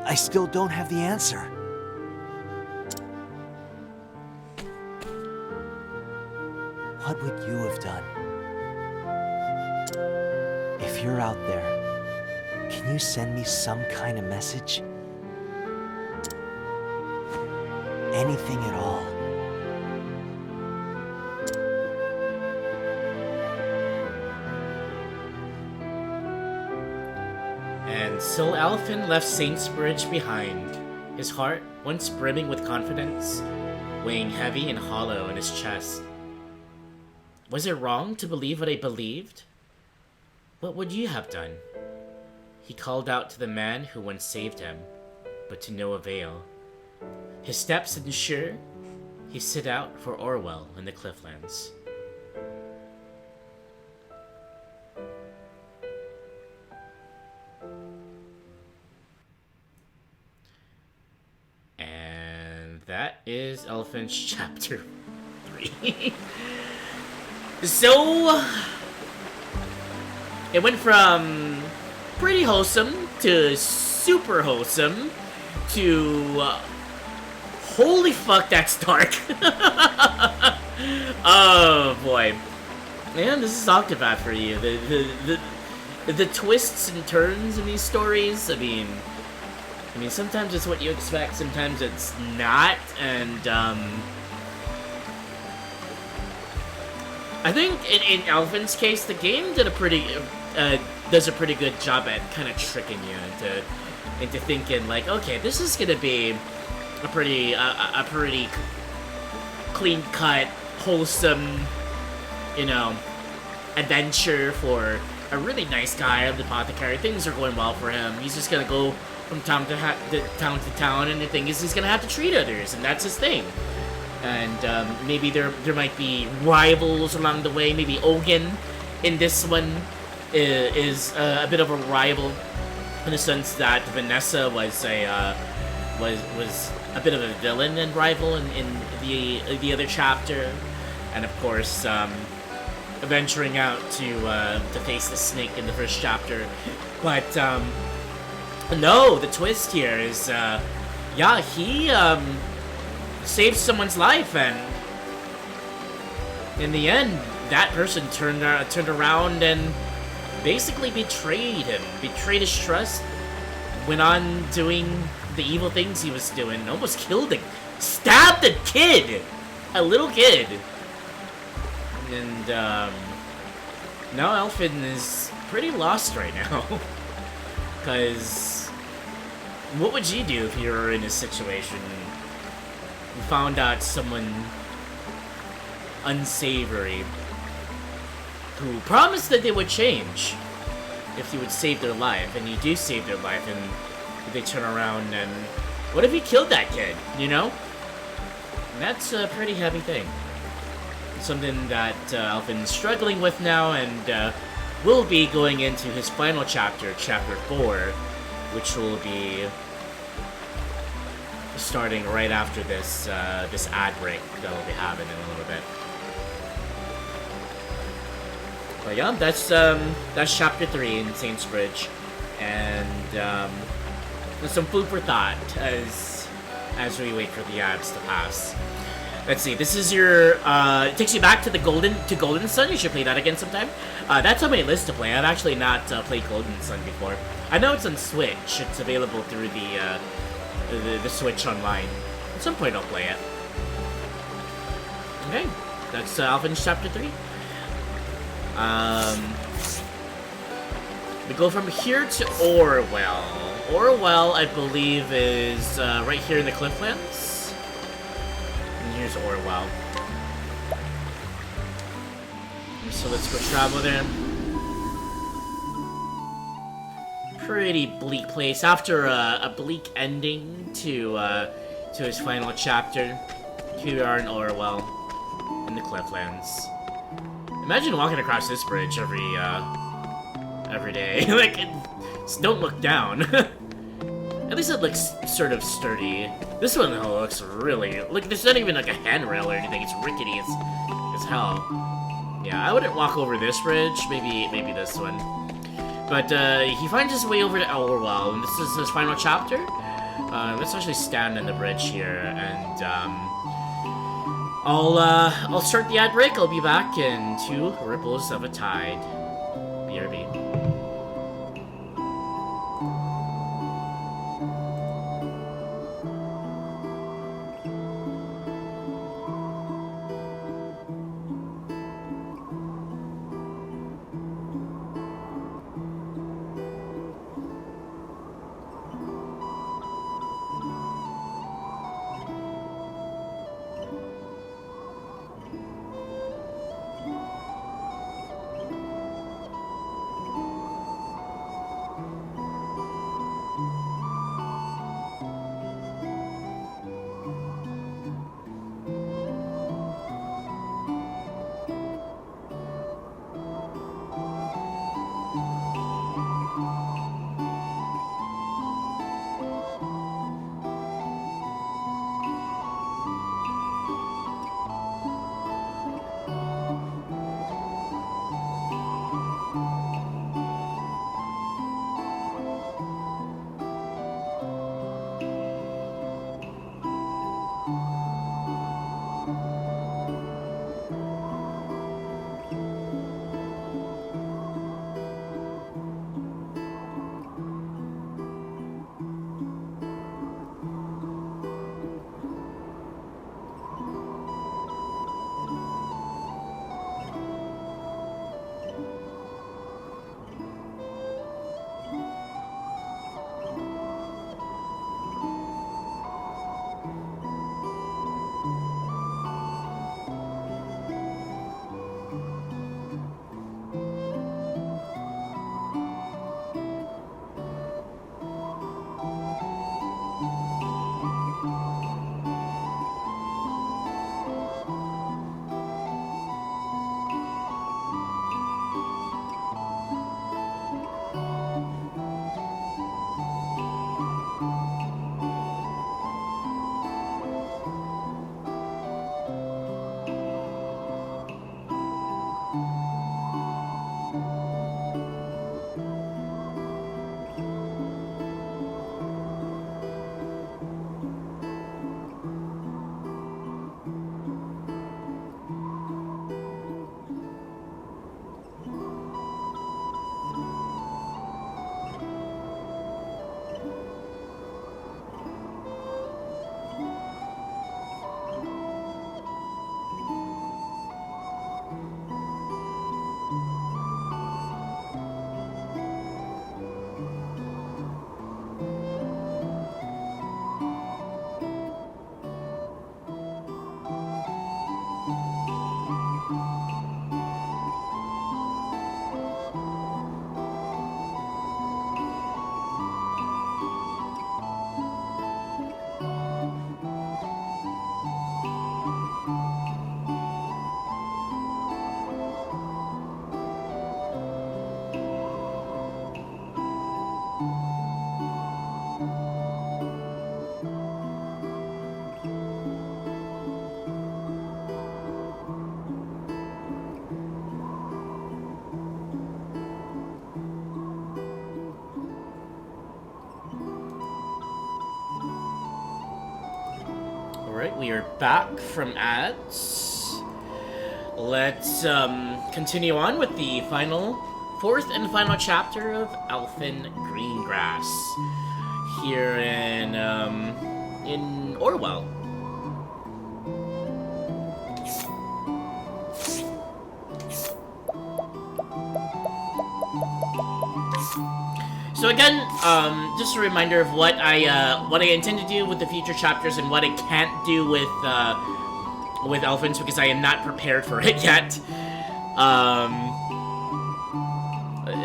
I still don't have the answer. What would you have done? If you're out there, can you send me some kind of message? Anything at all. And so Alfyn left Saintsbridge behind, his heart, once brimming with confidence, weighing heavy and hollow in his chest. Was it wrong to believe what I believed? What would you have done? He called out to the man who once saved him, but to no avail. His steps unsure, he set out for Orwell in the Clifflands. And that is Alfyn's chapter 3. So, it went from pretty wholesome to super wholesome to holy fuck, that's dark. Oh boy, man, this is Octopath for you. The twists and turns in these stories. I mean, sometimes it's what you expect, sometimes it's not, and I think in Alfyn's case, the game did does a pretty good job at kind of tricking you into thinking like, okay, this is gonna be a pretty clean cut, wholesome, adventure for a really nice guy, the Apothecary. Things are going well for him. He's just gonna go from town to town, and the thing is, he's gonna have to treat others, and that's his thing. And maybe there might be rivals along the way. Maybe Ogun in this one is a bit of a rival, in the sense that Vanessa was a bit of a villain and rival in the other chapter, and of course venturing out to face the snake in the first chapter. But no, the twist here is he saved someone's life, and in the end, that person turned around and basically betrayed him, betrayed his trust, went on doing the evil things he was doing, almost stabbed a kid, a little kid, and now Alfyn is pretty lost right now, because what would you do if you were in a situation? You found out someone unsavory who promised that they would change if you would save their life, and you do save their life, and they turn around and what if you killed that kid, And that's a pretty heavy thing. It's something that Alfyn's struggling with now, and will be going into his final chapter, chapter 4, which will be starting right after this this ad break that we'll be having in a little bit. But yeah, that's chapter 3 in Saintsbridge, and some food for thought as we wait for the ads to pass. Let's see. This is your. It takes you back to the Golden Sun. You should play that again sometime. That's on my list to play. I've actually not played Golden Sun before. I know it's on Switch. It's available through the Switch Online. At some point, I'll play it. Okay, that's Alfyn's Chapter 3. We go from here to Orwell. Orwell, I believe, is right here in the Clifflands. And here's Orwell. So let's go travel there. Pretty bleak place. After a bleak ending to his final chapter, here we are in Orwell, in the Clifflands. Imagine walking across this bridge every day. Like, just don't look down. At least it looks sort of sturdy. This one though looks really. Look, there's not even like a handrail or anything. It's rickety as hell. Yeah, I wouldn't walk over this bridge. Maybe this one. But he finds his way over to Orwell, and this is his final chapter. Let's actually stand on the bridge here, and I'll start the ad break. I'll be back in 2 ripples of a tide. BRB. Alright, we are back from ads. Let's continue on with the fourth and final chapter of Alfyn Greengrass here in Orwell. So again, just a reminder of what I intend to do with the future chapters and what I can't do with Alphyn's, because I am not prepared for it yet.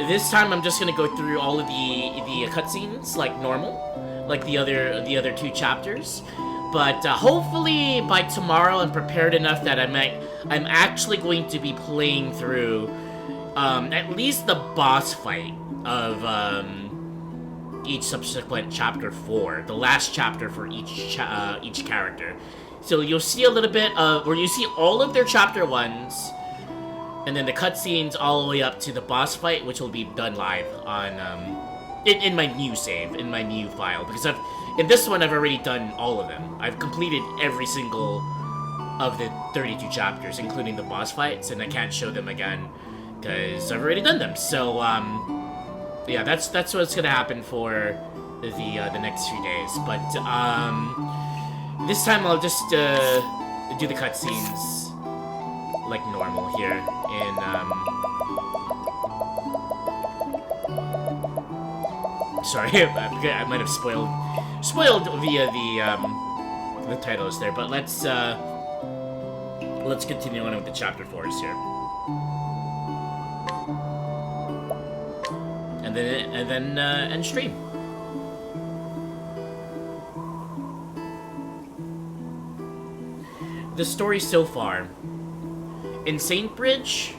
This time I'm just gonna go through all of the cutscenes like normal, like the other two chapters. But hopefully by tomorrow I'm prepared enough that I'm actually going to be playing through at least the boss fight of each subsequent chapter 4, the last chapter for each character. So you'll see a little bit of, or you see all of their chapter 1s, and then the cutscenes all the way up to the boss fight, which will be done live on in my new save, in my new file, because in this one I've already done all of them. I've completed every single of the 32 chapters, including the boss fights, and I can't show them again because I've already done them. So yeah, that's what's gonna happen for the next few days. But this time I'll just do the cutscenes like normal here in sorry, I might have spoiled via the titles there, but let's continue on with the chapter 4s here. And then end stream. The story so far. In Saintbridge,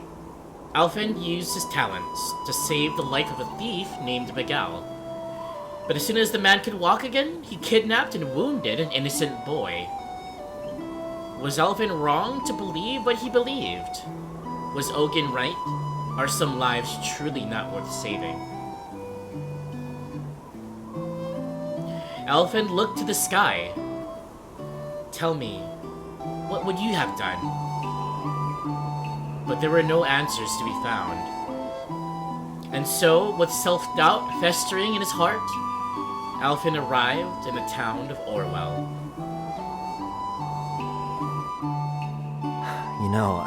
Alfyn used his talents to save the life of a thief named Miguel. But as soon as the man could walk again, he kidnapped and wounded an innocent boy. Was Alfyn wrong to believe what he believed? Was Ogun right? Are some lives truly not worth saving? Alfyn looked to the sky. Tell me, what would you have done? But there were no answers to be found. And so, with self-doubt festering in his heart, Alfyn arrived in the town of Orwell. You know,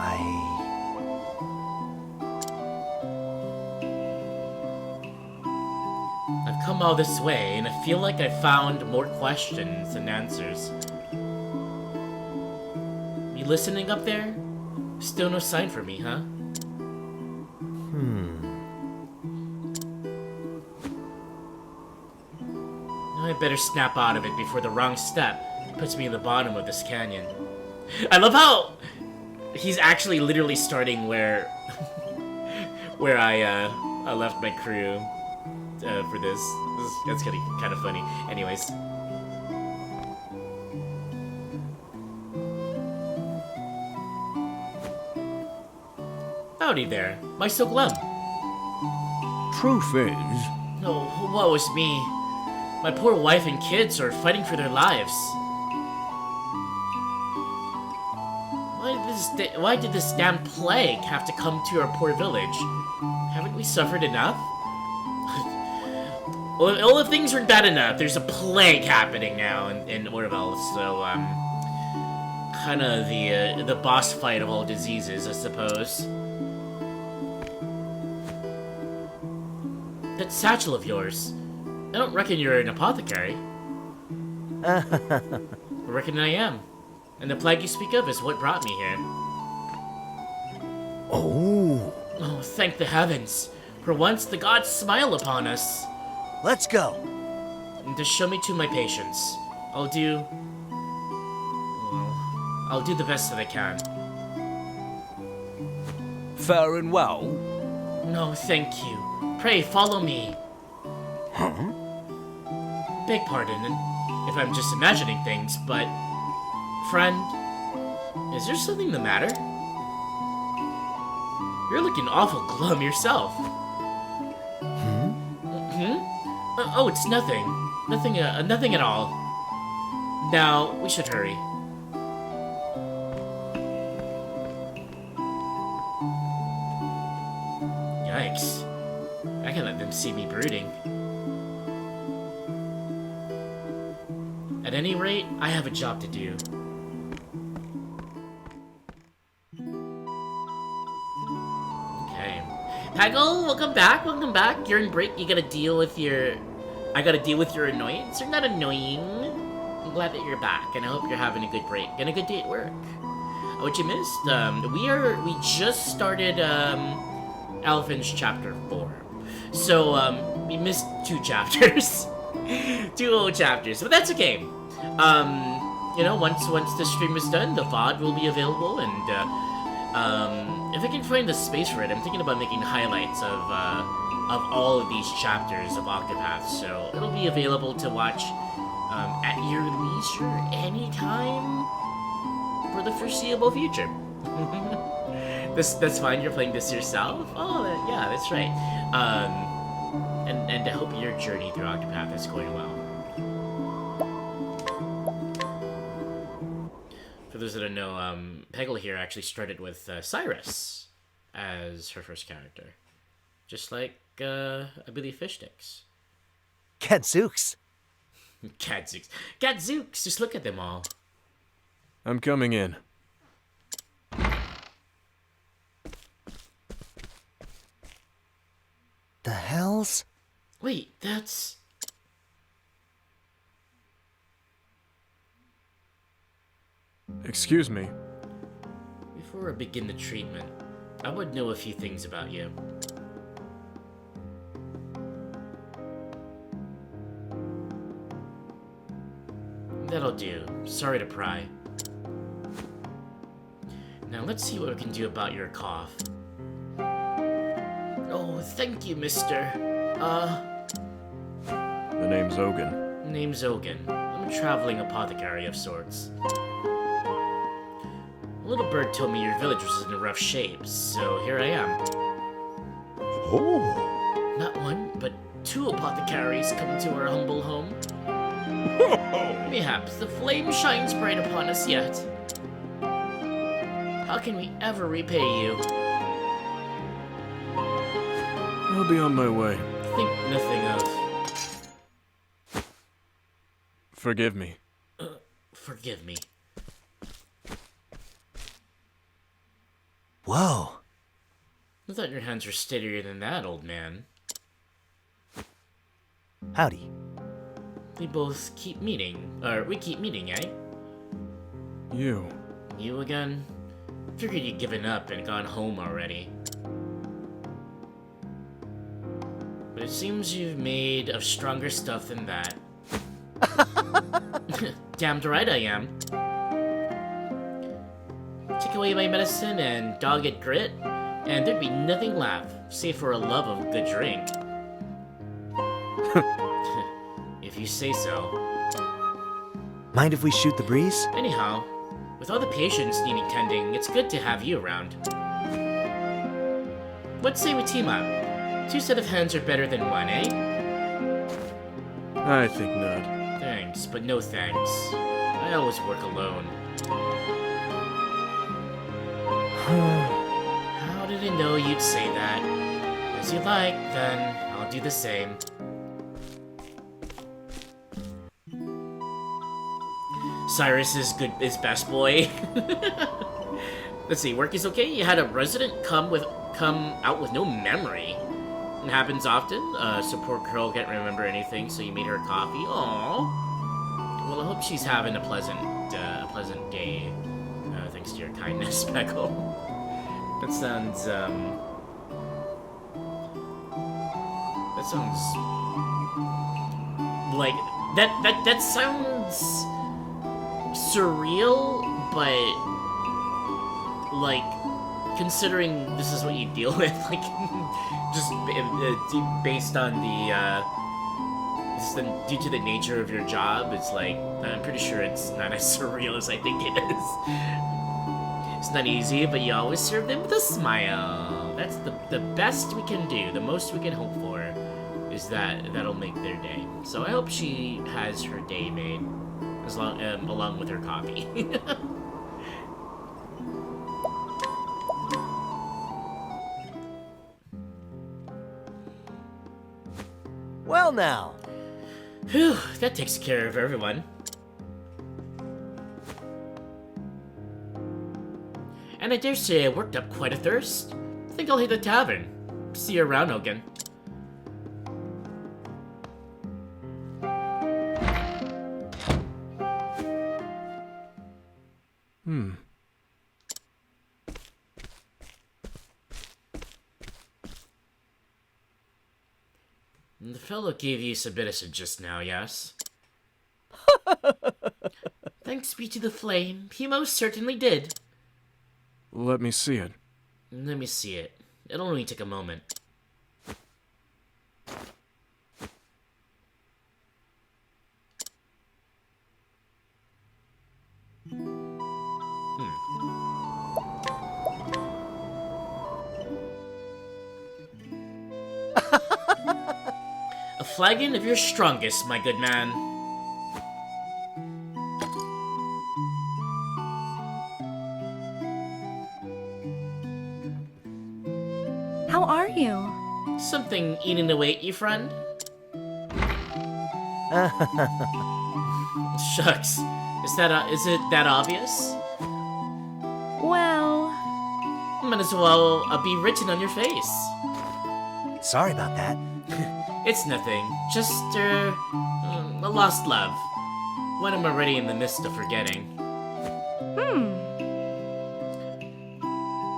I've come all this way, and I feel like I found more questions than answers. You listening up there? Still no sign for me, huh? Now I better snap out of it before the wrong step puts me in the bottom of this canyon. I love how he's actually literally starting where where I left my crew for this. That's kind of funny. Anyways. Howdy there. Why so glum? Truth is... Oh, what was me? My poor wife and kids are fighting for their lives. Why did this damn plague have to come to our poor village? Haven't we suffered enough? All if things weren't bad enough, there's a plague happening now in Orwell, so, kinda the boss fight of all diseases, I suppose. That satchel of yours. I don't reckon you're an apothecary. I reckon I am. And the plague you speak of is what brought me here. Oh, thank the heavens. For once, the gods smile upon us. Let's go. And to show me to my patients, I'll do the best that I can. Fair and well? No, thank you. Pray, follow me. Huh? Beg pardon if I'm just imagining things, but... Friend, is there something the matter? You're looking awful glum yourself. Hmm? Oh, it's nothing. Nothing at all. Now, we should hurry. see me brooding. At any rate, I have a job to do. Okay. Peggle, welcome back, welcome back. You're in break, you gotta deal with your... I gotta deal with your annoyance. You're not annoying. I'm glad that you're back, and I hope you're having a good break and a good day at work. What you missed? We just started, Alfyn's chapter 4. So, we missed 2 chapters. 2 whole chapters, but that's okay. You know, once the stream is done, the VOD will be available, and, if I can find the space for it, I'm thinking about making highlights of all of these chapters of Octopath, so it'll be available to watch, at your leisure anytime for the foreseeable future. That's fine, you're playing this yourself? Oh, yeah, that's right. And I hope your journey through Octopath is going well. For those that don't know, Peggle here actually started with Cyrus as her first character. Just like, I believe Fish Sticks. Gadzooks. Gadzooks. Gadzooks! Just look at them all. I'm coming in. The hells? Wait, that's... Excuse me. Before I begin the treatment, I would know a few things about you. That'll do. Sorry to pry. Now let's see what we can do about your cough. Oh, thank you, mister. The name's Ogun. Name's Ogun. I'm a traveling apothecary of sorts. A little bird told me your village was in a rough shape, so here I am. Oh. Not one, but 2 apothecaries come to our humble home. Mayhaps the flame shines bright upon us yet. How can we ever repay you? I'll be on my way. Think nothing of. Forgive me. Forgive me. Whoa. I thought your hands were steadier than that, old man. Howdy. We both keep meeting. We keep meeting, eh? You. You again? Figured you'd given up and gone home already. But it seems you've made of stronger stuff than that. Damned right I am. Take away my medicine and dogged grit, and there'd be nothing left, save for a love of good drink. If you say so. Mind if we shoot the breeze? Anyhow, with all the patients needing tending, it's good to have you around. What say we team up? 2 set of hands are better than 1, eh? I think not. Thanks, but no thanks. I always work alone. How did I know you'd say that? As you like, then I'll do the same. Cyrus is best boy. Let's see, work is okay. You had a resident come out with no memory. It happens often. So poor girl can't remember anything, so you made her coffee. Aww. Well, I hope she's having a pleasant day. Thanks to your kindness, Peckle. That sounds like that sounds surreal, but like considering this is what you deal with, like just based on due to the nature of your job, it's like I'm pretty sure it's not as surreal as I think it is. It's not easy, but you always serve them with a smile. That's the best we can do. The most we can hope for is that'll make their day. So I hope she has her day made, along with her coffee. well now. Whew, that takes care of everyone. And I dare say I worked up quite a thirst. I think I'll hit the tavern. See you around, Ogan. The fellow gave you some medicine just now, yes? Thanks be to the flame, he most certainly did. Let me see it. Let me see it. It'll only take a moment. A flagon of your strongest, my good man. How are you? Something eating away at you, friend? Shucks. Is it that obvious? Well... Might as well be written on your face. Sorry about that. It's nothing. Just, a lost love. One I'm already in the midst of forgetting.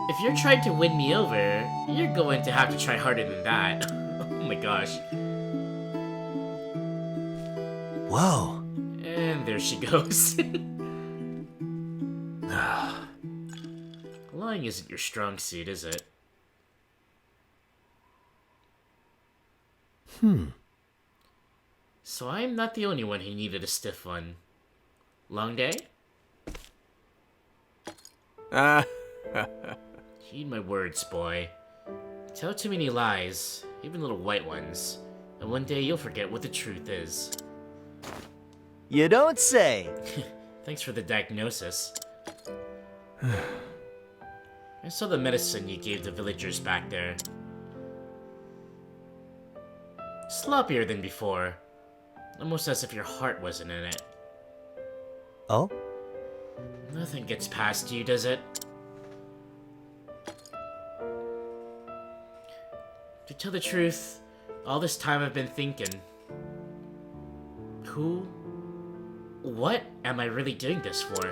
If you're trying to win me over, you're going to have to try harder than that. Oh my gosh. Whoa. And there she goes. Lying isn't your strong suit, is it? So I'm not the only one who needed a stiff one. Long day? Heed my words, boy. Tell too many lies, even little white ones, and one day you'll forget what the truth is. You don't say. Thanks for the diagnosis. I saw the medicine you gave the villagers back there. Sloppier than before. Almost as if your heart wasn't in it. Oh? Nothing gets past you, does it? To tell the truth, all this time I've been thinking... What am I really doing this for?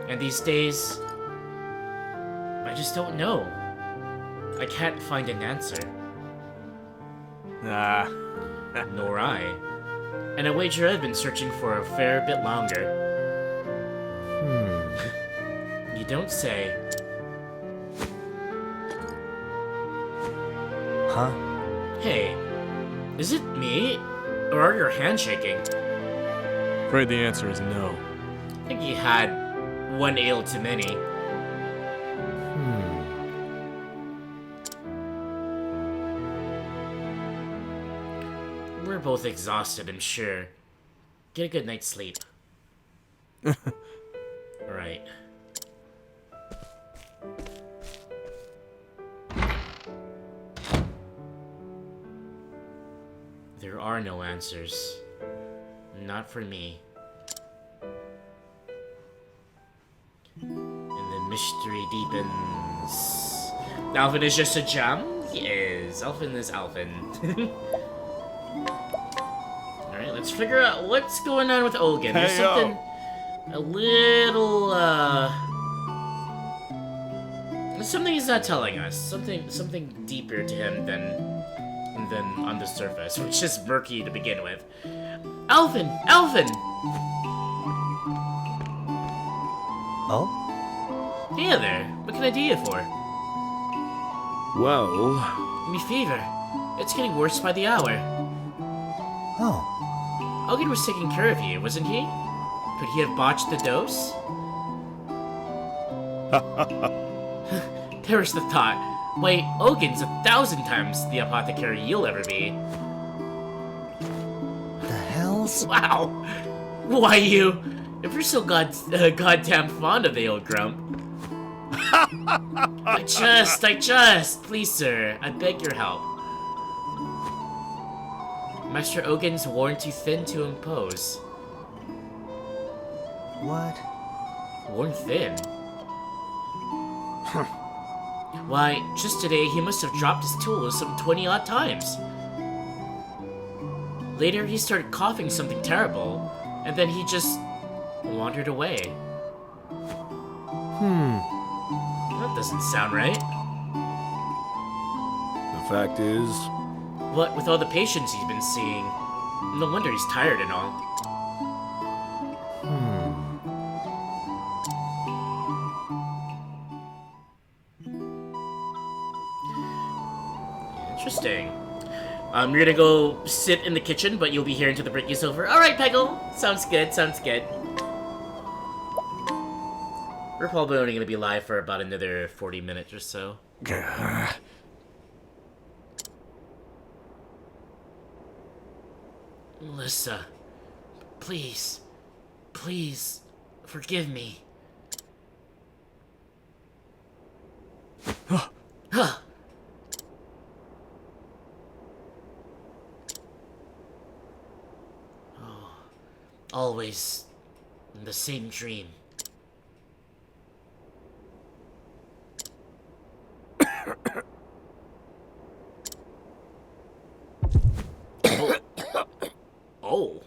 And these days... I just don't know. I can't find an answer. Nor I. And I wager I've been searching for a fair bit longer. You don't say. Huh? Hey, is it me? Or are your hands shaking? Afraid the answer is no. I think you had one ale too many. We're both exhausted, I'm sure. Get a good night's sleep. Alright. There are no answers. Not for me. And the mystery deepens. Alfyn is just a gem? He is. Alfyn is Alfyn. Alright, let's figure out what's going on with Ogan. There's something a little, there's something he's not telling us. Something deeper to him than on the surface, which is murky to begin with. Alfyn! Alfyn! Oh? Hey there, what can I do you for? Well... Me fever. It's getting worse by the hour. Oh. Ogan was taking care of you, wasn't he? Could he have botched the dose? There's the thought. Wait, Ogan's 1,000 times the apothecary you'll ever be. The hells? Wow! Why you? If you're so goddamn fond of the old grump. I just, please sir, I beg your help. Master Ogin's worn too thin to impose. What? Worn thin? Why, just today he must have dropped his tools some 20-odd times. Later he started coughing something terrible, and then he just wandered away. That doesn't sound right. The fact is... What with all the patients he's been seeing, no wonder he's tired and all. Interesting. You're gonna go sit in the kitchen, but you'll be here until the break is over. Alright, Peggle! Sounds good, sounds good. We're probably only gonna be live for about another 40 minutes or so. Melissa, please, please, forgive me. Huh. Oh, always the same dream. Oh.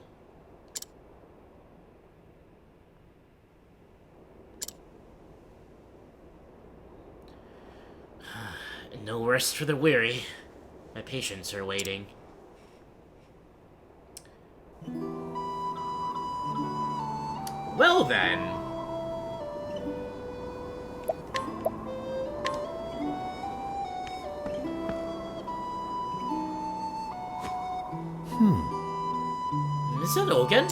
No rest for the weary. My patients are waiting. Well then. Is that Ogen?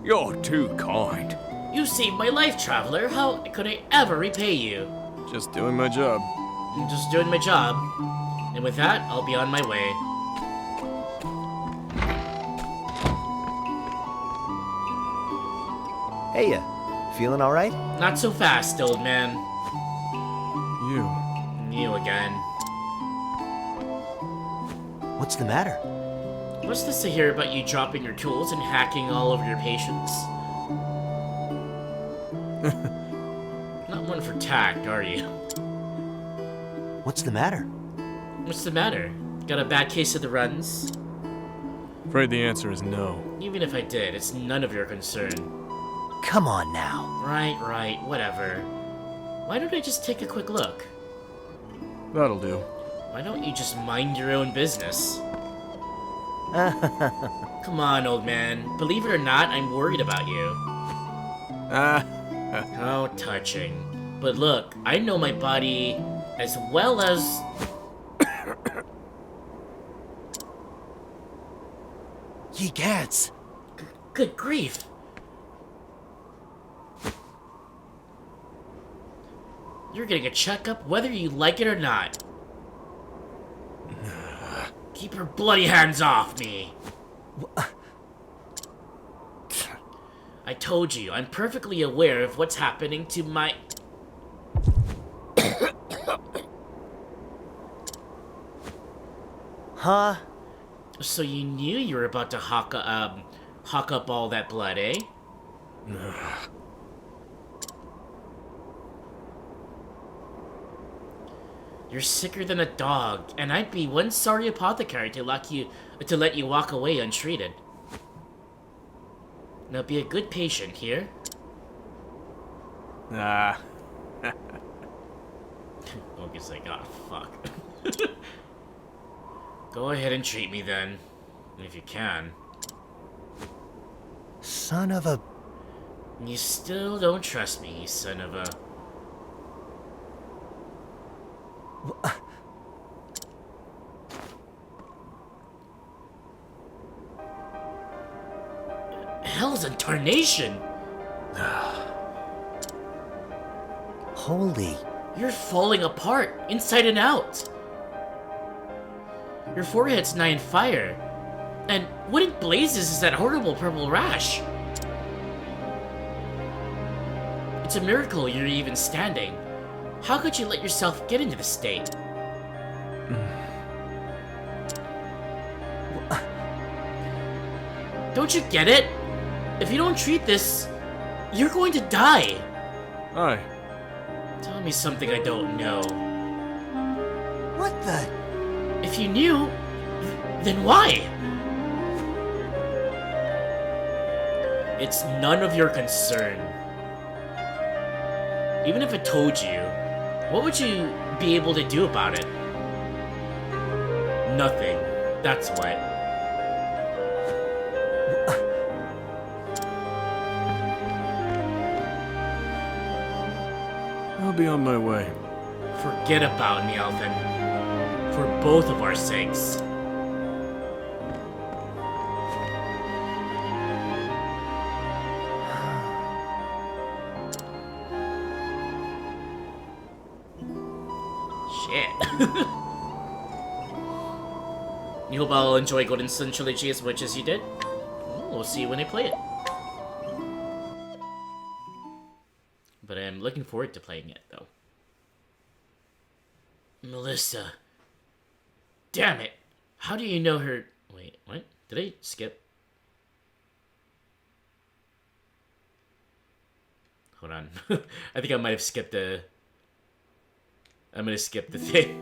You're too kind. You saved my life, traveler. How could I ever repay you? Just doing my job. I'm just doing my job. And with that, I'll be on my way. Hey, feeling alright? Not so fast, old man. You again. What's the matter? What's this I hear about you dropping your tools and hacking all over your patients? Not one for tact, are you? What's the matter? What's the matter? Got a bad case of the runs? Afraid the answer is no. Even if I did, it's none of your concern. Come on now. Right, whatever. Why don't I just take a quick look? That'll do. Why don't you just mind your own business? Come on, old man. Believe it or not, I'm worried about you. How touching. But look, I know my body as well as... Ye gads! Good grief. You're getting a checkup whether you like it or not. Keep your bloody hands off me. I told you, I'm perfectly aware of what's happening to my... Huh? So you knew you were about to hawk up all that blood, eh? You're sicker than a dog, and I'd be one sorry apothecary to let you walk away untreated. Now be a good patient here. Ogin's like, oh fuck. Go ahead and treat me then, if you can. Son of a... You still don't trust me, son of a... Hell's a tarnation! Holy... You're falling apart, inside and out! Your forehead's nigh on fire. And what in blazes is that horrible purple rash? It's a miracle you're even standing. How could you let yourself get into this state? Don't you get it? If you don't treat this, you're going to die. Aye. Tell me something I don't know. What the? If you knew, then why? It's none of your concern. Even if I told you, what would you be able to do about it? Nothing. That's what. I'll be on my way. Forget about me, Alfyn. For both of our sakes. You hope I'll enjoy Golden Sun Trilogy as much as you did? We'll see when I play it. But I'm looking forward to playing it, though. Melissa. Damn it! How do you know her... Wait, what? Did I skip? Hold on. I think I might have skipped the... I'm gonna skip the thing.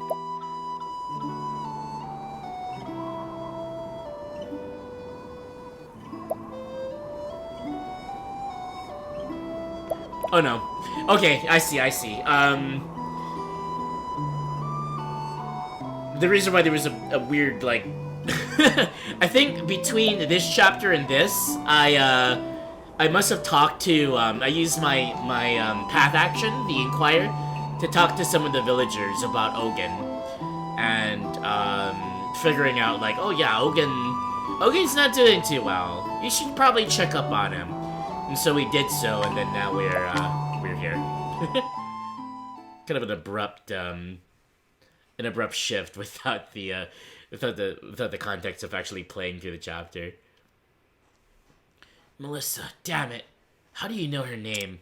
Oh no. Okay, I see. The reason why there was a weird, like... I think between this chapter and this, I must have talked to, I used my path action, the Inquire, to talk to some of the villagers about Ogun. And, figuring out, like, oh yeah, Ogun's not doing too well. You should probably check up on him. And so we did so, and then now we're here. Kind of an abrupt shift without the context of actually playing through the chapter. Melissa, damn it! How do you know her name?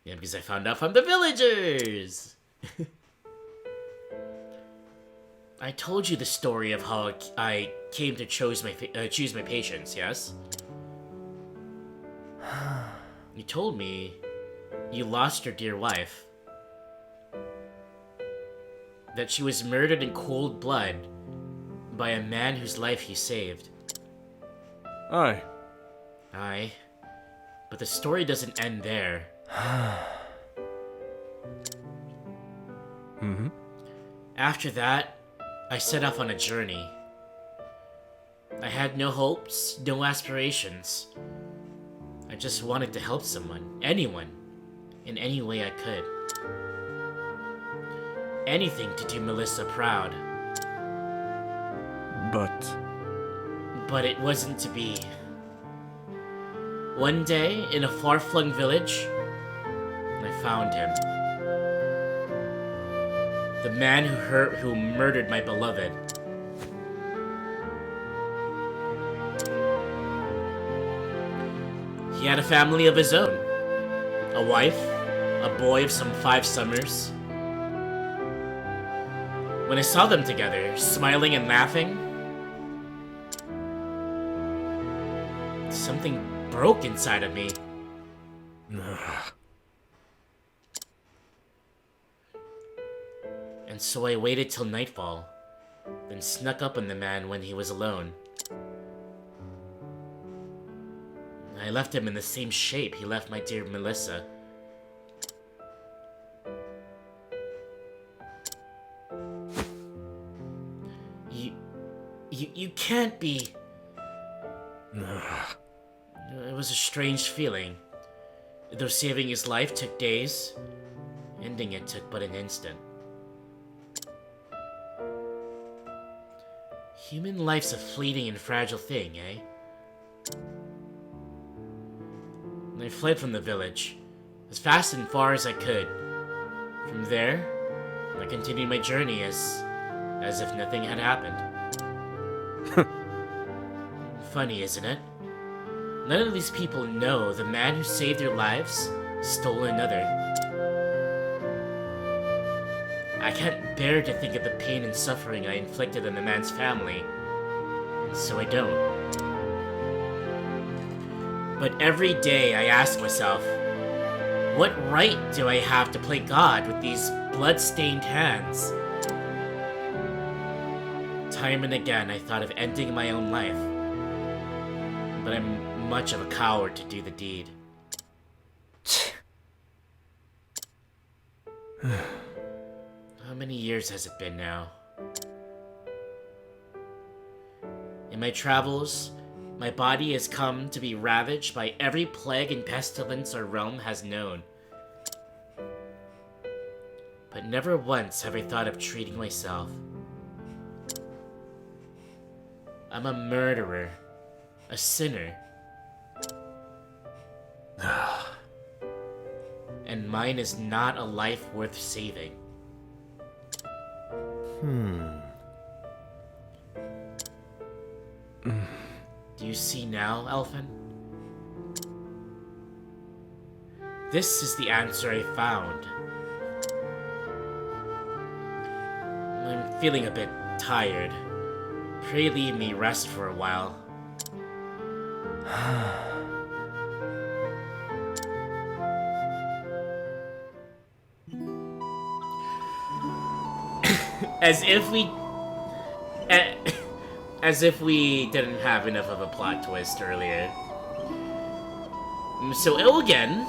Yeah, because I found out from the villagers. I told you the story of how I came to choose my patients. Yes. You told me you lost your dear wife. That she was murdered in cold blood by a man whose life you saved. Aye. Aye. But the story doesn't end there. Mm-hmm. After that, I set off on a journey. I had no hopes, no aspirations. I just wanted to help someone, anyone, in any way I could. Anything to do Melissa proud. But it wasn't to be. One day, in a far-flung village, I found him. The man who murdered my beloved. He had a family of his own. A wife, a boy of some 5 summers. When I saw them together, smiling and laughing, something broke inside of me. And so I waited till nightfall, then snuck up on the man when he was alone. I left him in the same shape he left my dear Melissa. You can't be... It was a strange feeling. Though saving his life took days, ending it took but an instant. Human life's a fleeting and fragile thing, eh? I fled from the village, as fast and far as I could. From there, I continued my journey as if nothing had happened. Funny, isn't it? None of these people know the man who saved their lives stole another. I can't bear to think of the pain and suffering I inflicted on the man's family, and so I don't. But every day I ask myself, what right do I have to play God with these blood-stained hands? Time and again I thought of ending my own life, but I'm much of a coward to do the deed. How many years has it been now? In my travels, my body has come to be ravaged by every plague and pestilence our realm has known. But never once have I thought of treating myself. I'm a murderer, a sinner. And mine is not a life worth saving. Do you see now, Alfyn? This is the answer I found. I'm feeling a bit tired. Pray leave me rest for a while. As if we didn't have enough of a plot twist earlier. So Ilgen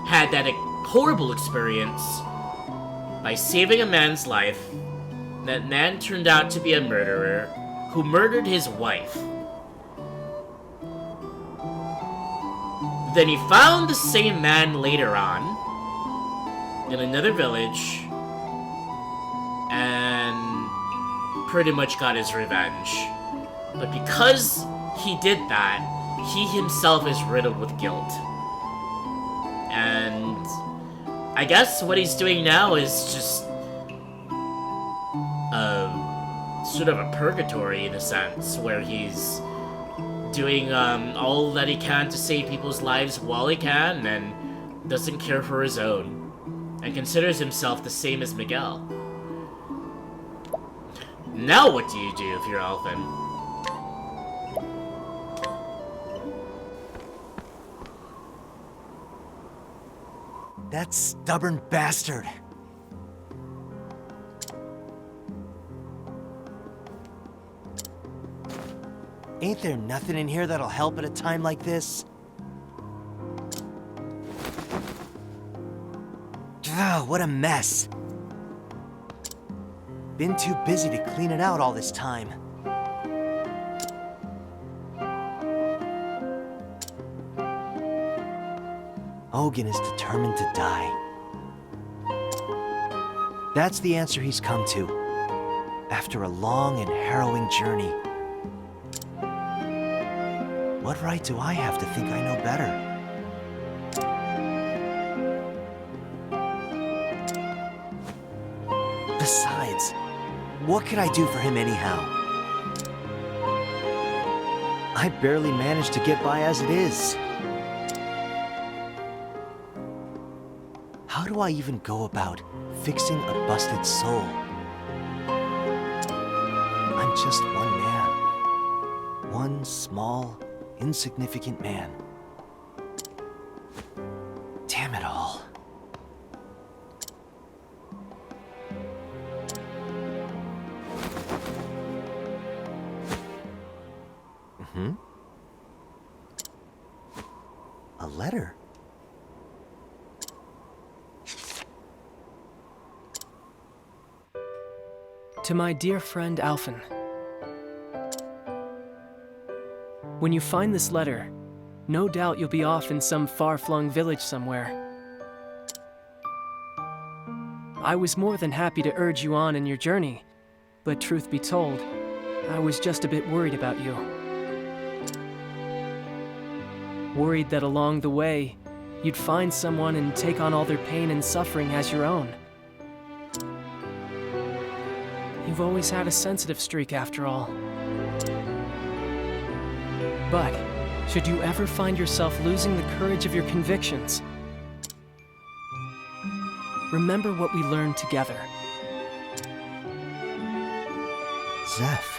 had that horrible experience by saving a man's life. That man turned out to be a murderer who murdered his wife. Then he found the same man later on in another village and pretty much got his revenge. But because he did that, he himself is riddled with guilt. And I guess what he's doing now is just sort of a purgatory in a sense, where he's doing all that he can to save people's lives while he can, and doesn't care for his own, and considers himself the same as Miguel. Now what do you do if you're Alfyn? That stubborn bastard. Ain't there nothing in here that'll help at a time like this? Ugh, what a mess. Been too busy to clean it out all this time. Hogan is determined to die. That's the answer he's come to, after a long and harrowing journey. What right do I have to think I know better? Besides, what could I do for him anyhow? I barely manage to get by as it is. How do I even go about fixing a busted soul? I'm just one man. One small, insignificant man. Damn it all. A letter. To my dear friend Alfyn. When you find this letter, no doubt you'll be off in some far-flung village somewhere. I was more than happy to urge you on in your journey, but truth be told, I was just a bit worried about you. Worried that along the way, you'd find someone and take on all their pain and suffering as your own. You've always had a sensitive streak after all. But, should you ever find yourself losing the courage of your convictions, remember what we learned together. Zeph.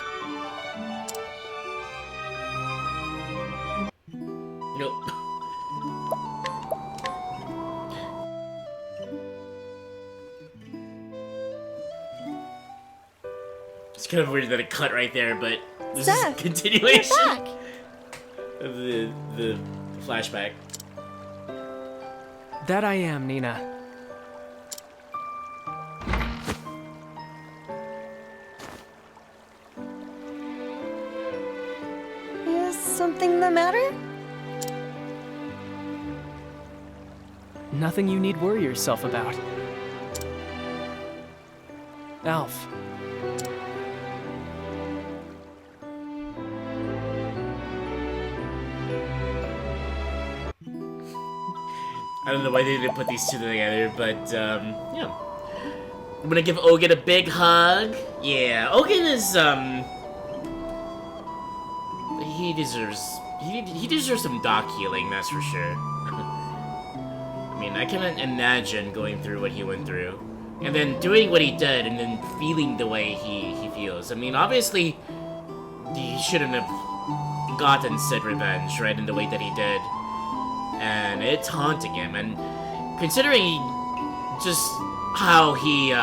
It's kind of weird that it cut right there, but this Seth, is a continuation you're back. of the flashback. That I am, Nina. Is something the matter? Nothing you need worry yourself about. Alf. I don't know why they didn't put these two together, but, yeah. I'm gonna give Ogen a big hug. Yeah, Ogen is, he deserves some doc healing, that's for sure. I mean, I cannot imagine going through what he went through. And then doing what he did, and then feeling the way he feels. I mean, obviously, he shouldn't have gotten said revenge, right, in the way that he did. And it's haunting him, and considering just how he,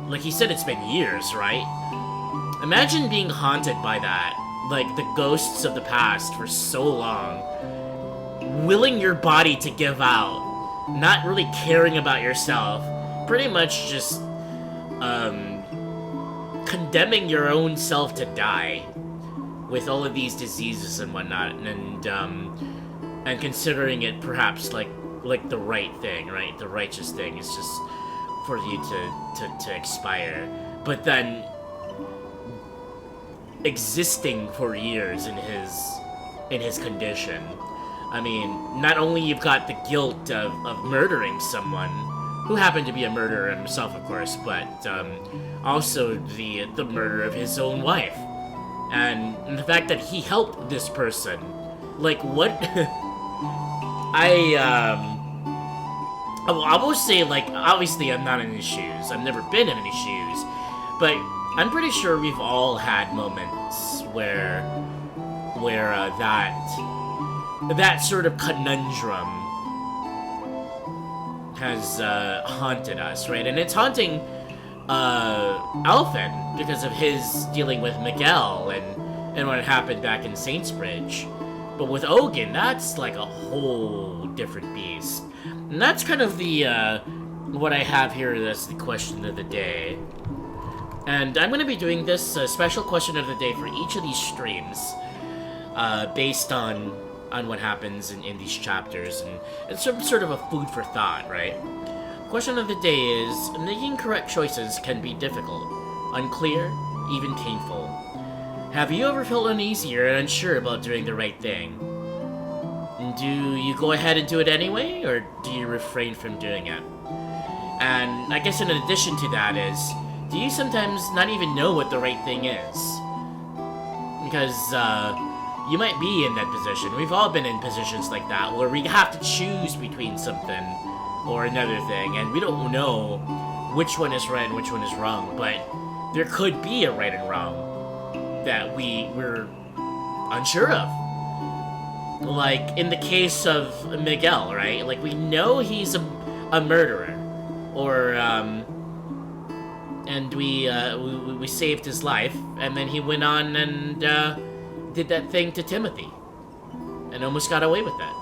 like he said, it's been years, right? Imagine being haunted by that, like the ghosts of the past for so long, willing your body to give out, not really caring about yourself, pretty much just, condemning your own self to die with all of these diseases and whatnot, and considering it perhaps like the right thing, right? The righteous thing is just for you to expire. But then existing for years in his condition. I mean, not only you've got the guilt of murdering someone, who happened to be a murderer himself, of course, but also the murder of his own wife. And the fact that he helped this person, like, what? I will say, like, obviously I'm not in his shoes. I've never been in any shoes. But I'm pretty sure we've all had moments where that sort of conundrum has haunted us, right? And it's haunting Alfyn because of his dealing with Miguel and what happened back in Saintsbridge. But with Ogen, that's like a whole different beast. And that's kind of the what I have here. That's the question of the day. And I'm going to be doing this special question of the day for each of these streams, based on what happens in these chapters, and it's some sort of a food for thought, right? Question of the day is, making correct choices can be difficult, unclear, even painful. Have you ever felt uneasy or unsure about doing the right thing? Do you go ahead and do it anyway, or do you refrain from doing it? And I guess in addition to that is, do you sometimes not even know what the right thing is? Because, you might be in that position. We've all been in positions like that, where we have to choose between something or another thing, and we don't know which one is right and which one is wrong, but there could be a right and wrong that we're unsure of. Like, in the case of Miguel, right? Like, we know he's a murderer, or, and we saved his life, and then he went on and, did that thing to Timothy, and almost got away with that.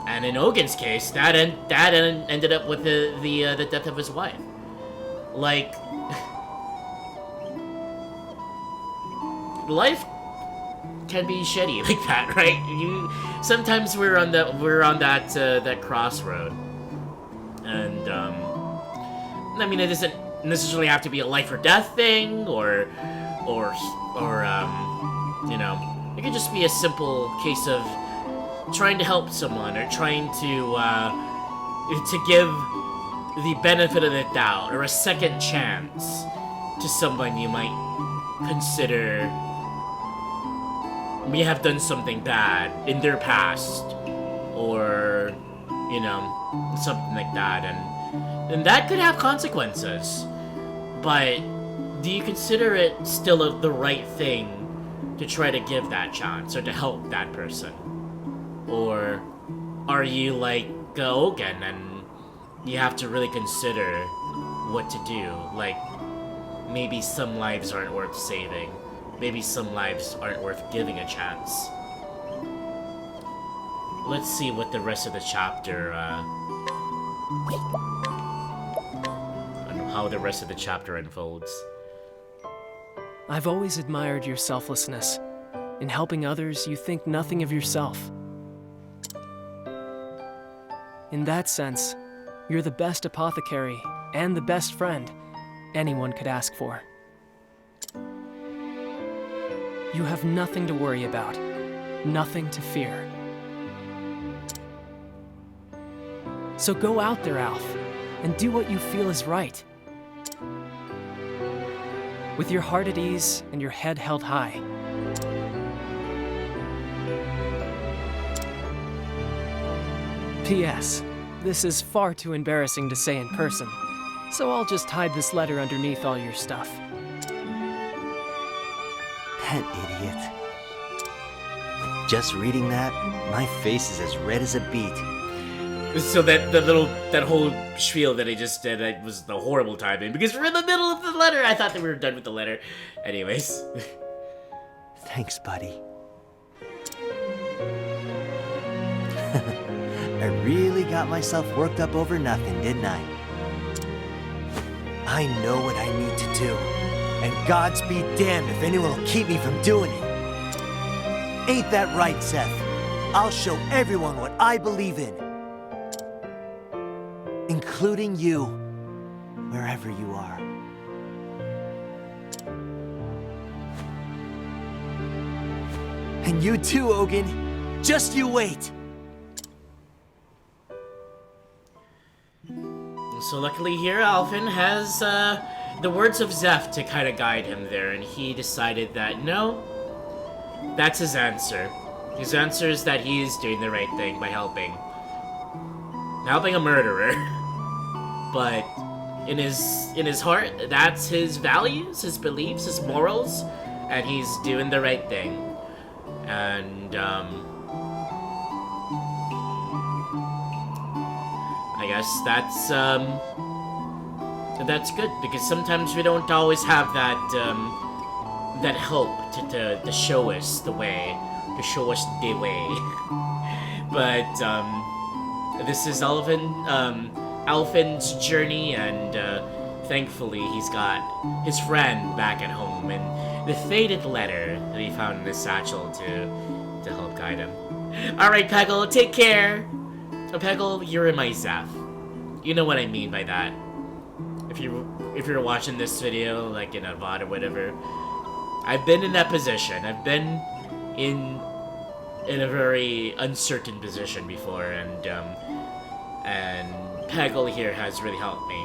And in Ogen's case, that ended up with the death of his wife. Like, life can be shitty like that, right? Sometimes we're on that crossroad, and I mean, it doesn't necessarily have to be a life or death thing, or you know, it could just be a simple case of trying to help someone, or trying to give the benefit of the doubt, or a second chance to someone you might consider may have done something bad in their past, or, you know, something like that, and that could have consequences. But do you consider it still the right thing to try to give that chance, or to help that person? Or are you like Ogen, and you have to really consider what to do? Like, maybe some lives aren't worth saving. Maybe some lives aren't worth giving a chance. Let's see what the rest of the chapter, how the rest of the chapter unfolds. I've always admired your selflessness. In helping others, you think nothing of yourself. In that sense, you're the best apothecary and the best friend anyone could ask for. You have nothing to worry about, nothing to fear. So go out there, Alf, and do what you feel is right. With your heart at ease and your head held high. P.S. This is far too embarrassing to say in person, so I'll just hide this letter underneath all your stuff. That idiot. Just reading that, my face is as red as a beet. So that whole spiel that I just did, it was the horrible timing, because we're in the middle of the letter. I thought that we were done with the letter. Anyways. Thanks, buddy. I really got myself worked up over nothing, didn't I? I know what I need to do, and God's be damned if anyone will keep me from doing it. Ain't that right, Seth? I'll show everyone what I believe in. Including you, wherever you are. And you too, Ogun. Just you wait. So luckily here, Alfyn has the words of Zeph to kind of guide him there, and he decided that no, that's his answer. His answer is that he is doing the right thing by helping a murderer. But in his heart, that's his values, his beliefs, his morals, and he's doing the right thing. And I guess that's good, because sometimes we don't always have that that help to show us the way, to show us the way. But this is Alfyn's journey, and thankfully he's got his friend back at home and the faded letter that he found in his satchel to help guide him. Alright, Peggle, take care. Peggle, you're in my Zeph. You know what I mean by that. If you're watching this video, like in a VOD or whatever, I've been in that position. I've been in a very uncertain position before, and Peggle here has really helped me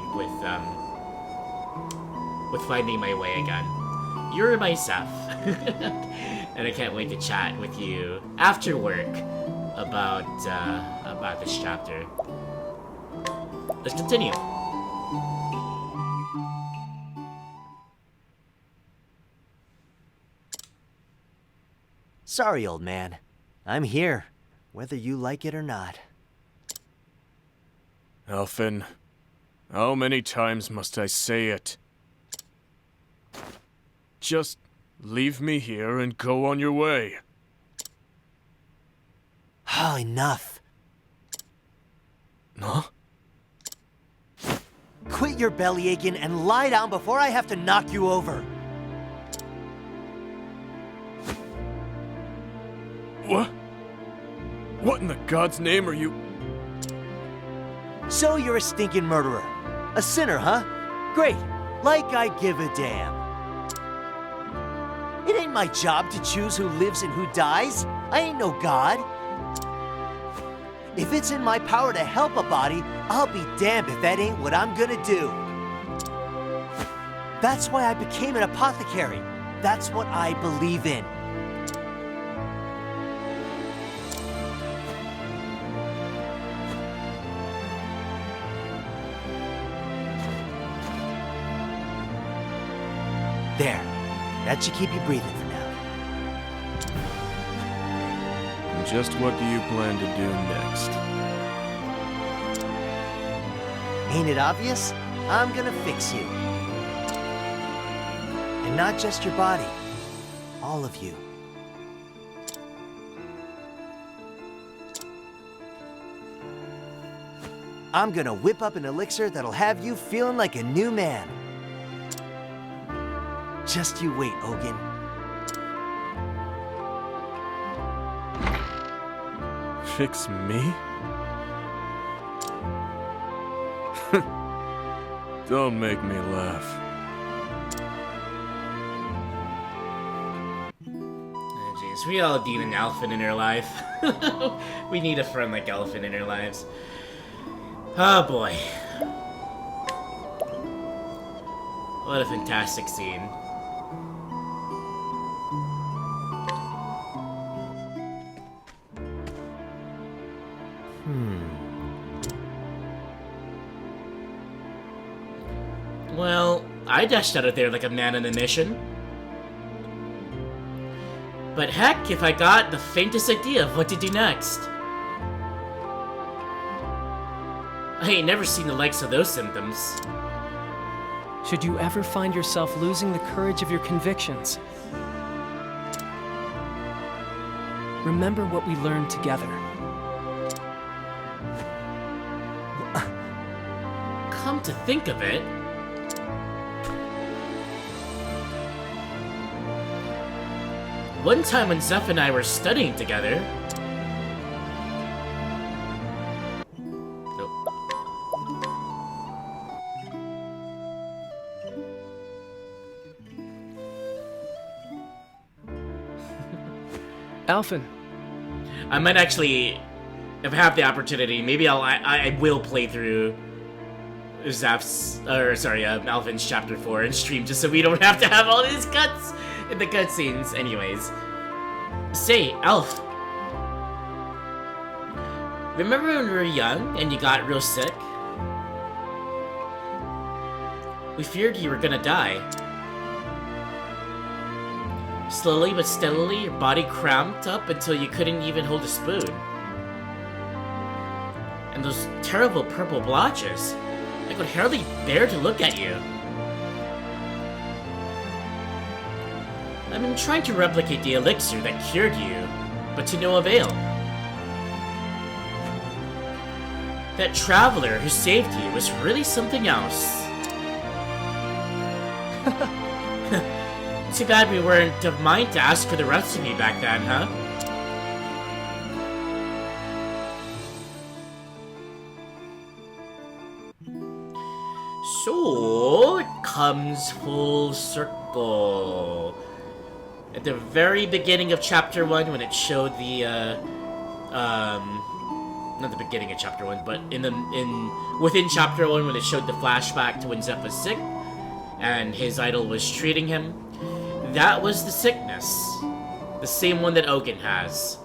with finding my way again. You're my Zeph. And I can't wait to chat with you after work about this chapter. Let's continue. Sorry, old man. I'm here, whether you like it or not. Alfyn, how many times must I say it? Just leave me here and go on your way. Oh, enough. Huh? Quit your belly aching and lie down before I have to knock you over. What? What in the God's name are you? So you're a stinking murderer. A sinner, huh? Great. Like I give a damn. It ain't my job to choose who lives and who dies. I ain't no god. If it's in my power to help a body, I'll be damned if that ain't what I'm gonna do. That's why I became an apothecary. That's what I believe in. There. That should keep you breathing for now. And just what do you plan to do next? Ain't it obvious? I'm gonna fix you. And not just your body. All of you. I'm gonna whip up an elixir that'll have you feeling like a new man. Just you wait, Ogun. Fix me? Don't make me laugh. Oh, jeez, we all need an Alfyn in our life. We need a friend like Alfyn in our lives. Oh boy. What a fantastic scene. Well, I dashed out of there like a man on a mission. But heck, if I got the faintest idea of what to do next. I ain't never seen the likes of those symptoms. Should you ever find yourself losing the courage of your convictions, remember what we learned together. Come to think of it, one time when Zeph and I were studying together... Nope. Alfyn. I might actually, if I have the opportunity, maybe I will play through Zeph's, Alfyn's chapter 4 and stream just so we don't have to have all these cuts in the cutscenes. Anyways. Say, Alf. Remember when we were young and you got real sick? We feared you were gonna die. Slowly but steadily, your body cramped up until you couldn't even hold a spoon. And those terrible purple blotches. I could hardly bear to look at you. I've been trying to replicate the elixir that cured you, but to no avail. That traveler who saved you was really something else. Too bad we weren't of mind to ask for the recipe back then, huh? So, it comes full circle. At the very beginning of chapter 1, when it showed the, not the beginning of chapter 1, but within chapter 1, when it showed the flashback to when Zeph was sick, and his idol was treating him, that was the sickness. The same one that Ogun has.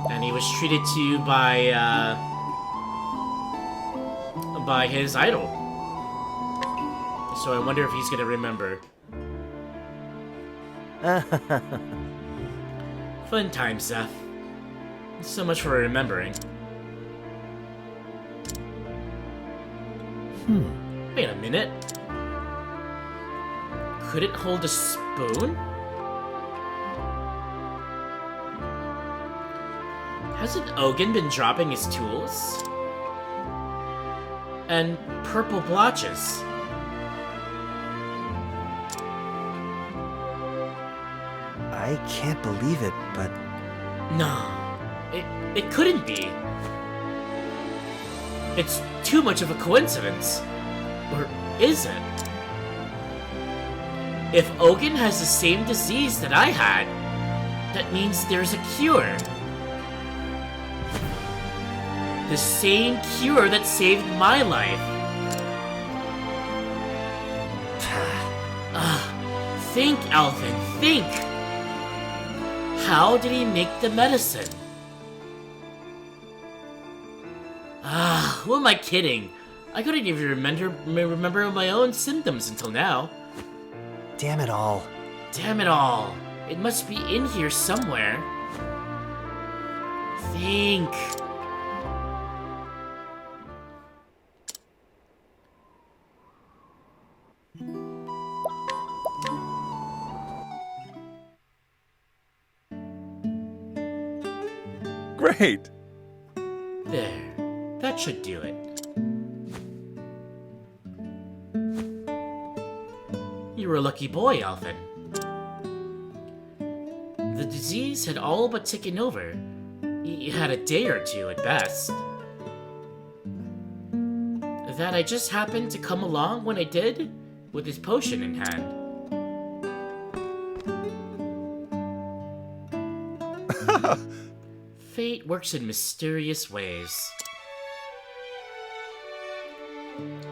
And he was treated to by his idol. So I wonder if he's gonna remember. Fun time, Zeph. So much for remembering. Wait a minute. Couldn't hold a spoon? Hasn't Ogun been dropping his tools? And purple blotches. I can't believe it, but... No, it couldn't be. It's too much of a coincidence. Or is it? If Ogun has the same disease that I had, that means there's a cure. The same cure that saved my life. Think, Alfyn, think! How did he make the medicine? Who am I kidding? I couldn't even remember my own symptoms until now. Damn it all. Damn it all. It must be in here somewhere. Think. Great! There. That should do it. You're a lucky boy, Alfyn. The disease had all but taken over. You had a day or two at best. That I just happened to come along when I did, with his potion in hand. Fate works in mysterious ways.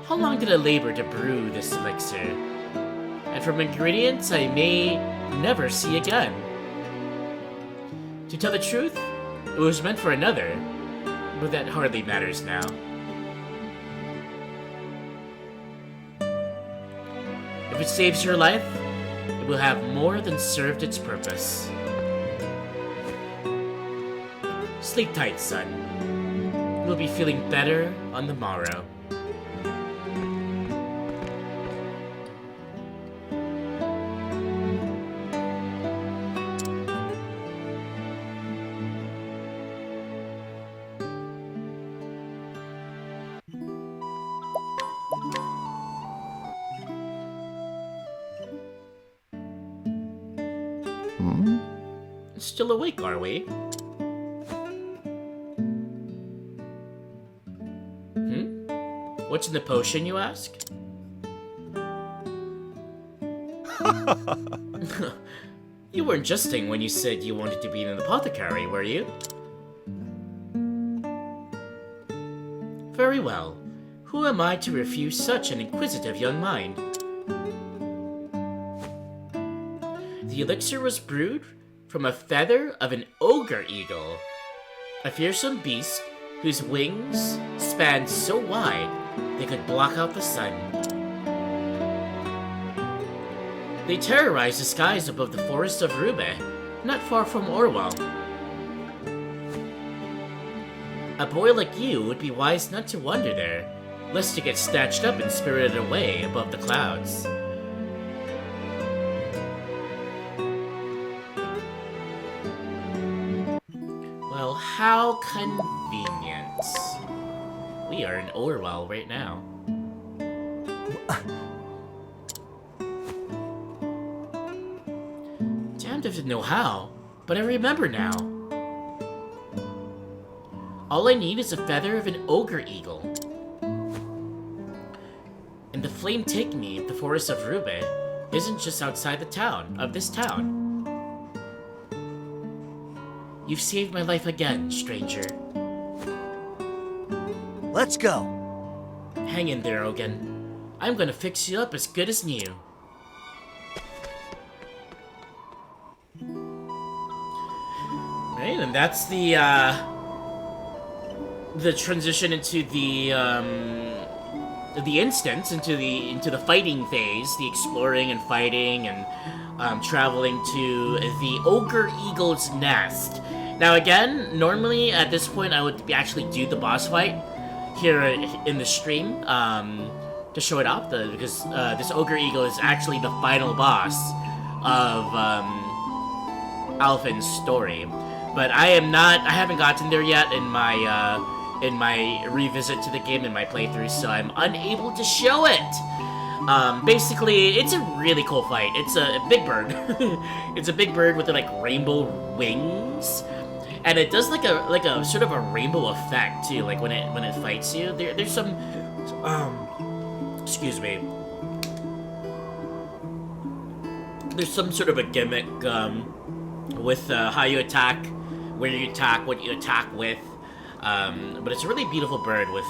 How long did I labor to brew this elixir? And from ingredients I may never see again. To tell the truth, it was meant for another, but that hardly matters now. If it saves your life, it will have more than served its purpose. Sleep tight, son. You'll be feeling better on the morrow. Still awake, are we? What's in the potion, you ask? You weren't jesting when you said you wanted to be an apothecary, were you? Very well. Who am I to refuse such an inquisitive young mind? The elixir was brewed from a feather of an ogre eagle, a fearsome beast whose wings spanned so wide they could block out the sun. They terrorized the skies above the forest of Rube, not far from Orwell. A boy like you would be wise not to wander there, lest you get snatched up and spirited away above the clouds. Well, how convenient. We are in Orwell right now. Damned if I know how, but I remember now. All I need is a feather of an ogre eagle. And the flame take me at the forest of Rube isn't just outside this town. You've saved my life again, stranger. Let's go. Hang in there, Ogan. I'm gonna fix you up as good as new. Right, and that's the transition into the instance, into the fighting phase, the exploring and fighting and traveling to the Ogre Eagle's Nest. Now again, normally at this point I would actually do the boss fight here in the stream to show it off, because this Ogre Eagle is actually the final boss of Alfyn's story. But I haven't gotten there yet in my revisit to the game, in my playthrough, so I'm unable to show it. Basically, it's a really cool fight. It's a big bird. It's a big bird with like rainbow wings, and it does like a sort of a rainbow effect too. Like when it fights you, there's some excuse me. There's some sort of a gimmick with how you attack, where you attack, what you attack with. But it's a really beautiful bird with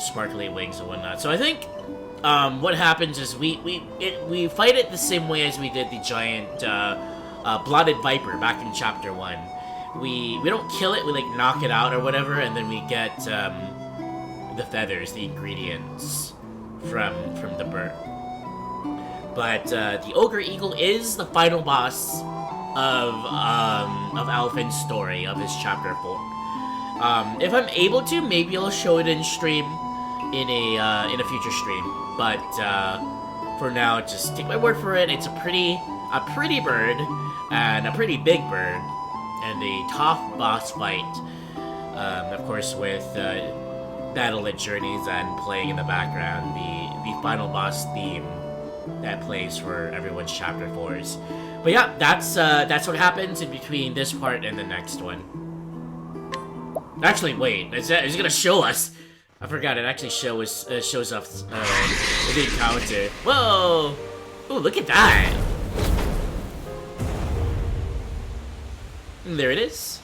sparkly wings and whatnot. So I think what happens is we fight it the same way as we did the giant blotted viper back in chapter 1. We don't kill it, we like knock it out or whatever, and then we get the feathers, the ingredients from the bird. But the Ogre Eagle is the final boss of Alfyn's story, of his chapter 4. If I'm able to, maybe I'll show it in stream, in a future stream. But for now, just take my word for it. It's a pretty bird, and a pretty big bird, and a tough boss fight. Of course, with Battle-Lit Journeys and playing in the background, the final boss theme that plays for everyone's chapter 4s. But yeah, that's what happens in between this part and the next one. Actually, wait, it's gonna show us. I forgot, it actually shows us the encounter. Whoa! Ooh, look at that! And there it is.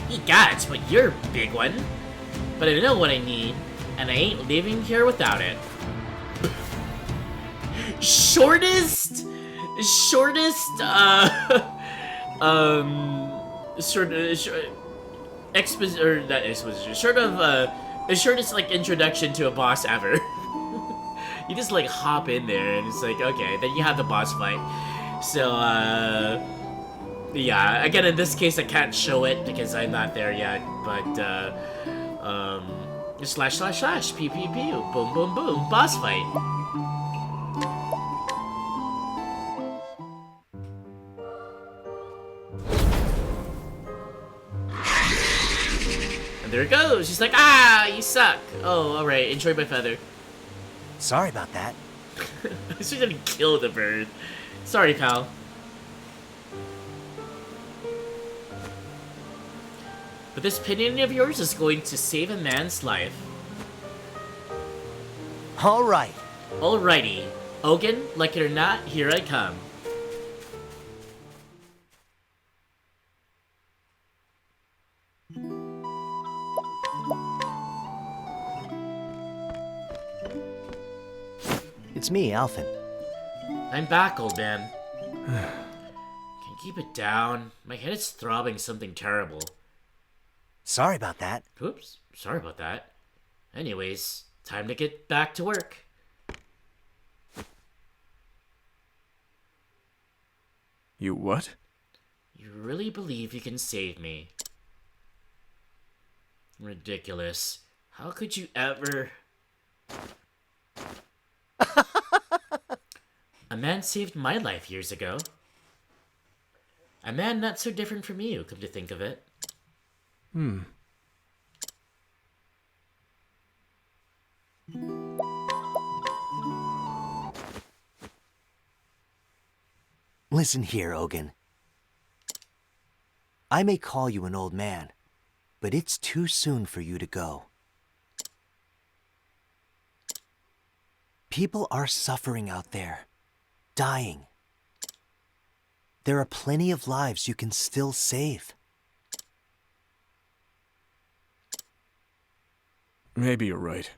Egots, but you're a big one. But I know what I need, and I ain't leaving here without it. Shortest, shortest like introduction to a boss ever. You just like hop in there and it's like, okay, then you have the boss fight. So yeah, again in this case I can't show it because I'm not there yet, but slash pew pew pew, boom boom boom, boss fight. And there it goes. She's like, ah, you suck. Oh, alright, enjoy my feather. Sorry about that. She didn't kill the bird. Sorry, pal. But this pinion of yours is going to save a man's life. Alright. Alrighty. Ogun, like it or not, here I come. It's me, Alfyn. I'm back, old man. Can you keep it down? My head is throbbing something terrible. Sorry about that. Oops, sorry about that. Anyways, time to get back to work. You what? You really believe you can save me? Ridiculous. How could you ever... A man saved my life years ago. A man not so different from you, come to think of it. Listen here, Ogun. I may call you an old man, but it's too soon for you to go. People are suffering out there, dying. There are plenty of lives you can still save. Maybe you're right.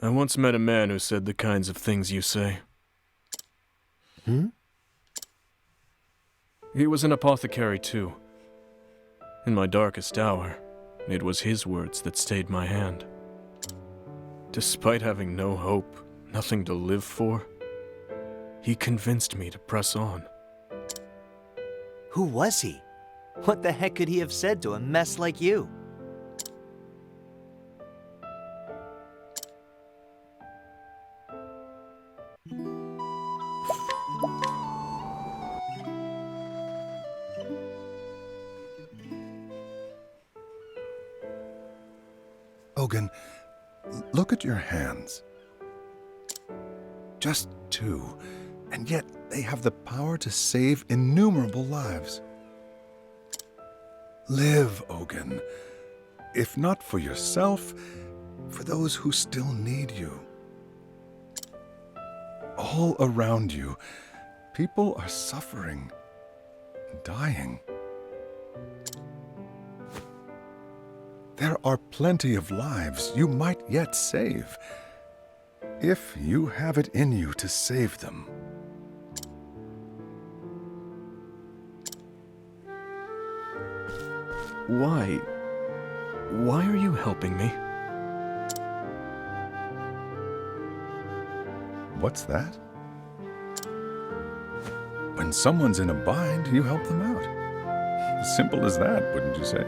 I once met a man who said the kinds of things you say. He was an apothecary too. In my darkest hour, it was his words that stayed my hand. Despite having no hope, nothing to live for, he convinced me to press on. Who was he? What the heck could he have said to a mess like you? Ogun, look at your hands. Just 2, and yet they have the power to save innumerable lives. Live, Ogun. If not for yourself, for those who still need you. All around you, people are suffering, dying. There are plenty of lives you might yet save, if you have it in you to save them. Why? Why are you helping me? What's that? When someone's in a bind, you help them out. Simple as that, wouldn't you say?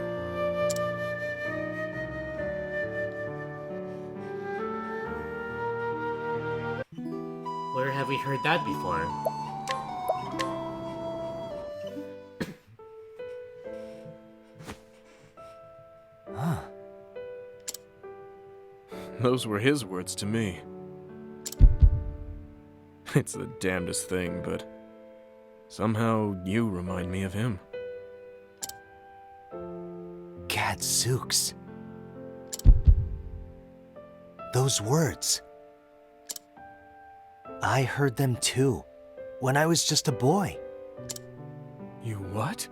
Where have we heard that before? those were his words to me. It's the damnedest thing, but somehow you remind me of him. Gadzooks. Those words. I heard them too, when I was just a boy. You what?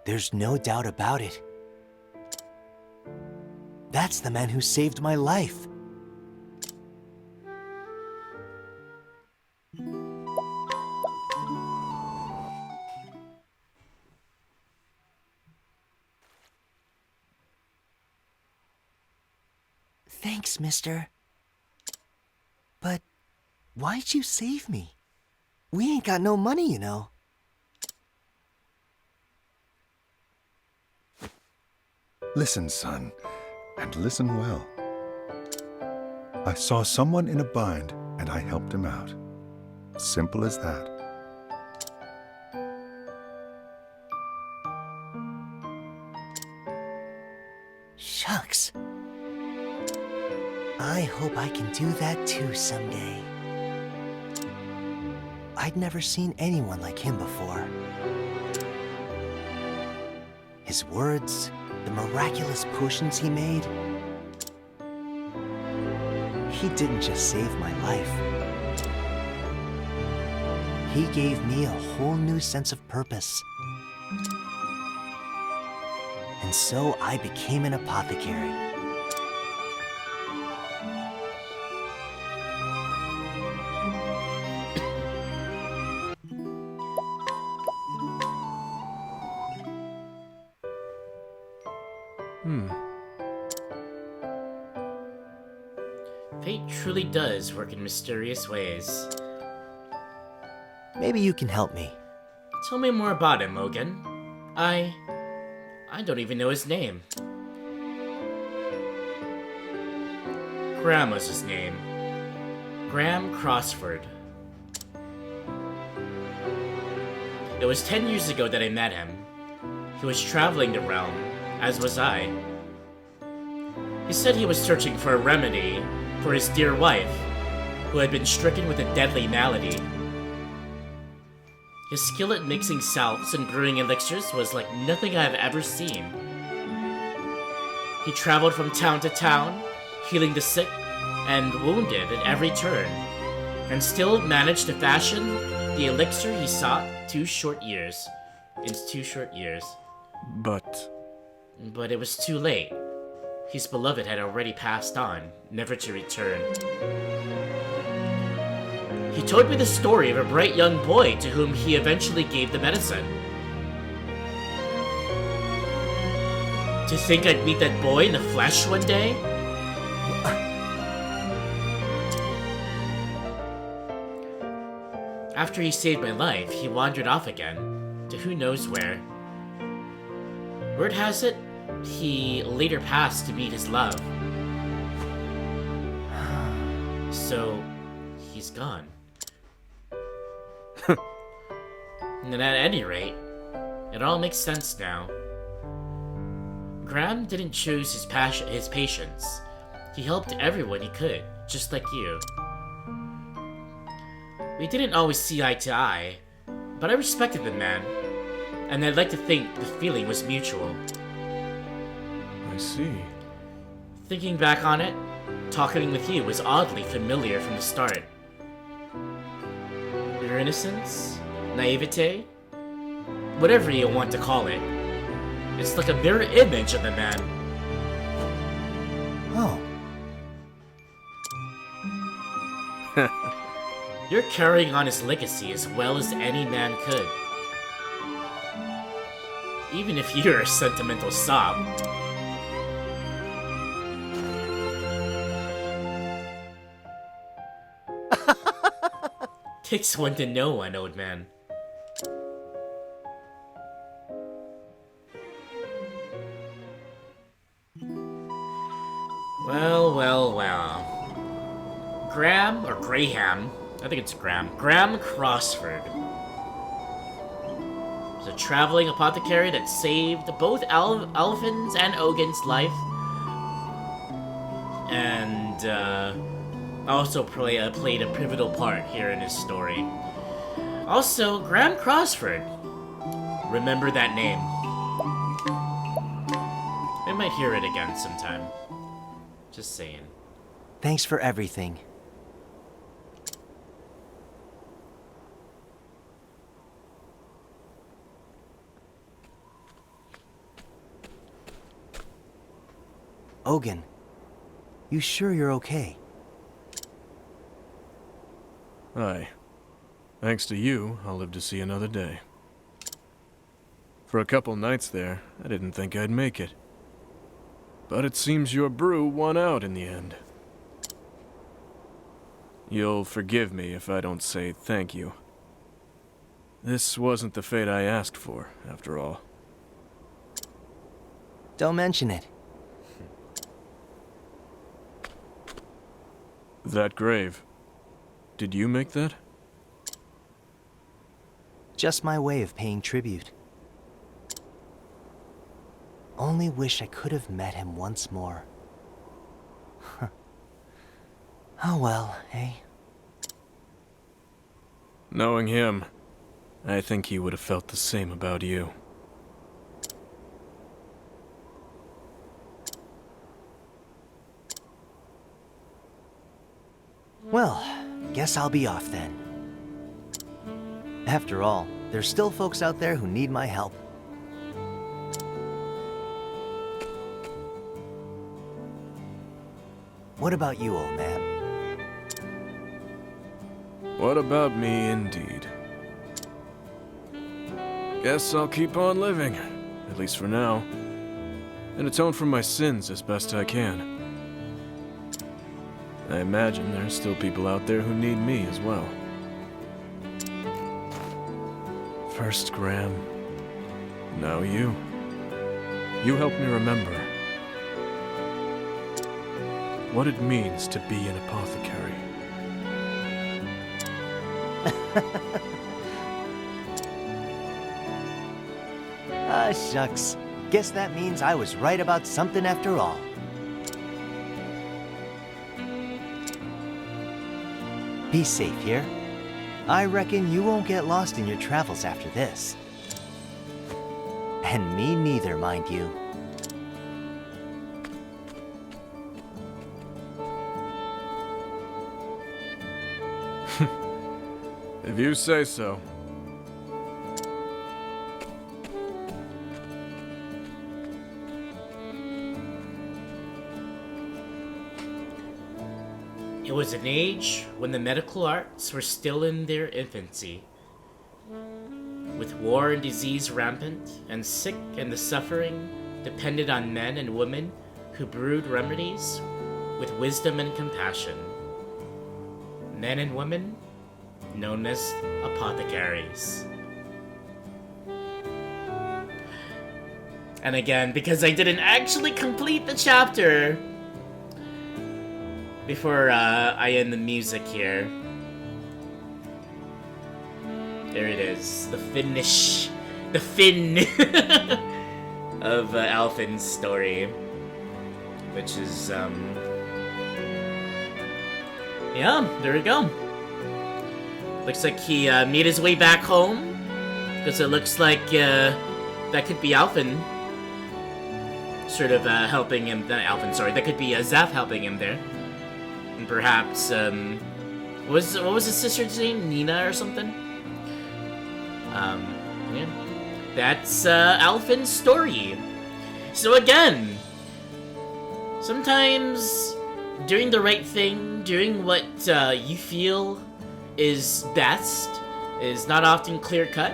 There's no doubt about it. That's the man who saved my life. Thanks, mister. But why'd you save me? We ain't got no money, you know. Listen, son, and listen well. I saw someone in a bind, and I helped him out. Simple as that. Shucks. I hope I can do that too someday. I'd never seen anyone like him before. His words, the miraculous potions he made. He didn't just save my life. He gave me a whole new sense of purpose. And so I became an apothecary. Fate truly does work in mysterious ways. Maybe you can help me. Tell me more about him, Logan. I don't even know his name. Graham was his name. Graham Crossford. It was 10 years ago that I met him. He was traveling the realm, as was I. He said he was searching for a remedy for his dear wife, who had been stricken with a deadly malady. His skill at mixing salves and brewing elixirs was like nothing I have ever seen. He traveled from town to town, healing the sick and wounded at every turn, and still managed to fashion the elixir he sought in 2 short years. But it was too late. His beloved had already passed on, never to return. He told me the story of a bright young boy to whom he eventually gave the medicine. To think I'd meet that boy in the flesh one day? After he saved my life, he wandered off again, to who knows where. Word has it, he later passed to meet his love. So, he's gone. And at any rate, it all makes sense now. Graham didn't choose his patients. He helped everyone he could, just like you. We didn't always see eye to eye, but I respected the man, and I'd like to think the feeling was mutual. I see. Thinking back on it, talking with you was oddly familiar from the start. Your innocence, naivete, whatever you want to call it. It's like a mirror image of the man. Oh. You're carrying on his legacy as well as any man could. Even if you're a sentimental sob. Takes one to know one, old man. Well. Graham, or Graham, I think it's Graham. Graham Crossford. It's a traveling apothecary that saved both Alfyn's and Ogin's life. And also played a pivotal part here in his story. Also, Graham Crossford. Remember that name. I might hear it again sometime. Just saying. Thanks for everything. Ogin, you sure you're okay? Aye. Thanks to you, I'll live to see another day. For a couple nights there, I didn't think I'd make it. But it seems your brew won out in the end. You'll forgive me if I don't say thank you. This wasn't the fate I asked for, after all. Don't mention it. That grave. Did you make that? Just my way of paying tribute. Only wish I could have met him once more. Oh well, eh? Knowing him, I think he would have felt the same about you. Well, guess I'll be off then. After all, there's still folks out there who need my help. What about you, old man? What about me, indeed? Guess I'll keep on living, at least for now, and atone for my sins as best I can. I imagine there's still people out there who need me as well. First Graham, now you. You help me remember what it means to be an apothecary. Ah, shucks. Guess that means I was right about something after all. Be safe here. I reckon you won't get lost in your travels after this. And me neither, mind you. If you say so. It was an age when the medical arts were still in their infancy. With war and disease rampant, and sick and the suffering depended on men and women who brewed remedies with wisdom and compassion. Men and women known as apothecaries. And again, because I didn't actually complete the chapter before I end the music here. There it is, the finish, the fin of Alfyn's story, which is, yeah, there we go. Looks like he made his way back home, because it looks like that could be Alfyn sort of helping him, not Alfyn, sorry, that could be Zeph helping him there. And perhaps, what was his sister's name? Nina or something? Yeah. That's Alfyn's story. So again, sometimes doing the right thing, doing what you feel is best, is not often clear-cut.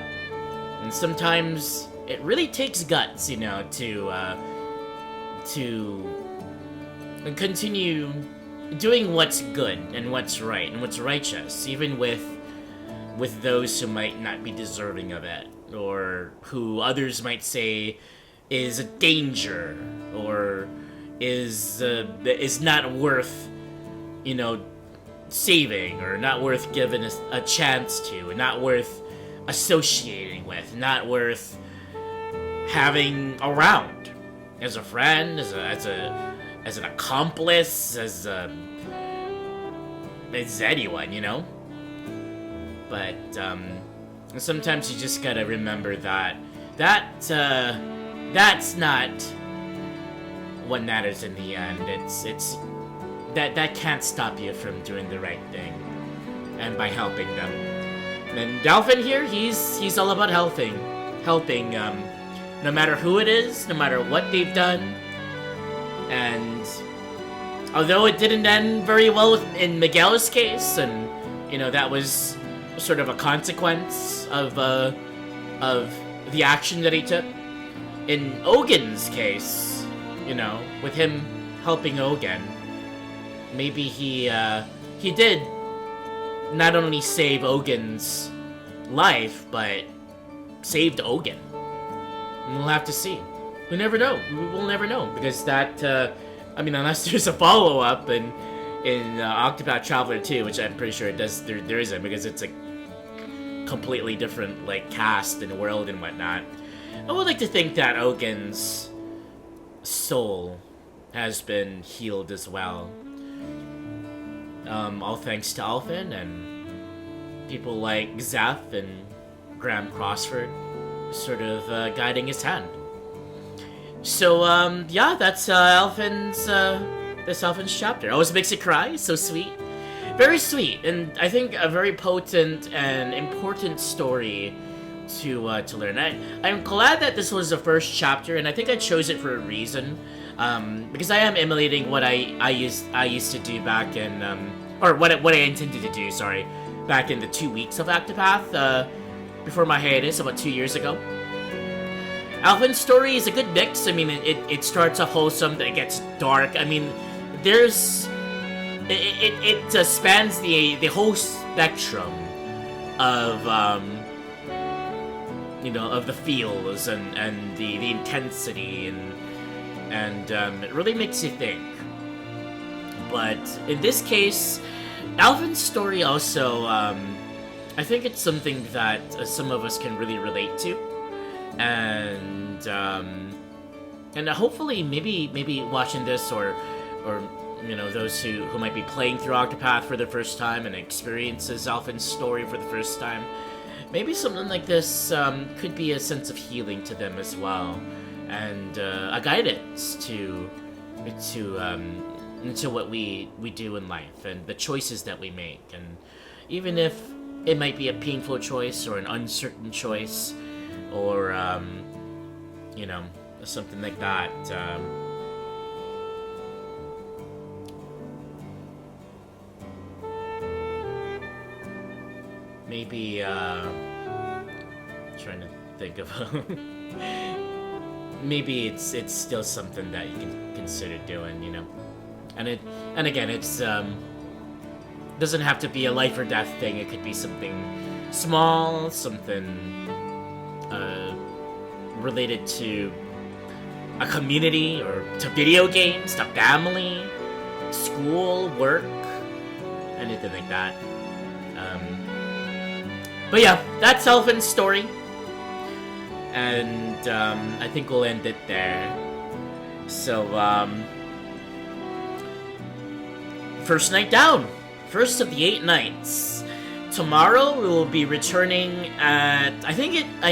And sometimes it really takes guts, you know, to continue doing what's good and what's right and what's righteous, even with those who might not be deserving of it, or who others might say is a danger, or is not worth, saving, or not worth giving a chance to, and not worth associating with, not worth having around as a friend, as an accomplice, as anyone, you know. But sometimes you just gotta remember that that's not what matters in the end. It's that can't stop you from doing the right thing, and by helping them. And Alfyn here, he's all about helping, no matter who it is, no matter what they've done. And although it didn't end very well in Miguel's case, and you know that was sort of a consequence of the action that he took. In Ogin's case, you know, with him helping Ogin, maybe he did not only save Ogin's life, but saved Ogin. And we'll have to see. We'll never know. We'll never know, because that, I mean, unless there's a follow-up in Octopath Traveler 2, which I'm pretty sure it does, there isn't, because it's a completely different, like, cast and world and whatnot. I would like to think that Ogin's soul has been healed as well. All thanks to Alfyn and people like Zeph and Graham Crossford sort of guiding his hand. So, yeah, that's Alfyn's chapter. Always makes you cry, so sweet. Very sweet, and I think a very potent and important story to learn. I'm glad that this was the first chapter, and I think I chose it for a reason, because I am emulating what I used to do back in, or what I intended to do, sorry, back in the 2 weeks of Octopath, before my hiatus about 2 years ago. Alfyn's story is a good mix. I mean, it starts off wholesome, then it gets dark. I mean, it spans the whole spectrum of you know, of the feels and the intensity and it really makes you think. But in this case, Alfyn's story also, I think it's something that some of us can really relate to, and hopefully maybe watching this or you know, those who might be playing through Octopath for the first time and experiences Alfyn's story for the first time, maybe something like this could be a sense of healing to them as well, and a guidance into what we do in life and the choices that we make. And even if it might be a painful choice or an uncertain choice, or you know, something like that, maybe trying to think of maybe it's still something that you can consider doing, you know. And again, it's doesn't have to be a life or death thing. It could be something small, something related to a community, or to video games, to family, school, work, anything like that. But yeah, that's Alfyn's story, and I think we'll end it there. So, first night down, first of the 8 nights. Tomorrow we will be returning at, I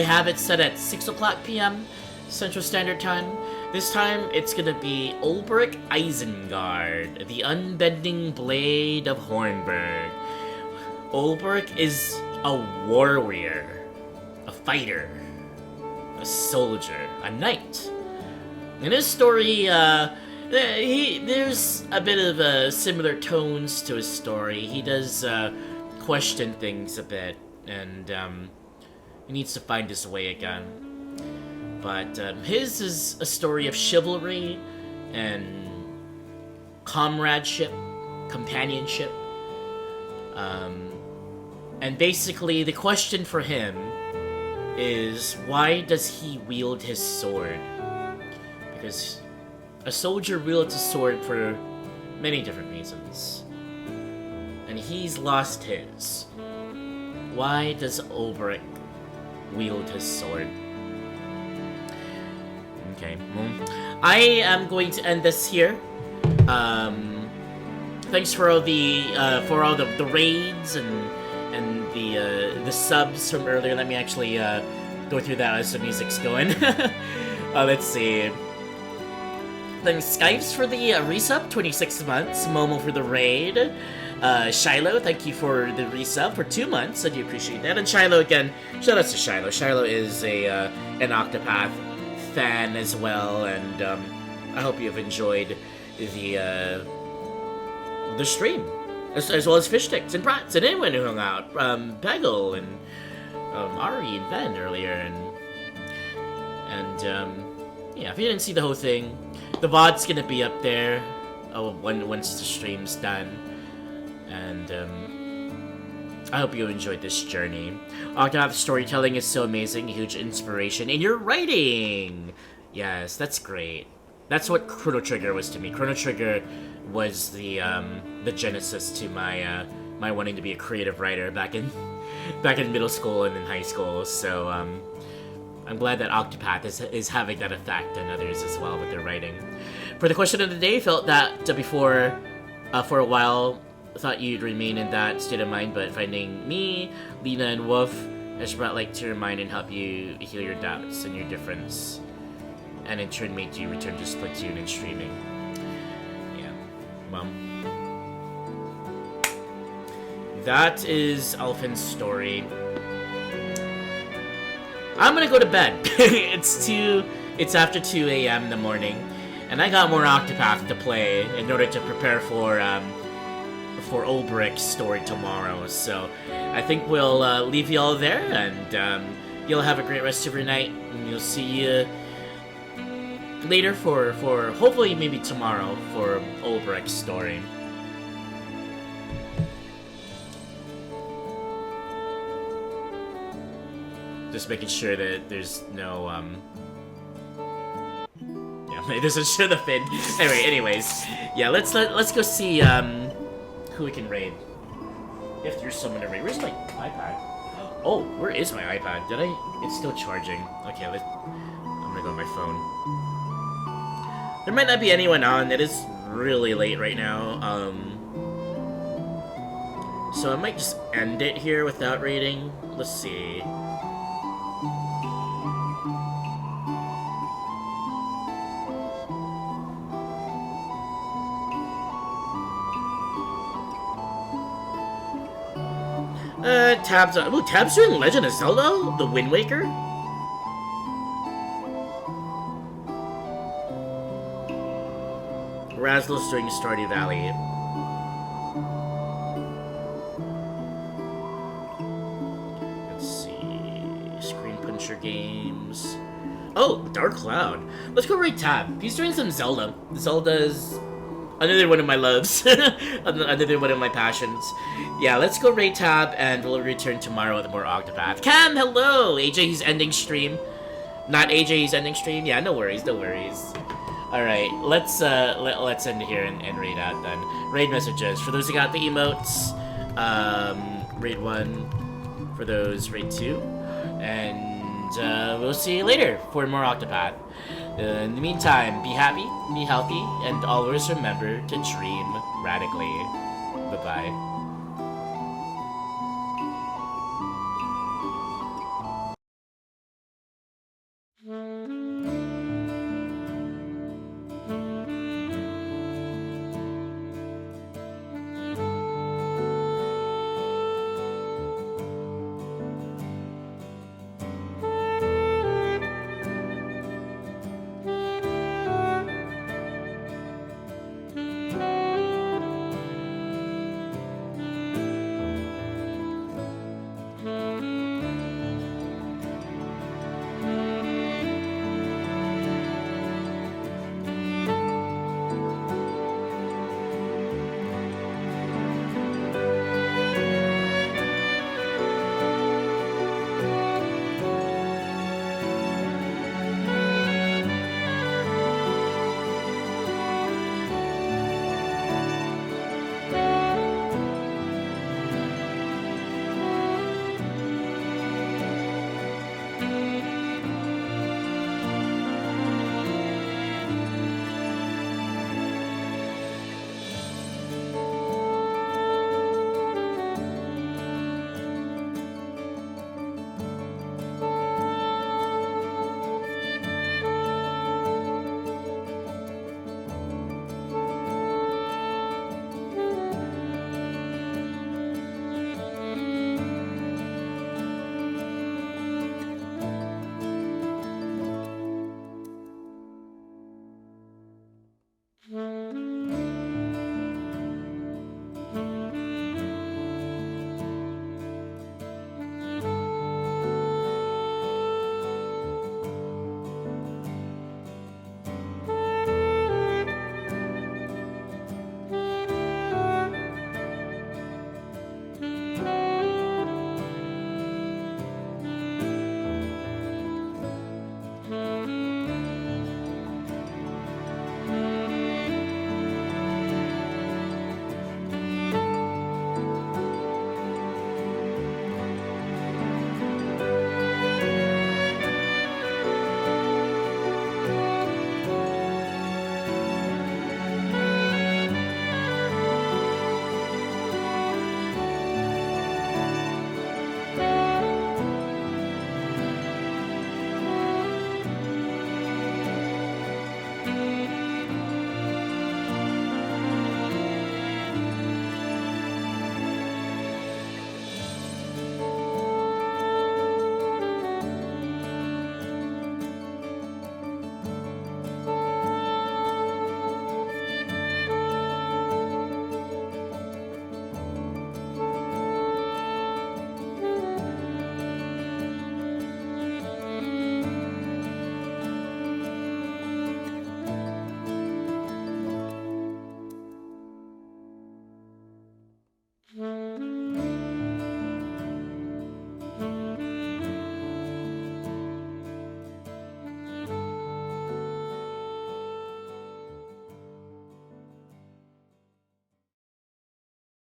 have it set at 6 o'clock p.m. Central Standard Time. This time it's gonna be Ulbrich Isengard, the Unbending Blade of Hornburg. Ulbrich is a warrior, a fighter, a soldier, a knight. In his story, there's a bit of similar tones to his story. He does question things a bit, and he needs to find his way again. But his is a story of chivalry and comradeship, companionship. And basically, the question for him is, why does he wield his sword? Because a soldier wields a sword for many different reasons, and he's lost his. Why does Ulbrich wield his sword. Okay, well, I am going to end this here. Thanks for all the raids and the subs from earlier. Let me actually go through that as the music's going. Let's see. Thanks Skypes for the resub, 26 months. Momo for the raid. Shiloh, thank you for the resub for 2 months. I do appreciate that. And Shiloh again, shout outs to Shiloh. Shiloh is an Octopath fan as well, and I hope you've enjoyed the stream, as well as Fish Sticks and Prats and anyone who hung out. Peggle and Ari and Ben earlier, and yeah, if you didn't see the whole thing, the VOD's gonna be up there once the stream's done, and I hope you enjoyed this journey. Octopath storytelling is so amazing, a huge inspiration in your writing. Yes, that's great. That's what Chrono Trigger was to me. Chrono Trigger was the genesis to my my wanting to be a creative writer back in middle school and in high school. So I'm glad that Octopath is having that effect on others as well with their writing. For the question of the day, felt that before for a while thought you'd remain in that state of mind, but finding me, Lena, and Wolf has brought light to your mind and help you heal your doubts and your difference, and in turn made you return to Splatoon and streaming. Yeah, Mom. That is Alfyn's story. I'm gonna go to bed. It's after 2 a.m. in the morning, and I got more Octopath to play in order to prepare for Ulbricht's story tomorrow. So I think we'll leave you all there, and you'll have a great rest of your night, and you'll see you later for hopefully maybe tomorrow for Ulbricht's story. Just making sure that there's no yeah, there's a should have been. Anyways, yeah, let's go see who we can raid. If there's someone to raid. Where's my iPad? Oh, where is my iPad? It's still charging. Okay, I'm gonna go on my phone. There might not be anyone on. It is really late right now. So I might just end it here without raiding. Let's see. Tabs. Ooh, Tabs doing Legend of Zelda? The Wind Waker? Razzle's doing Stardew Valley. Let's see. Screen Puncher Games. Oh, Dark Cloud. Let's go raid Tab. He's doing some Zelda. Zelda's another one of my loves. Another one of my passions. Yeah, let's go raid Tab, and we'll return tomorrow with more Octopath. Cam, hello! AJ, he's ending stream. Not AJ, he's ending stream? Yeah, no worries, no worries. Alright, let's end it here and raid out then. Raid messages. For those who got the emotes, raid 1. For those, raid 2. And we'll see you later for more Octopath. In the meantime, be happy, be healthy, and always remember to dream radically. Bye-bye.